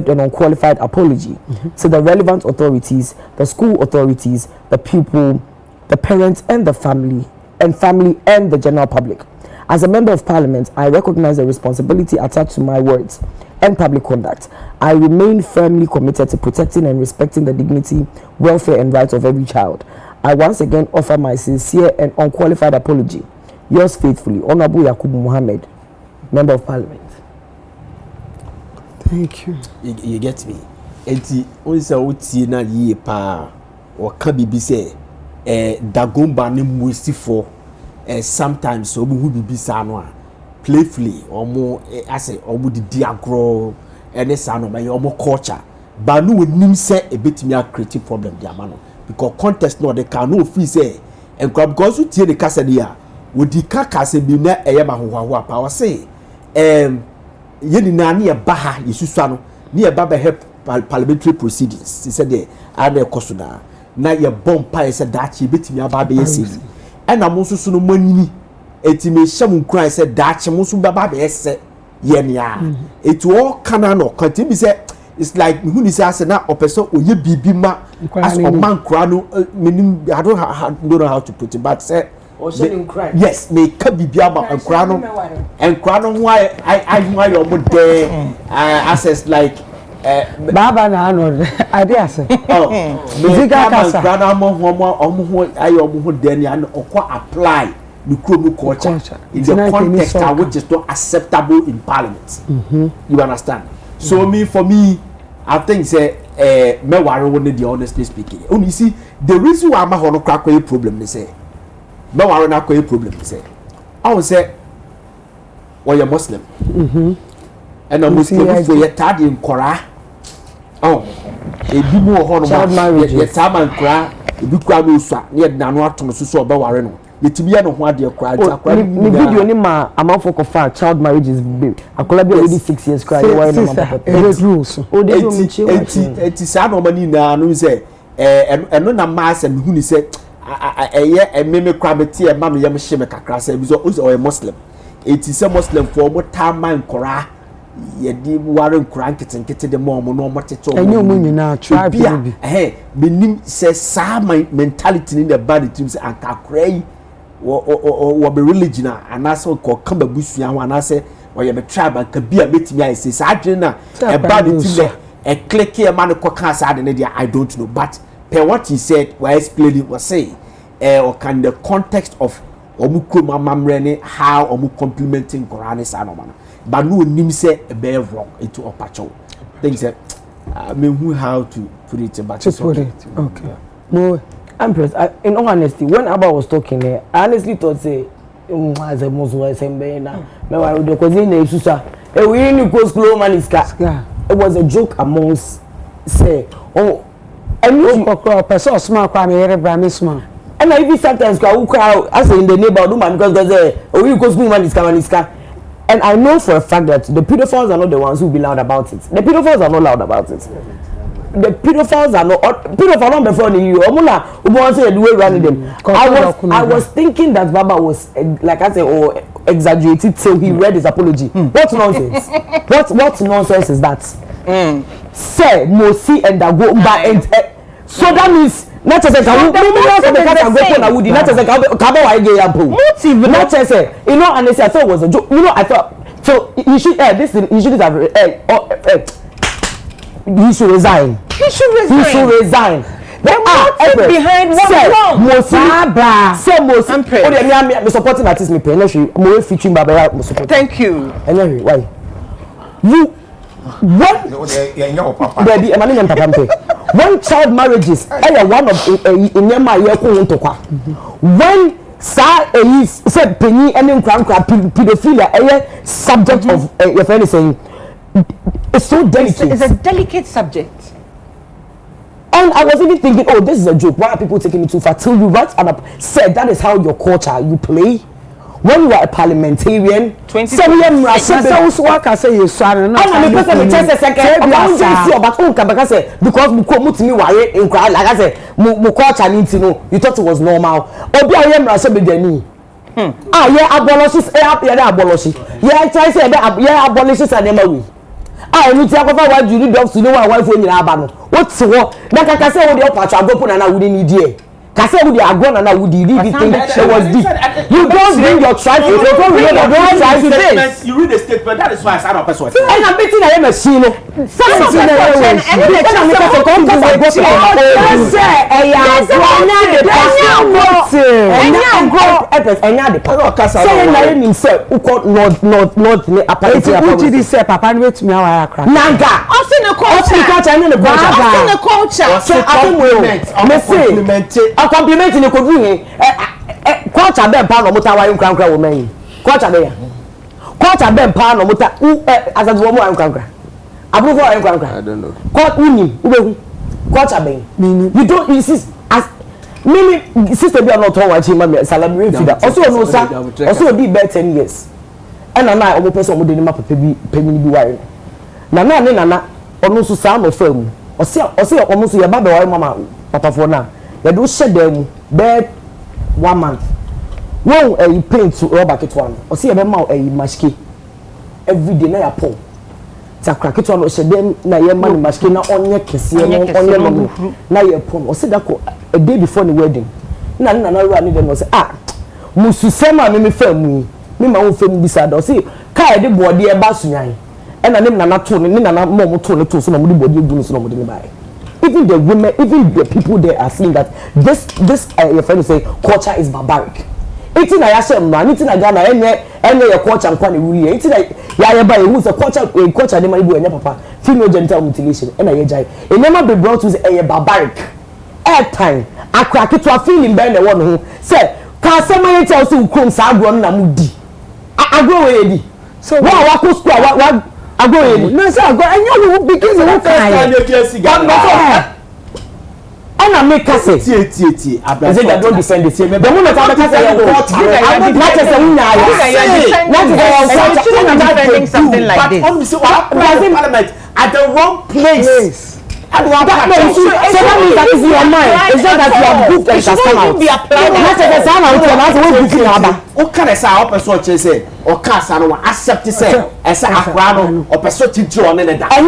and unqualified apology to the relevant authorities, the school authorities, the pupil, the parents, and the family and the general public. As a member of Parliament, I recognize the responsibility attached to my words and public conduct. I remain firmly committed to protecting and respecting the dignity, welfare, and rights of every child. I once again offer my sincere and unqualified apology. Yours faithfully, Honorable Yakubu Mohammed, Member of Parliament. Thank you. You get me? Enti onisa uti na ye pa o ka bibi se Dagomba ne musifo sometimes obu hu bibi sa no a playfully omo ase omo di agro ene sa no me omo culture ba no nim se ebetimi a create problem di ama no because contest no they can no free say and because uti the kasa dia wo di kasa bi na eyema hoho pa o say yeni na ne ba ha yesusua no ne ba be help parliamentary proceedings he said there are cost na ye bompa ye said that ye betimi aba be yesi and na monso so no manini etime hyam nkran said that monso baba be yese ye ne a it all kana no continue say it's like who is as na opeso oye bibi ma as a man krano meaning I don't know how to put it but say yes me ka bibi ama krano and krano why I why your mo there access like baba na ano ade ase me ka krano mo ayo mo there ni an okwa apply the Kromu culture in the context which is not acceptable in parliament. You understand? So for me, I think say me worry when they honestly speaking. Only see the reason why I'm not crack a problem is say me worry not a problem is say I would say well you're Muslim. And a Muslim for your tad in Korah. Oh, a bit more child marriage. Your time and cry, a big crowd will swap near Nanua to so about worry. Yetibia no ho ade cry ni video ni ma amafo ko fa child marriage is big akola bi already 6 years cry why no papa rules o dey so me chi eti sa no mani na no say eno na ma asem hu ni say eye ememe kwa beti e ma me yem hye me kakra say bi so o Muslim eti say Muslim for mo taman kora ye di ware nkura nkete de mo no mo tete o enyo mo nyina tribe bi benim say sa mentality ni the bad team say akakrai wo be religion and also ko kamba busua ho anase wo ye be tribe ka bia betimi ai say sa adwene na e bad team e click e man ko kan sa de dia I don't know but per what he said why explaining was say or can the context of omuko mamamre ni how omu complementing Quran is anomana but no nim say e be wrong into opacho things that I mean who how to put it but to put it okay no Empress, in all honesty, when Abba was talking there, I honestly thought say, as a Muslim, I say, me wa do ko zin Jesusa. E we ni ko school man is ka. It was a joke amongst say, oh, and you ko person small kwa me here bra me small. And I even sometimes go crowd as in the neighborhood man because say, oh, we go school man is ka. And I know for a fact that the pedophiles are not the ones who be loud about it. The pedophiles are not loud about it. The pedophiles are not pedophiles not before you. Omuna say the way running them. I was thinking that Baba was like I said exaggerated till he read his apology. What nonsense? What nonsense is that? Say Mosi and go but so that means not just like not just say you know and I thought it was a joke. You know I thought so you should this you should have he should resign. He should resign. Then what behind what wrong? Say Mosi. Oh, they me supporting artist me pay. Let's show more featuring Baba me support. Thank you. Anyway, why? You what? Baby, I'm not papa. When child marriages, I one of in my year when sa said penny and pedophilia subject of your friend is saying it's so delicate. It's a delicate subject. And I was even thinking, oh, this is a joke. Why are people taking it too far? Till you write and said that is how your culture you play. When you are a parliamentarian, 20 say so work I say you son no. And because me just a second about JC but who can because because me worry in cry like I say mu culture need to know. You thought it was normal. Obi ayem ra so be dani. Yeah abolishes abolish. Yeah try say abolishes anema we. You tell about why you need dogs to know why wife when you are bad. What's what? That I can say what the patch I go put and I wouldn't need you. Can say what the agron and I would really think it was deep. You don't bring your tribe. You don't bring your tribe to this. You read the statement. That is why I said up as well. And I'm betting I am a machine. Complimenting the could culture ben pa no muta wa nkwankwa wo man culture be ya culture ben pa no muta as as wo mo nkwankwa abufo wa nkwankwa I don't know unim ubehu culture ben you don't you see as mimi sister be not one chi ma celebrate that also no sa also be better 10 years and na omo person omo de ni ma papa bi panyin bi ware na ono so sa no fam ose omo so ye ba be ware mama papa for na you do share them bed 1 month. Won you paint to rubber kit one. Or see a ma maski every day na ya pon. takra keto no shedem na ye man machine na onye kese no onye no na ye pon o se da ko a day before the wedding na ru ani dem no say mususema me famu me ma wo famu bisa da o say kai de bode e ba sunyan e na nem nana to ne nana mo to ne to so na mo de bode egu so na mo de buy. Even the women, even the people there are saying that this your friend say culture is barbaric. Eating na yashem man, eating na Ghana enye your culture nkwa na wuri. Eating na ya ba you say culture dey mari enye papa. Female genital mutilation na ye jai. E never be brought to say barbaric. Airtime akra keto feeling be na won ho. Say ka sema ye tell say ukrom sa agro na mudi. Agro we di. So wa ko school wa agro ye. No say agro enye we because we can. And I make us say, I said I don't defend it. The moment I make us say, not defending something like this. Parliament at the wrong place. So that means that is your mind. It's not that you have booked and it has come out. Not that it's out. What can I say? I person say, or cast and accept to say, as a crowd or person to on and that. And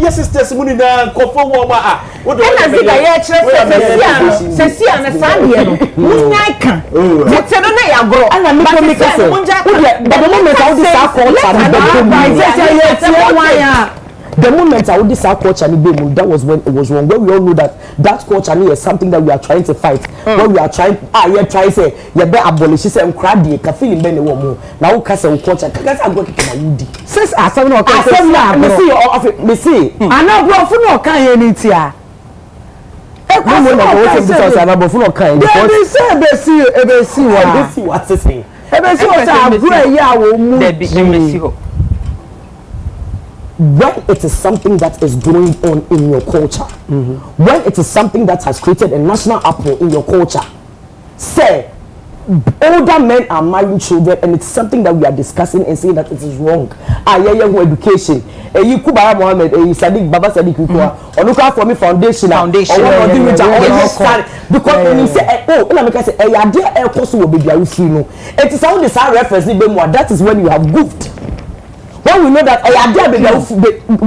your sister's money there, go for what do I say? And a Sunday, what's another grow? And I'm making the moment the moment I would this culture that was when it was wrong. When we all know that culture is something that we are trying to fight. When we are trying, you try say you better abolish. She say crabby, can feel in many women. Now cast a culture. That's a good thing. Since I said no, me see. I know bro for no kind any tia. When it is something that is going on in your culture, when it is something that has created a national uproar in your culture, say older men are marrying children and it's something that we are discussing and saying that it is wrong. Education. You Kubara Mohammed, Sadiq Baba Sadiq or look out for me foundation because when you say oh, and I say a dear air course will be there with you. It is only this reference that is when you have goofed. When we know that a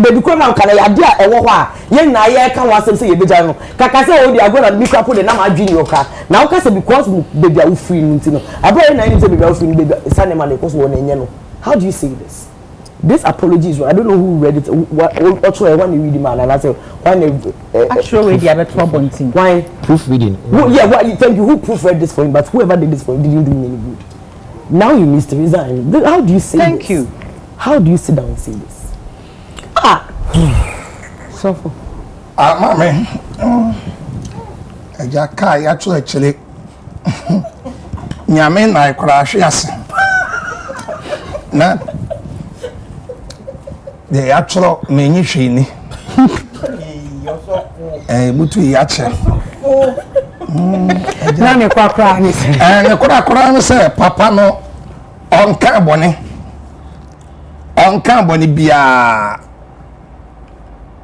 baby come out can a dear a war, yen na ye can was say bejano. Kakase o dia go na mikra put the name adwin your car. Now kase because baby are free ntino. Abere na any say baby are free baby sanema na because one enye no. How do you say this? This apology is I don't know who read it. What I want to read the man and I say why actually the other trouble thing. Why proofreading? Yeah, thank you. Who proofread this for him? But whoever did this for him didn't do me any good. Now you must resign. How do you say thank this? You. How do you sit down and say this? Suffer. Mommy. Jaka actually. Nyame na crash yes. Na. The actual meni shini. Butu yache. Na ne kwakra ni se. Ne kwakra ni se papa no onka bone. Onka boni bia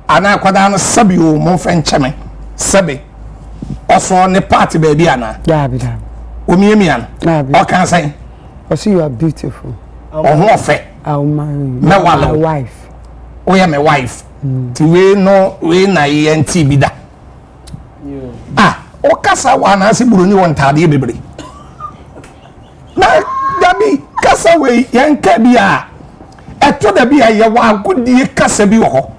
ana kwada no sabi o mo fencheme sabi oso ne party baby ana da bi da o miemian o kan say o see you are beautiful o ho ofe I'll marry you my wife o ya my wife ti we no we na ent bi da o kasa wa na se buru ni won tade bebre na dabi kasa we yanka bia eto da bia ye wa godie kasa bi wo ho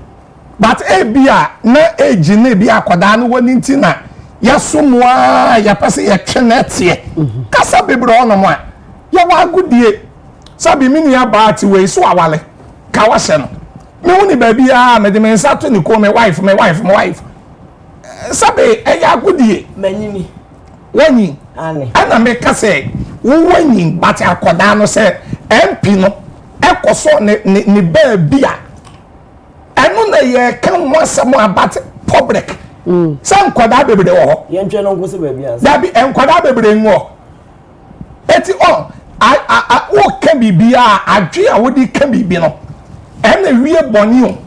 but bia na age na bia akoda no woni ntina ya somoa ya pese ye twenete kasa bebre ono mo a ye wa godie sabi mini ya baati we so awale ka wa hye no me woni ba bia me de me nsato ni ko me wife sabi ya godie manyini wani ana me kase wo wani but akoda no se MP no ekoso ne ba bia enu na ye kan wasamo about public san kwada bebre wo ho ye ntwe no ngose ba bia da bi enkwada bebre ngo eti o wo kan bibia adwe a wodi kan bibi no ena wie boni o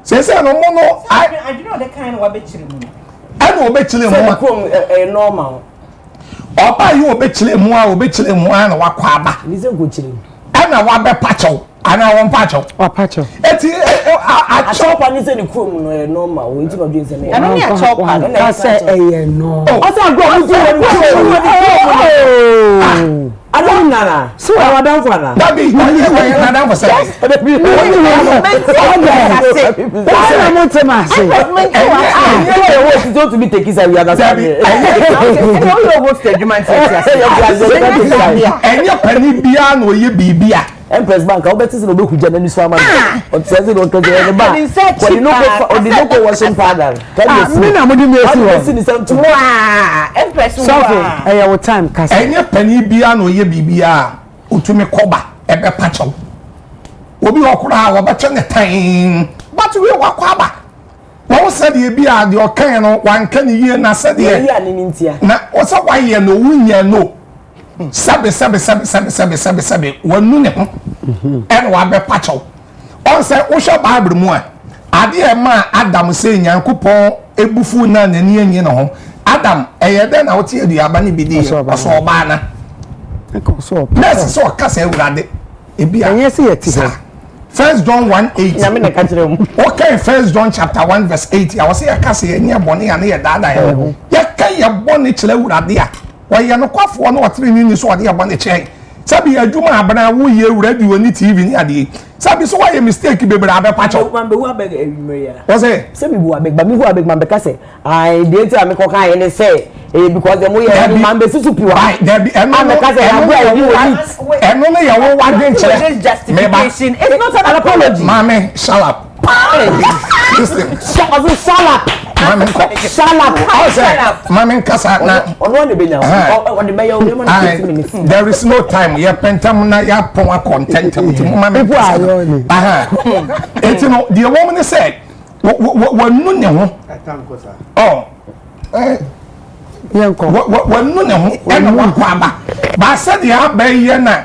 se no mo no adwe no de kan wa be chire mu ena obechile mu a normal oba yi obechile mu a na wakwa aba ni se go chire ana wa be pacho ana won pacho o pacho eti a chop ni say ni krom no e normal we nti no dey say I don't need chop pan ka say eye no o say go mu dey I don't know. So I down for na. That be na down for say. Don't to be taking say we understand. Enya pani bia na oye bibia. Empress Bank, I bet no be huja na niso ama. O tse no to the bank. Ko di no ko washing powder. Me na mo di me esi wo. Empress so eh your time kasa. Enya pani bia na oye bibia utumi koba ebe pacho. Obi okura wo beche ne tan. But we wakwaba. Wo said ye bia de okan no wanka ne yie na said ye. Na wo sa wa ye no wunya no. Sabe wanu ne ho en wa be pacho on say wo hwe bible mu a ade e ma Adam say Nyankopon ebufu na nani anyi ne ho Adam eye de na wo tie aduaba ne bidi so oba na so yes so kasa ewurade ebi a yes ye ti 1 John 1:8 na me na ka kire mu okay 1 John chapter 1 verse 8 ya wo say kasa ye nye bone ya na ye dada ya ye ka ye bone kire ewurade a why no kwafo no watere ni so ade aba ne che sabi adwuma abana wo ye radio ni TV ni ade sabi so why mistake bebre abe pacho man be hu abeg ewimere what say me hu abeg ba me hu abeg man be ka say I dey tell me ko kan ye ne say because dem ye man be susu piwa there be eno me ka say abu e ni eno no ye wo wadwen chere justification it's not an apology mame shut up listen shut up Mami kasa na there is no time ye pentam na ya pon a content mami enti no the woman said wanu ne ho oh wanu ne ho ena wakwa aba ba said ya ba ye na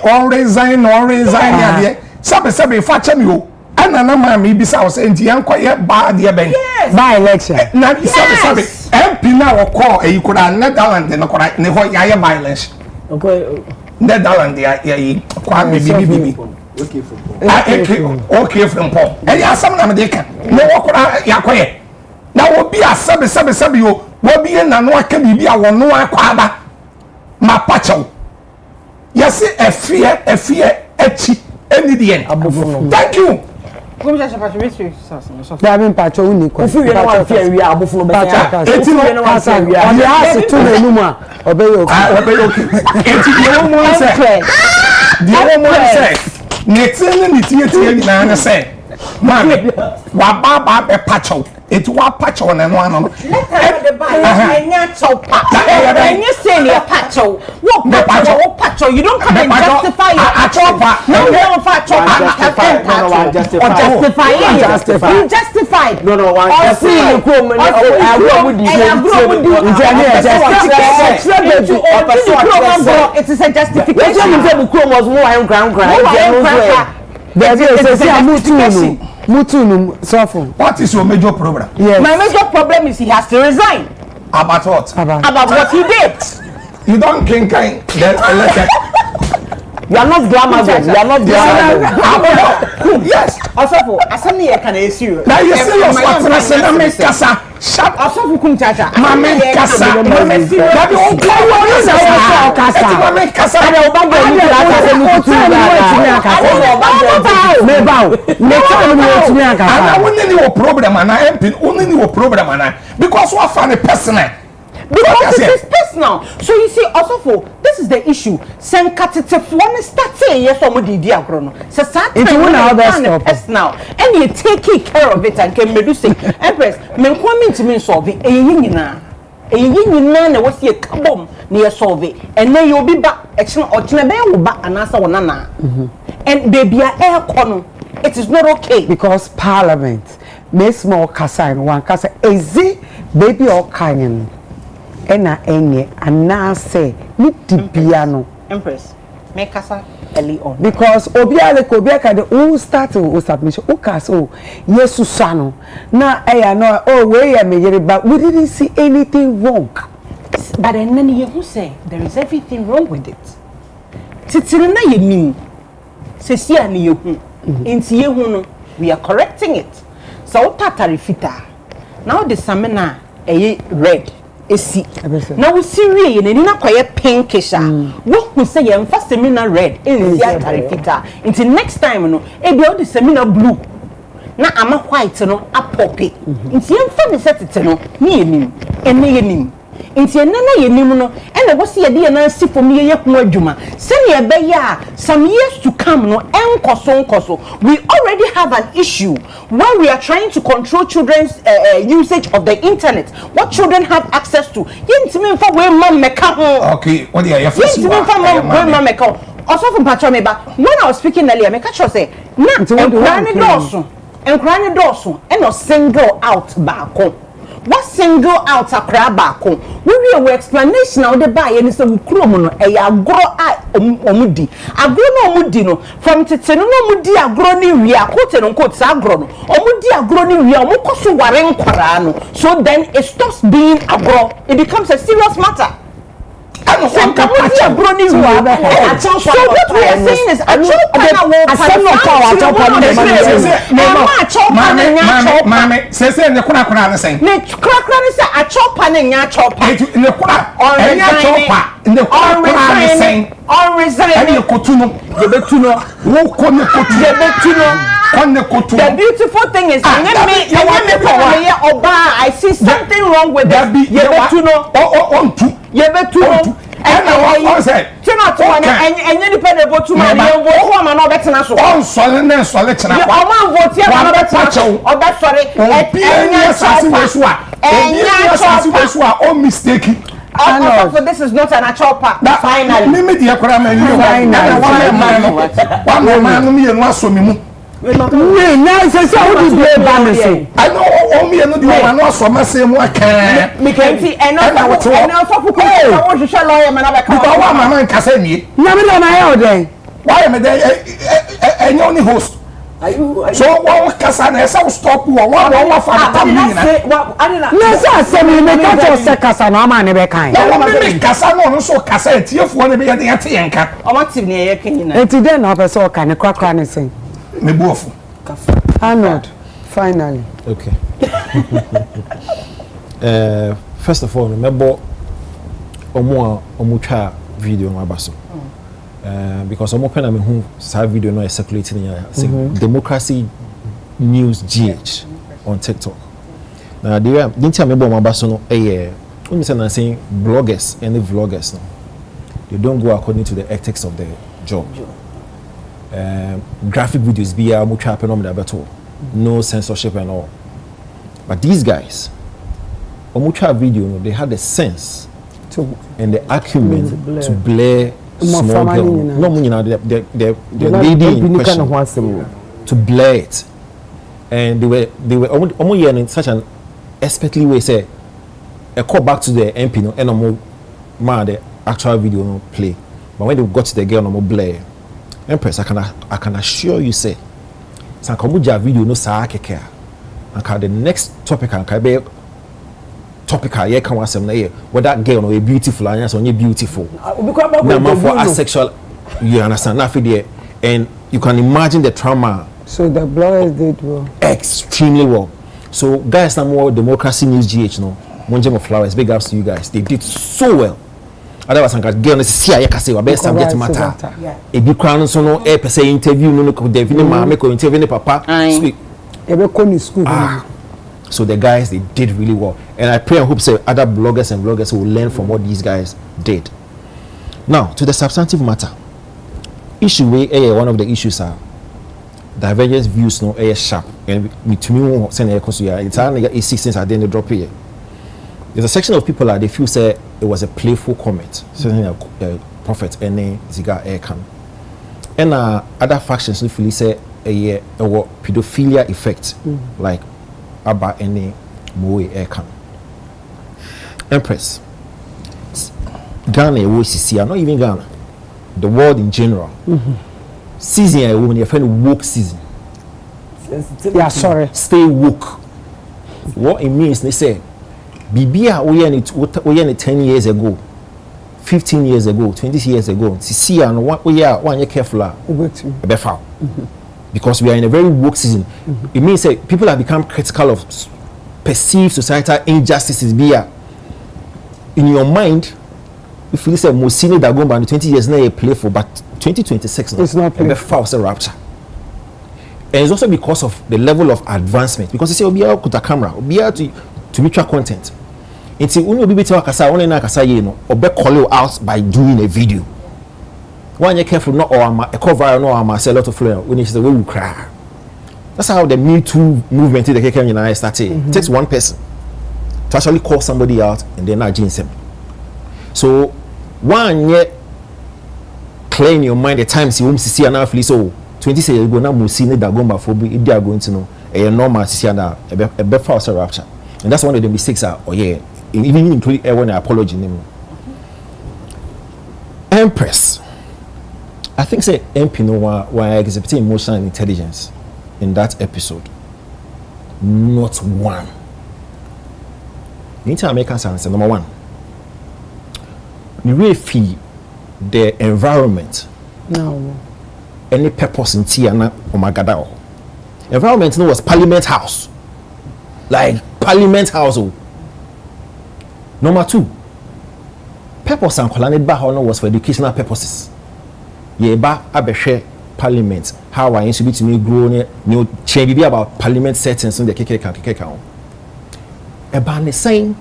on resign ya de sabe fa chemi o ana na mami bisa o say enti yanko ye ba de ben by election na sabe MP na wo call eyikura Netherlands no kora ne ho ya ye by election okay Netherlands ya kwa bibi okay from Paul e ya sam na me de ka no wo kora ya koye na wo bi asabe yo wo bi na no aka bibi a wo no akwa aba ma pacho yes efie echi any the end thank you Como já chama de isso? Da bem pacho único. O filho não afia wi abofo be ya. Eti no asa wi. Oni ase tu na enu a obeyo. Eti the woman say ne tie na na say mami wa baba be pacho eti wa pacho na no ano enya chopa enya say ne pacho wo pacho you don't come and justify your chopa no justify you justify no one justify it is a justification Mutunu suffer. What is your major problem? Yes. My major problem is he has to resign. About what? About what he did. You don't think then elected. You are not glamorous. Yes. Also, asani e kana issue. Now you serious what na say na me kasa. Shut up. Also kum chacha. Mame kasa. Mame serious. That be on kasa. Mame kasa. Ada obago ni kasa ni and only your problem and only your problem and because what funny personal. Because it is personal. So you see, also this is the issue. Sen katete one start saying yes or modi di agro. So start personal and you take care of it and can do say Empress men come to me solve it nyina na what see kabom na solve it and then you be back action or china be wo ba anasa wonana and baby air kono it is not okay because parliament may small kasa and one kasa ezi baby or kanyen ena enye anase ni tibiano Empress make kasa early on because obia ka the start submission o kasa yesu sano na eya no we ya me but we didn't see anything wrong but then you who say there is everything wrong with it titiri na ye nim se si ani yehu enti yehu no we are correcting it so tatari fita now the samena red esi na wo siwie ye nani na kwaye pinkish wo hu se ye mfa semina red ensi atare fita until next time no e bia o de semina blue na ama white no apopi nti ye mfa ne setete no ni yenim ene yenim nti ene na yenim no ene bo se ye de na sifom ye ho adwuma se ne be ya some years to come no enkoso we already have an issue where we are trying to control children's usage of the internet what children have access to yintimi mfa we mam meka ho okay what dey your first yintimi mfa we mam meka also from patcho me ba when I was speaking earlier meka cho say na enkrani doso eno single out baako what single out akra baako we explanation na the buy any say we krom no e agro a omudi agro no omudi no from tete no omudi agro ni wi akote no kote agro no omudi agro ni wi omokoso ware nkwara no so then it stops being agro it becomes a serious matter. So what we are saying is the beautiful thing is I see something wrong with that. And you pay the vote to my home and all that. Oh, solid, oh, mistake. So this is not a natural part. Finally. I know only another one was from my same work. Mackenzie, and also for shall lawyer, man, Cassini. Never done my own day. Why am I there? And only host. So what Cassana stop one for I didn't know. Send me make a Cassana, man, never kind. Cassano, so Cassette, you want to be at the Atianka. I want to be near King. And then I saw kind of crack on anything. Arnold, finally. Okay. First of all, remember omucha video on Abaso. Because I'm open and who side video now is circulating in Democracy News GH on TikTok. Now they didn't tell me about Abaso no when I'm saying bloggers and the vloggers no, they don't go according to the ethics of the job. Graphic videos be a much happen no censorship and all, but these guys omucha video they had the sense and the acumen to blare small girl no the lady in question to blare it, and they were almost in such an expertly way say a call back to the MP no and the actual video no play, but when they got to the girl no blare. Empress, I can assure you say Sankamuja video no sa keke and the next topic can be topic I can was some whether that girl no beautiful and so beautiful now for asexual, you understand nothing there, and you can imagine the trauma. So the bloggers did well, extremely well. So guys, some more Democracy News GH no Monjem of Flowers, big ups to you guys, they did so well. Otherwise, I can get see I can say what best subject matter. A big crown so no per se interview no could definitely make or interview papa. So the guys they did really well, and I pray and hope say other bloggers and vloggers will learn from what these guys did. Now to the substantive matter. Issue way one of the issues are divergent views no sharp, and to me send it's only 6 since I didn't drop here. There's a section of people that they feel say it was a playful comment, saying a prophet and ziga air can. And other factions feel say a pedophilia effect, like Abba and Moe air can. Empress, Ghana was see, not even Ghana, the world in general. Season a woman, your friend woke season. Yeah, sorry. Stay woke. What it means, they say. Bibia we 10 years ago 15 years ago, 20 years ago, see and one year careful, because we are in a very woke season. It means that people have become critical of perceived societal injustices. In your mind, if you say Mosini Dagomba 20 years now, you play for, but 2026 it's not a false rapture. And it's also because of the level of advancement. Because you say, "Obi a kuta camera, obi a to mutual content." It's when you be tell kasa, only na kasa ye no, obe call you out by doing a video. One you careful not or a cover no ama say a lot of flare when you say we will cry. That's how the Me Too movement in the Kenya United started. It takes one person to actually call somebody out and then not jinx him. So one yet clear in your mind the times you won't see an athlete so 20 years ago now we see that Dagomba for be they are going to know a normal see and a false rapture. And that's one of the mistakes are even including when I apology name. Empress. I think say MP no why exhibiting emotional intelligence in that episode. Not one. Anytime I make answer number one. You really feel the environment. No. Any purpose in Tiana or Magadao. Environment no was Parliament House. Like Parliament House. Number two. Purpose and Colonel Bahono was for educational purposes. Yeba abeshe Parliament. How I used to be grown new change about Parliament settings in the KK. About the same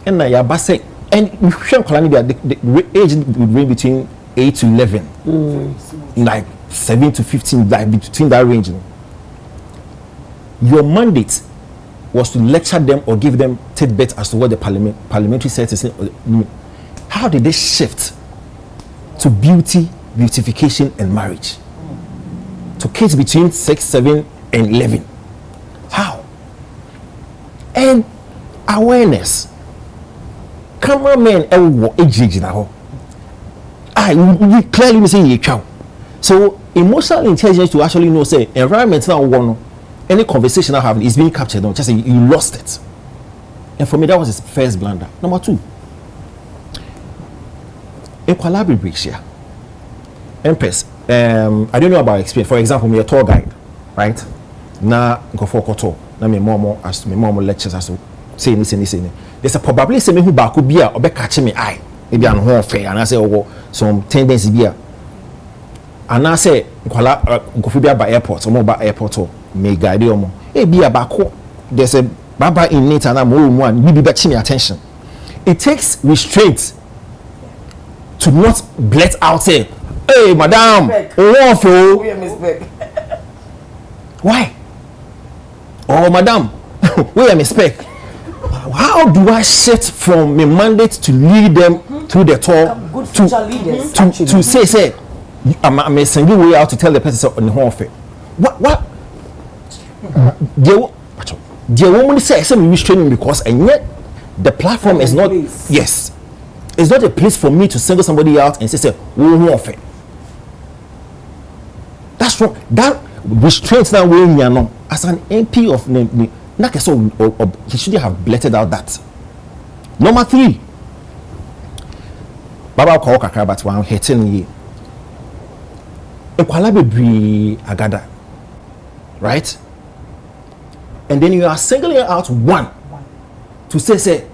and I say and you should the age would range between 8 to 11, like 7 to 15, like between that range. Your mandate was to lecture them or give them tidbits as to what the parliamentary settings. How did they shift to beautification, and marriage? To kids between 6, 7, and 11. How? And awareness. Cameramen age now. You clearly say you chow. So emotional intelligence to actually know say environment now one any conversation I have is being captured on just say you lost it. And for me that was his first blunder. Number two. Equilibrium breaks here. Empress, I don't know about experience. For example, me a tour guide, right? Na go for koto. Na me more as me more lectures as to say this. There's a probability say me who back could be a be catch me eye. Maybe an home fair and I say some tendency be and I say go for by airport or mobile airport or me guide you more. Be a back there's a baba in it and I'm one be me attention. It takes restraint to not blurt out say, "Hey, madam, why? Oh, madam, where am I spec?" How do I shift from my mandate to lead them through the tour to say I'm sending way out to tell the person on the whole thing? What? The woman says I'm restraining because and yet the platform is not yes. It's not a place for me to single somebody out and say we that's wrong. That restraint that way no as an MP of he shouldn't have blurted out that. Number three. Baba ko kakra but one hitting ye. Ekwala bebre agada. Right? And then you are singling out one to say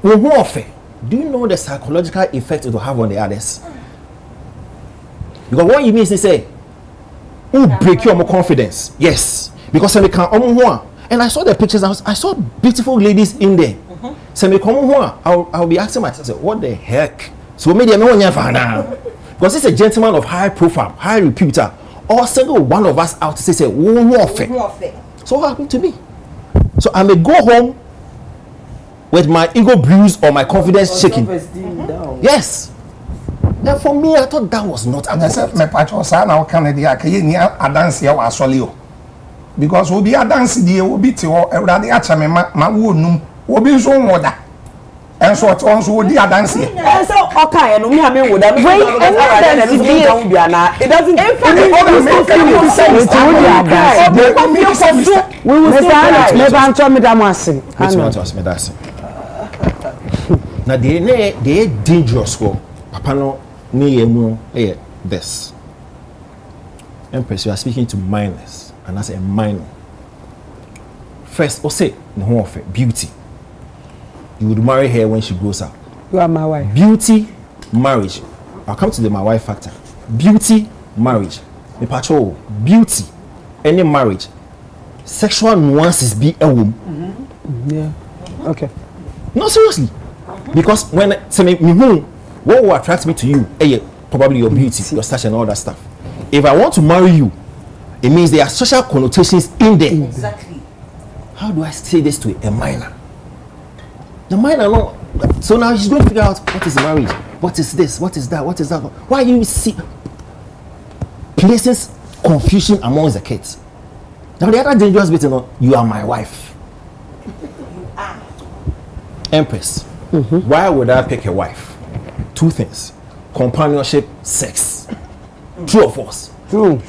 do you know the psychological effect it will have on the others? Because what you mean is to say who break your confidence. Yes. Because they can and I saw the pictures. I saw beautiful ladies in there. So me come I'll be asking myself, what the heck? So maybe no one because it's a gentleman of high profile, high repute, or single one of us out to say so what happened to me? So I may go home with my ego bruised or my confidence shaking. Yes. And for me, I thought that was not because we be a dance the will be to already at my wound will be so more that and so on would be a dance. So okay, and we have been with them. It doesn't we will say now they dangerous. Apano ni emu this. Empress, you are speaking to minors, and as a minor. First, say no of it, beauty. You would marry her when she grows up. You are my wife. Beauty, marriage. I'll come to the my wife factor. Beauty, marriage. The patrol, beauty, any marriage. Sexual nuances be a woman. Yeah. Okay. No, seriously. Because when what will attract me to you? Probably your beauty, your stature, and all that stuff. If I want to marry you, it means there are social connotations in there. Exactly. How do I say this to a minor? The minor, no. So now she's going to figure out what is marriage, what is this, what is that, what is that. Why you see places confusion amongst the kids? Now the other dangerous bit, you are my wife. Empress, why would I pick a wife? Two things: companionship, sex. True or false? True.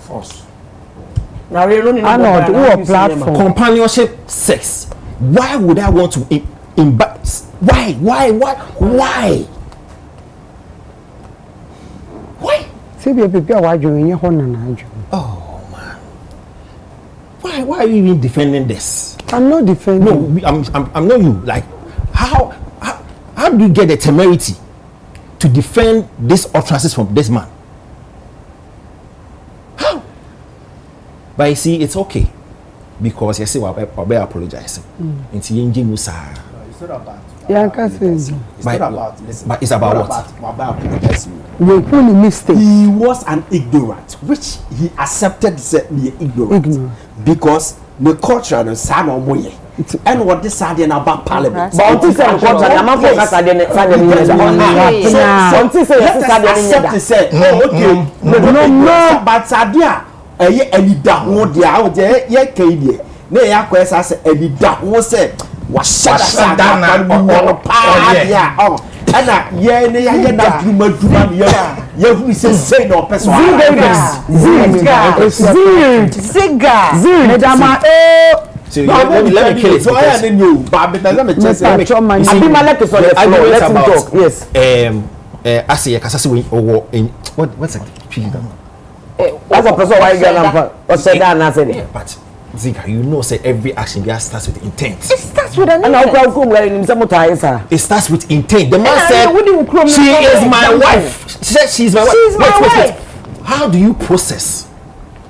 False. Now we're running a platform. Companionship, sex. Why would I want to invite? Why? See, baby, why do you Oh man. Why are you even defending this? I'm not defending. No, I'm not you. Like, how do you get the temerity to defend this utterances from this man? How? But you see, it's okay because you see, I'll be apologizing. It's not about. Yeah, it's not about. But it's about what? We put a mistake. He was an ignorant, which he accepted to be ignorant. Because the culture and son of Moye. And what this Saturday about Parliament. But this is the culture. I'm not focused on no. But Sadia, Elida, dear, ye Kadia. Nay, I quest Elida, who said, was shut down and you say no person. So let me kill it. So I didn't know, but let me just say, yes. I say, because I see in what's it? That's a person why you or say that and I said, but Zika, you know, say every action starts with intent. It starts with an intent. It starts with intent. The man said, she is my wife. She said, she's my wife. She's my wife. How do you process?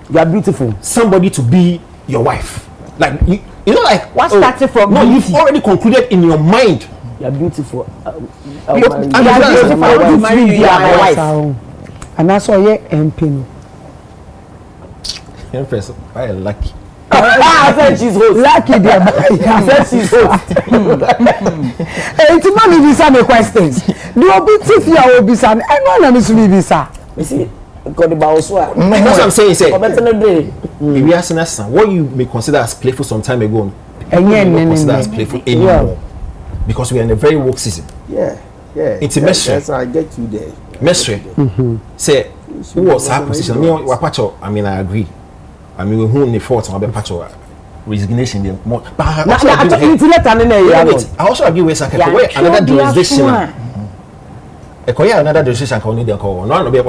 You are beautiful. Somebody to be your wife. Like, you know, like. What started from no, you've already concluded in your mind. You are beautiful. You are beautiful. I want to marry you. You are my wife. And that's why you're MP. Empress, I am lucky. I said she's host. Lucky there. I said she's host. Hey, to mommy, these are the questions. Do you be if you are obese and anyone is visa? You see, got the Baoswa. That's what I'm saying. Say, if you ask us, what you may consider as playful some time ago, and consider as playful anymore, because we are in a very woke season. Yeah. It's a mystery. Yes, I get you there. Mystery. Say, who was her position? I mean, I agree. I mean, who the fault on the patch of resignation? But I also agree with Saka. Another jurisdiction. Another jurisdiction can only call one of the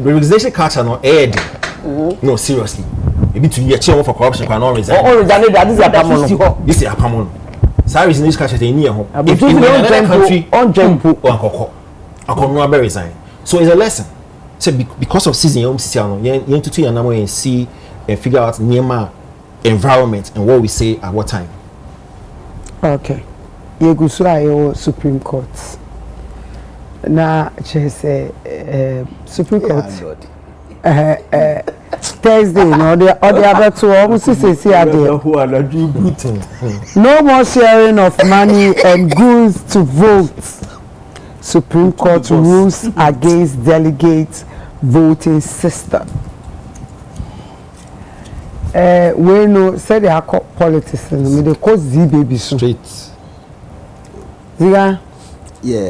resignation culture no aid. No, seriously. Maybe to year chair for corruption can not resign. This is a common. Sorry, in this culture, they near home. If in another country, on Jumpo or I can not resign. So it's a lesson. So because of season, you need to and see and figure out Nema environment and what we say at what time. Okay. You go to Supreme Court. Now, Supreme Court. Thursday, no, the other two almost no more sharing of money and goods to vote. Supreme Court rules against delegate voting system. We know say they are politics and they call Z baby straight. Yeah,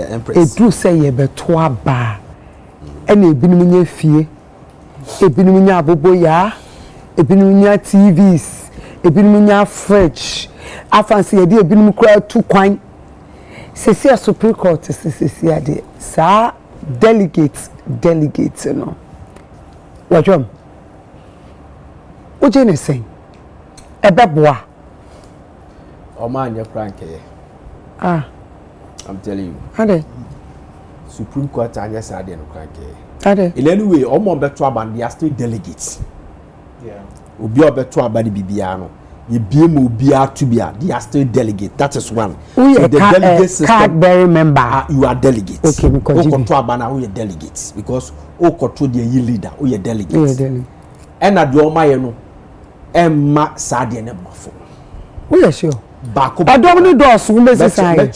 Empress. It do say ye beto ba. Ene ebinum nya fie. Ebinum nya abobo ya. Ebinum nya TVs. Ebinum nya fridge. Afansi ye di ebinum kura 2 kwan. sisi a Supreme Court sisi ade sa delegate no wajom oje ne sen ebeboa Omanya Franke. I'm telling you. Ade. Supreme Court anya sade no Franke. Ade. In any way, omo beto aban they are still delegates. Yeah. Obi obeto abani bibia no. Ye biem obia to bia, they are still delegates. That is one. So the delegate system, card bearing member. You are delegates. Okay, because you control abana who are delegates because o control the leader who are delegates. And at the oma no emma sade ne bofo. We are sure. Back up. I don't need those who make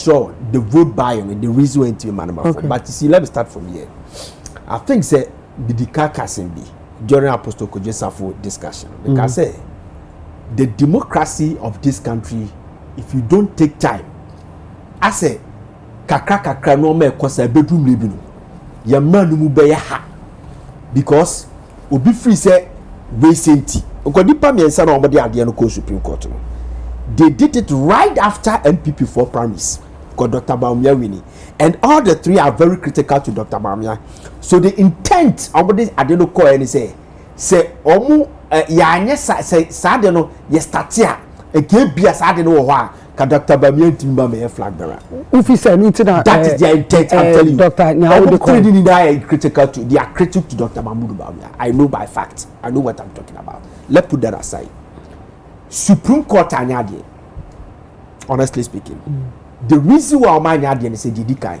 sure the vote by the reason why to man. Okay. But you see, let me start from here. I think say the carcassing be during Apostle Kojesafo discussion because say the democracy of this country, if you don't take time, I say kakra no me kosa bedroom libi no your man mu be ha because obi free say we senti okodipa me nsa na omode ade no ko Supreme Court no. They did it right after MPP for primaries. Because Dr. Baumia winning. And all the three are very critical to Dr. Baumia. So the intent of this, I don't know, and say, Omu, ya say, Sadeno, yes, Tatia, a KBS, I don't know why, Dr. Baumia Timba may flag bearer. If you say, that is their intent, I'm telling you. Dr. Critical to, they are critical to Dr. Mahmoud Baumia. I know by fact. I know what I'm talking about. Let's put that aside. Supreme Court anyade, honestly speaking, the reason why anyade is a DD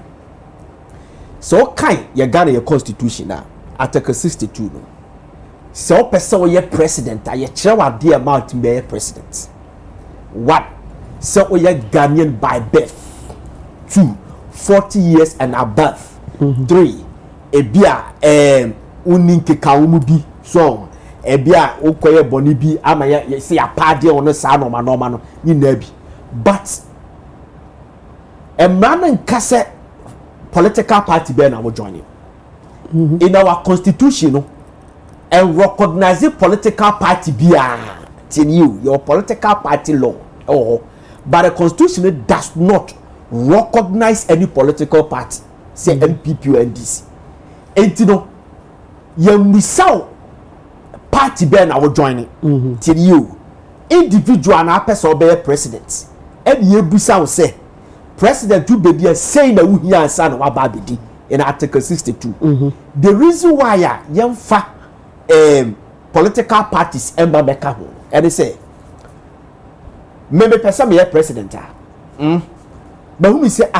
so kind you got your constitution now Article 62 no. So person ye president you chair what the amount to be president. What? So you Ghanaian by birth. 2, 40 years and above. 3, ebia uninke kaumubi so. Ebia okoye boni bi ama ya say apade on sa no no ni na bi but man nkase political party be na wo join in our constitution no and recognize political party bia till your political party law but the constitution does not recognize any political party say MPP or NDC entino yemwisao party ben I will join it till you individual na person be president and ye busa will say president to be say na wu hia ansa na wa ba bedi in Article 62 the reason why yam fa political parties emba beka ho and they say me person me president but who me say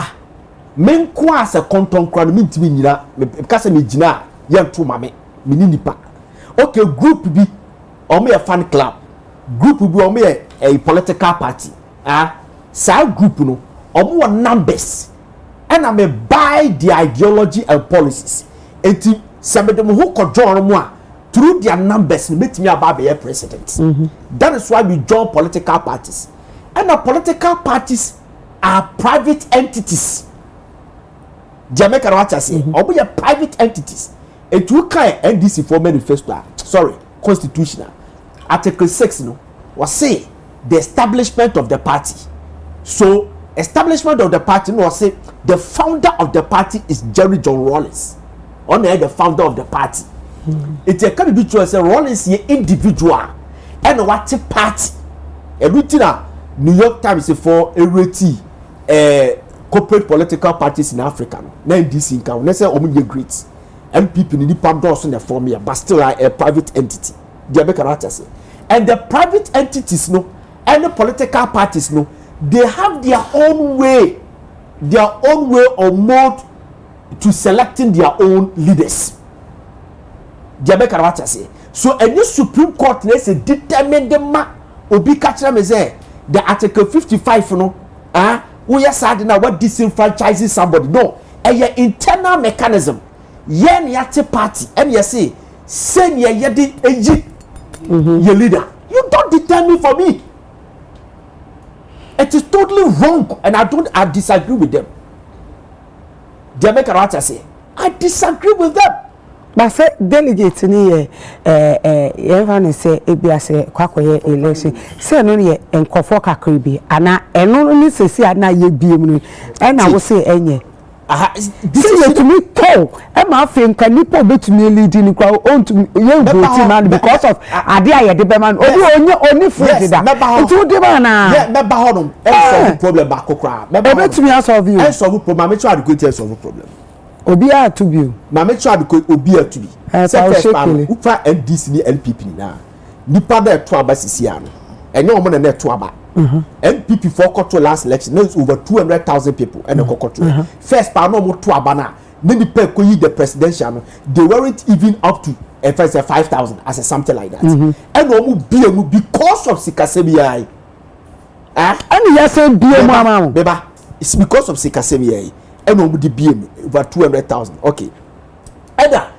men ko as a konton kra no mintimi nyina me kasa me gina yam to mame me ni nipa. Okay, group B, or me a fan club. Group B, or me a political party. Side group no, or more numbers. And I may buy the ideology and policies. And to some of them who could join more through their numbers, make me about the president. That is why we join political parties. And the political parties are private entities. Jamaica, what I say, or we are private entities. And to kind NDC for manifesto, constitutional Article 6 no was say the establishment of the party. So establishment of the party no was say the founder of the party is Jerry John Rawlings. The founder of the party. It can be true say Rawlings ye individual and what party. Everything New York Times for corporate political parties in Africa. Na NDC in can say omu great. MPP ni nipa doors in the form here, but still a private entity. And the private entities no, and the political parties no, they have their own way or mode to selecting their own leaders. So a new Supreme Court let's say determine the obi catch me say the Article 55 no, we are sad now what disenfranchises somebody. No, a internal mechanism. Yen yate party and you say send ye yedi eji your leader. You don't determine for me. It is totally wrong and I disagree with them. Jamaica Rata say I disagree with them. But say delegate ni everyone say ebia say kwakoye election say no ye enkofo kakra bi ana eno ni sesi ana ye biem no na wo say enye this is to me to e ma fe nka nipo betumi lead ni kwa onto ye vote man because of ade aye de be man obi oni free da nti de ba na me ba hodom e solve problem ba kokra me ba betumi solve you e solve problem me try to go to solve problem obi a to bi na me try to obi a to bi say first time ufa NDC ni LPP ni na nipa da to aba sisi ano enye omo na to aba NPP for control last election there's over 200,000 people and a control first part no more to aba na many people the presidential they weren't even up to first 5,000 as a something like that and no more because of Sikasebi and yes BM beba it's because of Sikasebi and no more the BM over 200,000 okay either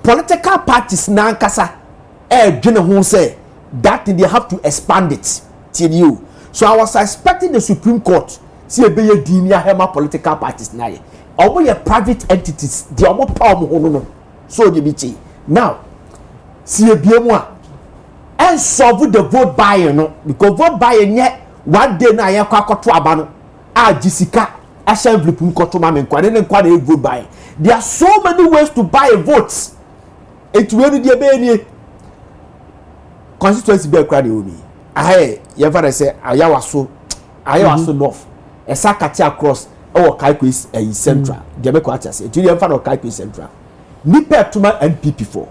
political parties na nkasa dwene ho say that they have to expand it till you so I was expecting the Supreme Court see ebeye dinia hema political parties na ye omo ye private entities they omo power mo ho no so dey be now see ebiemu a and solve the vote buying no because vote buying ye one day na ye kwakoto aba no a jisika asha envelope nkoto ma me nkwane ne nkwane vote buying there are so many ways to buy a vote it wey dey be any constituency be kwade obi ahe ye fa say ayawaso north esakati across or Kaikwe central dey be kwate say you fa no Kaikwe central nipa tuma NPP for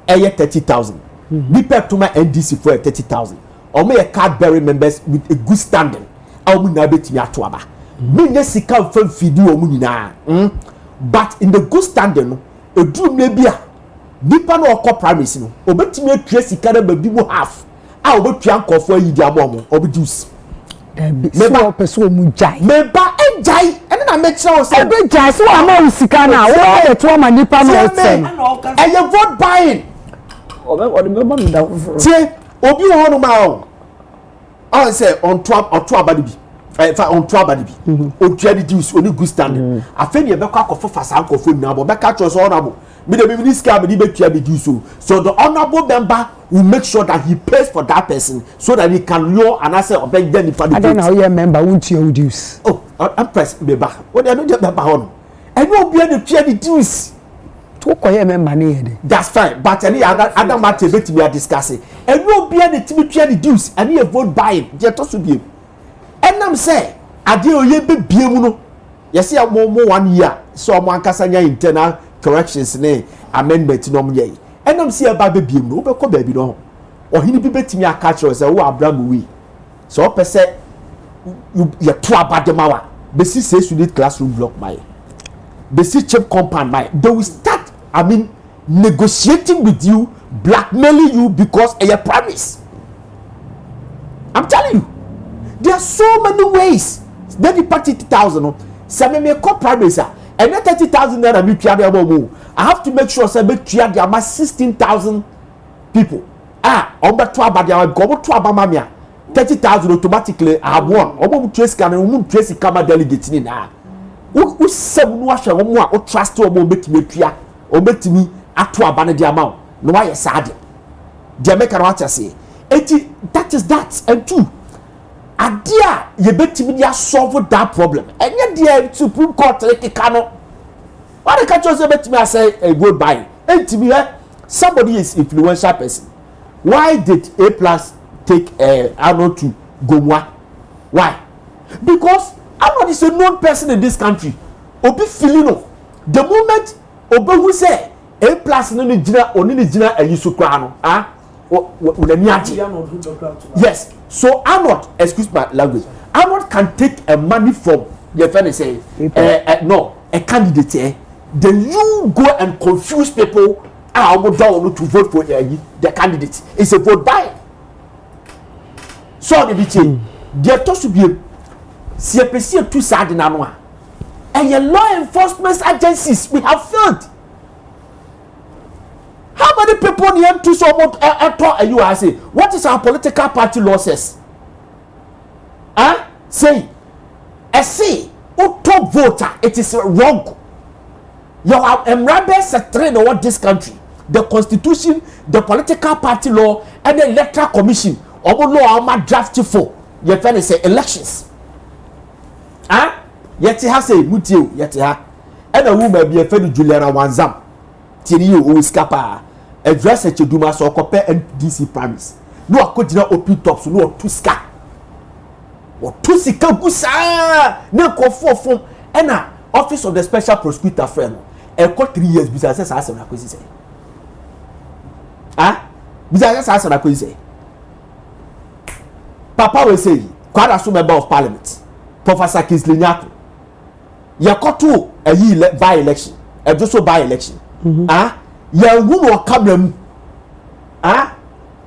30,000 nipa tuma NDC for 30,000 omo ye Cadbury members with a good standing omo na betimi ato aba me ne sika fa fidi omo nyina but in the good standing eduru me bia nipa no okọ primaries no obetimi atwa sika na babi mu half a obetua nkofo yi di abom obejuice meba person mu jai meba enjai ene na me kire o say ebe jai so ama sika na wo dey to ama nipa no otem eye vote buying o de meba no da tie obi ho no ma o say on to abade bi on to abade bi otua di juice oni good standing afeni e be kwa akofo fasa akofo ni abo be ka cho so honorable me the minister be betua be do so the honorable member will make sure that he pays for that person so that he can lure and answer obey them for the I don't know how member won't you dues oh Empress be back what they no get member hono and no be any tua the dues to koye member na here that's fine but any other matter bet we are discussing and no be any tua the dues and you vote buying je to so be and am say ade oye be biemu no yes ya mo 1 year so mo ankasa nya internal corrections ne amendment no mo ye enam si eba be biem no be ko ba bi no ohini bi betimi aka kire se wo Abraham wi so pese you to abademawa be si say student classroom block my be si chip compound my they will start negotiating with you, blackmailing you because of your promise. I'm telling you, there are so many ways. Then the party 30,000. Some may call promise. And that 30,000 naira me pia de I have to make sure say be pia de ama 16,000 people. Omba to abadia go to abamamia 30,000 automatically I have won. Omo trace can omo trace kama delegate ni na. Wo sem no ahwe omo a o trust omo betimi pia. Obetimi ato abane de ama no why sad. De make an watch say. That is that. And two, adia ye betimi dia solve that problem. Enye dia Supreme Court like kano. Why the catch us betimi say a good buy. Entimi somebody is influential person. Why did A+ take Arnold to Gomwa? Why? Because Arnold is a known person in this country. Obi Filino. The moment Obi who say A+ no ni jina oni ni jina ayisu kra no. Yes. So Arnold, excuse my language. Arnold can take a money from your friend say no, a candidate. Then you go and confuse people. I will down to vote for the candidate. It's a vote buy. So the BT, there to be CPC too sad in Anua. And your law enforcement agencies we have failed. How many people need to so much you are saying? What is our political party losses? Say, I say, who top voter, it is wrong. You have embrace a trend in what this country, the constitution, the political party law, and the electoral commission. Omo law am drafted for. You find say elections. Yet ha say mutiu yet ha. And a woman be a friend Juliana Wanzam. Tiri you who scapa. Address at your duma so compare NDC primaries. No akojina open top so no tuska. Or tusika gusa. No ko form and office of the special prosecutor friend. E ko 3 years bisa say sa na kwesi say. Bisa say sa na kwesi say. Papa will say, quite as member of parliament, Professor Kingsley Nyato. Yakoto a year by election, a just by election. Ya who come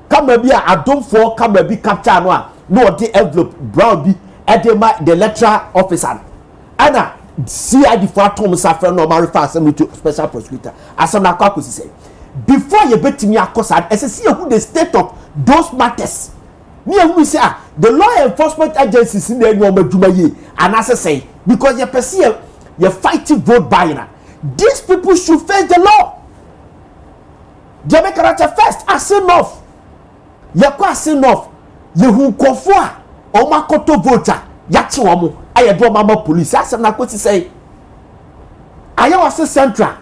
come be a don't for come be capture no the envelope brown be at the electoral officer. Anna CID for Thomas after normal refer to special prosecutor. As I'm not say before you bet me a course and see who the state of those matters. Me and we say the law enforcement agencies in the Dumaye and as I say because you perceive you're fighting vote buying. These people should face the law. Jamaica first as enough. You quite enough. You who confua or makoto voter. Yachiwamu. I do mama police. As I'm not going to say. I was a central.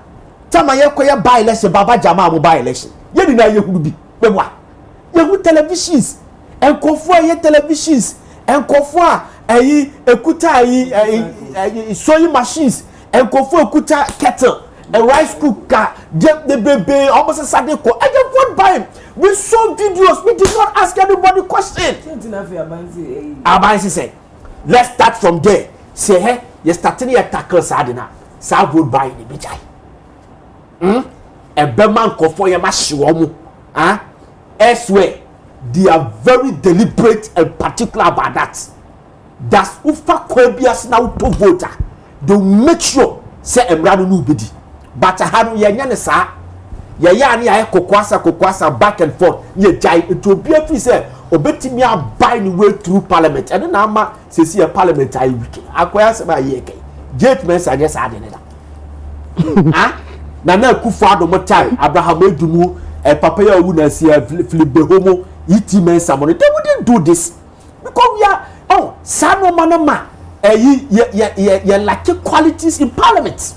Tama yekoya by election, Baba Jama by election. You didn't know you would be. But what? You would televisions. And confua ye televisions. And confua ekuta sewing machines. And confua ekuta kettle. A rice cooker. The baby almost a Sunday call. I just went by him. We saw videos. We did not ask anybody question. Abansi said, let's start from there. Say, hey, you're starting your tackle Sadina. Sa vote by the bijay. A Berman confua ye mashiwamu. Elsewhere. They are very deliberate and particular about that. That's ufa kwebias now to voter. They make sure say emrano no bedi. But hanu yanya sa ya ni aye kokwasa back and forth. Ye jai it will be a free say obetimi buy the way through parliament. And na ama say see a parliament I week. Akwaya se ba ye ke. Gate men say yes ade na. Na Kufuor mo time Abraham Edumu papa ya wu na see Philip Homo iti men someone. They wouldn't do this because we are sano manama ye lack qualities in parliament.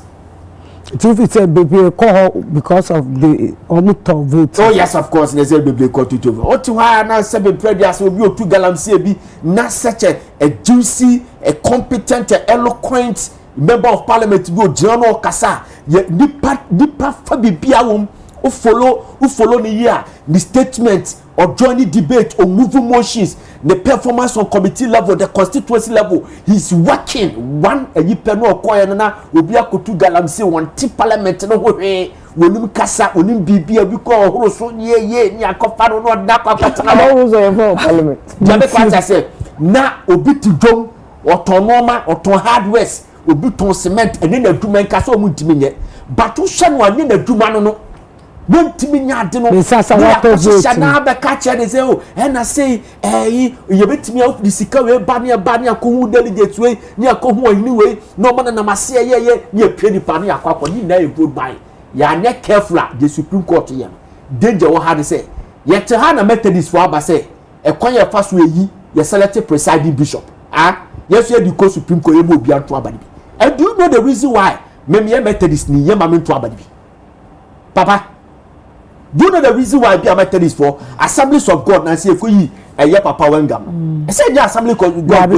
If it's a baby call because of the omuto vote. Oh yes, of course. There's a baby call to over. What to why now 7 previous will be 2 galamsey be not such a juicy, a competent, eloquent member of parliament to go general kasa. Ye nipa fabi biawum who follow the year the statement or joining debate or moving motions, the performance on committee level, the constituency level. He's working one a yipeno or koyana will be a kutu galamsi one tip parliament no way when you kasa when you be a because also ye near Kofano no dapa parliament. Jamaica said na obiti drum or tonoma or ton hardwares will be ton cement and then a duman caso muntiminye. But who shan one in a dumano. When Timinya didn't know, be catch and say, oh, and I say, you bet me out the Sikawe, Bania, Kumu delegates way, near Komo anyway, no man and Amasia, near Penny Pania, Quaco, you know, goodbye. You are not careful, the Supreme Court here. Danger, what had to say. Yet to Hannah Methodist for Abba say, a choir fast way, ye selected presiding bishop. Yes, you had the Supreme Court will be on Twabadi. And do you know the reason why? Maybe a Methodist ni Yamamin Twabadi. Papa. Do you know the reason why I be a Methodist for Assemblies of God and say if we a year Papa Wengam? I said the Assembly of God.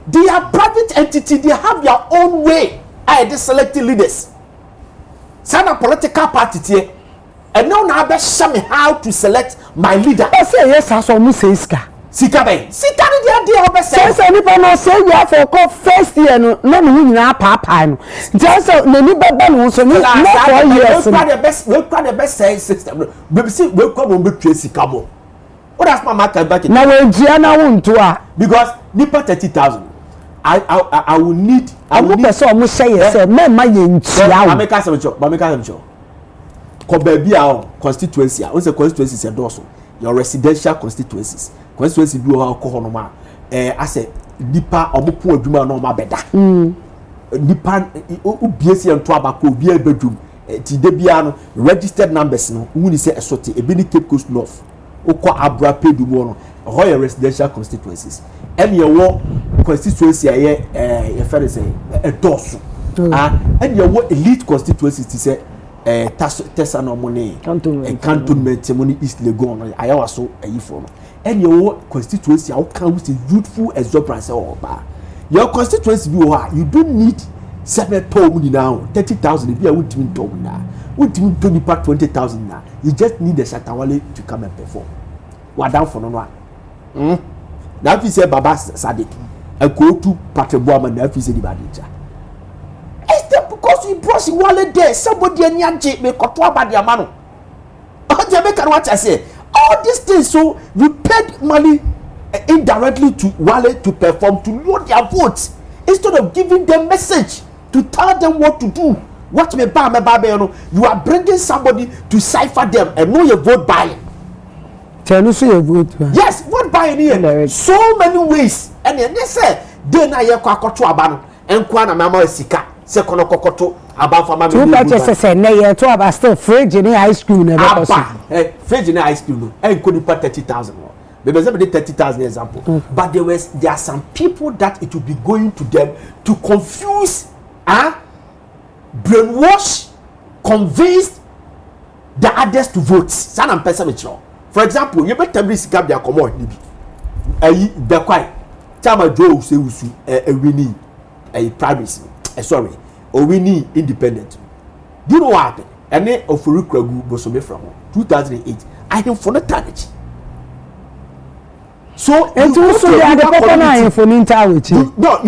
They are private entity. They have their own way. They selecting leaders. Some a political party here, and now I show me how to select my leader. I say yes, I saw Museska. Sikabe. Sikari the idea of a sense. Anybody no say you for call first year no we na papa no. Just no ni baba no so no 4 years. We quite the best say system. We see we come on be trace sikamo. What does my market back in? Na we gia na wonto a because nipa 30,000. I will need person omo say yes me ma ye ntia o. Make am cho. Ko baby a constituency a. We say constituency is doso. Your residential constituencies. Constituency bi o alcohol no ma I say nipa omopo adwuma no ma beda nipa obiesi ento abako obi abedum ti de bia no registered numbers no wuni se esote ebi ni Cape Coast North okọ abra pedum no Royal residential constituencies and your constituency ye fair say a dosu and your elite constituencies to say Tessa no money cantonment money East Legon ayawa so ayifo and your constituency how can we say youthful exuberance or ba your constituency be you don't need 7,000 now 30,000 if you would mean to now would mean 20,000 now you just need the Shatawale to come and perform what down for no one. Now if you say Baba Sadik and go to Patreboama now if you say the Badija. It's that because you brought the wallet there, somebody and Yanjay may cut about the amano. Oh, Jamaican what I say. All these things, so we paid money indirectly to wallet to perform to load their votes instead of giving them message to tell them what to do. What me ba you are bringing somebody to cipher them and know your vote buying. Tell us your vote. Yes, vote buying here. So many ways. And then they say, then I have to abandon and Kwana Mama Sika, second Kokoto, about for Mamma. You just say, nay, to about still fridge in ice cream. Fridge in ice cream, and couldn't put 30,000 more. Because they 30,000 example. But there are some people that it will be going to them to confuse, brainwash, convince the others to vote. San and person. For example, you better be scab their common nibi. The quite Chama Joe say we need a privacy. Sorry, or we need independent. Do you know what happened? And then of Furukragu Bosome from 2008. I am for the target. So and also you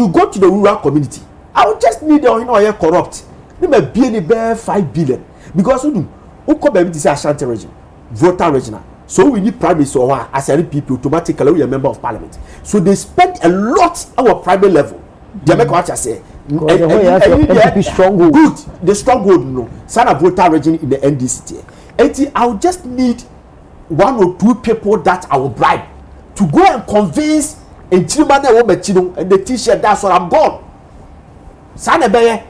go to the rural community. I would just need the corrupt. They may be in the 5 billion because you come baby to say Ashanti region, voter regional. So we need primaries or as any people automatically we are a member of parliament. So they spend a lot at our private level. They make what I say. Stronghold. Good, the stronghold no. Sign a voter region in the NDC. I will just need 1 or 2 people that I will bribe to go and convince and the T-shirt. That's what I'm gone. Sign a bear.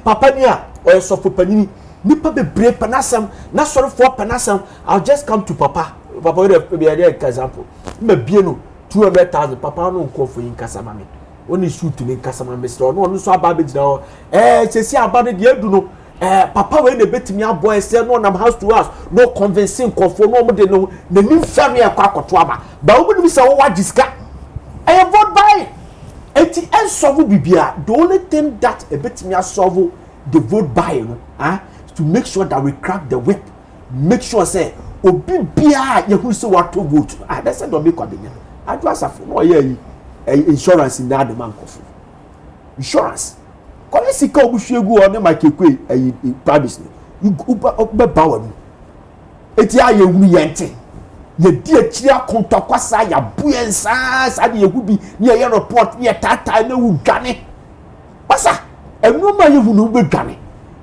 Papa nia or so for panini. Nipa be brave panasam, not sort for panasam. I'll just come to Papa. Papa will be a example. Me bieno 200,000. Papa no call for in Casamami. Only shoot in Casamami store. No, so about it now. Say about it. You know. Papa when they bet me out boy say no, I'm house to house. No convincing conform. No, they know the new family a kwakotwama. But when we say what discuss, I vote by. The only thing that a bit me solve the vote buying, to make sure that we crack the whip, make sure say obi bia you who say what to vote. That's a don't make convenient. I do as a no insurance in that man coffee. Insurance. Come see ka obushegu on my kekwe privacy. You uba bawo. Eti aye wu yente. Ye di akira kontokwasa ya buensa sa de yegubi ne ye report ne tata na wu dwane pasa enu ma ye hu no be dwane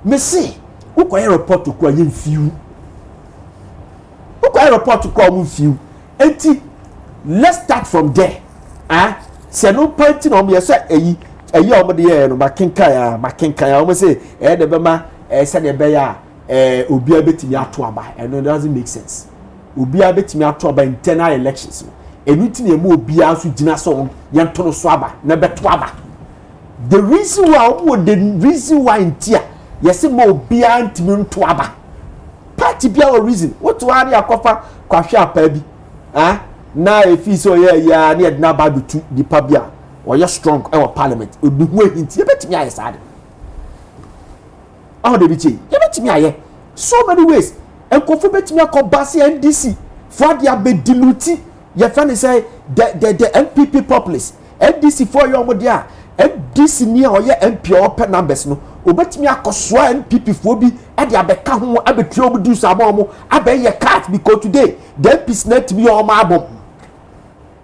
me se wo ko ye report ko ye mfiu wo ko ye report ko mu mfiu enti let's start from there se no party no me se eyi o de ye no makenka ya o me se de be ma se de be ya obi abetimi ato aba and it doesn't make sense. Obi abetimi ato aba internal elections enuti na emu obi aso gina so yentono so aba na beto aba the reason why intia yesi mo obi antimi nto aba party bia o reason what to ari akofa kwahwe apa bi na efi so ya na edna ba betu dipa bia o ye strong e parliament obi hu hinti ye betimi aye sade de bi che ye betimi aye so many ways. And Kofi betimi akobasi NDC for dia be diluti ye friend say the MPP populace NDC for your modia NDC ni o ye MP open numbers no obetimi akosoa NPP for bi e dia be ka ho abetri obudu sabo mo abe ye cat because today the MPs net bi o ma abom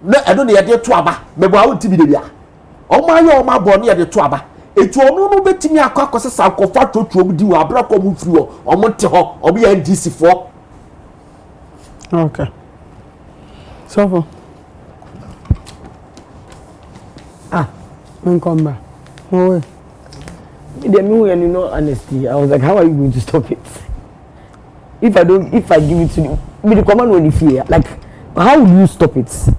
na eno ne ye de to aba mebo a wonti bi de bia o ma ye o ma abo ne ye de to aba etu onu no betimi akwa sa kofa totu di wa abra ko mu firi o mo te ho o be NDC for. Okay, so come back. you know honesty. I was like, how are you going to stop it? If I give it to you, the command when you fear, like, how will you stop it?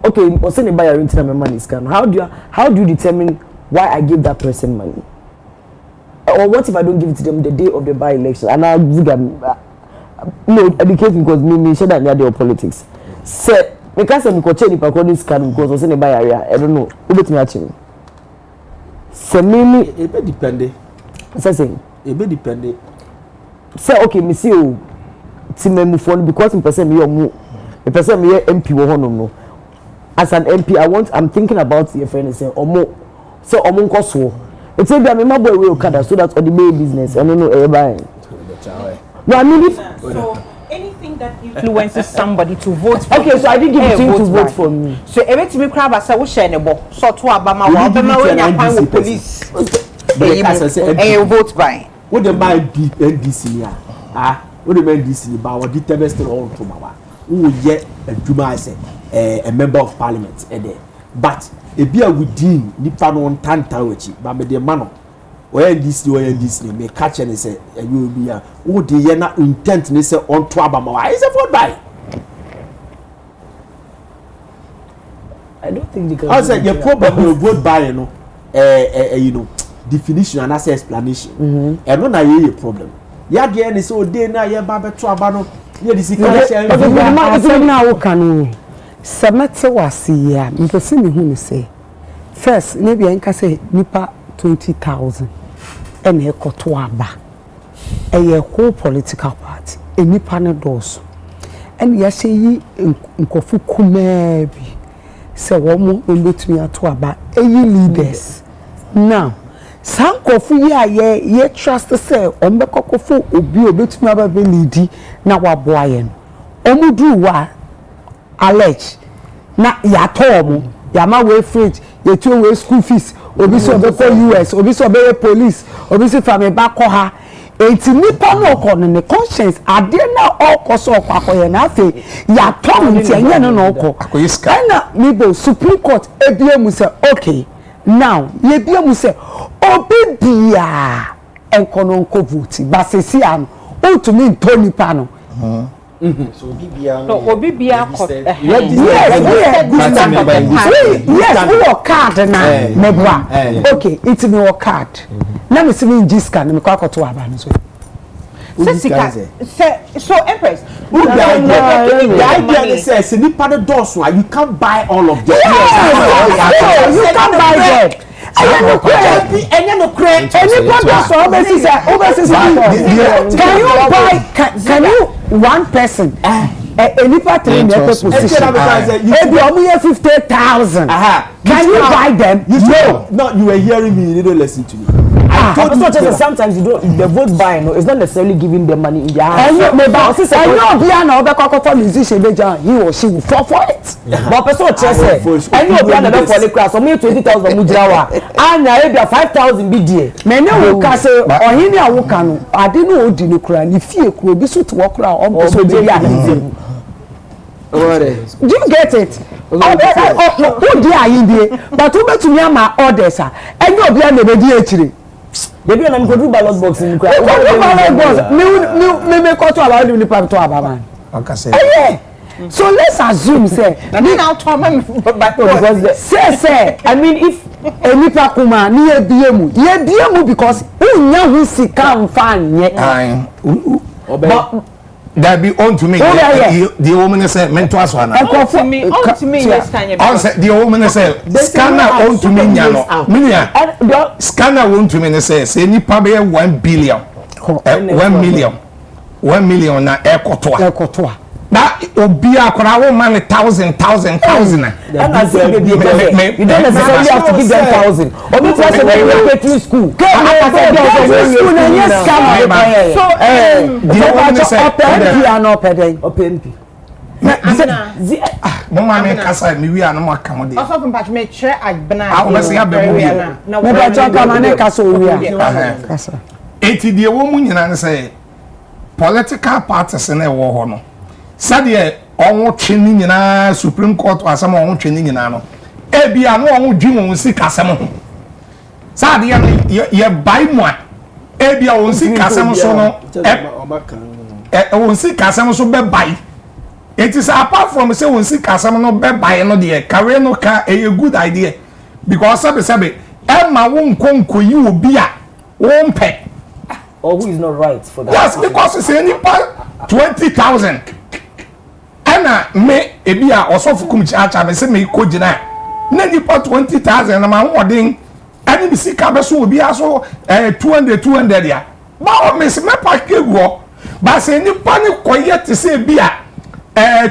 Okay, or send a buyer into my money scan. How do you determine why I give that person money? Or what if I don't give it to them the day of the by-election? And I'll give them, educate me because me share that they are politics. Say, because I'm going to change the scan because I send a buyer. I don't know. Who bet me actually? Say me. It be dependent. Say. It be dependent. Say okay, me see you. Team move phone because in person me or the person me MP wo hono no. As an MP, I'm thinking about your friend and say omo nko so. It's say me boy we okada so that all the main business. I don't know everybody. No, I mean so anything that influences somebody to vote for. Okay, so I didn't give it to you to vote for me. So everything me crab say we share nebo. So to abama wa obema we nya kwan with police. You vote by. What the buy NDC here? What the NDC ba what the tebest on to ma. Who ye adwuma say a member of parliament there. But e bia within nipa no ntanta wachi ba me de ma no. Where NDC me catch and say you be a who the ye na intent ni say on to abama wa. Is a vote by. I don't think they can. I said your problem you vote by you know you know definition and answer explanation. And no na ye problem. Ya de any so dey na ye ba beto aba no ye di sika share. But na wo kan semete wasi ya mpese me hu ni say first maybe enka say nipa 20,000 ene ekoto aba eye whole political party enipa ne doso ene ya say yi nkofu kuma bi say wo mo mbetumi ato aba eyi leaders now sankofu ye trust say ombekokofo obi obetumi aba be leadi na waboa ye no omudu wa allege na ya tomu ya ma we fridge ye tu we school fees obi so be for US obi so be police obi so fam ba ko ha enti nipa no ko ne conscience ade na okoso kwakoye na afi ya tomu nti enye no no ko na nibo Supreme Court ebiemu say okay now ye biemu say obi bia enkono nko vote ba sesi am o to me ntoni pa no so Bibia no Bibia yes we are card na mebwa okay it's me your card na me see me jiska na me kwa koto aba no so so Empress the idea says ni pa the doors you can't buy all of them. You can't buy them. Can you one person any party in your position maybe 50,000 can you buy them? No, you were hearing me, you didn't listen to me. I told you sometimes you don't the vote buying no, it's not necessarily giving them money in their hands. He or she will fall for it. But person chese any obiana be for the class so me 20,000 mujirawa and na be 5,000 be there. Many will ka say ohini awoka no ade no odi no kura ni fie kura bi so to kura o so be ya. Do you get it? Who dey ayinde but who betumi ama orders a any obiana be di akire. Baby na me go do ballot box in kura. Me ko to about the nipa to aba man. Okay say. So let's assume say now because say I mean if enipa kuma ni ebiemu because unya hu sika mfa nye but that be on to me the woman say mental aswana on to me yes can you say the woman say scanner on to me nyano minia scanner on to me say nipa be 1 billion 1 million na ekotoa that obia kora wo man 1,000 and I say you don't necessarily have to give them 1,000 obi try say we pay to school school na yes scam so the open mama me kasa me wi anu aka mo de also from patch me chere agbena I was say abemu na me ba cho kama ne kasa wi kasa eti de wo mu nyina ne say political parties na wo ho no sade onwo twini nyina Supreme Court asem onwo twini nyina no e bia no onwo dwi won si kasem ho Sa de ye buy mo a e bia won si kasem so no won si kasem so be buy. It is apart from say won si kasem no be buy no de career no ka a good idea because sabe Emma won konko yi obi a won pe or who is not right for that. Yes, because it's any 20,000. Ana me ebi a osofukum chacha me say me ko gina. Na nipa 20,000 na ma hodin. Ani bi sika be so obi aso 200 ya. Ba o me se me package wo. Ba se nipa ni koye te say bi a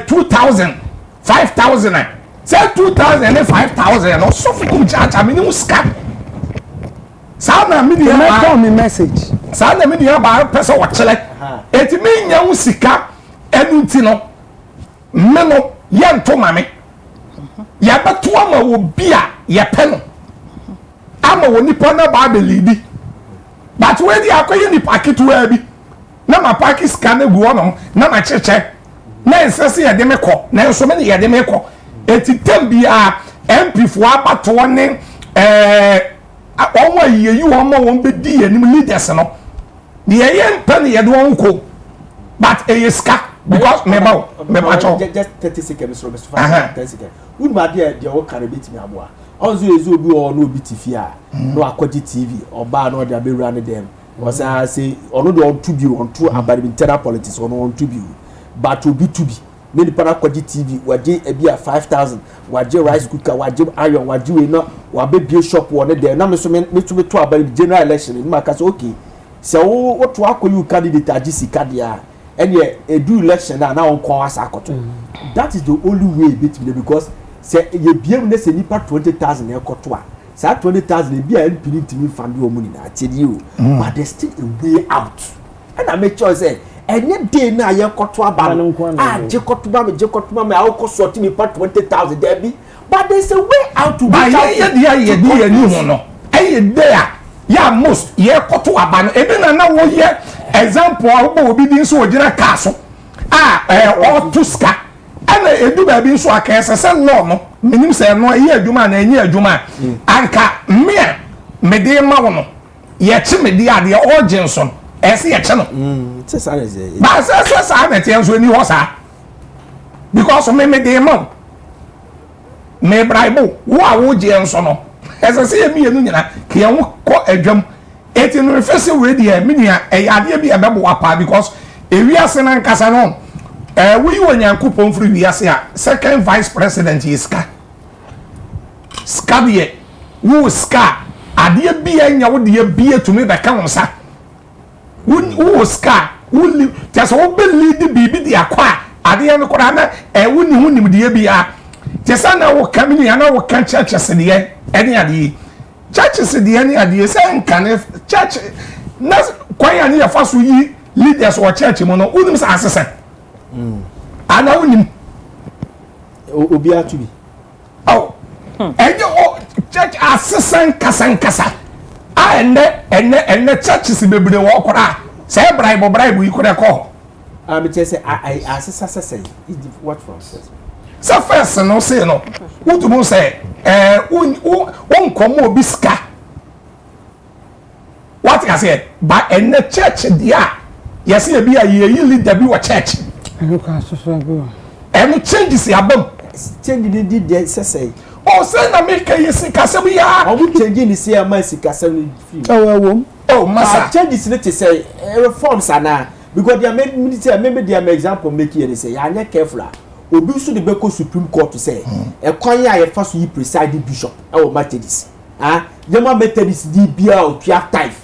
2,000, 5,000. Say 2,000 and 5,000 osofukum chacha me ni sika. Sana me dey me message. Sana me dey ba person wo chele. Eti me nya wo sika enu ti no. Meno yento mame. Ya beto ama wo bia ye pe no. Ama wo nipa na ba be lidi. But we dey akoye ni packet wa bi. Na ma packet scan egu ono na ma cheche. Na ensese ye de me ko. Na enso me ye de me ko. Eti tembia MP fo abato ne onwa ye yi wo ma won be di enim leaders no. De ye mpa ne ye de won ko. But e ska because me just 30 seconds so 30 seconds. Would my dear wo carry bit me aboa. Onzo ezo obi o no bi tifi a no akwaji TV oba no de be run dem. Was I say ono do on to be on to about internal politics ono on to be but obi to be many para akwaji TV waje e bia 5,000 waje rice cooker waje iron waje we no wa be bi shop one there na me so me to be to about general election ni maka say okay so what to akoyu candidate agisi kadia and do election now on akoto. That is the only way between because say ye biem na say nipa 20,000 ekoto a say 20,000 e bia NPD timi fund wo money na atedi o but there's still a way out and I make sure say any day na ye koto aba no je koto me a sort me 20,000 there be but there's a way out to be ye ni ho no aye there ya most ye koto aba no ebe na wo ye example awo obi din so ogina kaso o tuska ana edu ba bi so aka sese no minim se no ye adwuma na enye adwuma anka me de ma wo no ye chi me de ade o jinson ese ye chi no se sa ze ba se sa na te enso ni ho sa because me de ma me bribe wo a wo jinson no ese se ye mi enu nyina ke ye wo ko adwam eti no refese we dey minia ade bi ebebo apa because ewiase na nkasa no we onyankopon free wiase a second vice president is ska de wo ska ade bi anya wo de bi etumi be ka wonsa wo ska wo just wo be lead bibi de akwa ade no kora na wo ni hu nim de bi a just na wo kamini na wo kan churches de ene ade churches the any idea say can church na kwanya ni ya faso yi leaders or church mo no unim sa asese ana unim obi atubi church asese kasa enne churches bebre wo kora say bribe yi kora ko me say I asese what from says so first no say no utumo say won komo obi ska what I said but in the church dia yes e bi a ye leader bi wa church and changes ya bam change the dey say o say na make you sika se bi ya o bu change ni say am sika se ni masa changes ni te say reforms ana because they made me their example make you say ya nya careful obi so de beko supreme court to say e kwan ya ye fa so yi presiding bishop e o Methodist yema Methodist di bia o tua tithe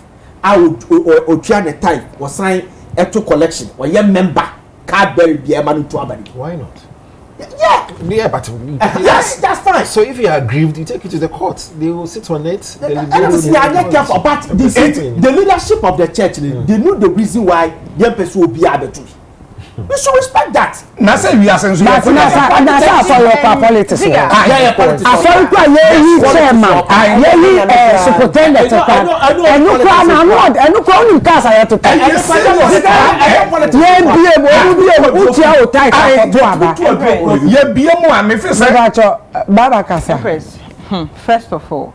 o tua ne tithe o sign eto collection o ye member card bearer bia ma no to abadi. Why not? Yeah, but yes, that's fine. So if you are aggrieved, you take it to the court. They will sit on it. But the leadership of the church, they know the reason why the person will be able to. We should respect that. Na say we are saying na for your politics. Afọ kwa ye chairman. Ye superintendent to kan. Enu kwa unu kasa ya to kan. Ye bie utia o tai ka to aba. Ye bie mu a me fi say Baba kasa. First of all,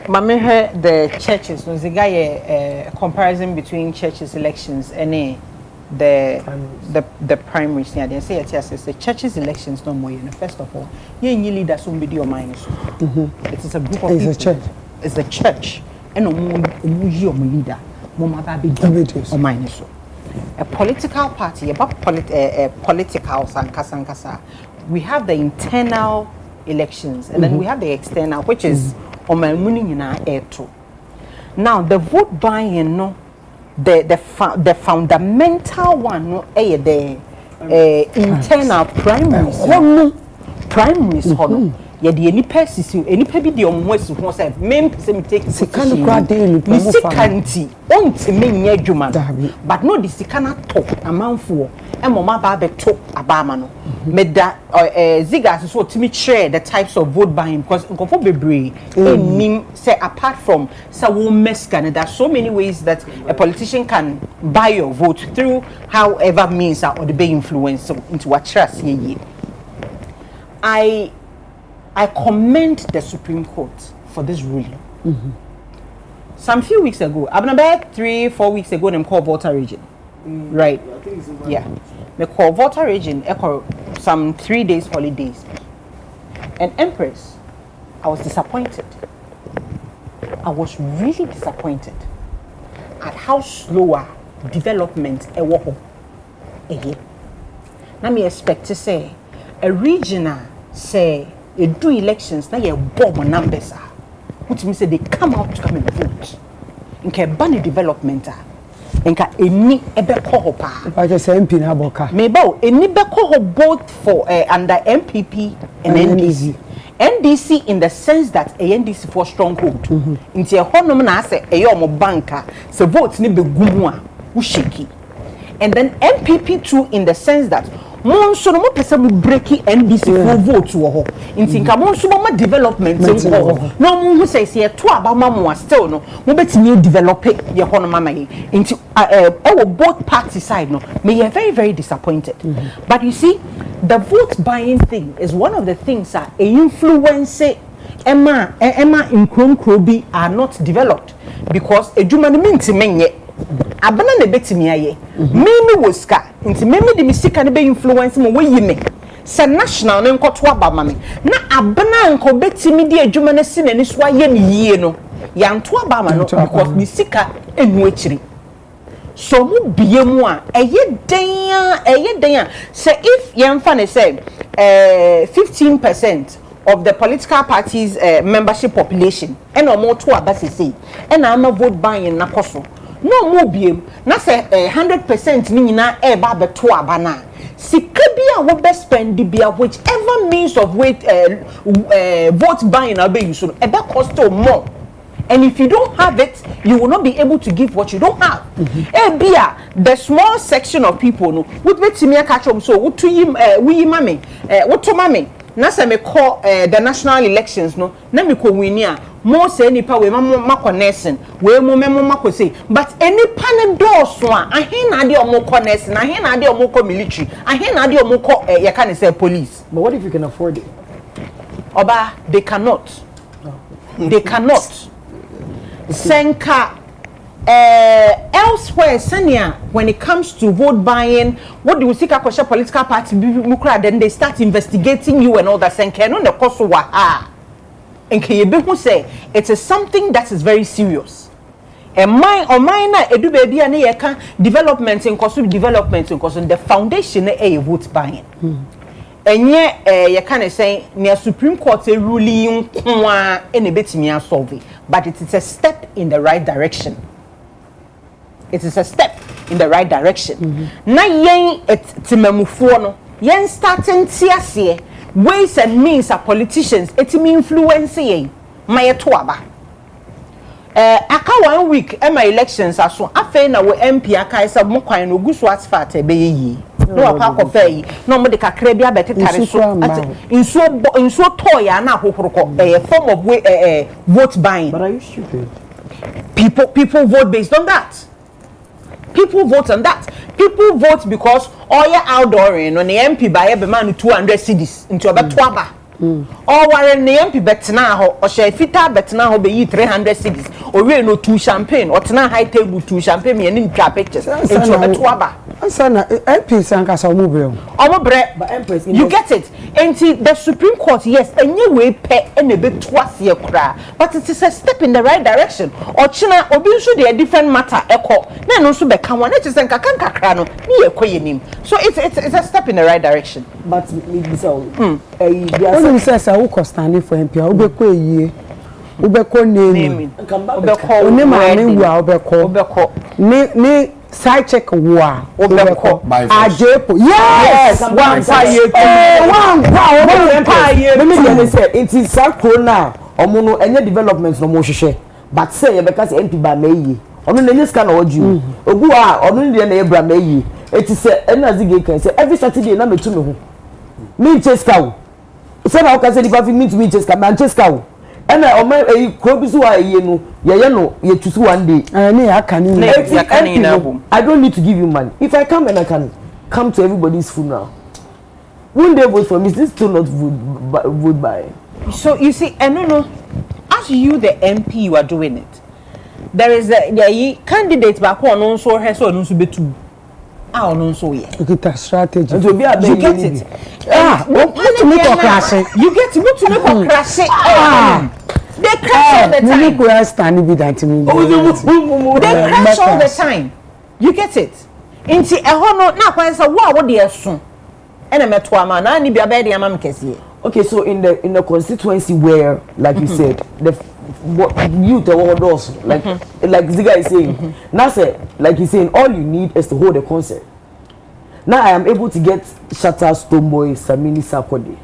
Mama heard the churches. No, the guy a comparison between churches elections and the primaries. Yeah, they say it is the churches elections no more. First of all, you need leaders who be your mind. It is a group of people. It's a church. It's a church. And no leader. Mama baby or mine. A political party, about political sankasa. We have the internal elections and then we have the external, which is on my winning in our air too. Now the vote buying, no, the fundamental one, no, the internal primaries, yeah, the any person, any baby, the almost who said, "Men, say take the kind of daily, canty, on to me, but no, this cannot talk a month for, and Mama Babe talk a barman. Made that Zigas is what to me share the types of vote buying because say apart from Mescan, there are so many ways that a politician can buy your vote through however means or the be influence into what trust ye. I commend the Supreme Court for this ruling. Some few weeks ago, about 3-4 weeks ago, them called voter region, right? Yeah, they call voter region. Some 3 days holidays, and Empress, I was disappointed. I was really disappointed at how slower development Now me expect to say a regional say. They do elections now you bomb numbers which means they come out to come and vote in ban development in any ebe I just say MP na boka maybe any be both for under MPP and NDC in the sense that NDC for stronghold into a honum na say omo banker so vote ni be gumu a wo shake and then MPP too in the sense that monso no pese mu breaki NDC for vote wo ho nti nka monso ma development wo no mu say say to aba ma still no mo betimi develop ye ho no mama yi nti both party side no me you very very disappointed but you see the vote buying thing is one of the things that influence Emma in Krobi are not developed because ejuma no minti menye abana na betimi aye mimi woska nti mimi de misika ne be influence mo we me se national ne nkoto aba mame na abana nko betimi de adwuma na si nani so aye ne yie no ya nto aba ma no because misika enu akiri so mu bie mu a eye den say if yemfa ne say 15% of the political parties membership population and more to aba say and am vote buying na koso no more biem na say 100% ni nyina e ba beto abana sika bia wo be spend bia whichever means of vote buying abi you so e be cost more and if you don't have it you will not be able to give what you don't have bia the small section of people no would betimi catch them so wo to yim we mame wo to mame na say me call the national elections no na me ko win a more say any power we ma connection we mo mako say but any panel doors so ahen na de omo connection ahen na de omo ko military ahen na de omo ko you can say police. But what if you can afford it? Oba, they cannot. They cannot. Senka elsewhere senior when it comes to vote buying what do you see a political party then they start investigating you and all that senka no the cost wa and can you who say it is something that is very serious and mine na edu baby and ye can development in cost the foundation vote buying and yet you can say near Supreme Court a ruling kwa any betimi solve but it is a step in the right direction. It is a step in the right direction. Na yen timemufo no yen starting tiase ways and means of politicians etimi influence yen maye to aba aka 1 week my elections aso afei na wo MP aka isa mo kwan no gusu asfalt e be yi no akwa kofe no mo de kakra bia betetare so inso to ya na ahohoroko a form of vote buying. But are you stupid? People vote based on that. People vote on that. People vote because all your outdooring on the MP by every man 200 cedis into about 12. Or warren the MP betna ho or share fita betna ho be 300 cities or we no 2 champagne or tana high table 2 champagne me in trap pictures into a tuaba. Sana MP sanka sa omobre but Empress you get it enti the Supreme Court yes enye we pe and a bit twice ye kra but it is a step in the right direction or china obi nso dey a different matter eko na no nso be kan one it is nka kan kakra no ni ekoye nim so it's a step in the right direction but me so only says I will standing for MP obeko eyie obeko name obeko oni ma me wu obeko ni side check wa obeko ajepo yes one pie me dey say it is sakro na omo no enye development no mo hwehwe but say ye beka say MP ba meyi ono na nyeska na oju ogu a ono ne na ebra meyi it is na zige kan say every Saturday na metu me ho me cheska wo say na o ka say di fi me to me cheska man cheska wo ena o me ko bi so aye no ye no ye tusu one day na aka ni na I don't need to give you money if I come and I can come to everybody's funeral one day vote for me this still not vote by so you see no as you the MP you are doing it there is a candidate back on so her so no so betu ah no so ye kita strategy you get it you get what to make crash they crash all the time go stand be that me they crash all the time you get it inti eho no na kwan say wo de esu ena meto ama na ni bia be de ama mkese. Okay, so in the constituency where, like you said, the youth are those like Ziga is saying. Now say, like he's saying, all you need is to hold a concert. Now I am able to get Shatta, Stoneboy, Samini, Sakode.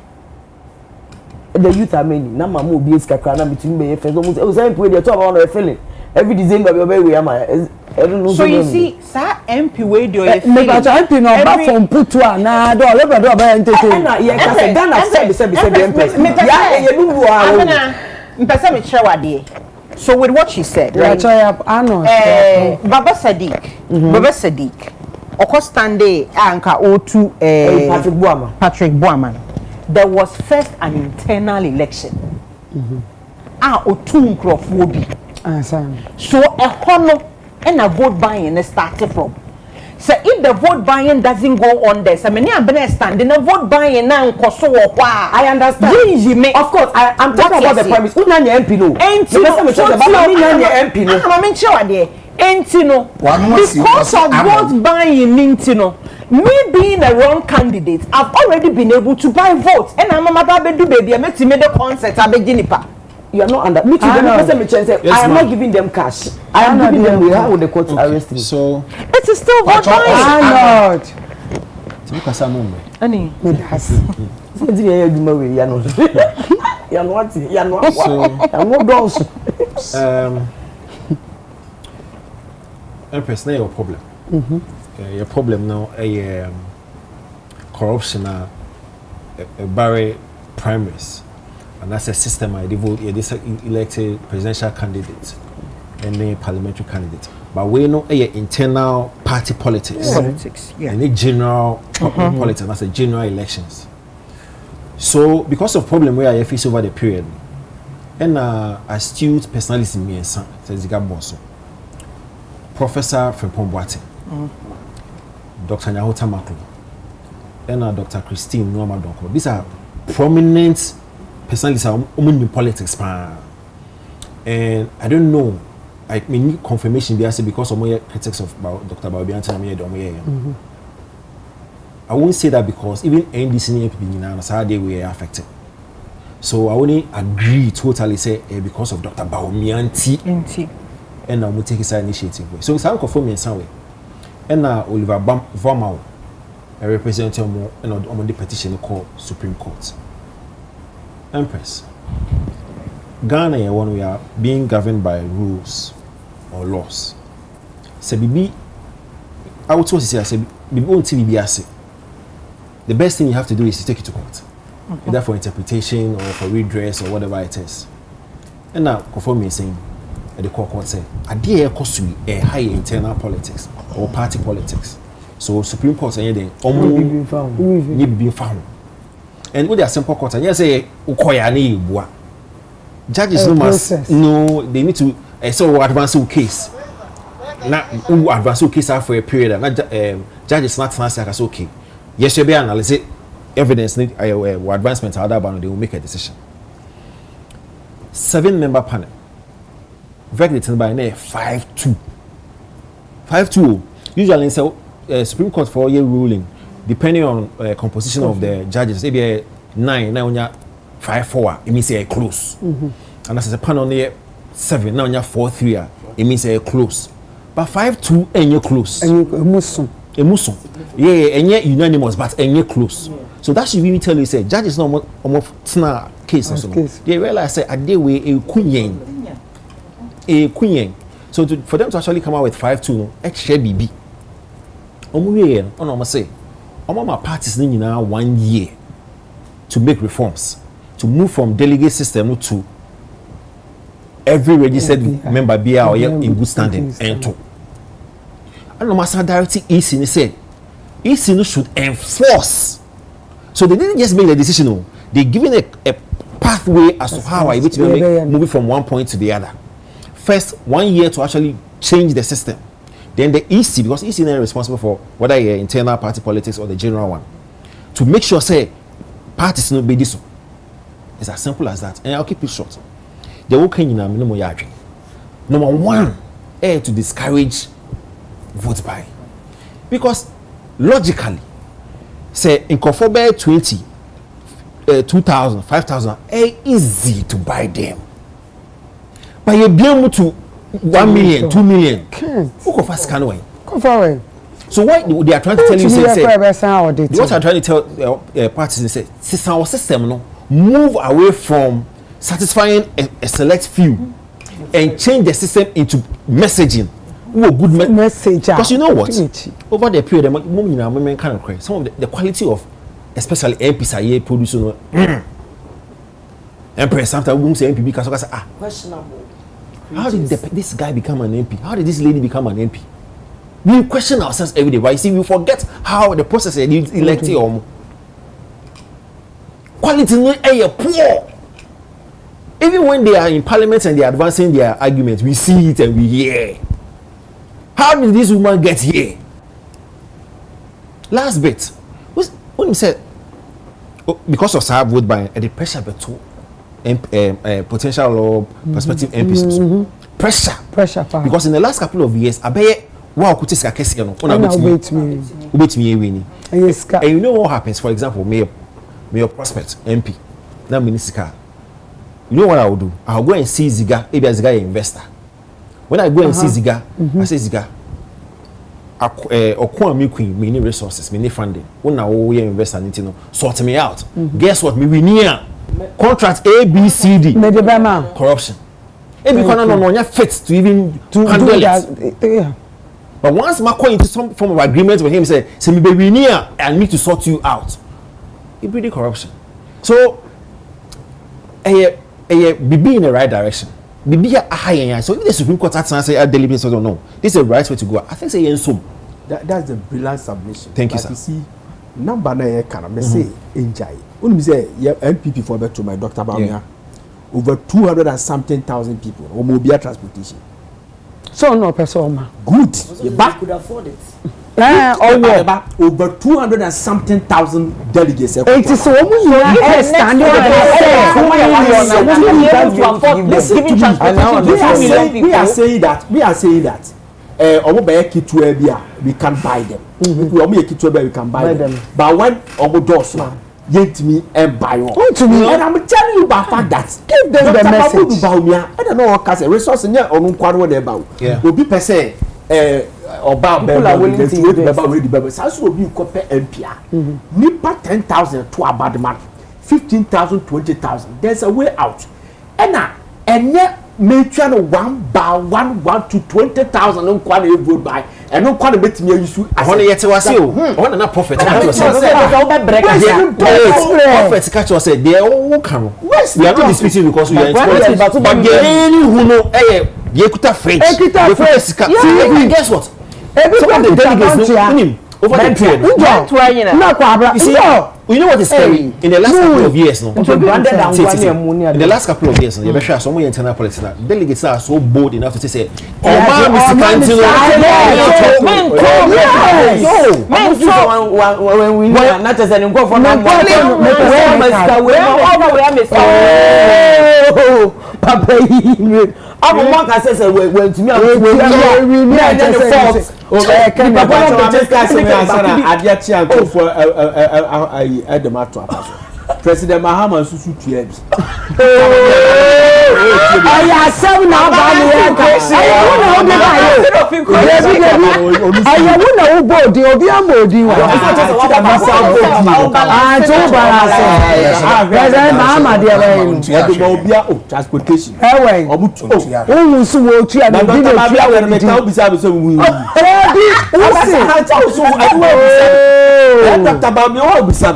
The youth are many. Now my move be scakana between me and almost. I was saying, "Put your top on a feeling." Every December, we am. I don't know. So you see, sir, MP way do you feel? Maybe MP no back from Putua na do level do ba entertain. Yeah, because Ghana said the Empress. Yeah, you do what. Mpesa me chere wade. So with what she said, right? Baba Sadiq. Oko stande anka O2 Patrick Boaman. There was first an internal election. O2 Nkrofo. So a honor and a vote buying started from. So if the vote buying doesn't go on there, so many are standing a vote buying now. I understand. Of course, I'm talking about the premise. Who na MP no? MP no. I'm sure there. No. Because of vote buying, me being a wrong candidate, I've already been able to buy votes. And I'm a baby baby. I met the concert. I begin. You are not under me too. I am not giving them cash. I am giving them how would the court arrest me? So it is still vote buying. Lord. Ani. Empress, now your problem. Your problem now is corruption a barrier primaries. And that's a system I devote this elected presidential candidate and then parliamentary candidate. But we know internal party politics. And the general politics, that's a general elections. So because of problem where I face over the period, and astute personality in me and son, says Bosso, Professor Frimpong Boate, Dr. Nyahota Maklo, and Dr. Christine Nwama Donko. These are prominent personalities are in politics, and I don't know. I mean, confirmation because of my critics of Dr. Baobianti and I won't say that because even NDC people how they were affected. So I only agree totally say because of Dr. Baobianti and I will take his initiative. So it's confirm in some way. And Oliver Vormau, a representative on the petition called Supreme Court. Empress, Ghana when we are being governed by rules or laws. So bibi, I would say bibi won't be the best thing you have to do is to take it to court, either for interpretation or for redress or whatever it is. And now, conform me saying, the court say, a dear cost to a high internal politics or party politics. So Supreme Court saying then, almost need be found. and with their simple court, and you say ukoyani bua. Judges no must no, they need to so advance the case. Not who advance the case for a period, and judges not fancy as okay. Yes, you be analyze it. Evidence need advancement. How that they will make a decision. 7-member panel. Verdict by 5-2. 5-2. Usually, so Supreme Court for year ruling, depending on composition of the judges, maybe 9, 5-4. It means a close. And as a panel near 7, now 4-3. It means a close. But 5-2 and you're close. And you Emuson. Yeah, and yet unanimous, but and yet close. So that should really tell you, say, judges no almost case or something. They realize, say, a day way a queen. So for them to actually come out with 5-2, extra BB. Almost say, my parties need now 1 year to make reforms, to move from delegate system to every registered member be or in good standing and to. And no matter directly EC said, EC should enforce. So they didn't just make the decision, they given a pathway as to how I which moving from one point to the other. First, 1 year to actually change the system. Then the EC, because EC is responsible for whether you're internal party politics or the general one, to make sure say parties no be this. It's as simple as that. And I'll keep it short. The whole Kenya minimum yarding. Number one, to discourage vote buy. Because logically, say in Kofobe 20, 2,000, 5,000, easy to buy them. But you be able to 1 million, 2 million. Who can fast scan away? So why they are trying to tell you say what I'm trying to tell parties is say since our system no move away from satisfying a select few and change the system into messaging. Good message. Because you know what? Over the period, women kind of cry. Some of the quality of, especially MPs are here producing. Empress sometimes we say MP because questionable. How did this guy become an MP? How did this lady become an MP? We question ourselves every day, but you see, we forget how the process is elected. Quality is poor. Even when they are in parliament and they are advancing their arguments, we see it and we hear. How did this woman get here? Last bit. When he said, because of Saab vote by the pressure between potential or prospective MPs. Pressure. Because in the last couple of years, I bet wow, could this case you know? Wait me. And you know what happens? For example, mayor prospect MP, now minister. You know what I will do? I'll go and see Ziga. Maybe as a guy investor. When I go and see Ziga, I say Ziga. Me queen, me need resources, me need funding. When I will invest and you know, sort me out. Guess what? Me near contract ABCD. Corruption. Because no fit to even handle it. Yeah. But once I go into some form of agreement with him, say me baby near, I need to sort you out. It be the corruption. So, be in the right direction. Be a high. So if the Supreme Court acts and say I deliberate or no, this is the right way to go. I think say so. That's the brilliant submission. Thank you, sir. You see, number na can say enjoy. When we say MPP for to my Dr. Baumia, over 200 and something thousand people or mobile transportation. So no person. Good. You could afford it. Over 200 and something thousand delegates. It is so we are saying that we can buy them. We can buy them. But when doors yet me and buy one. And I'm telling you about fact that give them the message. I don't know what can resource in there or no quarter about. Will be per se about people are willing to wait about ready baby. So will be compare MPR. Nipa 10,000 to about the month. 15,000, 20,000. There's a way out. And yet make channel 1 by 1 to 20,000 on quality vote by and no quality bet me use I want yet to was you want not profit profit catch us say they all come we are not disputing because we are exploiting but any who know yekuta French guess what some of the delegates know over the period. You know what is scary? In the last couple of years, no. In the last couple of years, you sure some internal politics delegates are so bold enough to say, "Oh, Mr. Cantino, when we know not as an go for Papa, I'm a monk. I said, when to me, President Mahama Susu TMs. I have 7 now. I wouldn't know the Obiamo. President Mahama, transportation.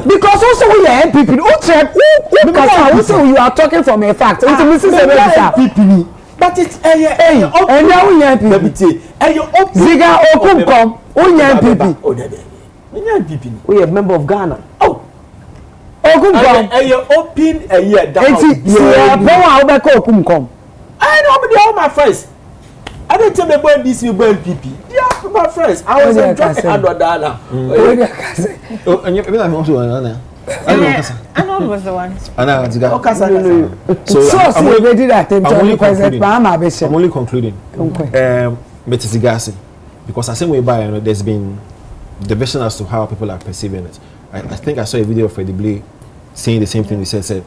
Because also we are MPP. Also you are talking from a fact. But it's and now we are MPP. Ziga Okumkom, MPP. We are member of Ghana. Oh, Okumkom. And you open a year down. Okumkom. I know all my friends. I didn't tell me about this you burn PP. Yeah, my friends. I was enjoying $100. And you also Arnold was the one. I'm only concluding. Because I say we buy, there's been division as to how people are perceiving it. I think I saw a video of Freddie Blay saying the same thing. He said,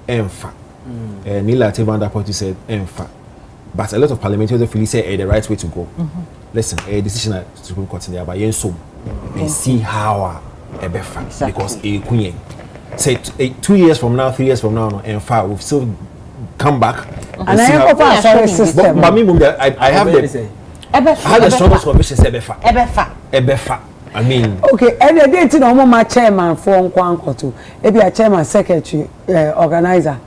"Emfa." Nila Tevanda Party said, "Emfa." But a lot of parliamentarians feel say the right way to go. Listen, a decision at Supreme Court in there by Yenso and see how because a queen say 2 years from now, 3 years from now, and far we'll still come back and I have a sorry system. But me, I have the strongest conviction. Ebefa. I mean, okay, and the day to my chairman for Nkwanko maybe a chairman, secretary, organizer.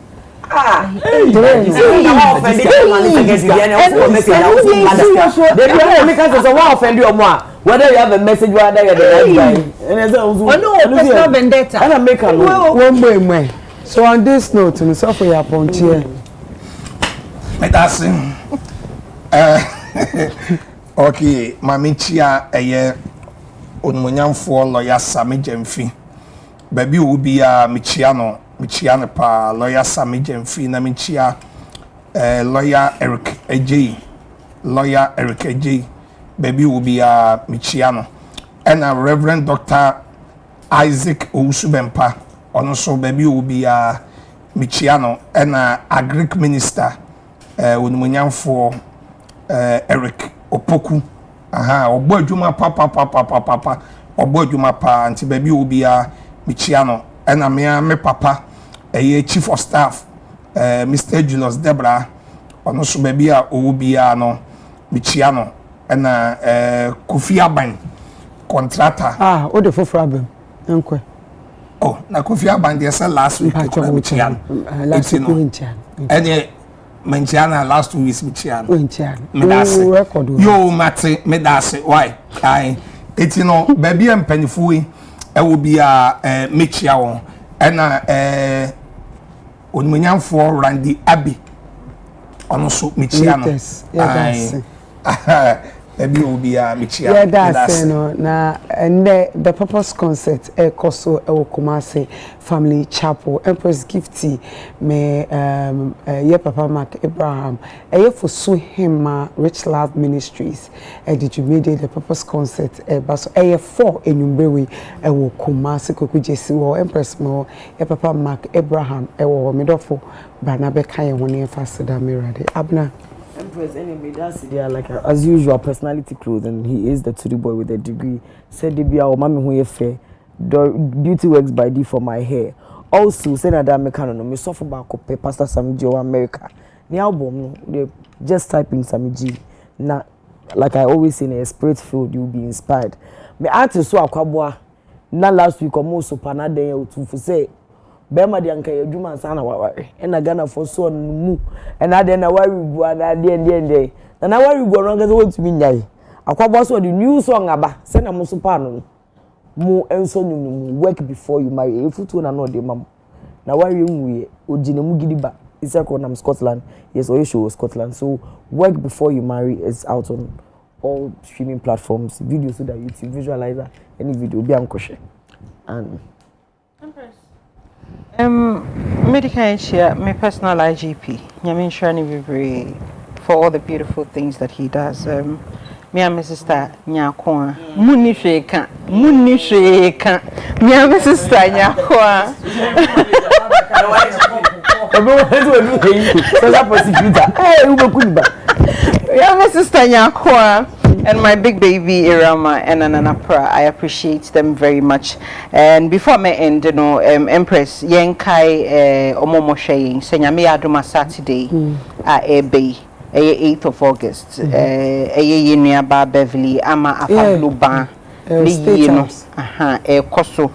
Whether you have a message, whether you're the right guy. Personal vendetta. I make a one way. So on this note, we suffer your point here. That's okay, Mamichia, a year on Munyam lawyer Sammy Jemfi. Baby will be a Michiano pa lawyer Sammy Jemfi, Namichia, lawyer Eric AJ, lawyer Eric AJ. Baby will be a Michiano and a Reverend Dr. Isaac Usubempa. Also, baby will be a Michiano and a Greek minister Unmunyam for Eric Opoku. Aha, Obojuma papa, Obojuma pa, and baby will be a Michiano and a me papa, a chief of staff, Mr. Julius Debra. Also, baby will be a no Michiano. And Kofi Aban contractor. What the for problem? Uncle. Oh, na Kofi Aban they said last week. Last week and Menchiana last 2 weeks Michian. Record. Yo, Mate, Medase. Why? It's baby and Penifui. It will be a Michiao and Unmunyam for Randy Abbey. Also Michiano. Yes. Maybe will be a Michia. Yeah, that's no. Na and the purpose concert Koso Kumasi Family Chapel Empress Gifty me ye Papa Mark Abraham for su him Rich Love Ministries did you mediate the purpose concert baso 4 enyumbewe Kumasi Kokujesi wo Empress mo ye Papa Mark Abraham wo medofo Banabe kan ye woni fasida mirade Abna Empress, anyway, that's there like as usual personality clothes, and he is the Turi boy with a degree. Said the bia or mommy who ye fair. Beauty works by D for my hair. Also, say that mechanic me suffer back up Pastor Sammy Joe America. The album, they just typing Sammy G. Now, like I always say, in a spirit field, you'll be inspired. Me artist so akwabwa. Na last week almost so panade ya to say. Bema di anka yeduma sana wawari ena Ghana for so mu ena de na wari bu ana de na wari go no ngaze won tumi nyai akwabo so the new song aba se na muso pa no mo enso nyum work before you marry e futu na no de mam na wari nwie ogine mu gidiba is from Scotland. Yes, or show Scotland. So work before you marry is out on all streaming platforms, videos so that YouTube visualizer any video be unkoshe. And medical share my personal IGP. Yamin Shani Vibri for all the beautiful things that he does. Me and my sister Nyakwa. Muni sheka. Me and my sister Nyakwa. Yeah, my sister Nyakwa and my big baby Irama and Ananapra. I appreciate them very much. And before me end, you know, Empress Yenkai Omomo Shaying Senyame Aduma Saturday at Ebe. 8th of August. Nearby Beverly Ama Afagluban. Koso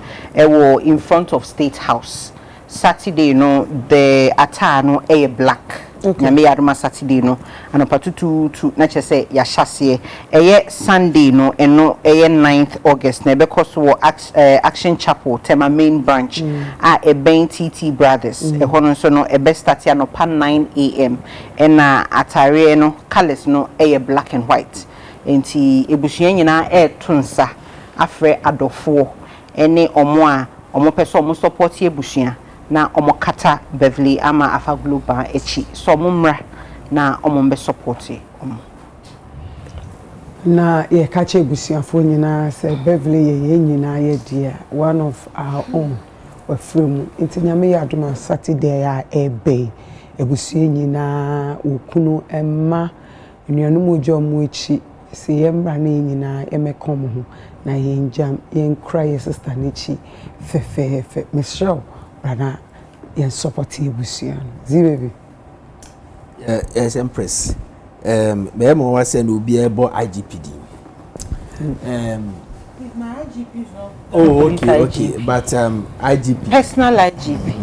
in front of State House. Saturday, you know, the attire no black. Nyame Aduma Saturday no, and opatutu to nature say ya chassis. Sunday no, and no 9th August. Nebe koso Action Chapel, Tema main branch. A Bain TT Brothers. Hono so no best statia no pan 9 AM. And attire no colors no black and white. Enti ebusuyen nyina tunsa afre adofo ene omo person omo support ebusuya na omo kata Beverly ama afa global echi so mumra na omo be support omo na ye kache ebusuafo nyina se Beverly ye nyina ye dia one of our own we from intinyame ya aduma Saturday ya ebe ebusuye nyina okunu emma nuanu mojo mu echi se yembra na nyina emekom ho na yenjam yenkra ye sister nechi fefe Michelle brana yen support ebusuan zi baby yes Empress me mo wa say no bi ebo IGPD my IGP is not okay but IGP personal IGP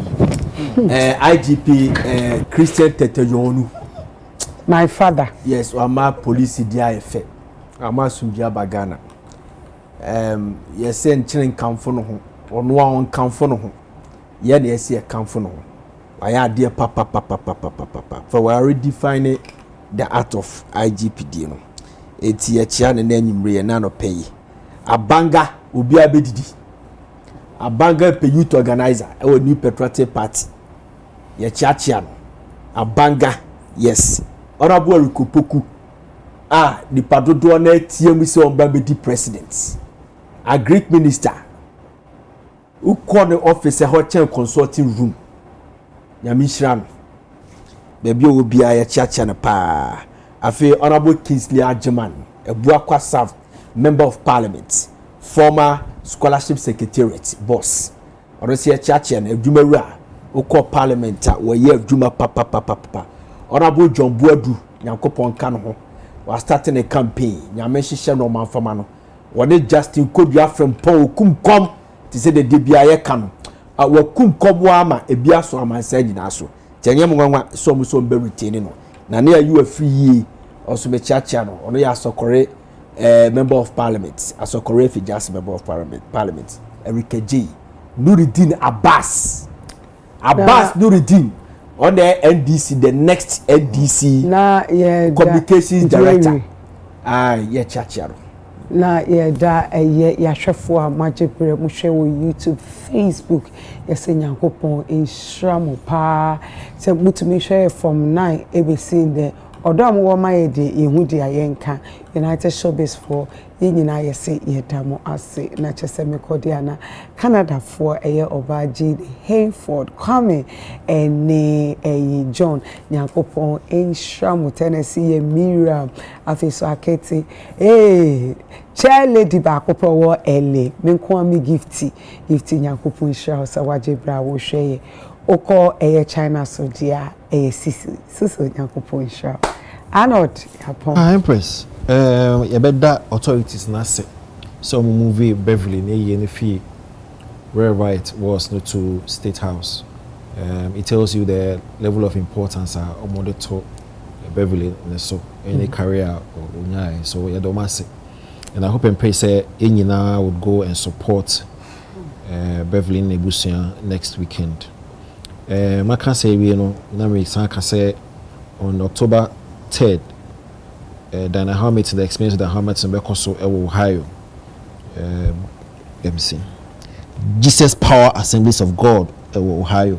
IGP Christian Tetejonu my father yes ama police dia efe ama sumbia bagana yes enchire nkamfo no ho ono a nkamfo no ho ye na yes e kamfo no ho aya ade papa for we already define the art of IGPD no eti ya chia ne na anyimre na no pay abanga obi abedidi abanga pe youth organizer e new patriotic party ya chia no abanga yes honorable Rikopoku the padodo na TM se omba be president a Greek minister who call the office a hotel consulting room Yamishran baby obi a ya na pa afi honorable Kingsley Ajeman Ebuakwa served member of parliament former scholarship secretariat boss orisi ya chacha na edwumawura who call parliament we ye edwuma papa honorable John Buadu Nyankopon kan ho was starting a campaign nyame hihye no manfama no wone Justin Kodua from Paul kumkom ti say the debia ye kan wa kumkom wa ama ebia so amansa nyina so tenye mwanwa so be retain no na na you free also be chacha no ono ya sokore member of parliament asokore fi just member of parliament Erika J Nuruddin Abbas Nuruddin on the NDC, the next NDC communications director. Chacharo. Na da ya hwefo a majepre mu hwe wo YouTube, Facebook, yese Nyankopon enhram pa se mutumi hwe from 9 ABC the odom wo ma de yehu de ayenka United Showbiz for nyina yese yedamo ase na chese mekodia na Canada for obaji Hayford coming and John Nyankopon enhram Tennessee ye Miriam afiso aketi chair lady ba akopro wo ele menko ami gifty Nyankopon enhram sa wajebra wo hweye oko China so dia sisi Nyankopon enhram Arnold Japon Empress you better authorities na say so movie Beverly ne fee wherever it was not to State House. It tells you the level of importance to Beverly so any career or so you don't say and I hope and pray say Enyina would go and support Beverly Nebusia next weekend. I can say say on October 3rd, Diana Hamlet, the experience that Hamlet and Bekoso Ohio. Let me see. Jesus Power Assemblies of God, Ohio.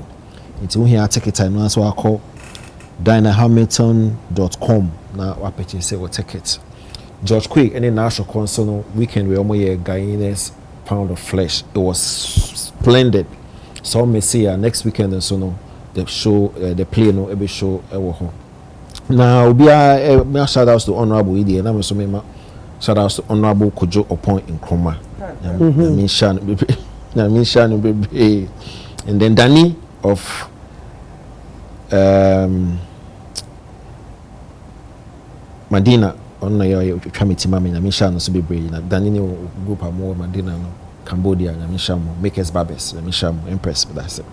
It's here I take it time now, so I call DianaHamilton.com. Now I purchase a ticket. George Quick, any national council weekend we almost a Guinness pound of flesh. It was splendid. So may see next weekend and so no the show the play no every show now be a shout outs to Honorable Idi and I'm so me shout outs to Honorable Kojo Opon in Kroma. And then Danny of Madina on your committee mami na misha no so be brave na Danny group more Madina no Cambodia na misha mo Makers Barbers na misha mo Empress that's it.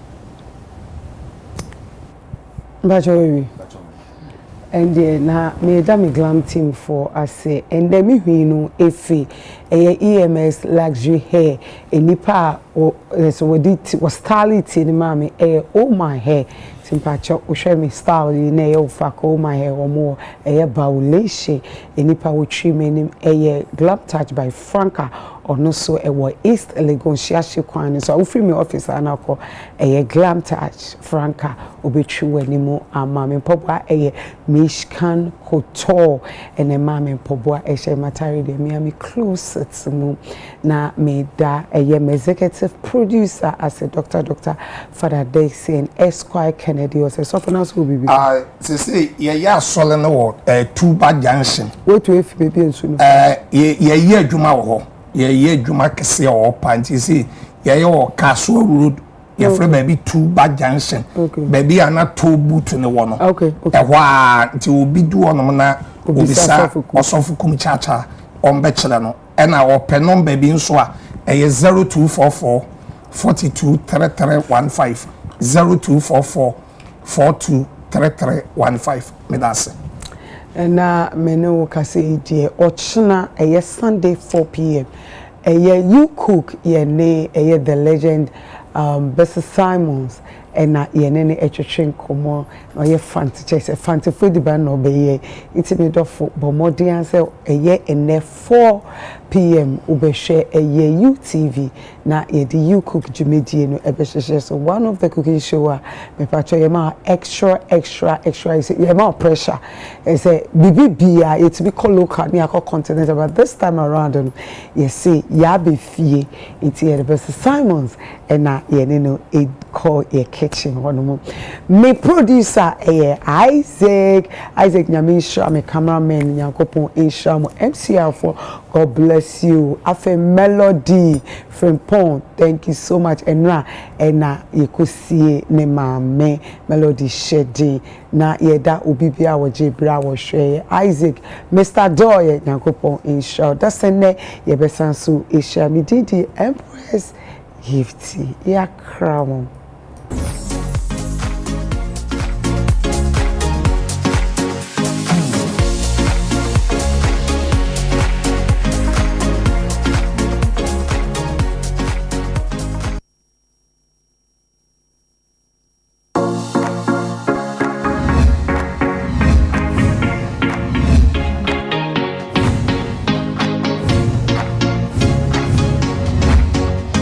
Bajowi. And na me da me glam team for ase and then me hwinu efi EMS luxury hair enipa so was stylity ni mami oh my hair simpacho ohwe me style na ofa oh my hair or more bauleshi enipa wo treatment ni glam touch by Franca or no so East Legon Shiashi Kwan so I free me office anako glam touch Franca obetru wanimu amame popa Mishkan Kotor and a mame poboa matari de me close to mu na me da executive producer as a Dr. Father Daisy and Esquire Kennedy or say someone else will be say yeah solid no two bad junction what to if baby and soon yeah juma ho yeah juma kese or panti see yeah Castle Road your friend maybe two bad junction baby are not two boot in the one okay why to be do on na obisa osofu kum chacha on bachelor no and our pen number being so 0244 42 3315 0244 42 3315 me that's it. And na me no kase die ochna Sunday 4 p.m. You cook ye ne the legend Bessie Simons and na ye ne etwetwen komo na ye fanti food ban no be ye intimate of bomodian say ene 4 p.m. ubeshe UTV na ye the you cook jumedie no ebeshe so one of the cooking show me pacho ye ma extra is ye ma pressure say bibia it be called local ni akọ continent but this time around you see ya be fie into the Bessie Simons and na ye no it call ye kitchen one me producer Isaac Nyamisha me cameraman Nyankopon Inshamu MCR for God bless you afe Melody Frimpon thank you so much and na you could see ne mame Melody Shedi na yeda obibia wo jebra wo hwe Isaac Mr. Doye Nyankopon Inshamu that's ne ye besanso Asia me didi Empress Gifty ya crown